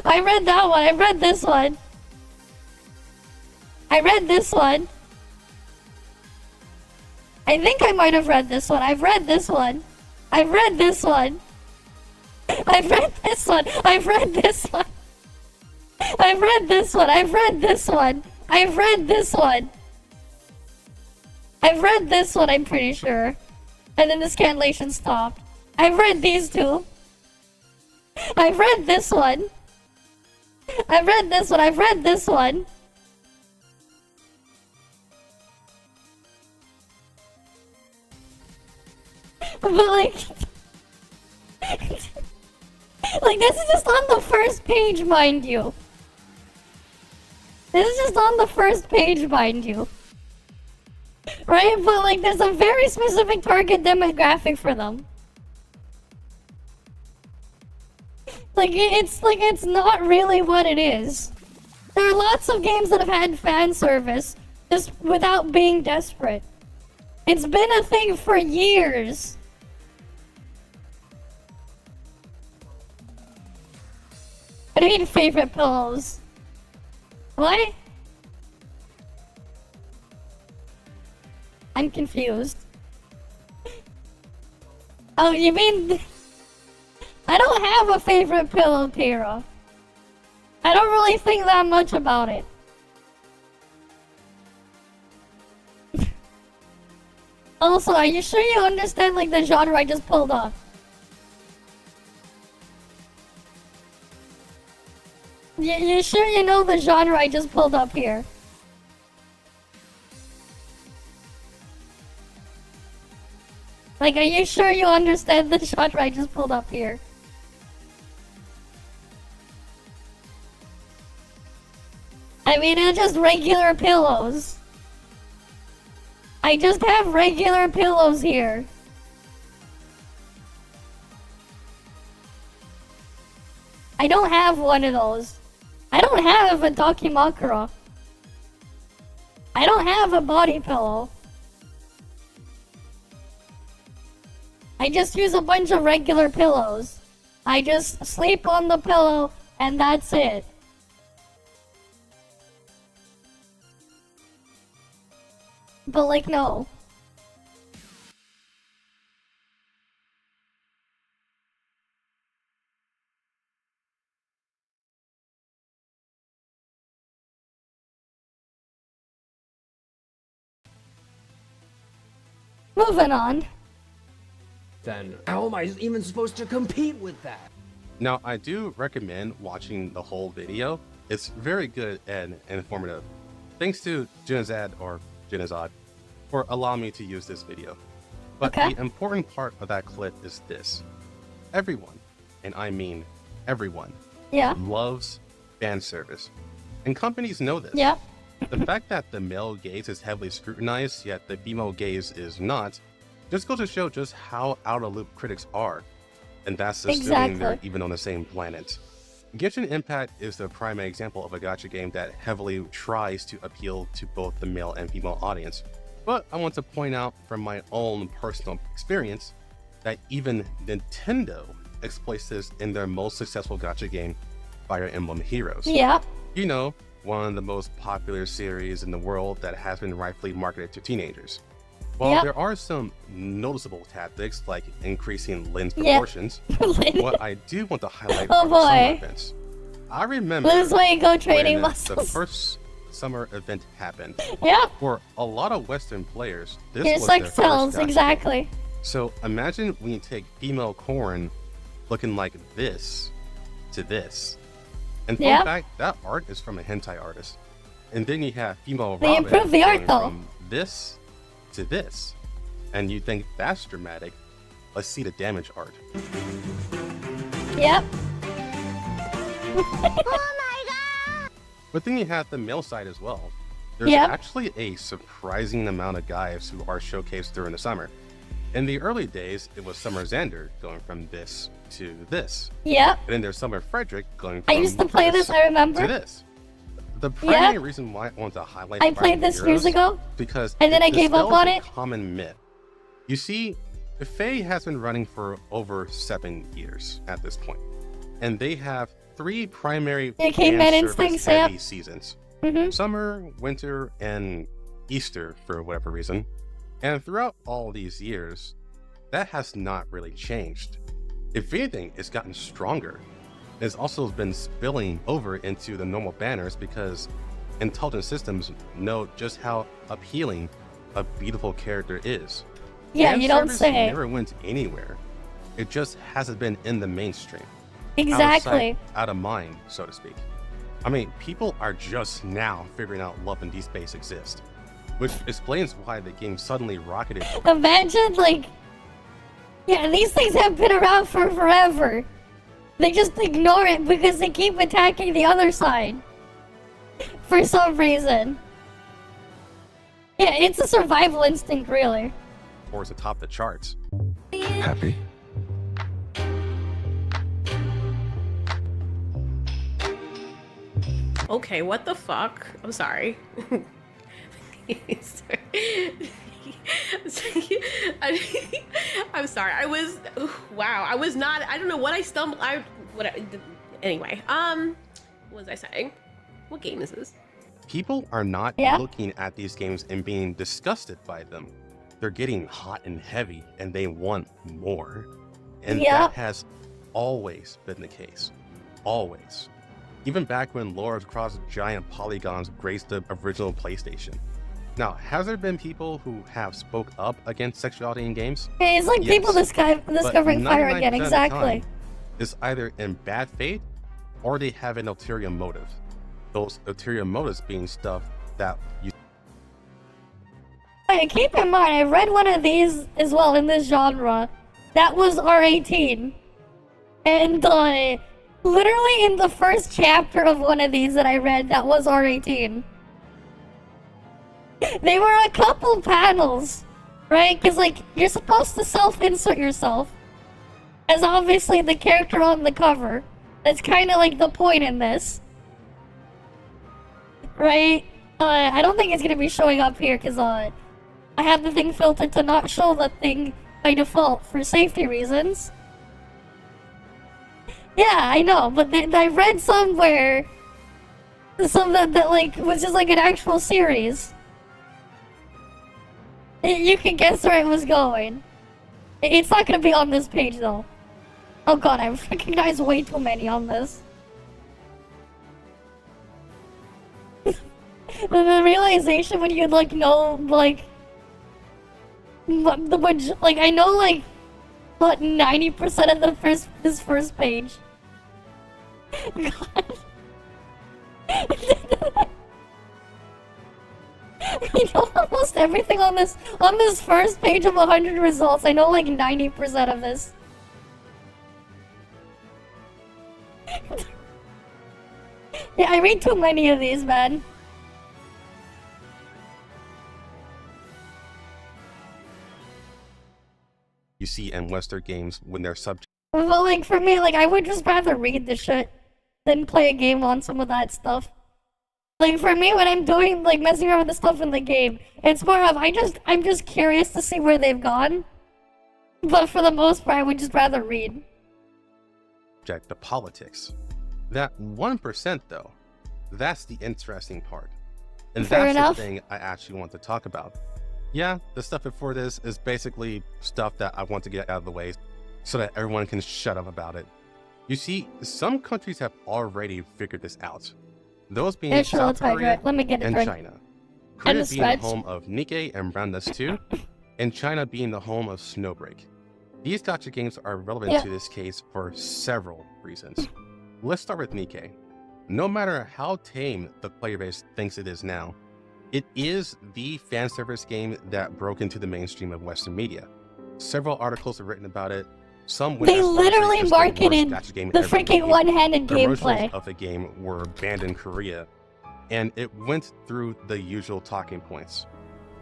I read that one. I read this one. I read this one. I think I might have read this one. I've read this one. I've read this one. I've read this one. I've read this one. I've read this one. I've read this one. I've read this one. I've read this one, I'm pretty sure. And then the scanlation stopped. I've read these two. I've read this one. I've read this one. I've read this one. But like... like, this is just on the first page, mind you. This is just on the first page, mind you. Right? But like, there's a very specific target demographic for them. It's not really what it is. There are lots of games that have had fan service just without being desperate. It's been a thing for years. I mean, favorite pillows. What? I'm confused. Oh, you mean I don't have a favorite pillow, Tira. I don't really think that much about it. Also, are you sure you understand like the genre I just pulled off? You sure you know the genre I just pulled up here? Like, are you sure you understand the genre I just pulled up here? I mean, it's just regular pillows. I just have regular pillows here. I don't have one of those. I don't have a Dakimakura. I don't have a body pillow. I just use a bunch of regular pillows. I just sleep on the pillow and that's it. But like, no. Moving on. Then how am I even supposed to compete with that? Now, I do recommend watching the whole video. It's very good and informative. Thanks to Junazad or Junazad for allowing me to use this video. But the important part of that clip is this. Everyone, and I mean everyone, loves fan service. And companies know this. Yeah. The fact that the male gaze is heavily scrutinized, yet the female gaze is not, just goes to show just how out of loop critics are. And that's assuming they're even on the same planet. Genshin Impact is the primary example of a gacha game that heavily tries to appeal to both the male and female audience. But I want to point out from my own personal experience that even Nintendo exploits this in their most successful gacha game, Fire Emblem Heroes. Yeah. You know, one of the most popular series in the world that has been rightfully marketed to teenagers. While there are some noticeable tactics like increasing lens proportions, what I do want to highlight are the summer events. I remember when the first summer event happened. For a lot of Western players, this was their first gacha game. So imagine when you take female Corrin looking like this to this. And fun fact, that art is from a hentai artist. And then you have female Robin improved the art though. From this to this. And you think that's dramatic. Let's see the damage art. Yep. But then you have the male side as well. There's actually a surprising amount of guys who are showcased during the summer. In the early days, it was Summer Xander going from this to this. Yep. And then there's Summer Frederick going from I used to play this, I remember. To this. The primary reason why I want to highlight I played this years ago, because and then I gave up on it. Common myth. You see, Faye has been running for over 7 years at this point, and they have 3 primary heavy seasons: summer, winter, and Easter for whatever reason. And throughout all these years, that has not really changed. If anything, it's gotten stronger. It's also been spilling over into the normal banners because intelligent systems know just how appealing a beautiful character is. Yeah, you don't say. It never went anywhere. It just hasn't been in the mainstream. Exactly. Out of sight, out of mind, so to speak. I mean, people are just now figuring out Love and D-Space exist, which explains why the game suddenly rocketed. Imagine, like, these things have been around for forever. They just ignore it because they keep attacking the other side. For some reason. Yeah, it's a survival instinct, really. Towards the top of the charts. Happy? Okay, what the fuck? I'm sorry. I'm sorry. I was wow. I was not. I don't know what I stumbled. Anyway. What was I saying? What game is this? People are not looking at these games and being disgusted by them. They're getting hot and heavy, and they want more. And that has always been the case. Always. Even back when lords across giant polygons graced the original PlayStation. Now, has there been people who have spoke up against sexuality in games? Okay, it's like Yes. people discovering fire again, 99% of the exactly. time, it's either in bad faith or they have an ulterior motive. Those ulterior motives being stuff that you... Hey, keep in mind, I read one of these as well in this genre. That was R18. And, literally in the first chapter of one of these that I read, that was R18. They were a couple panels, right? Because, like, you're supposed to self-insert yourself as obviously the character on the cover. That's kind of like the point in this. Right? I don't think it's going to be showing up here because, I have the thing filtered to not show the thing by default for safety reasons. Yeah, I know, but I read somewhere that like was just like an actual series. You can guess where it was going. It's not gonna be on this page though. Oh god, I recognize way too many on this. The realization when you like know like like I know like what 90% of this first page. God. I know almost everything on this first page of 100 results. I know like 90% of this. Yeah, I read too many of these, man. You see in Western games when they're subject. Well, like for me, like I would just rather read the shit than play a game on some of that stuff. Like for me, when I'm doing like messing around with the stuff in the game, it's more of I'm just curious to see where they've gone. But for the most part, I would just rather read. Subject to politics. That 1% though, that's the interesting part. And Fair that's enough. the thing I actually want to talk about. Yeah, the stuff before this is basically stuff that I want to get out of the way so that everyone can shut up about it. You see, some countries have already figured this out. Those being Yeah, sure, South let's hydrate. Korea Let me get a and drink. China. And Korea a being the stretch. home of Nikkei and Brown Dust 2, and China being the home of Snowbreak. These gacha games are relevant Yeah. to this case for several reasons. Let's start with Nikkei. No matter how tame the player base thinks it is now, it is the fan service game that broke into the mainstream of Western media. Several articles have written about it. Some went They as far as saying literally it's the worst marketed gacha game the ever freaking made. one-handed Commercials gameplay. of the game were banned in Korea, and it went through the usual talking points.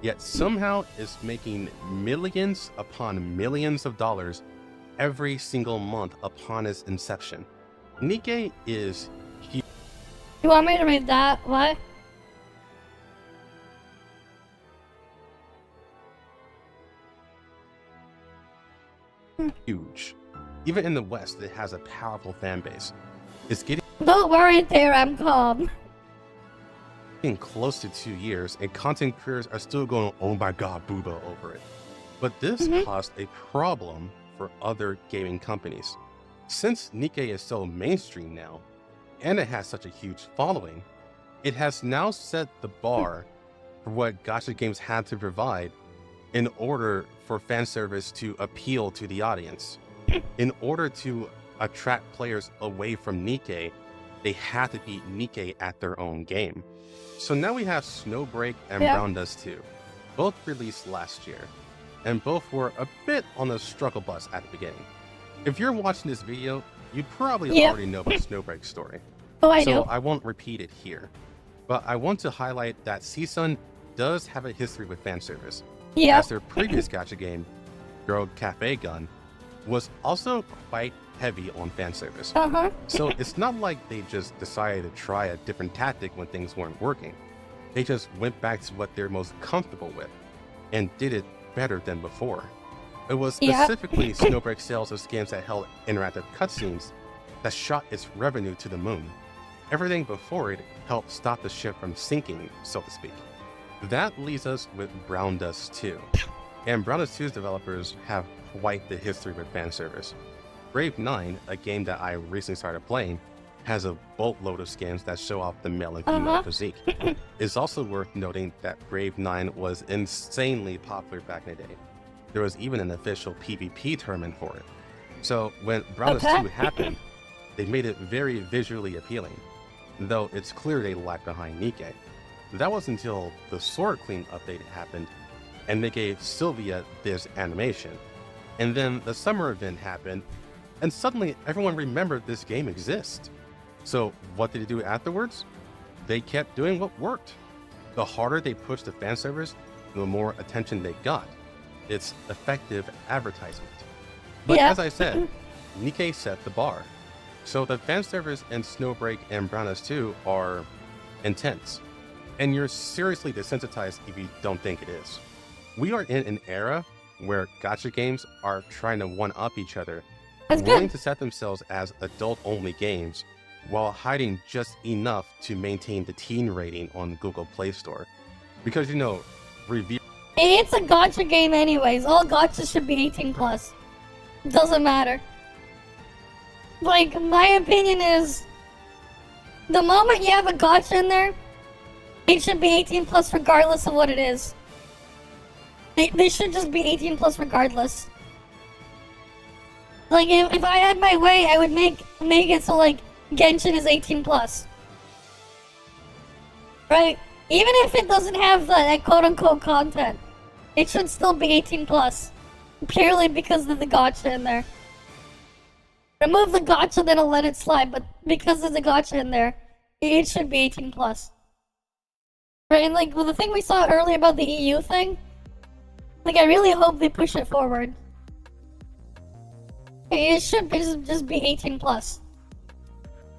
Yet somehow it's making millions upon millions of dollars every single month upon its inception. Nikkei is huge. You want me to read that? What? Huge. Even in the West, it has a powerful fan base. It's getting Don't worry there, I'm calm. close to 2 years, and content creators are still going, oh my god, booba over it. But this caused a problem for other gaming companies. Since Nikkei is so mainstream now, and it has such a huge following, it has now set the bar for what gacha games had to provide in order for fan service to appeal to the audience. In order to attract players away from Nikkei, they had to beat Nikkei at their own game. So now we have Snowbreak and Brown Dust 2, both released last year, and both were a bit on the struggle bus at the beginning. If you're watching this video, you probably already know about Snowbreak's story. Oh, I so do. I won't repeat it here. But I want to highlight that CSUN does have a history with fan service. Yeah. As their previous gacha game, Girl Cafe Gun, was also quite heavy on fan service. So it's not like they just decided to try a different tactic when things weren't working. They just went back to what they're most comfortable with and did it better than before. It was specifically Snowbreak sales of games that held interactive cutscenes that shot its revenue to the moon. Everything before it helped stop the ship from sinking, so to speak. That leaves us with Brown Dust 2. And Brown Dust 2's developers have quite the history with fan service. Brave 9, a game that I recently started playing, has a boatload of skins that show off the male and female physique. It's also worth noting that Brave 9 was insanely popular back in the day. There was even an official PvP tournament for it. So when Brownus 2 happened, they made it very visually appealing, though it's clear they lag behind Nikke. That was until the Sword Clean update happened, and they gave Sylvia this animation. And then the summer event happened, and suddenly everyone remembered this game exists. So what did they do afterwards? They kept doing what worked. The harder they pushed the fan service, the more attention they got. It's effective advertisement. But as I said, Nikke set the bar. So the fan service in Snowbreak and Brownus 2 are intense. And you're seriously desensitized if you don't think it is. We are in an era where gacha games are trying to one-up each other, willing to set themselves as adult-only games, while hiding just enough to maintain the teen rating on Google Play Store. Because, you know, review... It's a gacha game anyways. All gachas should be 18 plus. Doesn't matter. Like, my opinion is, the moment you have a gacha in there, it should be 18 plus regardless of what it is. They should just be 18 plus regardless. Like, if I had my way, I would make it so, like, Genshin is 18 plus. Right? Even if it doesn't have that quote-unquote content, it should still be 18 plus. Purely because of the gacha in there. Remove the gacha, then I'll let it slide, but because there's a gacha in there, it should be 18 plus. Right, and like, well, the thing we saw earlier about the EU thing, like, I really hope they push it forward. It should just be 18 plus.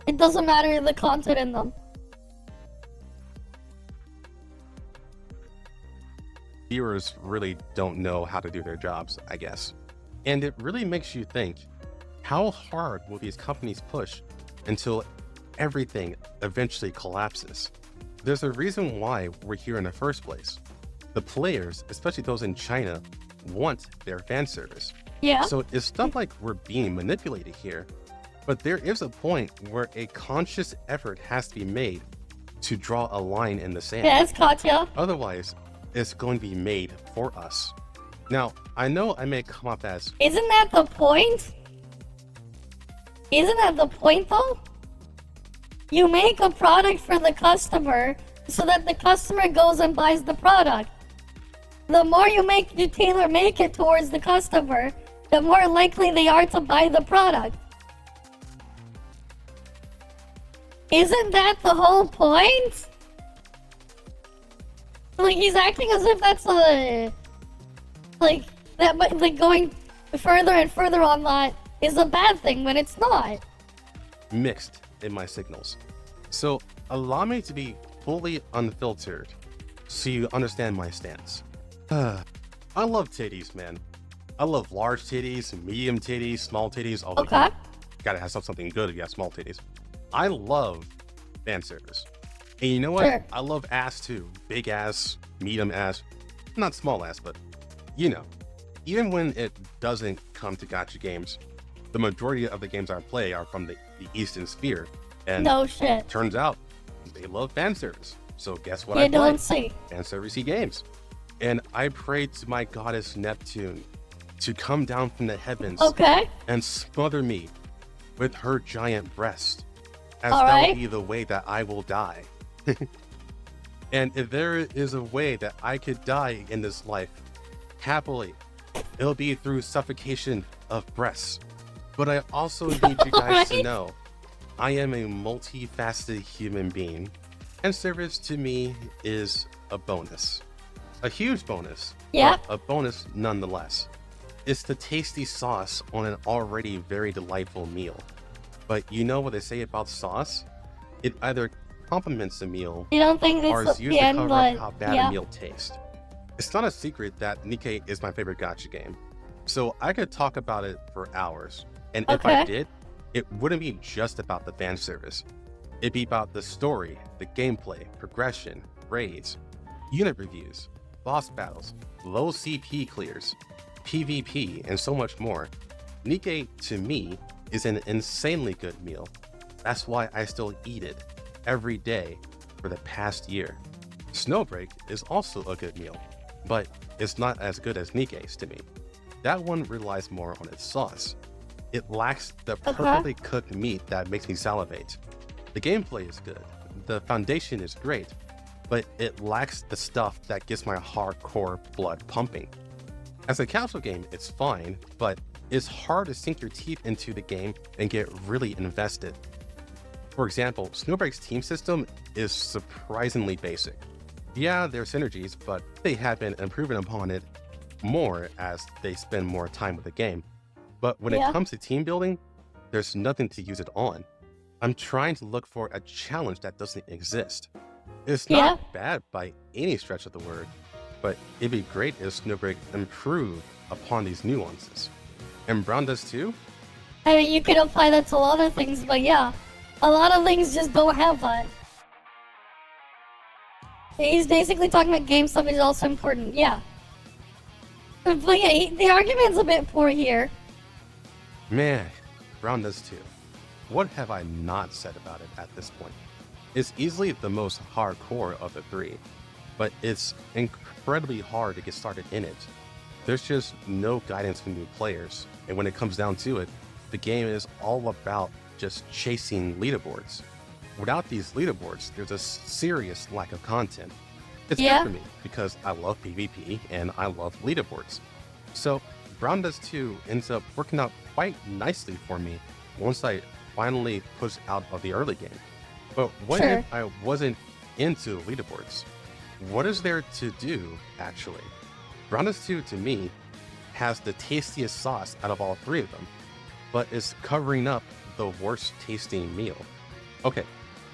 It doesn't matter the content in them. Viewers really don't know how to do their jobs, I guess. And it really makes you think, how hard will these companies push until everything eventually collapses? There's a reason why we're here in the first place. The players, especially those in China, want their fan service. Yeah. So it's not like we're being manipulated here, but there is a point where a conscious effort has to be made to draw a line in the sand. Yes, Katya. Otherwise, it's going to be made for us. Now, I know I may come up as... Isn't that the point? Isn't that the point though? You make a product for the customer so that the customer goes and buys the product. The more you tailor make it towards the customer, the more likely they are to buy the product. Isn't that the whole point? Like, he's acting as if that's like going further and further on that is a bad thing when it's not. Mixed in my signals. So allow me to be fully unfiltered so you understand my stance. I love titties, man. I love large titties, medium titties, small titties, all the time. Gotta have something good if you have small titties. I love fan service. And you know what? Sure. I love ass too. Big ass, medium ass, not small ass, but you know. Even when it doesn't come to gacha games, the majority of the games I play are from the Eastern Sphere. And no shit. Turns out they love fan service. So guess what you I play? Don't see. Fan servicey games. And I pray to my goddess Neptune to come down from the heavens and smother me with her giant breast, as that will be the way that I will die. And if there is a way that I could die in this life happily, it'll be through suffocation of breasts. But I also need you guys to know I am a multifaceted human being, and service to me is a bonus. A huge bonus, but a bonus nonetheless. It's the tasty sauce on an already very delightful meal. But you know what they say about sauce? It either complements the meal or is used to cover up how bad a meal tastes. It's not a secret that Nikke is my favorite gacha game, so I could talk about it for hours. And if I did, it wouldn't be just about the fan service. It'd be about the story, the gameplay, progression, raids, unit reviews, boss battles, low CP clears, PvP, and so much more. Nikkei, to me, is an insanely good meal. That's why I still eat it every day for the past year. Snowbreak is also a good meal, but it's not as good as Nikkei's to me. That one relies more on its sauce. It lacks the perfectly cooked meat that makes me salivate. The gameplay is good, the foundation is great, but it lacks the stuff that gets my hardcore blood pumping. As a casual game, it's fine, but it's hard to sink your teeth into the game and get really invested. For example, Snowbreak's team system is surprisingly basic. Yeah, there are synergies, but they have been improving upon it more as they spend more time with the game. But when it comes to team building, there's nothing to use it on. I'm trying to look for a challenge that doesn't exist. It's not bad by any stretch of the word, but it'd be great if Snowbreak improved upon these nuances. And Brown does too? I mean, you could apply that to a lot of things, but yeah, a lot of things just don't have that. He's basically talking about game stuff is also important, yeah. But yeah, the argument's a bit poor here. Man, Brown does too. What have I not said about it at this point? It's easily the most hardcore of the three, but it's incredibly hard to get started in it. There's just no guidance for new players, and when it comes down to it, the game is all about just chasing leaderboards. Without these leaderboards, there's a serious lack of content. It's good for me because I love PvP and I love leaderboards. So Brown Does 2 ends up working out quite nicely for me once I finally push out of the early game. But what if I wasn't into leaderboards? What is there to do, actually? Brown Does 2, to me, has the tastiest sauce out of all three of them, but is covering up the worst tasting meal. Okay,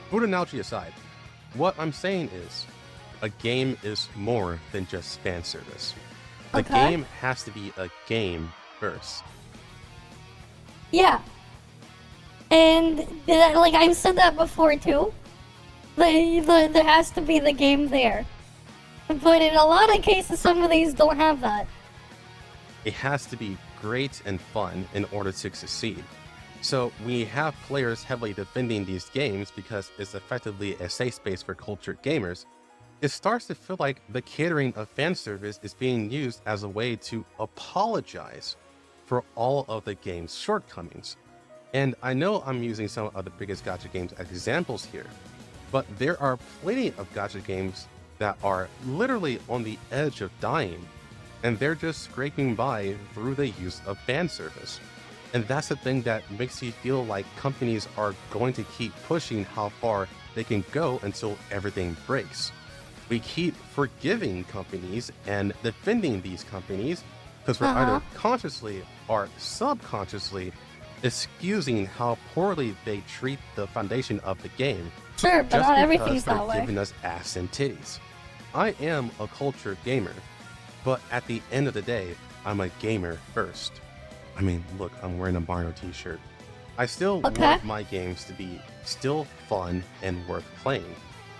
food analogy aside, what I'm saying is, a game is more than just fan service. The game has to be a game first. Yeah. And like I've said that before too. There has to be the game there. But in a lot of cases, some of these don't have that. It has to be great and fun in order to succeed. So we have players heavily defending these games because it's effectively a safe space for cultured gamers. It starts to feel like the catering of fan service is being used as a way to apologize for all of the game's shortcomings. And I know I'm using some of the biggest gacha games as examples here, but there are plenty of gacha games that are literally on the edge of dying, and they're just scraping by through the use of fan service. And that's the thing that makes you feel like companies are going to keep pushing how far they can go until everything breaks. We keep forgiving companies and defending these companies because we're either consciously or subconsciously excusing how poorly they treat the foundation of the game. Sure, but not everything's that way. Just because they're giving us ass and titties. I am a cultured gamer, but at the end of the day, I'm a gamer first. I mean, look, I'm wearing a Mario t-shirt. I still want my games to be still fun and worth playing.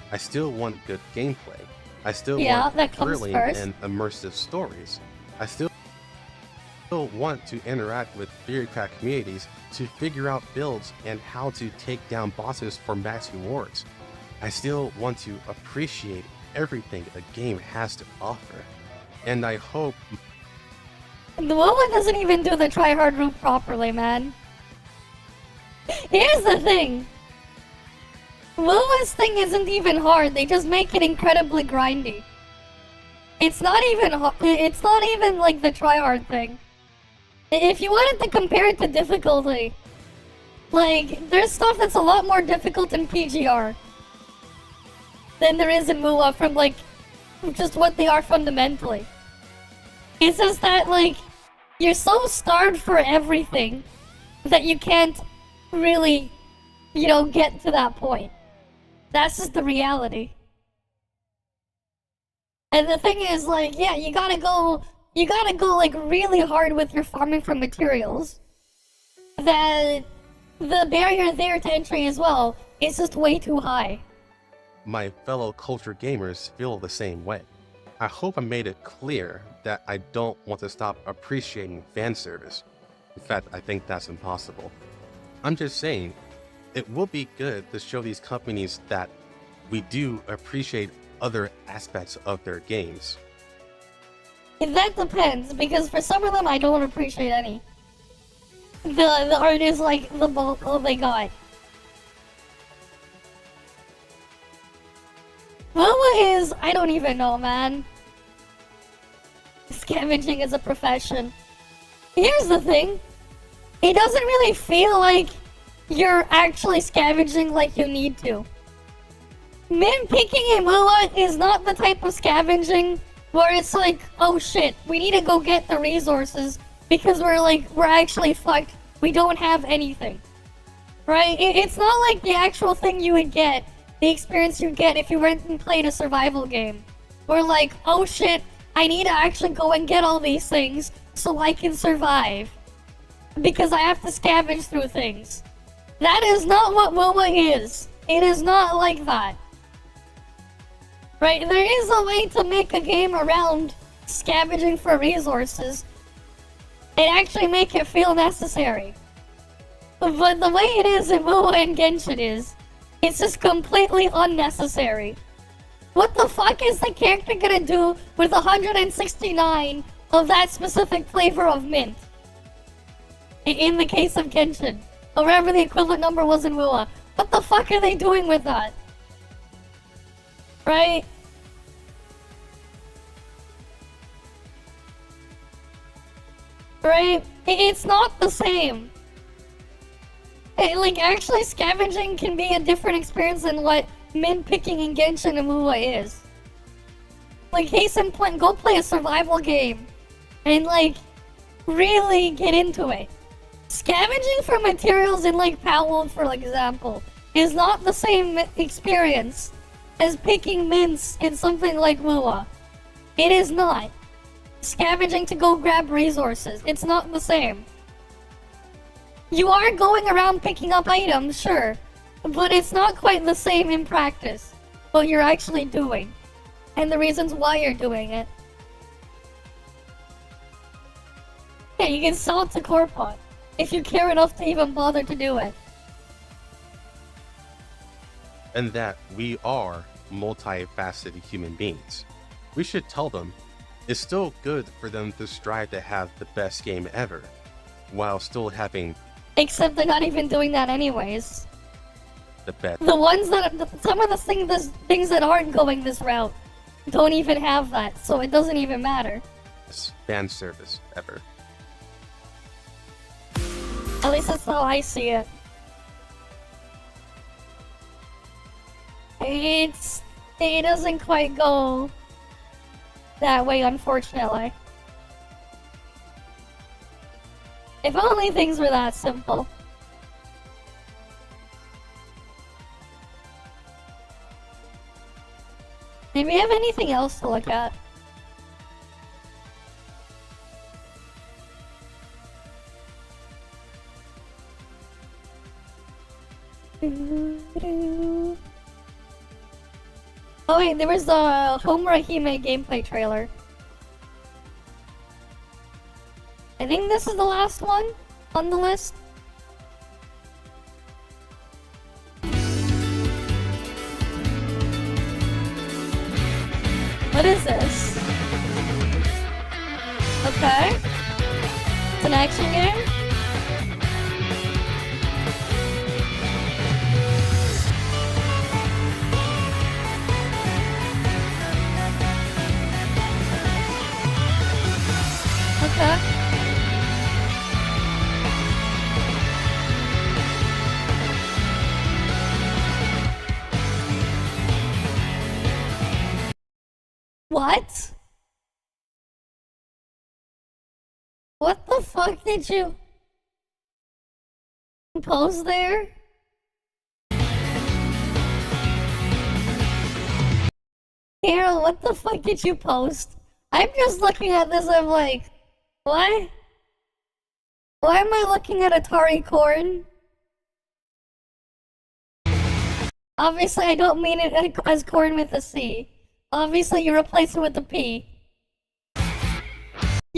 I still want good gameplay. I still want thrilling and immersive stories. I still want to interact with theorycraft communities to figure out builds and how to take down bosses for max rewards. I still want to appreciate everything a game has to offer. And I hope... The one doesn't even do the try-hard route properly, man. Here's the thing. Lula's thing isn't even hard, they just make it incredibly grindy. It's not even like the try-hard thing. If you wanted to compare it to difficulty, like, there's stuff that's a lot more difficult in PGR than there is in Moolah from, like, just what they are fundamentally. It's just that, like, you're so starved for everything that you can't really, you know, get to that point. That's just the reality. And the thing is, like, yeah, you gotta go, like, really hard with your farming for materials. That the barrier there to entry as well is just way too high. My fellow culture gamers feel the same way. I hope I made it clear that I don't want to stop appreciating fan service. In fact, I think that's impossible. I'm just saying, it will be good to show these companies that we do appreciate other aspects of their games. That depends, because for some of them I don't appreciate any. The art is like the bulk of they got. MOA is, I don't even know, man. Scavenging is a profession. Here's the thing. It doesn't really feel like you're actually scavenging like you need to. Min picking in MOA is not the type of scavenging where it's like, oh shit, we need to go get the resources because we're actually fucked. We don't have anything. Right? It's not like the actual thing you would get, the experience you get if you went and played a survival game. Where like, oh shit, I need to actually go and get all these things so I can survive. Because I have to scavenge through things. That is not what MOA is. It is not like that. Right? There is a way to make a game around scavenging for resources and actually make it feel necessary. But the way it is in MOA and Genshin is, it's just completely unnecessary. What the fuck is the character gonna do with 169 of that specific flavor of mint? In the case of Genshin, or whatever the equivalent number was in MOA. What the fuck are they doing with that? Right? Right? It's not the same. Like, actually scavenging can be a different experience than what mint picking in Genshin and MOA is. Like, case in point, go play a survival game and, like, really get into it. Scavenging for materials in, like, Palworld, for example, is not the same experience as picking mints in something like MOA. It is not. Scavenging to go grab resources, it's not the same. You are going around picking up items, sure, but it's not quite the same in practice, what you're actually doing, and the reasons why you're doing it. Yeah, you can sell it to Corpot, if you care enough to even bother to do it. And that we are multifaceted human beings. We should tell them it's still good for them to strive to have the best game ever, while still having... Except they're not even doing that anyways. The best. The ones that... Some of the things that aren't going this route don't even have that, so it doesn't even matter. Fan service ever. At least that's how I see it. It doesn't quite go that way, unfortunately. If only things were that simple. Do we have anything else to look at? Oh wait, there was the Homura Hime gameplay trailer. I think this is the last one on the list. What is this? Okay. It's an action game? Okay. What? What the fuck did you post there? Carol, what the fuck did you post? I'm just looking at this, I'm like, what? Why am I looking at Atari Corn? Obviously, I don't mean it as corn with a C. Obviously, you replace it with a P.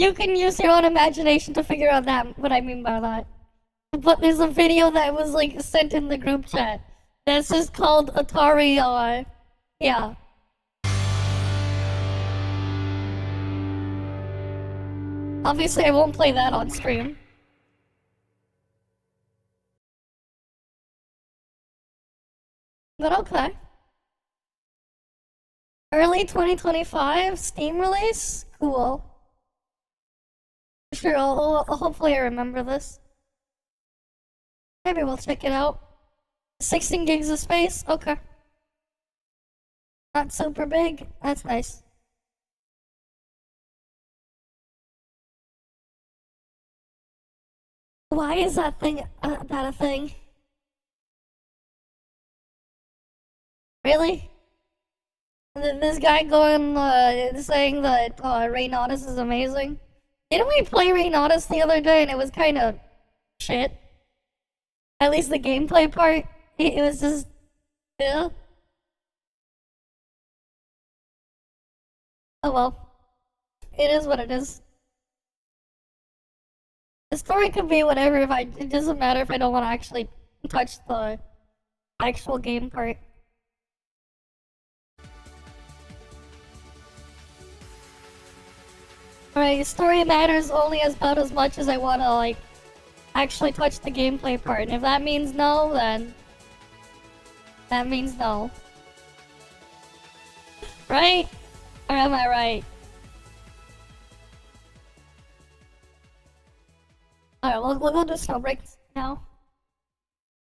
You can use your own imagination to figure out that what I mean by that. But there's a video that was like sent in the group chat. This is called Atari. Yeah. Obviously, I won't play that on stream. But okay. Early 2025 Steam release? Cool. Sure, I'll hopefully I remember this. Maybe we'll check it out. 16 gigs of space? Okay. Not super big. That's nice. Why is that thing, that a thing? Really? This guy going, saying that, Reinx is amazing? Didn't we play Reinx the other day and it was kind of shit? At least the gameplay part, it was just, yeah. Oh well. It is what it is. The story could be whatever it doesn't matter if I don't want to actually touch the actual game part. Alright, story matters only about as much as I want to, like, actually touch the gameplay part. And if that means no, then that means no. Right? Or am I right? Alright, we'll go do Snowbreak now.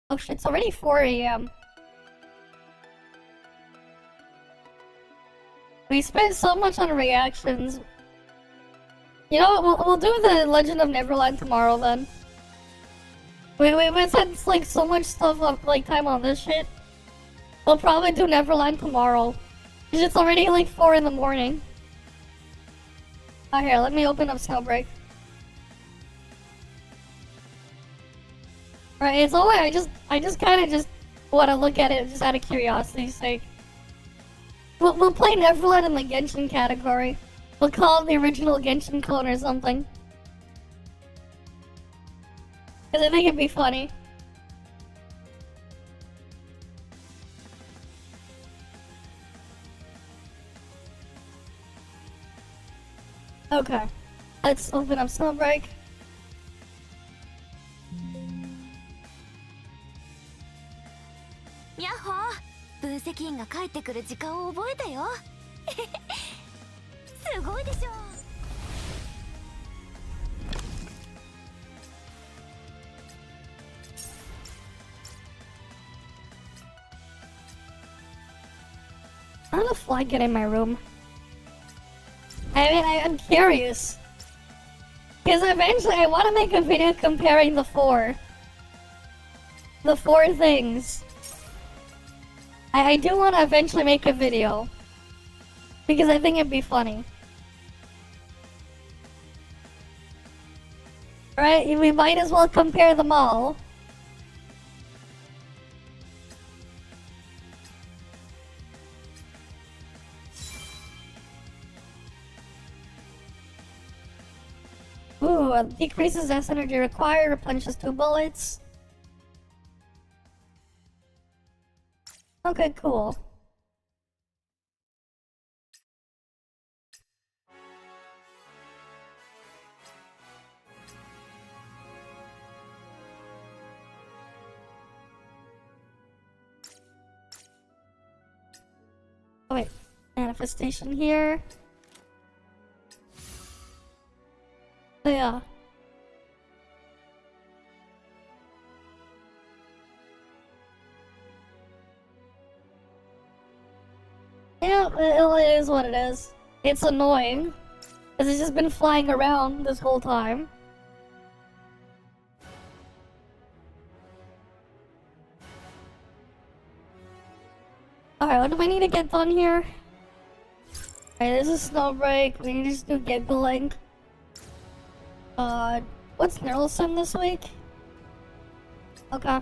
Oh shit, it's already 4 AM. We spent so much on reactions. You know what, we'll do the Legend of Neverland tomorrow then. We spent like so much stuff on, like, time on this shit. We'll probably do Neverland tomorrow. Cause it's already like 4 in the morning. Oh, here, let me open up Snowbreak. Right, it's only I just kind of just want to look at it just out of curiosity's sake. We'll play Neverland in the Genshin category. We'll call it the original Genshin clone or something. Cause I think it'd be funny. Okay, let's open up Snowbreak. Yahoo! 分析員が帰ってくる時間を覚えたよ。すごいでしょ。How did the fly get in my room? I mean, I'm curious. Because eventually I want to make a video comparing the four things. I do want to eventually make a video. Because I think it'd be funny. Right? We might as well compare them all. Ooh, decreases S energy required, replenishes 2 bullets. Okay, cool. Oh wait, manifestation here. Oh yeah. Yeah, it is what it is. It's annoying. Because it's just been flying around this whole time. Alright, what do I need to get done here? Alright, this is Snowbreak. We need to just do giggling. What's Nerlson this week? Okay.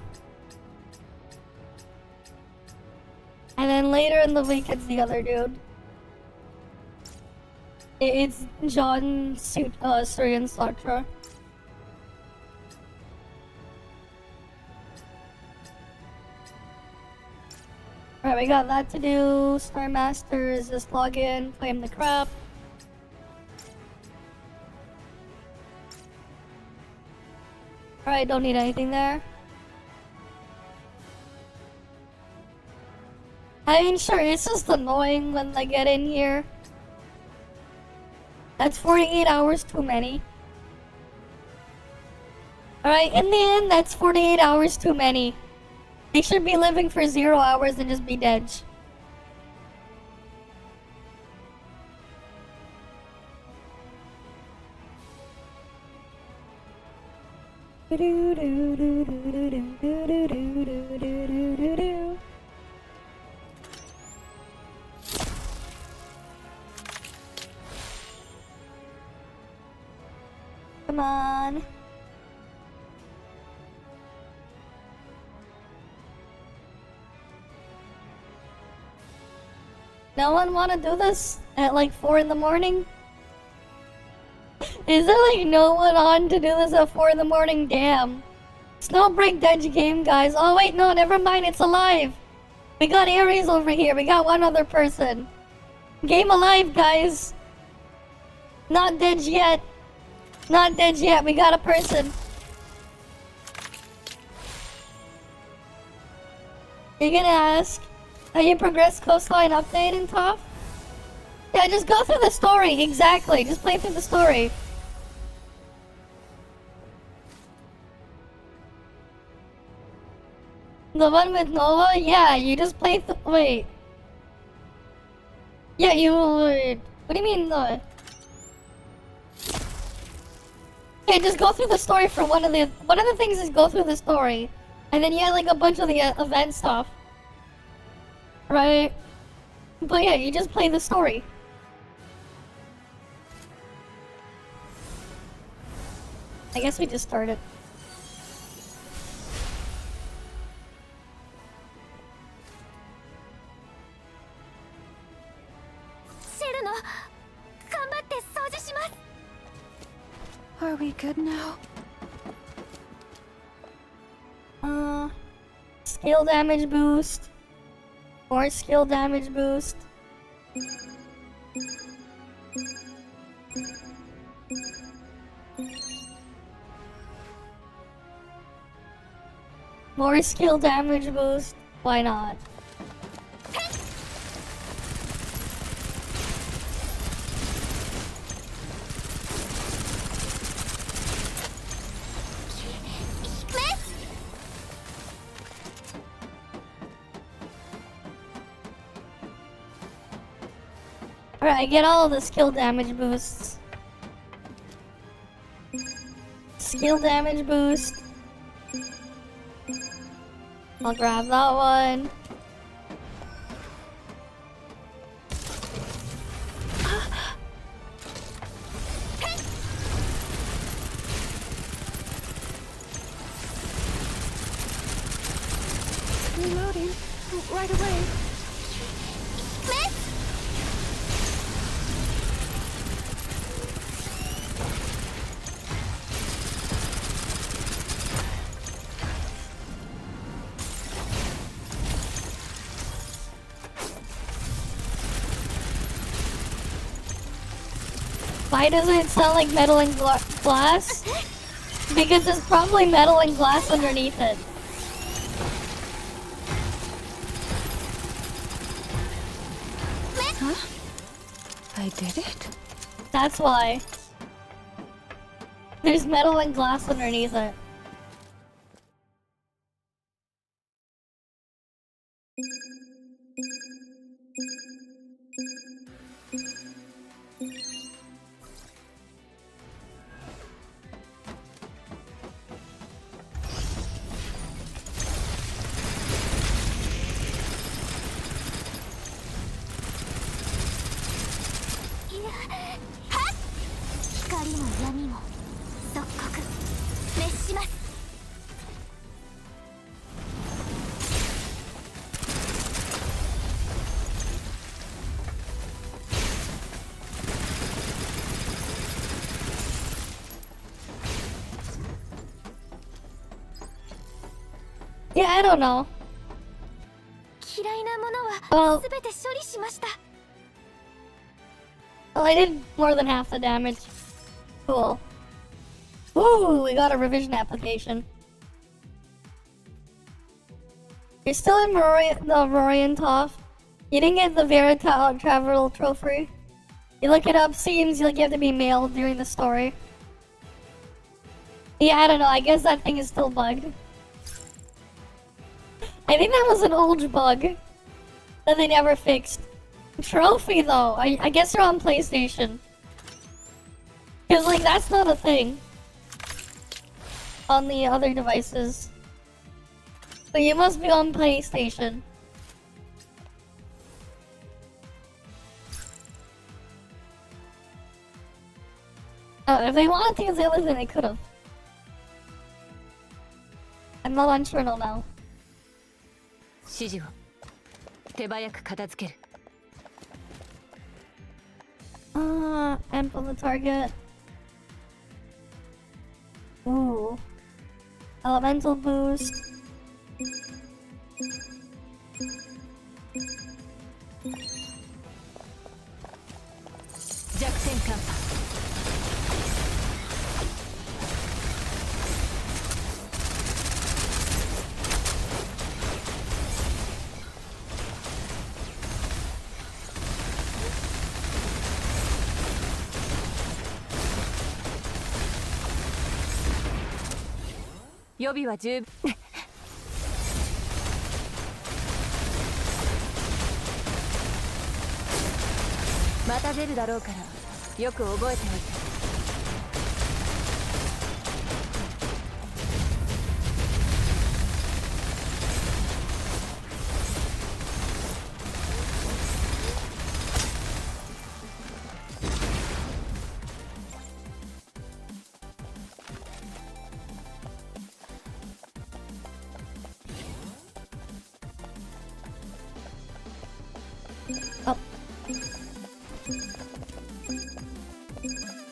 And then later in the week it's the other dude. It's John Syrian Sartre. Alright, we got that to do. Star Masters, just log in, claim the crap. Alright, don't need anything there. I mean, sure, it's just annoying when I get in here. That's 48 hours too many. Alright, in the end, that's 48 hours too many. They should be living for 0 hours and just be dead. Come on. No one wanna do this at like 4 in the morning? Is there like no one on to do this at 4 in the morning? Damn. Snowbreak dead game, guys. Oh wait, no, never mind, it's alive. We got Aries over here, we got one other person. Game alive, guys. Not dead yet. Not dead yet, we got a person. You're gonna ask, have you progressed coastline update in ToF? Yeah, just go through the story, exactly. Just play through the story. The one with Nova? Yeah, you just play wait. Yeah, you would. What do you mean, the... Yeah, just go through the story for one of the things is go through the story. And then you had like a bunch of the event stuff. Right? But yeah, you just play the story. I guess we just started. Are we good now? Skill damage boost. More skill damage boost. More skill damage boost. Why not? Alright, get all of the skill damage boosts. Skill damage boost. I'll grab that one. Reloading right away. Why doesn't it sound like metal and glass? Because there's probably metal and glass underneath it. Huh? I did it? That's why. There's metal and glass underneath it. Yeah, I don't know. 嫌いなものは Well, 全て処理しました well, I did more than half the damage. Cool. Ooh, we got a revision application. You're still in the Rorian ToF. You didn't get the Verita Travel Trophy. You look it up, seems like you have to be male during the story. Yeah, I don't know, I guess that thing is still bugged. I think that was an old bug that they never fixed. Trophy though, I guess you're on PlayStation. Cause like that's not a thing on the other devices. But you must be on PlayStation. Oh, if they wanted to use the other thing, they could've. I'm not on Journal now. 指示を手早く片付ける Amp on the target. Ooh. Elemental boost.「また出るだろうからよく覚えておいて」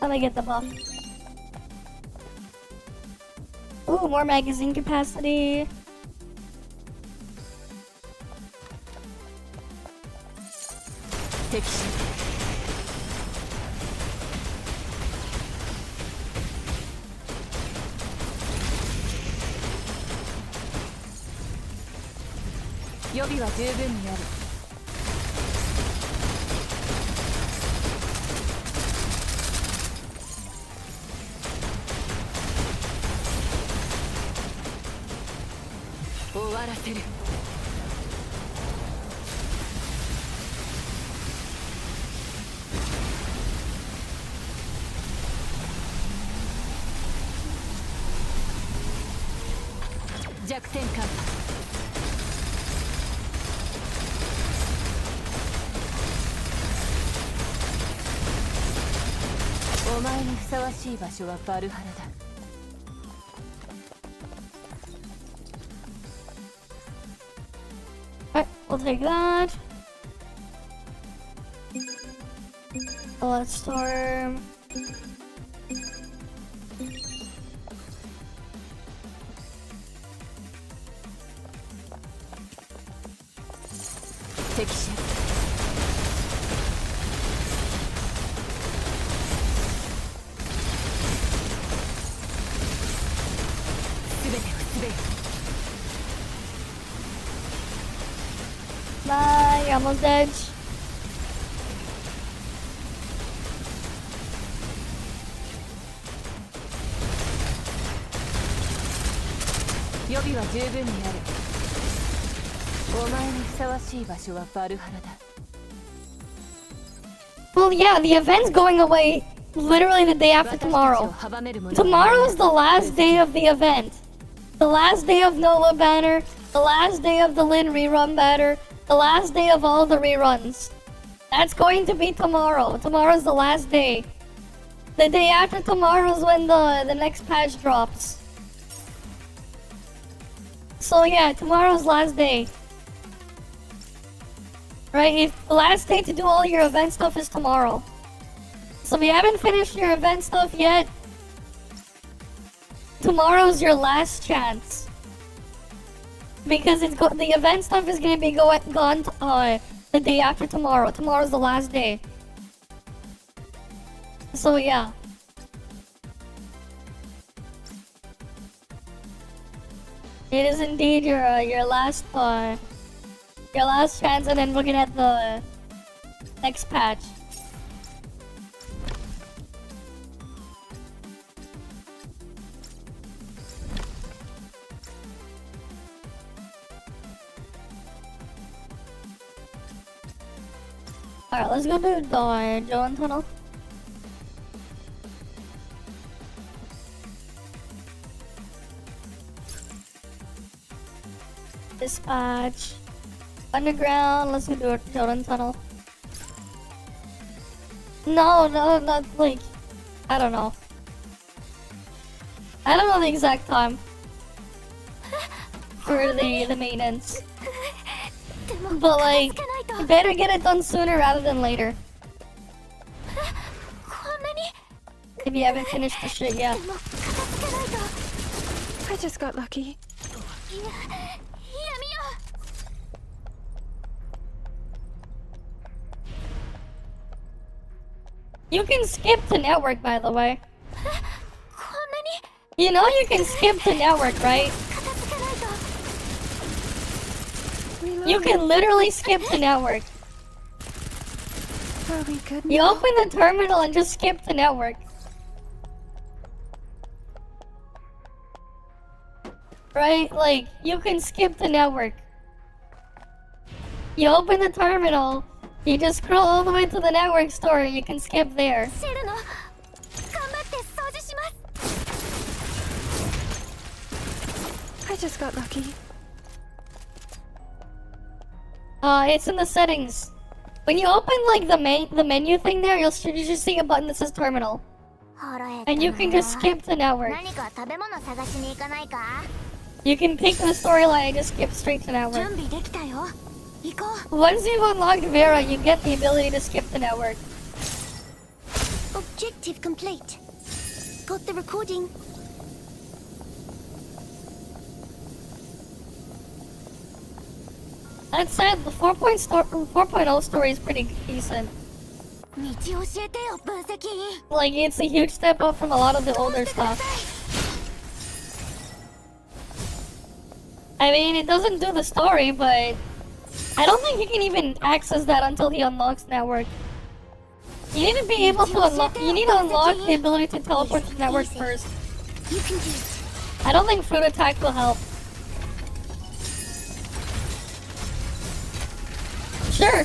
Let me get the buff. Ooh, more magazine capacity. Alright, we'll take that. Let's storm. Bye, you're almost dead. Well, yeah, the event's going away literally the day after tomorrow. Tomorrow is the last day of the event. The last day of Nova Banner, the last day of the Lin rerun banner, the last day of all the reruns. That's going to be tomorrow. Tomorrow's the last day. The day after tomorrow is when the next patch drops. So yeah, tomorrow's last day. Right, if the last day to do all your event stuff is tomorrow. So if you haven't finished your event stuff yet, tomorrow's your last chance. Because the event stuff is gonna be gone the day after tomorrow. Tomorrow's the last day. So yeah. It is indeed your last chance, and then we're gonna get the next patch. Alright, let's go to the Joan tunnel. Dispatch. Underground, let's go to Joan tunnel. No, not like, I don't know. I don't know the exact time for the maintenance. But like, you better get it done sooner rather than later. If you haven't finished the shit yet. I just got lucky. You can skip the network, by the way. You know you can skip the network, right? You can literally skip the network. Are we good You now? open the terminal and just skip the network. Right? Like, you can skip the network. You open the terminal, you just scroll all the way to the network store, you can skip there. I just got lucky. It's in the settings. When you open like the menu thing there, you should see a button that says terminal. And you can just skip the network. You can pick the storyline and just skip straight to network. Once you've unlocked Vera, you get the ability to skip the network. Objective complete. Got the recording. That said, the 4.0 story is pretty decent. Like, it's a huge step up from a lot of the older stuff. I mean, it doesn't do the story, but I don't think you can even access that until he unlocks network. You need to be able to unlock. You need to unlock the ability to teleport to network first. I don't think fruit attack will help. Sure.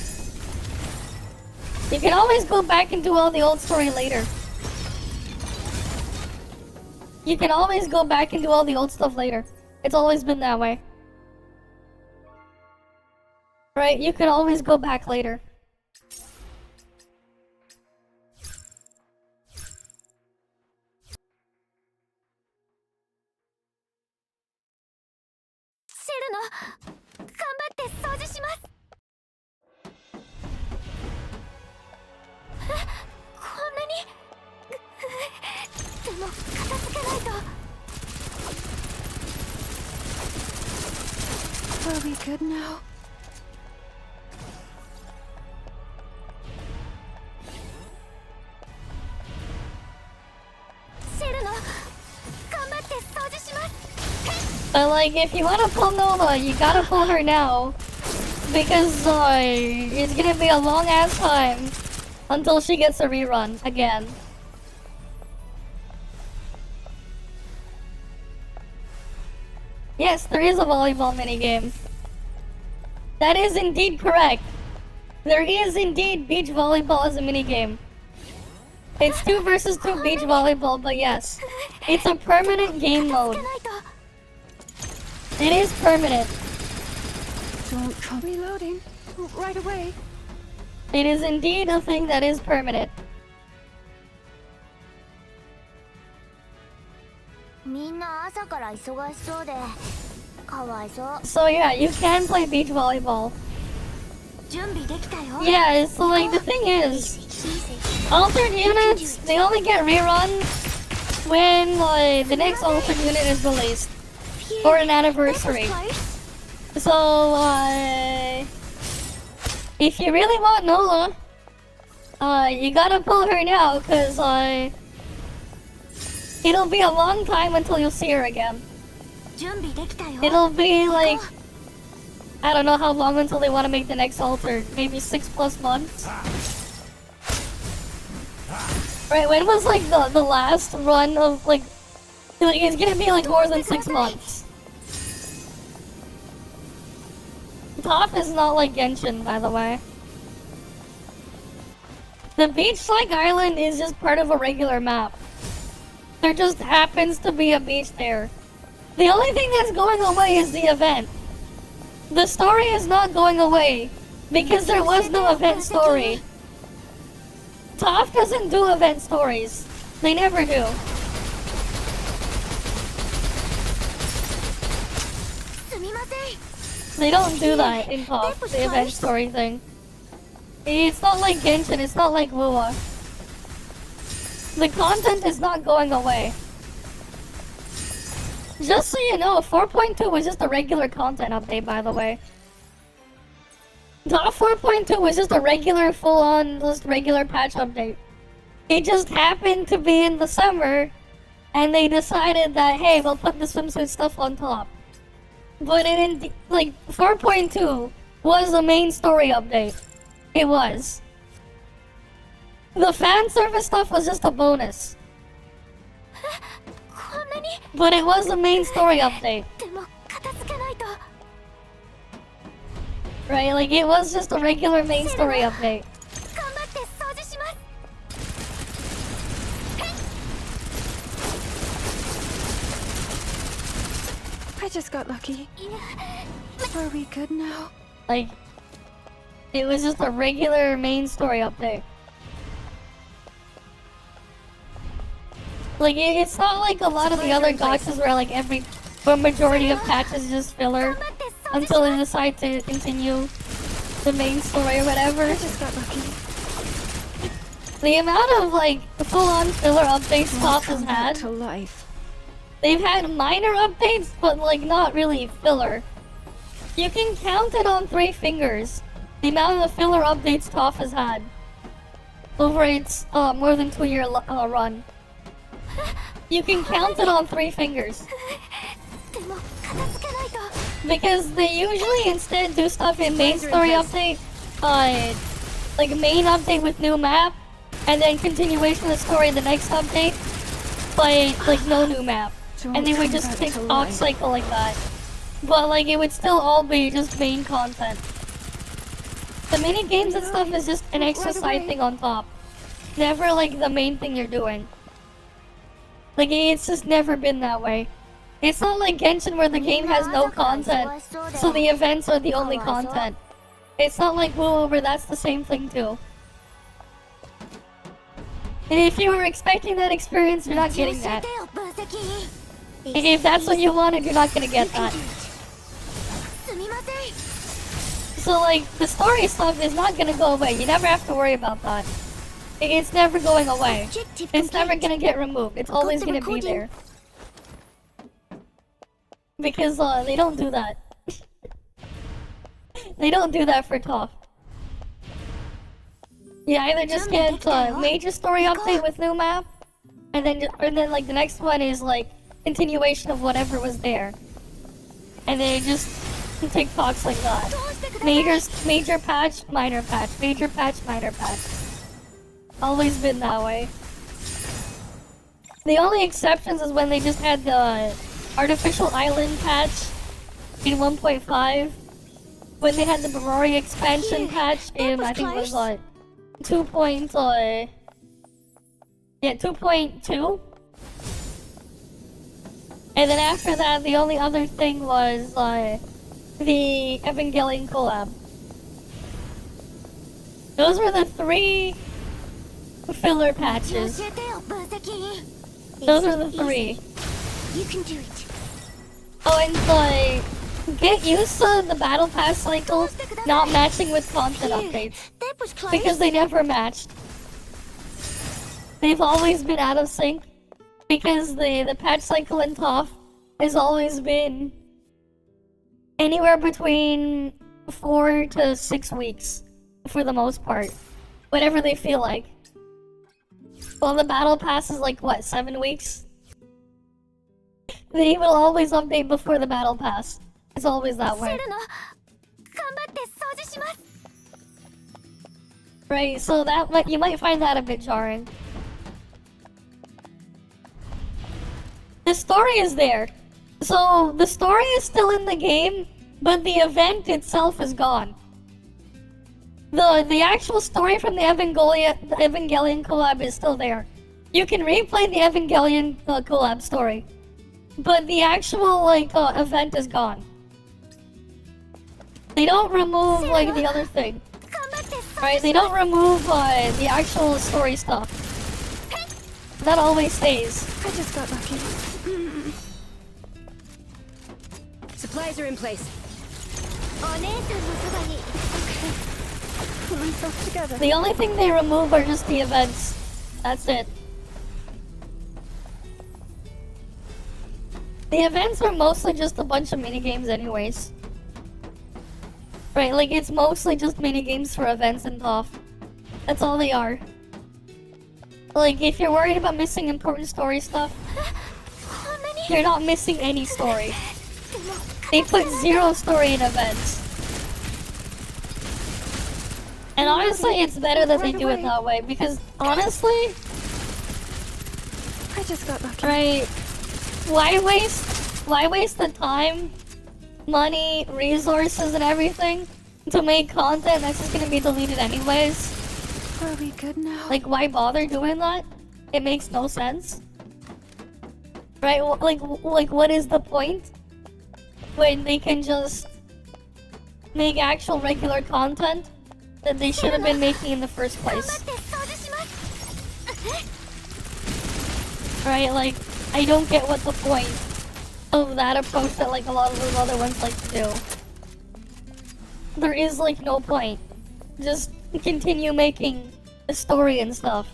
You can always go back and do all the old story later. You can always go back and do all the old stuff later. It's always been that way. Right? You can always go back later. Are we good now? But like, if you want to pull Nola, you gotta pull her now. Because it's gonna be a long ass time until she gets a rerun again. Yes, there is a volleyball minigame. That is indeed correct. There is indeed beach volleyball as a minigame. It's 2 versus 2 beach volleyball, but yes. It's a permanent game mode. It is permanent. Don't come reloading. Right away. It is indeed a thing that is permanent. So yeah, you can play beach volleyball. Yeah, so like the thing is, altered units, they only get rerun when the next altered unit is released. For an anniversary. So, if you really want Nola, you gotta pull her now, cause, it'll be a long time until you'll see her again. It'll be like, I don't know how long until they want to make the next altar. Maybe 6+ months. Right, when was like the last run of like it's gonna be like more than 6 months. ToF is not like Genshin, by the way. The beach-like island is just part of a regular map. There just happens to be a beach there. The only thing that's going away is the event. The story is not going away because there was no event story. ToF doesn't do event stories. They never do. They don't do that in ToF, the event story thing. It's not like Genshin, it's not like Lua. The content is not going away. Just so you know, 4.2 was just a regular content update, by the way. ToF 4.2 was just a regular, full-on, just regular patch update. It just happened to be in the summer, and they decided that, hey, we'll put the swimsuit stuff on top. But it didn't, like, 4.2 was the main story update. It was. The fan service stuff was just a bonus. But it was the main story update. Right, like it was just a regular main story update. I just got lucky. Are we good now? Like, it was just a regular main story update. Like, it's not like a lot of the other gotchas where like where majority of patches is just filler until they decide to continue the main story or whatever. I just got lucky. The amount of like full-on filler updates ToF has had. To life. They've had minor updates, but like not really filler. You can count it on 3 fingers. The amount of filler updates ToF has had over its more than 2-year run. You can count it on 3 fingers. Because they usually instead do stuff in main story update, like main update with new map, and then continuation of the story in the next update, but like no new map. And they would just take off cycle like that. But like it would still all be just main content. The mini games and stuff is just an extra side thing on top. Never like the main thing you're doing. Like it's just never been that way. It's not like Genshin where the game has no content, so the events are the only content. It's not like WoW where that's the same thing too. And if you were expecting that experience, you're not getting that. And if that's what you wanted, you're not gonna get that. So like, the story stuff is not gonna go away. You never have to worry about that. It's never going away. It's never gonna get removed. It's always gonna be there. Because they don't do that. They don't do that for ToF. You either just get a major story update with new map, and then like the next one is like continuation of whatever was there, and then just take talks like that. Major patch, minor patch, major patch, minor patch. Always been that way. The only exceptions is when they just had the artificial island patch in 1.5, when they had the Barori expansion patch in I think it was like 2.2. And then after that, the only other thing was the Evangelion collab. Those were the 3 filler patches. Those are the 3. You can do it. Oh, and get used to the battle pass cycle not matching with content updates. Because they never matched. They've always been out of sync. Because the patch cycle in ToF has always been anywhere between 4 to 6 weeks for the most part. Whatever they feel like. Well, the battle pass is like, what, 7 weeks? They will always update before the battle pass. It's always that way. Right, so that you might find that a bit jarring. The story is there. So the story is still in the game, but the event itself is gone. The actual story from the Evangelion collab is still there. You can replay the Evangelion collab story, but the actual event is gone. They don't remove the other thing, right? They don't remove the actual story stuff. That always stays. I just got lucky. Supplies are in place. Pull myself together. The only thing they remove are just the events. That's it. The events are mostly just a bunch of minigames anyways. Right, like it's mostly just minigames for events and ToF. That's all they are. Like, if you're worried about missing important story stuff, you're not missing any story. They put 0 story in events. And honestly, it's better that they do it that way, because honestly, I just got lucky. Right, why waste the time, money, resources, and everything to make content that's just gonna be deleted anyways? Are we good now? Like, why bother doing that? It makes no sense. Right, like what is the point when they can just make actual regular content that they should have been making in the first place? Right, like, I don't get what the point of that approach that like a lot of those other ones like to do. There is like no point. Just continue making the story and stuff.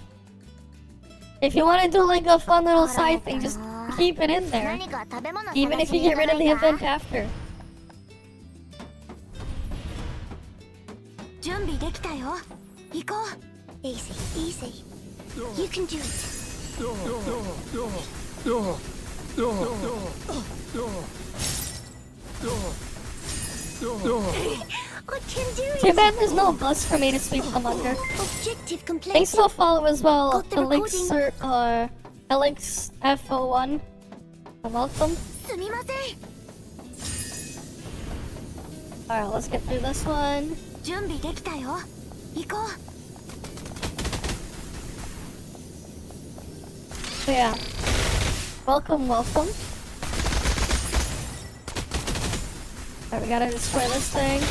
If you want to do like a fun little side thing, just keep it in there. Even if you get rid of the event after. Easy, easy. You can do it. I can do it. Too bad there's no bus for me to sweep them under. Objective complete. Thanks for the follow as well, Got the Alex F01. Welcome. Alright, let's get through this one. So yeah. Welcome. Alright, we gotta destroy this thing.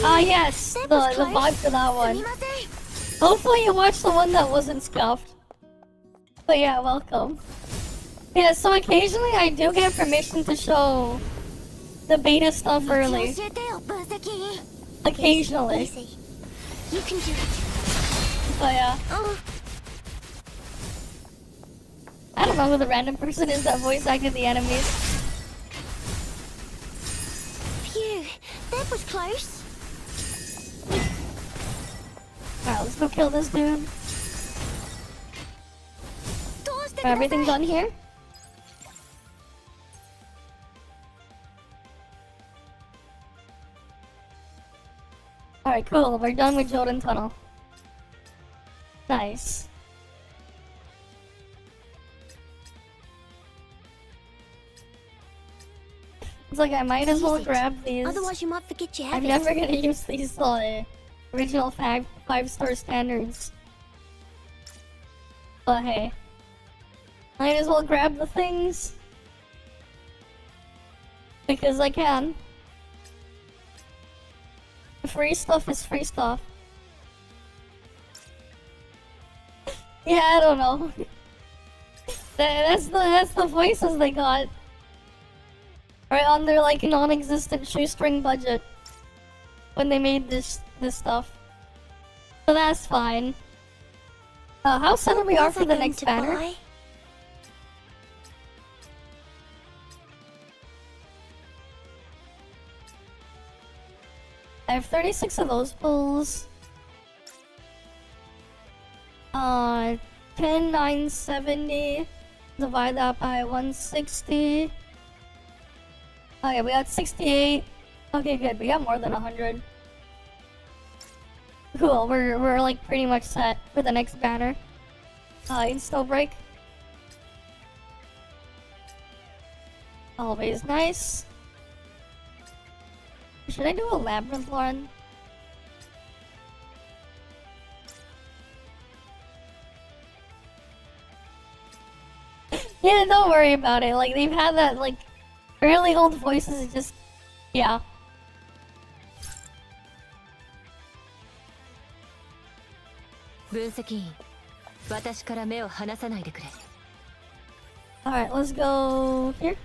Ah yes, the vibe for that one. Hopefully you watched the one that wasn't scuffed. But yeah, welcome. Yeah, so occasionally I do get permission to show the beta stuff early. Occasionally. You can do it. So yeah. I don't know who the random person is that voice acted the enemies. Phew, that was close. Alright, let's go kill this dude. Everything done here? Alright, cool. We're done with Joden Tunnel. Nice. It's like I might as well grab these. Otherwise you might forget you have I'm it. never gonna use these original 5-star standards. But hey. Might as well grab the things. Because I can. Free stuff is free stuff. Yeah, I don't know. That's the voices they got. Right on their like non-existent shoestring budget when they made this stuff. So that's fine. How settled we are for the next banner? I have 36 of those pulls. 10, 970. Divide that by 160. Okay, we got 68. Okay, good. We got more than 100. Cool. We're like pretty much set for the next banner. In Snowbreak. Always nice. Should I do a labyrinth run? Yeah, don't worry about it. Like, they've had that, like, fairly old voices. It just, yeah. Alright, let's go here.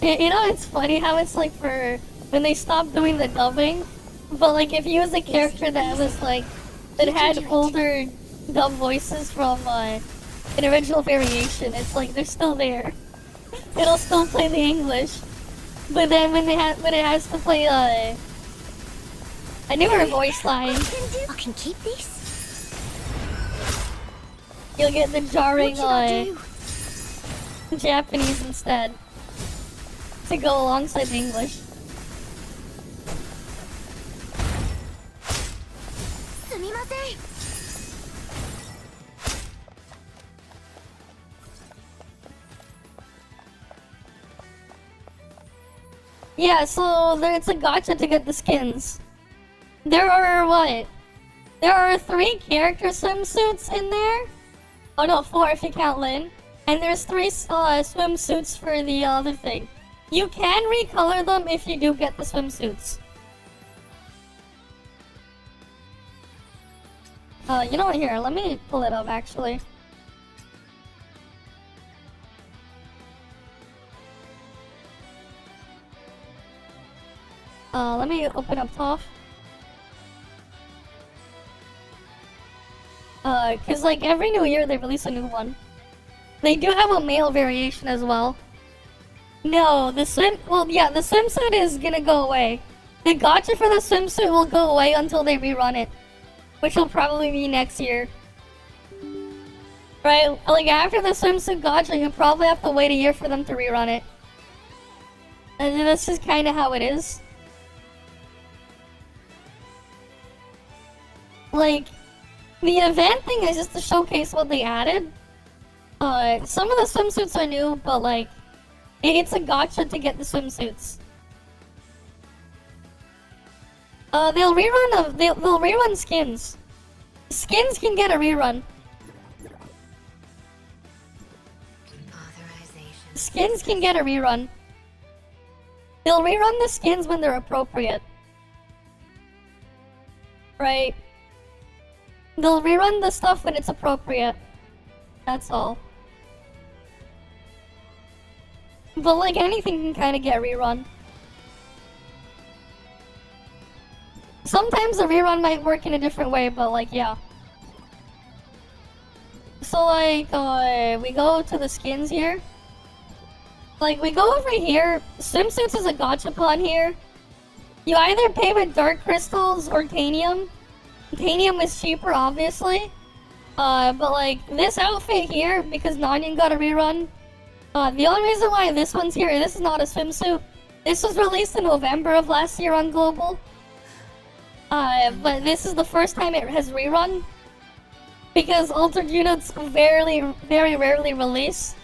You know, it's funny how it's like for when they stopped doing the dubbing, but like if you was a character that was like that had older dub voices from an original variation, it's like they're still there. It'll still play the English, but then when it has to play a newer voice line, I can keep this. You'll get the jarring Japanese instead to go alongside the English. Yeah, so it's a gacha to get the skins. There are what? There are 3 character swimsuits in there. Oh no, 4 if you count Lin. And there's 3 swimsuits for the other thing. You can recolor them if you do get the swimsuits. You know what, here, let me pull it up actually. Let me open up ToF. Cause like every new year they release a new one. They do have a male variation as well. No, the swimsuit is gonna go away. The gacha for the swimsuit will go away until they rerun it. Which will probably be next year. Right? Like after the swimsuit gacha, you probably have to wait a year for them to rerun it. And that's just kinda how it is. Like, the event thing is just to showcase what they added. Some of the swimsuits are new, but like, it's a gacha to get the swimsuits. They'll rerun skins. Skins can get a rerun. Skins can get a rerun. They'll rerun the skins when they're appropriate. Right? They'll rerun the stuff when it's appropriate. That's all. But like anything can kind of get rerun. Sometimes the rerun might work in a different way, but like, yeah. So like, we go to the skins here. Like, we go over here. Swimsuits is a gachapon here. You either pay with dark crystals or tanium. Tanium is cheaper, obviously. But like, this outfit here, because Nanian got a rerun. The only reason why this one's here, this is not a swimsuit. This was released in November of last year on Global. But this is the first time it has rerun. Because altered units very rarely release.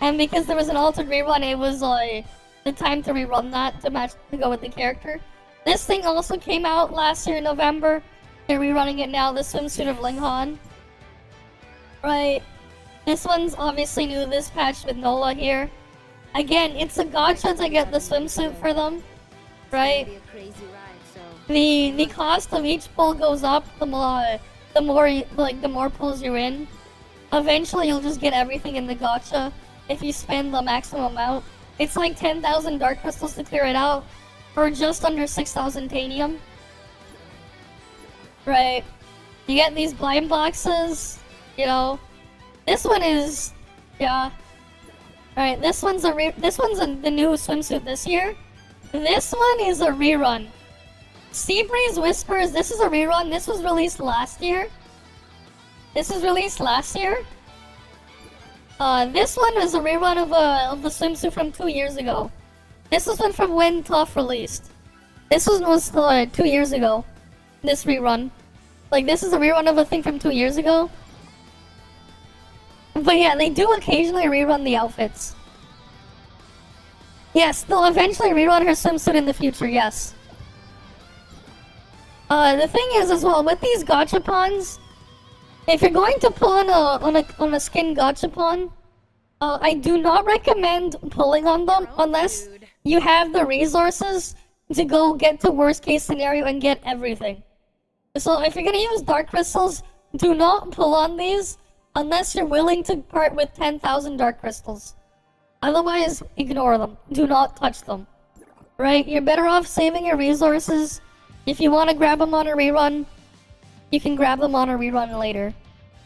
And because there was an altered rerun, it was the time to rerun that to go with the character. This thing also came out last year in November. They're rerunning it now, the swimsuit of Linghan. Right. This one's obviously new, this patch with Nola here. Again, it's a gacha to get the swimsuit for them. Right? The cost of each pull goes up the more pulls you're in. Eventually you'll just get everything in the gacha. if you spend the maximum amount. It's like 10,000 dark crystals to clear it out, or just under 6,000 tanium. Right. You get these blind boxes, you know. This one is, yeah. Right, this one's the new swimsuit this year. This one is a rerun. Seabreeze Whispers, this is a rerun. This was released last year. This was released last year. This one is a rerun of the swimsuit from 2 years ago. This was one from when ToF released. This one was 2 years ago. This rerun. Like, this is a rerun of a thing from 2 years ago. But yeah, they do occasionally rerun the outfits. Yes, they'll eventually rerun her swimsuit in the future, yes. The thing is as well, with these gachapons, if you're going to pull on a skin gachapon, I do not recommend pulling on them unless you have the resources to go get to worst case scenario and get everything. So if you're gonna use dark crystals, do not pull on these unless you're willing to part with 10,000 dark crystals. Otherwise, ignore them. Do not touch them. Right? You're better off saving your resources. If you want to grab them on a rerun, you can grab them on a rerun later.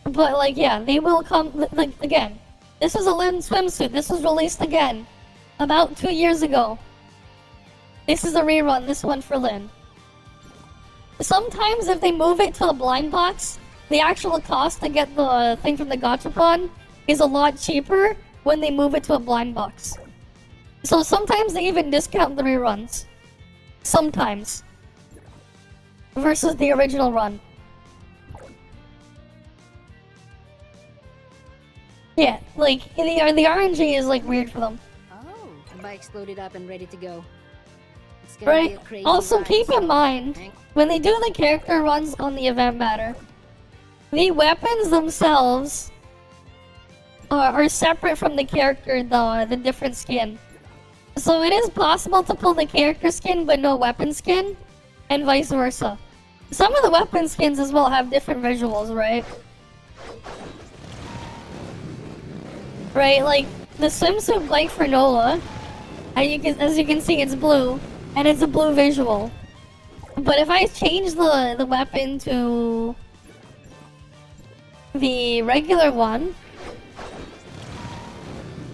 But, like, yeah, they will come, like, again. This is a Lin swimsuit. This was released again about 2 years ago. This is a rerun, this one for Lin. Sometimes if they move it to a blind box, the actual cost to get the thing from the gachapon is a lot cheaper when they move it to a blind box. So sometimes they even discount the reruns. Sometimes. Versus the original run. Yeah, like, the RNG is, like, weird for them. Oh, the bike's loaded up and ready to go. It's gonna be a Right? crazy Also, ride, keep in so- mind, when they do the character runs on the event matter, the weapons themselves are separate from the character, the different skin. So it is possible to pull the character skin but no weapon skin, and vice versa. Some of the weapon skins as well have different visuals, right? Right, like the swimsuit bike for Nola, as you can see, it's blue, and it's a blue visual. But if I change the weapon to the regular one,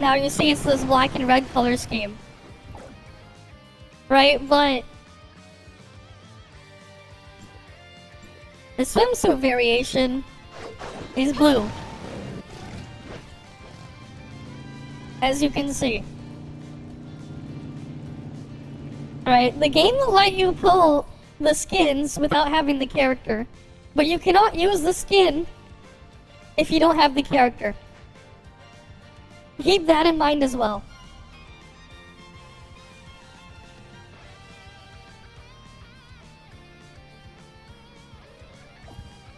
now you see it's this black and red color scheme. Right, but the swimsuit variation is blue. As you can see. Right, the game will let you pull the skins without having the character, but you cannot use the skin if you don't have the character. Keep that in mind as well.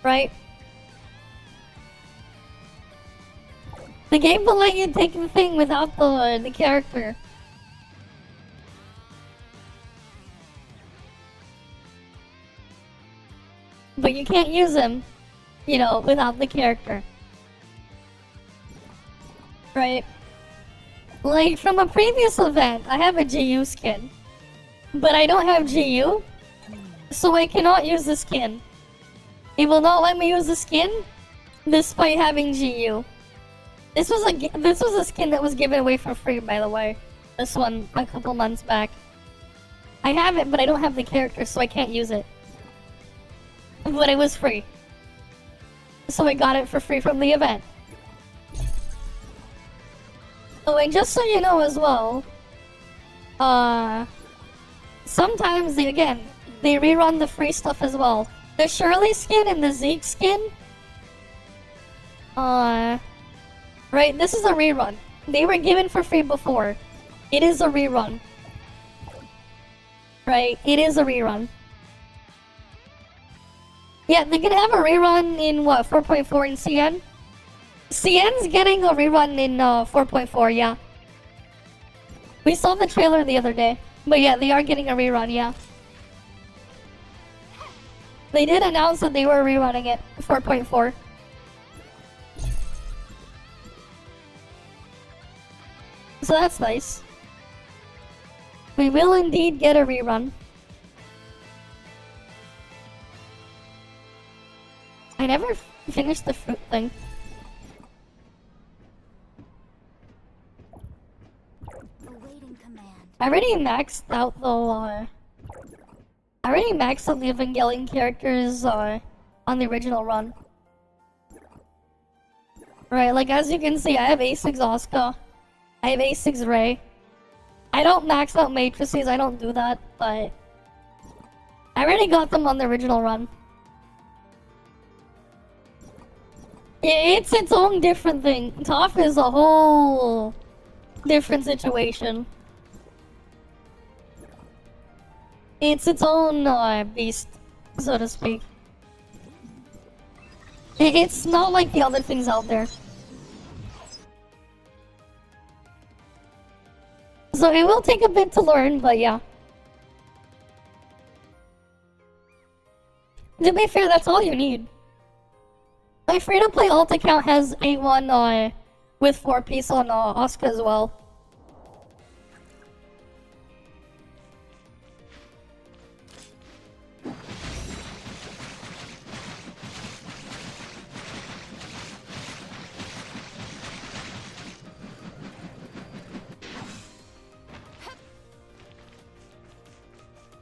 Right? The game will let you take the thing without the character. But you can't use him, you know, without the character. Right? Like, from a previous event, I have a GU skin. But I don't have GU, so I cannot use the skin. It will not let me use the skin, despite having GU. This was a skin that was given away for free, by the way. This one, a couple months back. I have it, but I don't have the character, so I can't use it. But it was free. So I got it for free from the event. Oh, and just so you know as well, sometimes they rerun the free stuff as well. The Shirley skin and the Zeke skin, right, this is a rerun. They were given for free before. It is a rerun. Right, it is a rerun. Yeah, they're gonna have a rerun in what, 4.4 in CN? CN's getting a rerun in 4.4, yeah. We saw the trailer the other day. But yeah, they are getting a rerun, yeah. They did announce that they were rerunning it, 4.4. So that's nice. We will indeed get a rerun. I never finished the fruit thing. I already maxed out the Evangelion characters on the original run. Right, like as you can see, I have A6 Asuka. I have A6 Rei. I don't max out matrices, I don't do that, but I already got them on the original run. Yeah, it's its own different thing. ToF is a whole different situation. It's its own beast, so to speak. It's not like the other things out there. So it will take a bit to learn, but yeah. To be fair, that's all you need. My free-to-play alt account has A1 with 4-piece on Asuka as well.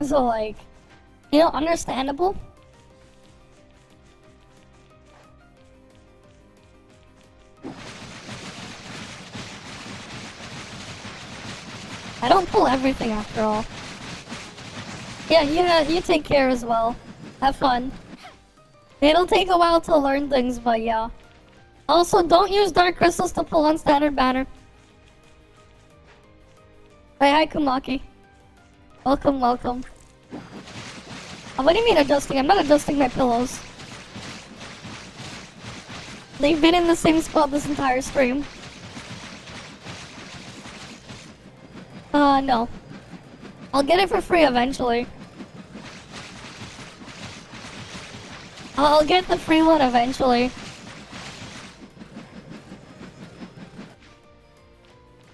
So like, you know, understandable. I don't pull everything after all. Yeah, you take care as well. Have fun. It'll take a while to learn things, but yeah. Also, don't use dark crystals to pull on standard banner. Hey, hi Kumaki. Welcome, welcome. Oh, what do you mean adjusting? I'm not adjusting my pillows. They've been in the same spot this entire stream. No. I'll get it for free eventually. I'll get the free one eventually.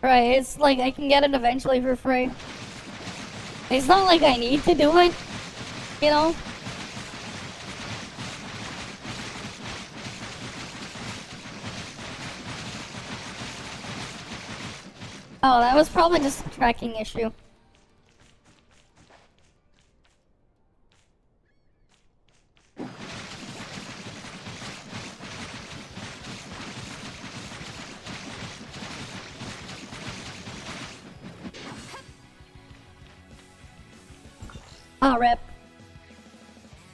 Right, it's like I can get it eventually for free. It's not like I need to do it, you know? Oh, that was probably just a tracking issue. Ah, rip.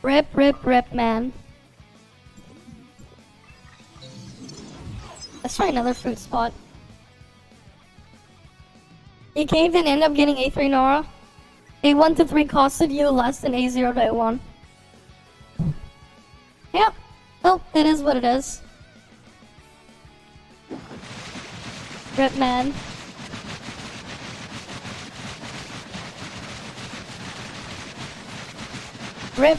Rip, man. Let's try another fruit spot. You can't even end up getting A3 Nora. A1 to 3 costed you less than A0 to A1. Yep. Well, it is what it is. Rip, man. Rip.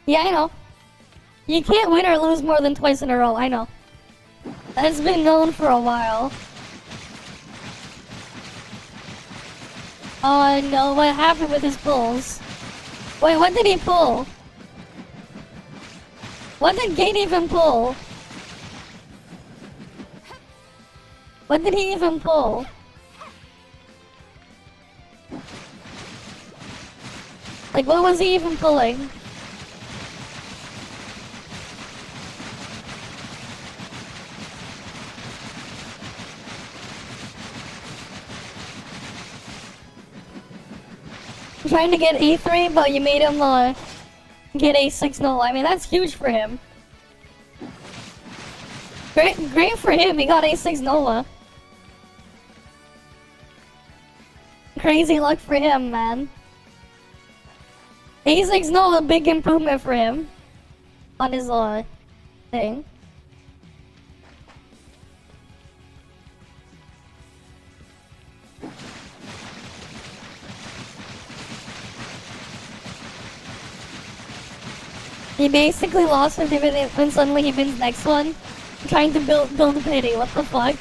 Yeah, I know. You can't win or lose more than twice in a row, I know. That's been known for a while. Oh no, what happened with his pulls? Wait, what did he pull? What did Gate even pull? What did he even pull? Like, what was he even pulling? Trying to get A3, but you made him get A6 null. I mean, that's huge for him. Great for him, he got A6 Nola. Crazy luck for him, man. A6 Nola, big improvement for him. On his thing. He basically lost his dividend when suddenly he wins next one. Trying to build a pity, what the fuck?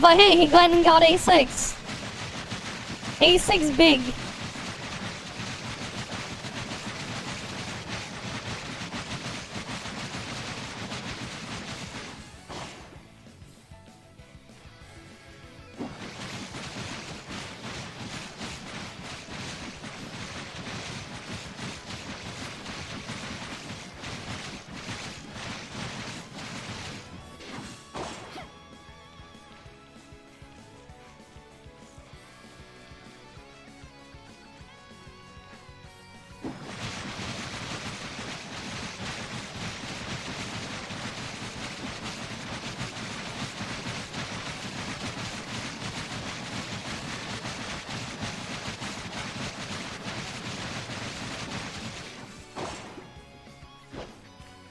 But hey, he went and got A6. A6 big.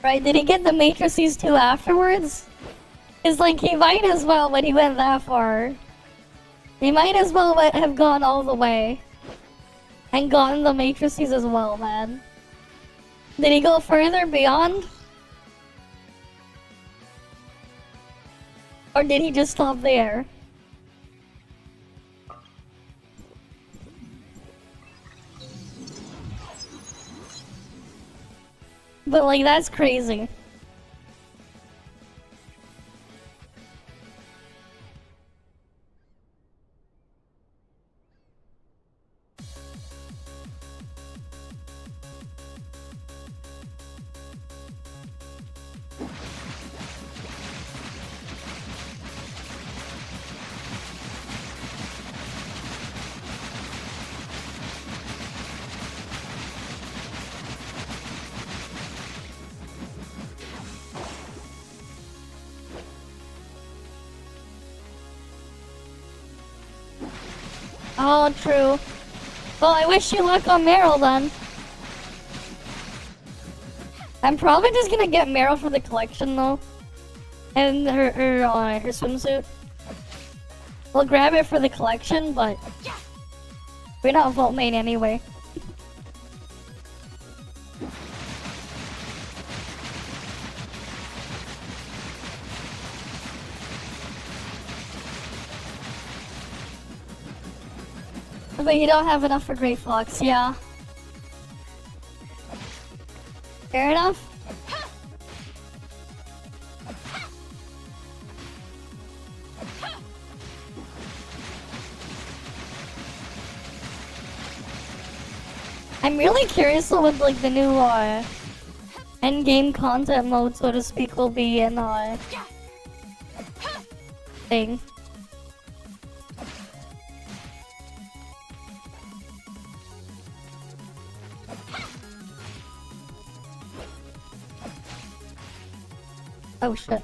Right, did he get the matrices too afterwards? It's like he might as well when he went that far. He might as well have gone all the way. And gotten the matrices as well, man. Did he go further beyond? Or did he just stop there? But like, that's crazy. Oh, true. Well, I wish you luck on Meryl then. I'm probably just gonna get Meryl for the collection though. And her swimsuit. We'll grab it for the collection, but we're not vault main anyway. But you don't have enough for Great Fox, yeah. Fair enough. I'm really curious what like the new end game content mode, so to speak, will be in thing. Oh shit.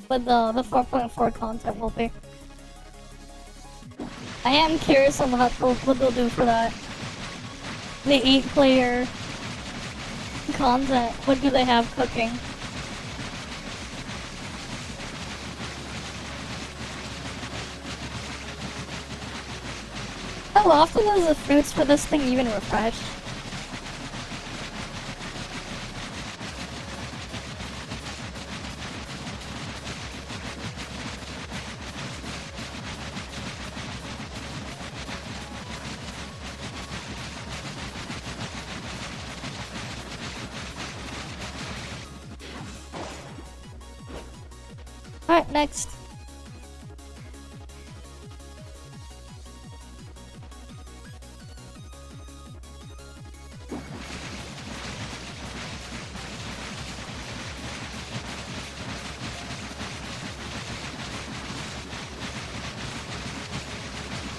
But the 4.4 content will be. I am curious on what they'll do for that. The 8-player content. What do they have cooking? How often does the fruits for this thing even refresh? Alright, next.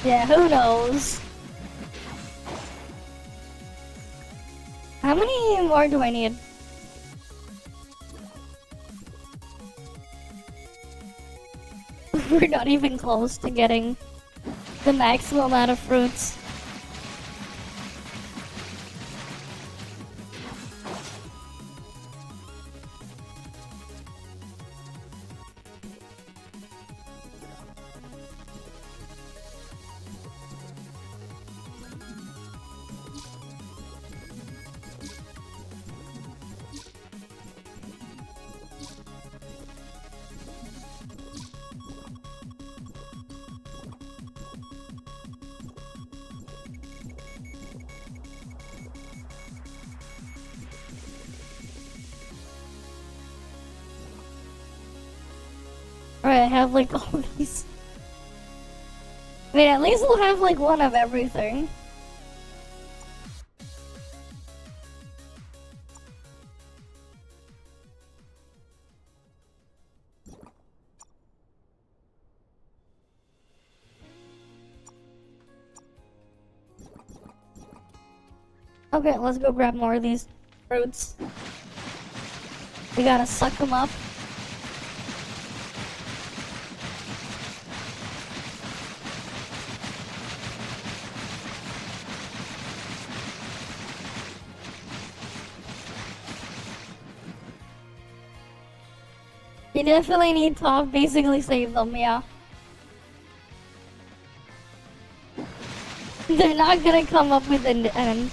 Yeah, who knows? How many more do I need? We're not even close to getting the maximum amount of fruits. I have like all these. I mean, at least we'll have like one of everything. Okay, let's go grab more of these fruits. We gotta suck them up. You definitely need to basically save them, yeah. They're not gonna come up with an end.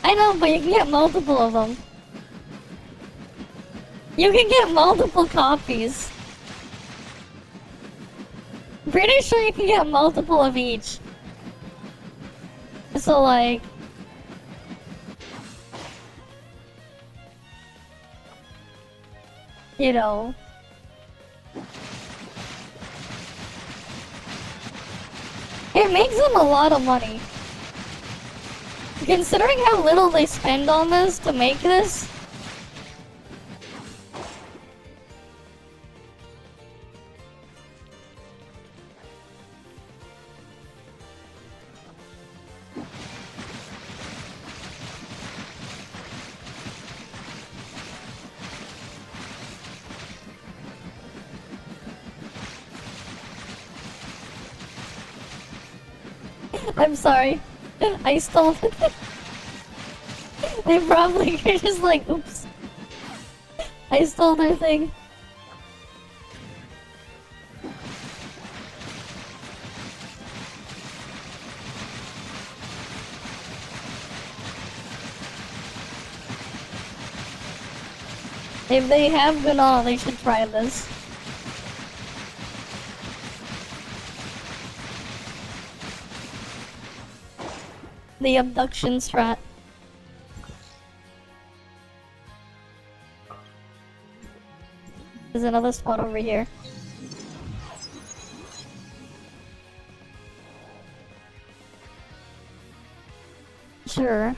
I know, but you can get multiple of them. You can get multiple copies. Pretty sure you can get multiple of each. So like... You know... It makes them a lot of money. Considering how little they spend on this to make this. I'm sorry. I stole it. They probably are just like, oops. I stole their thing. If they have Ganal, they should try this. The abduction strat. There's another spot over here. Sure.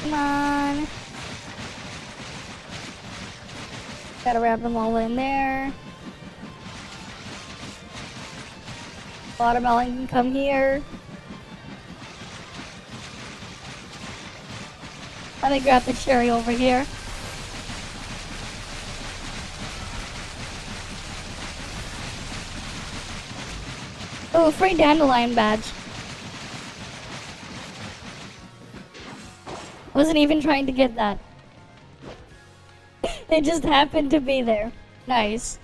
Come on. Gotta wrap them all in there. Watermelon can come here. Let me grab the cherry over here. Oh, free dandelion badge. Wasn't even trying to get that. It just happened to be there. Nice.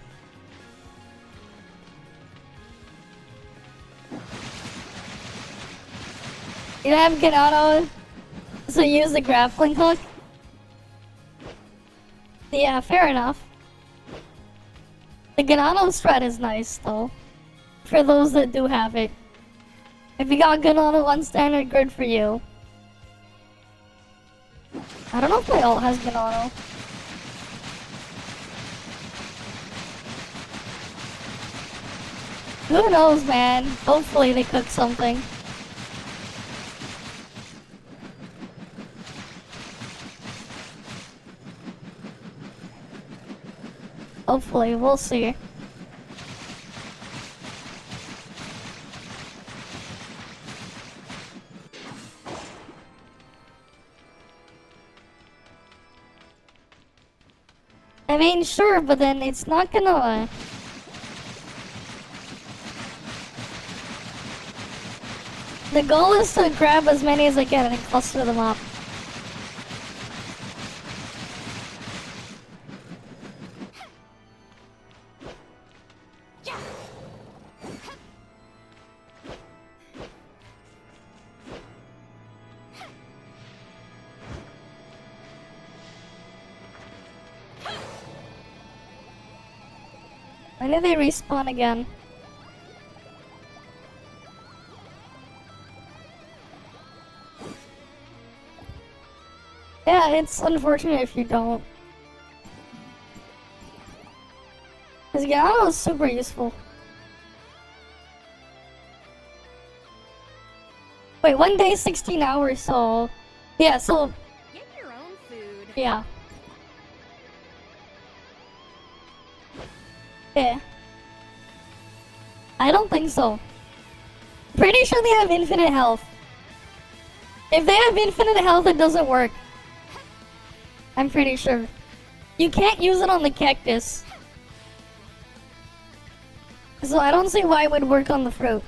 You have Ganano, so use the grappling hook? Yeah, fair enough. The Ganano strat is nice, though. For those that do have it. If you got Ganano on standard, good for you. I don't know if my ult has Ganano. Who knows, man? Hopefully they cook something. Hopefully, we'll see. I mean, sure, but then it's not gonna... The goal is to grab as many as I can and cluster them up. When do they respawn again? Yeah, it's unfortunate if you don't. Because Gano is super useful. Wait, 1 day, 16 hours, so... Yeah, so... Get your own food. Yeah. Yeah. I don't think so. Pretty sure they have infinite health. If they have infinite health, it doesn't work. I'm pretty sure. You can't use it on the cactus. So I don't see why it would work on the fruit.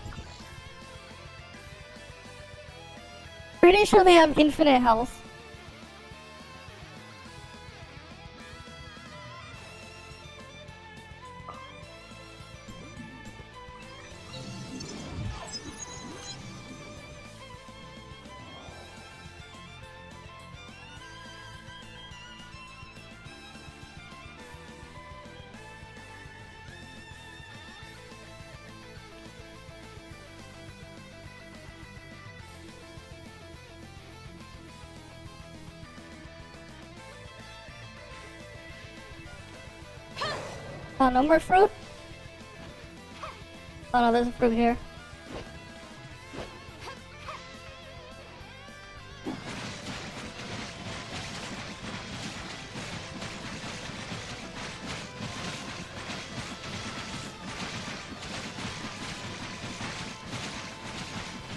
Pretty sure they have infinite health. Oh, no more fruit? Oh no, there's a fruit here.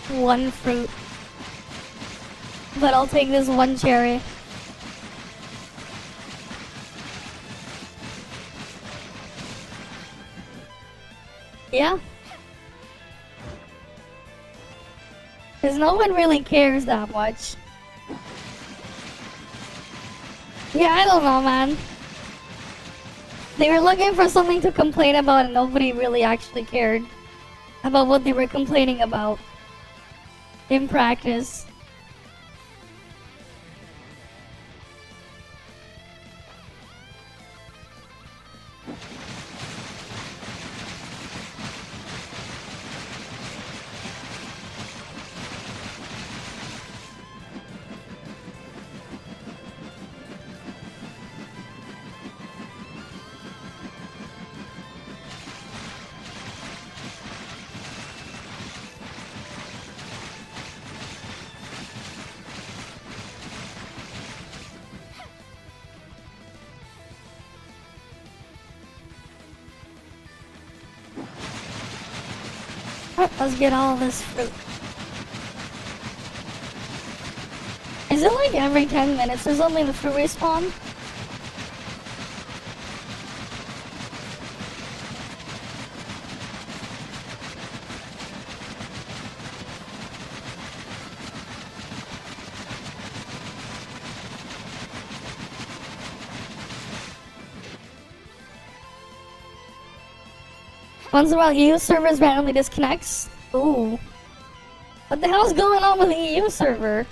One fruit. But I'll take this one cherry. Yeah. Because no one really cares that much. Yeah, I don't know, man. They were looking for something to complain about and nobody really actually cared about what they were complaining about in practice. Let's get all this fruit. Is it like every 10 minutes there's only the fruit respawn? Once in a while, EU servers randomly disconnects. Ooh. What the hell's going on with the EU server?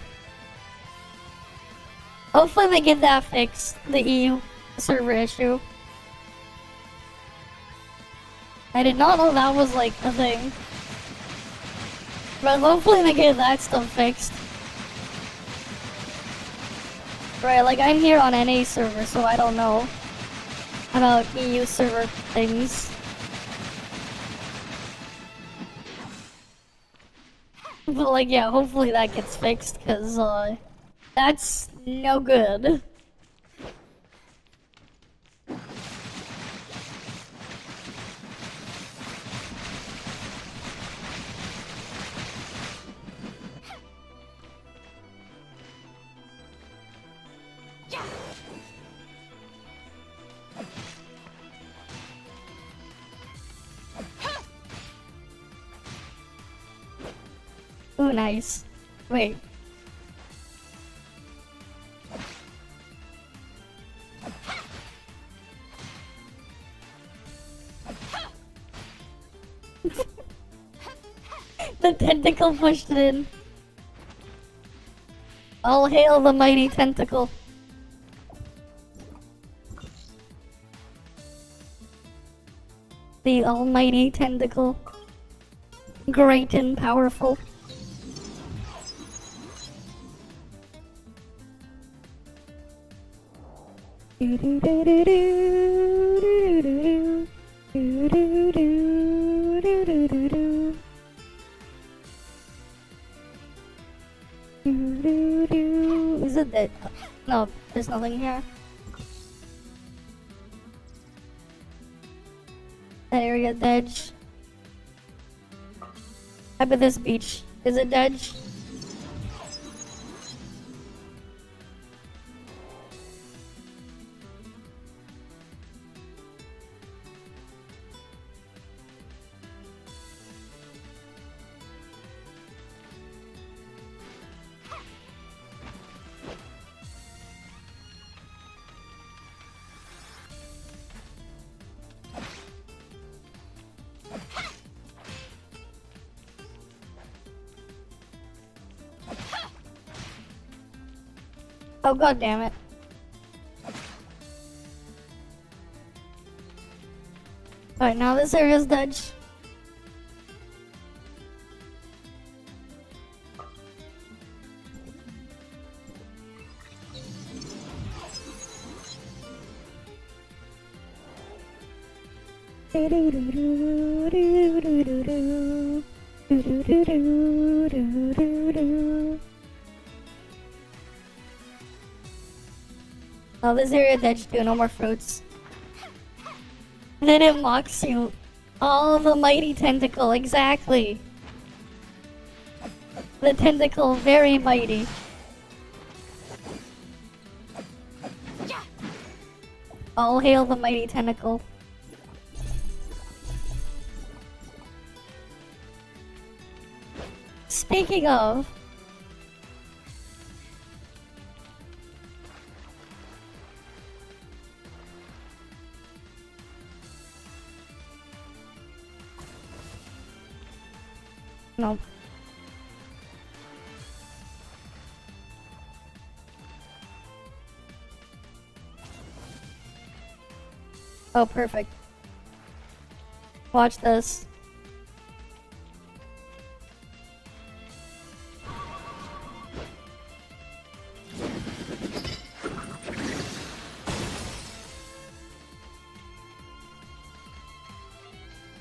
Hopefully they get that fixed, the EU server issue. I did not know that was like a thing. But hopefully they get that stuff fixed. Right, like I'm here on NA server, so I don't know about EU server things. But like, yeah, hopefully that gets fixed, cause that's no good. Ooh, nice. Wait. The tentacle pushed it in. All hail the mighty tentacle. The almighty tentacle. Great and powerful. Is it that? No, there's nothing here. That area dead. How about this beach? Is it dead? Oh, god damn it. Alright, now this area's dead. Oh, this area dead too, no more fruits. And then it mocks you. Oh, the mighty tentacle, exactly. The tentacle, very mighty. All hail the mighty tentacle. Speaking of... No. Oh, perfect. Watch this.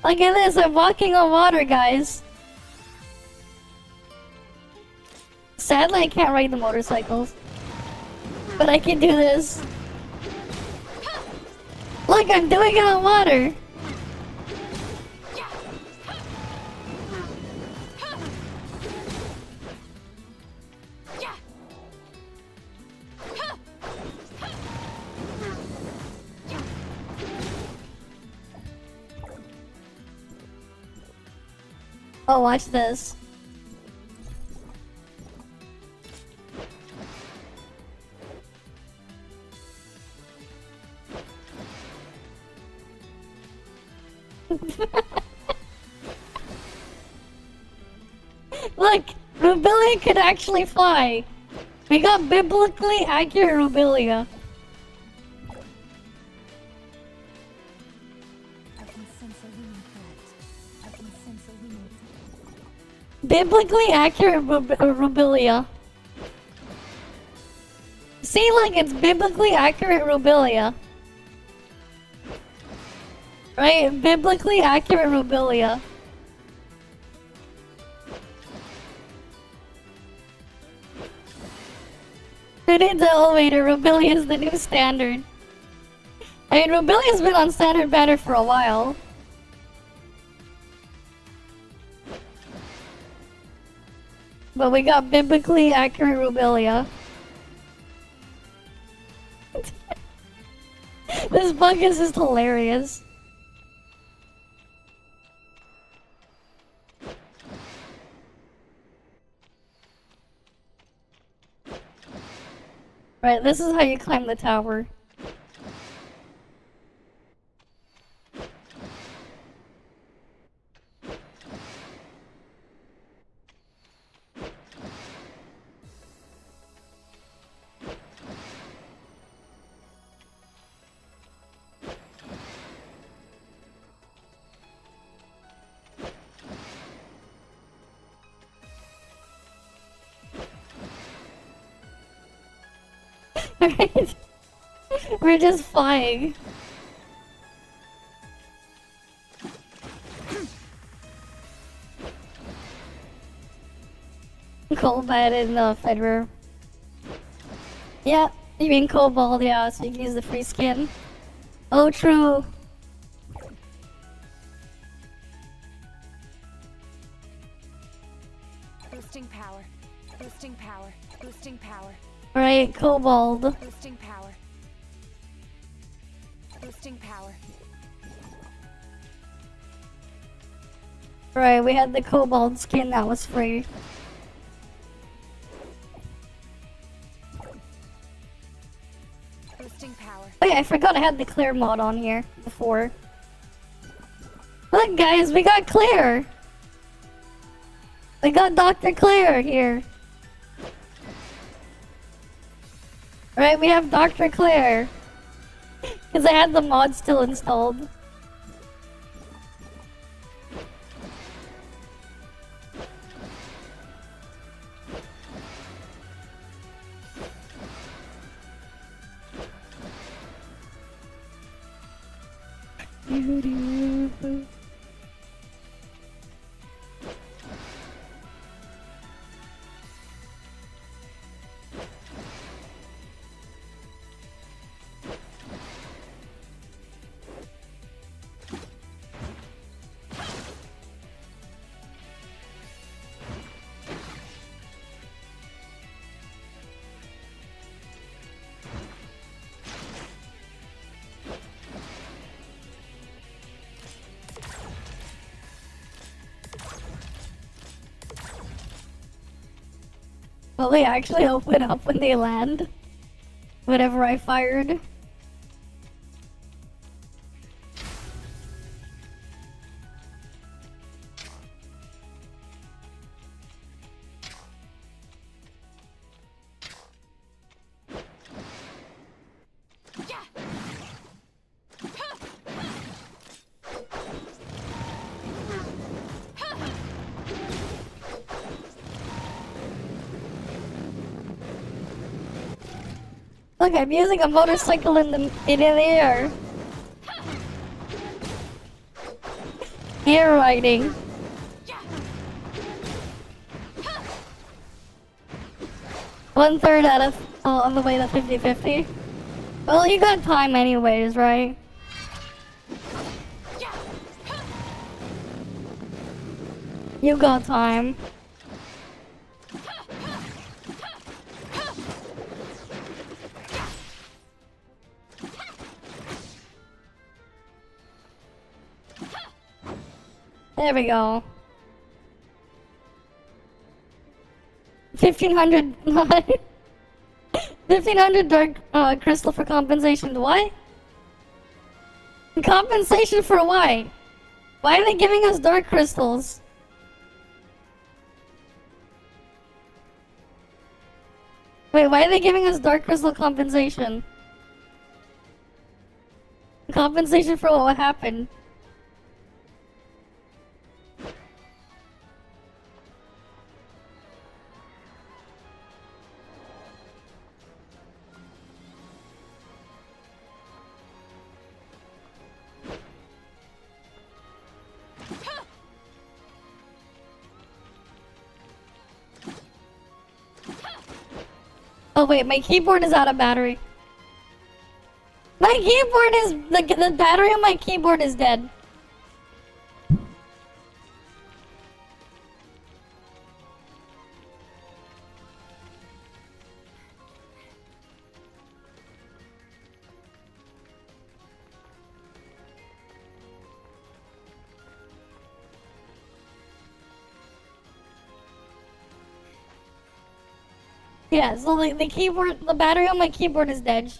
Look at this, I'm walking on water, guys. Sadly, I can't ride the motorcycles. But I can do this. Look, I'm doing it on water. Oh, watch this. Look, Rubilia could actually fly. We got biblically accurate Rubilia. Biblically accurate Rubilia. See, like, it's biblically accurate Rubilia. Right? Biblically accurate Rubilia. Who needs the elevator? Rubilia is the new standard. I mean, Rubilia's been on standard banner for a while. But we got biblically accurate Rubilia. This bug is just hilarious. Right, this is how you climb the tower. Right? We're just flying. Cobalt in the Federer. Yeah, you mean Cobalt, yeah, so you can use the free skin. Oh, true. Boosting power. Boosting power. Boosting power. Right, Cobalt. Boosting power. Boosting power. Right, we had the Cobalt skin that was free. Boosting power. Oh yeah, I forgot I had the Claire mod on here before. Look guys, we got Claire! We got Dr. Claire here. Right, we have Dr. Claire. Because I had the mod still installed. Will they actually open up when they land? Whatever I fired. Look, I'm using a motorcycle in the air. Air riding. One third out of on the way to 50-50. Well, you got time anyways, right? You got time. There we go. 1500 1500 dark crystal for compensation. What? Compensation for what? Why are they giving us dark crystals? Wait, why are they giving us dark crystal compensation? Compensation for what happened? Oh wait, my keyboard is out of battery. My keyboard is... The battery on my keyboard is dead. Yeah, so like the keyboard, the battery on my keyboard is dead.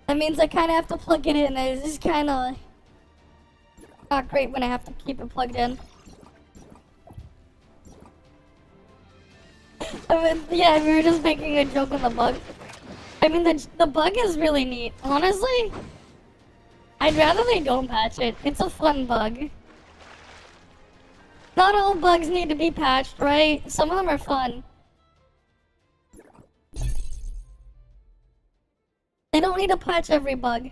That means I kind of have to plug it in. It's just kind of not great when I have to keep it plugged in. I mean, yeah, we were just making a joke on the bug. I mean, the bug is really neat. Honestly, I'd rather they don't patch it. It's a fun bug. Not all bugs need to be patched, right? Some of them are fun. They don't need to patch every bug.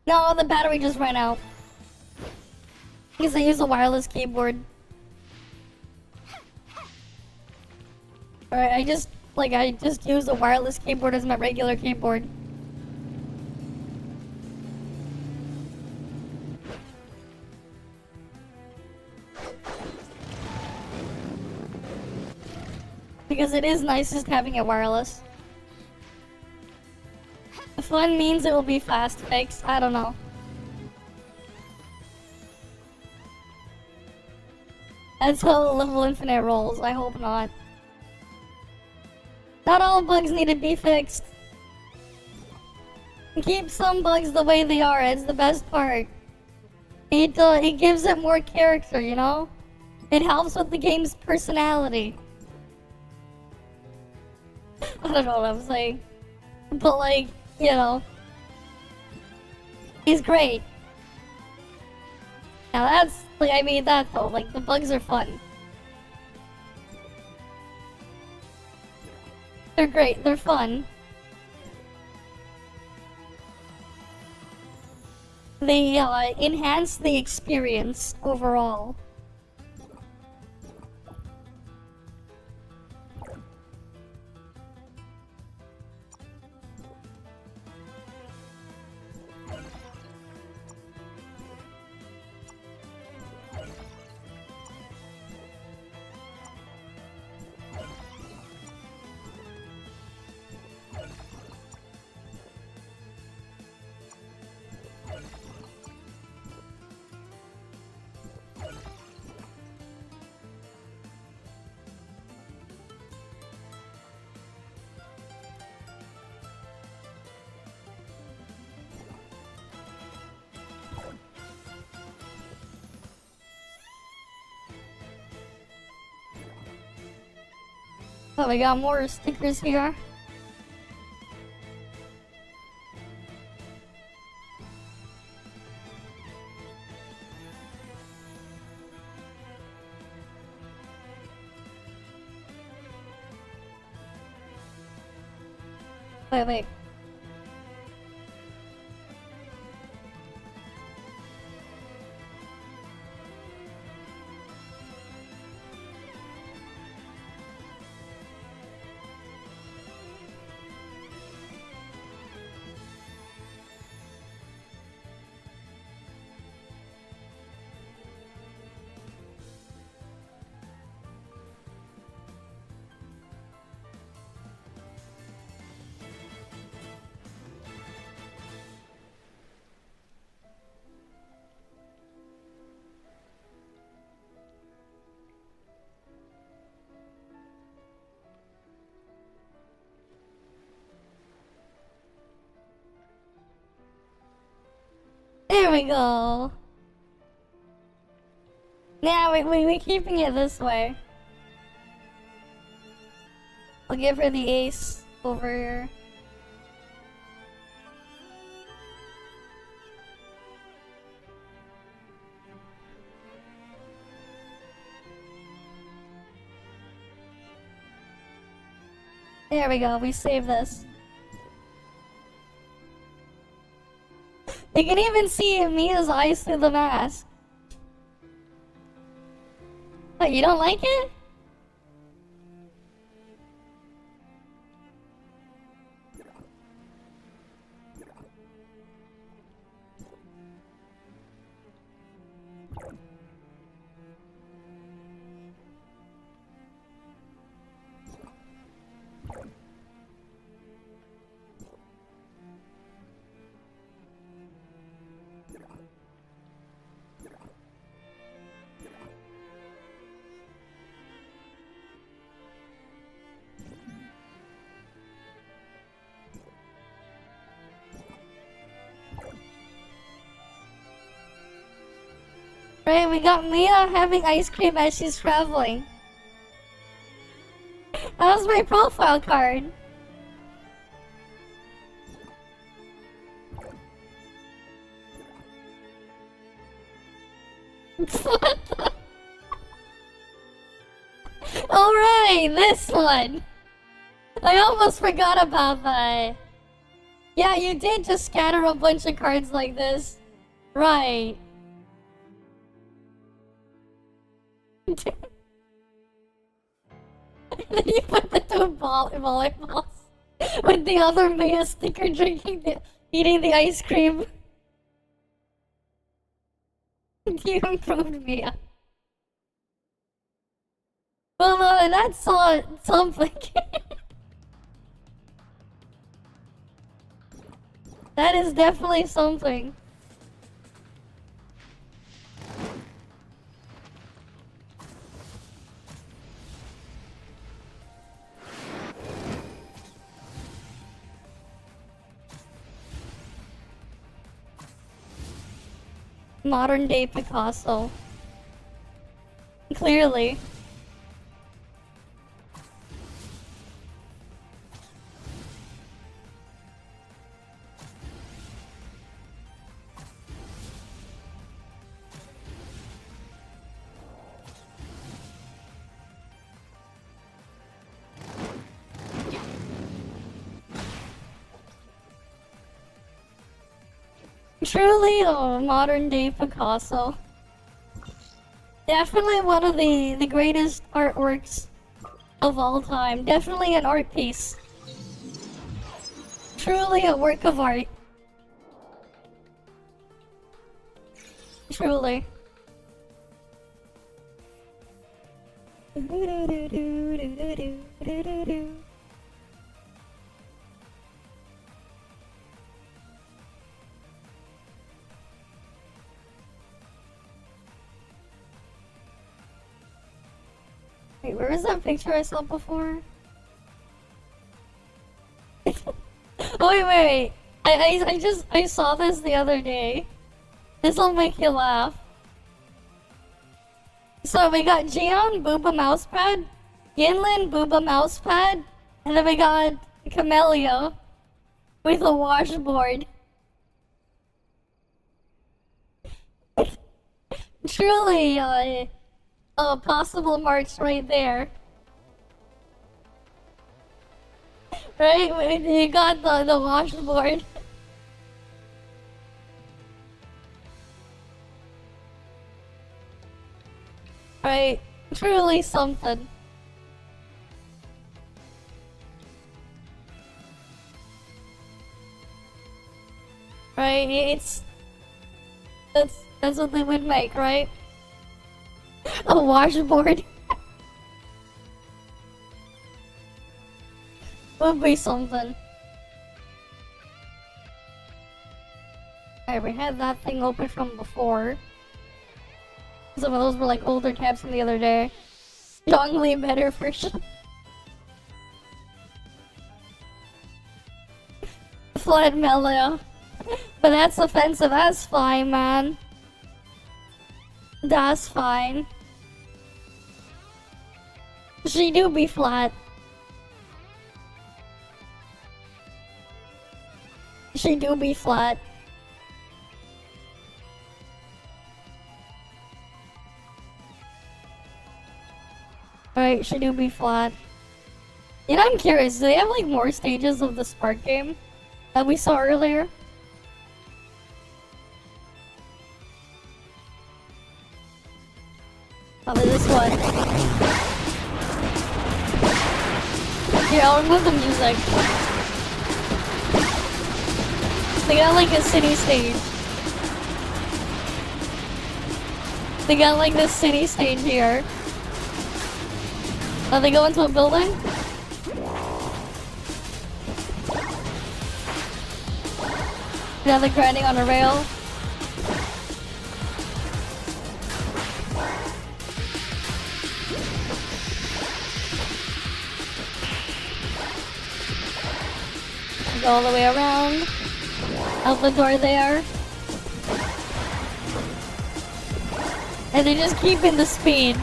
No, the battery just ran out. Because I use a wireless keyboard. Alright, I just use a wireless keyboard as my regular keyboard. Because it is nice just having it wireless. Fun means it will be fast fixed. I don't know. That's how Level Infinite rolls. I hope not. Not all bugs need to be fixed. Keep some bugs the way they are. It's the best part. It gives it more character, you know? It helps with the game's personality. I don't know what I'm saying. But like, you know. He's great. Now that's, like, I mean that though, like, the bugs are fun. They're great, they're fun. They, enhance the experience overall. Oh, we got more stickers here. Wait. There we go. Now we're keeping it this way. I'll give her the ace over here. There we go, we save this. You can even see Mia's eyes through the mask. What, you don't like it? Right, we got Mia having ice cream as she's traveling. That was my profile card. Alright, this one. I almost forgot about that. Yeah, you did just scatter a bunch of cards like this. Right. Then you put the two volleyballs with the other Mia sticker eating the ice cream. You improved Mia. Well, that's something. That is definitely something. Modern day Picasso. Clearly. Truly a modern day Picasso. Definitely one of the greatest artworks of all time. Definitely an art piece. Truly a work of art. Truly. Wait, where was that picture I saw before? Oh, wait. I saw this the other day. This'll make you laugh. So we got Jian, Booba Mousepad, Yinlin, Booba Mousepad, and then we got Camellia with a washboard. Truly, a possible march right there. Right? You got the washboard. Right? Truly something. Right? That's what they would make, right? A washboard. Would be something. Alright, we had that thing open from before. Some of those were like older tabs from the other day. Strongly better for sure. Flood Melia. But that's offensive. That's fine, man. That's fine. She do be flat. She do be flat. Alright, she do be flat. You know, I'm curious, do they have like more stages of the Spark game that we saw earlier? Probably this one. Here, I'll remove the music. They got like a city stage. They got like this city stage here. Oh, they go into a building? Now they're grinding on a rail. Go all the way around. Out the door there. And they just keep in the speed.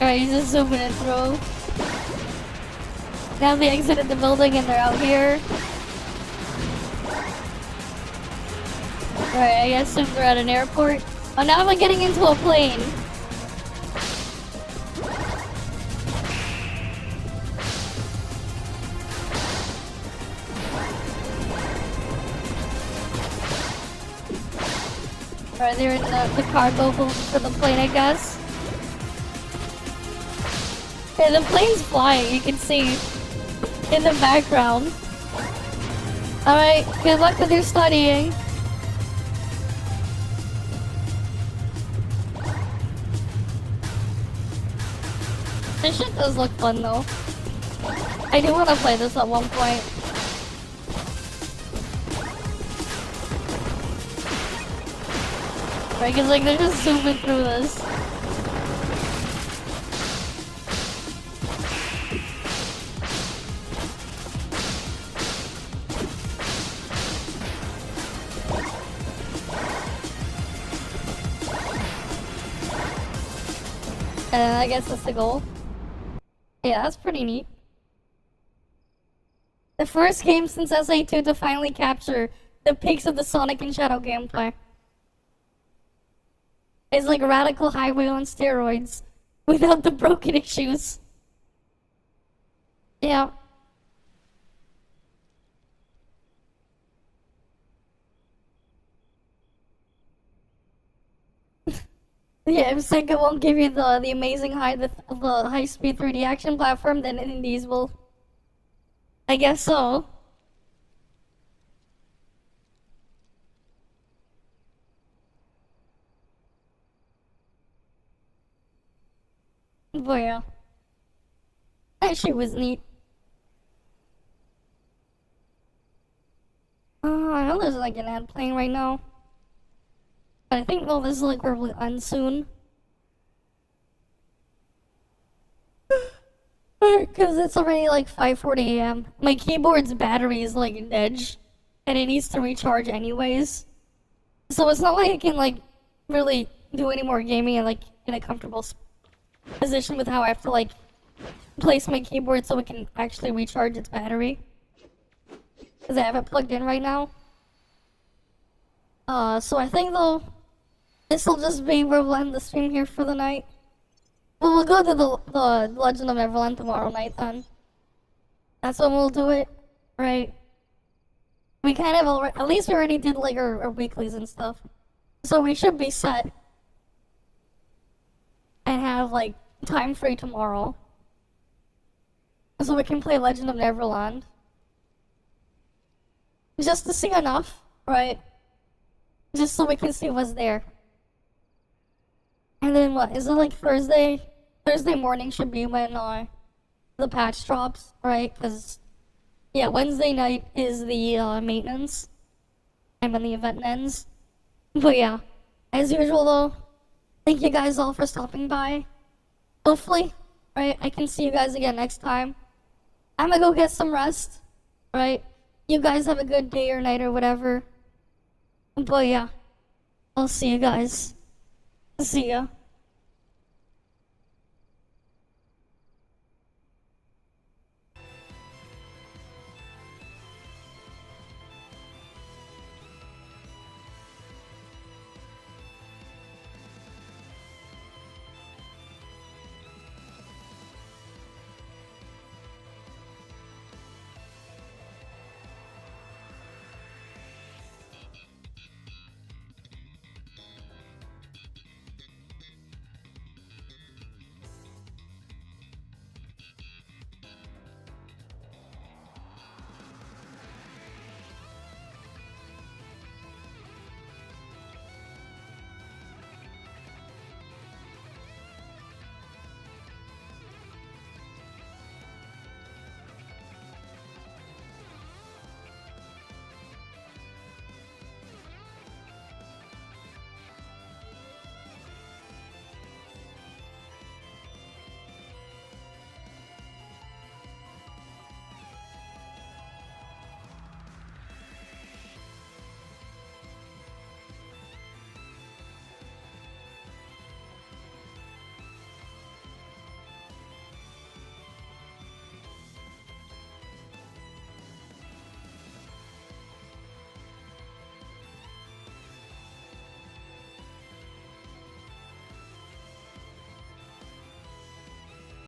Alright, he's just zooming it through. Now they exited the building and they're out here. Alright, I assume they're at an airport. Oh, now I'm getting into a plane. Alright, they're in the cargo hold for the plane, I guess. Okay, the plane's flying, you can see in the background. Alright, good luck with your studying. This shit does look fun though. I do want to play this at one point. Right, cause like they're just zooming through this. I guess that's the goal. Yeah, that's pretty neat. The first game since SA2 to finally capture the peaks of the Sonic and Shadow gameplay. It's like Radical Highway on steroids, without the broken issues. Yeah. Yeah, if Sega won't give you the amazing the high-speed 3D action platform, then indies will. I guess so. But yeah, that shit was neat. I know there's like an ad playing right now. I think well, this is like probably end soon. Because it's already like 5:40 a.m. My keyboard's battery is like dead, and it needs to recharge anyways. So it's not like I can like really do any more gaming and like in a comfortable position with how I have to like place my keyboard so it can actually recharge its battery. Because I have it plugged in right now. So I think though, this'll just be where we'll end the stream here for the night. Well, we'll go to the Legend of Neverland tomorrow night then. That's when we'll do it, right? We kind of already, at least we already did like our weeklies and stuff. So we should be set. And have like time free tomorrow. So we can play Legend of Neverland. Just to see enough, right? Just so we can see what's there. And then what, is it like Thursday? Thursday morning should be when the patch drops, right? Because, yeah, Wednesday night is the maintenance. And when the event ends. But yeah, as usual though, thank you guys all for stopping by. Hopefully, right, I can see you guys again next time. I'm gonna go get some rest, right? You guys have a good day or night or whatever. But yeah, I'll see you guys. See ya.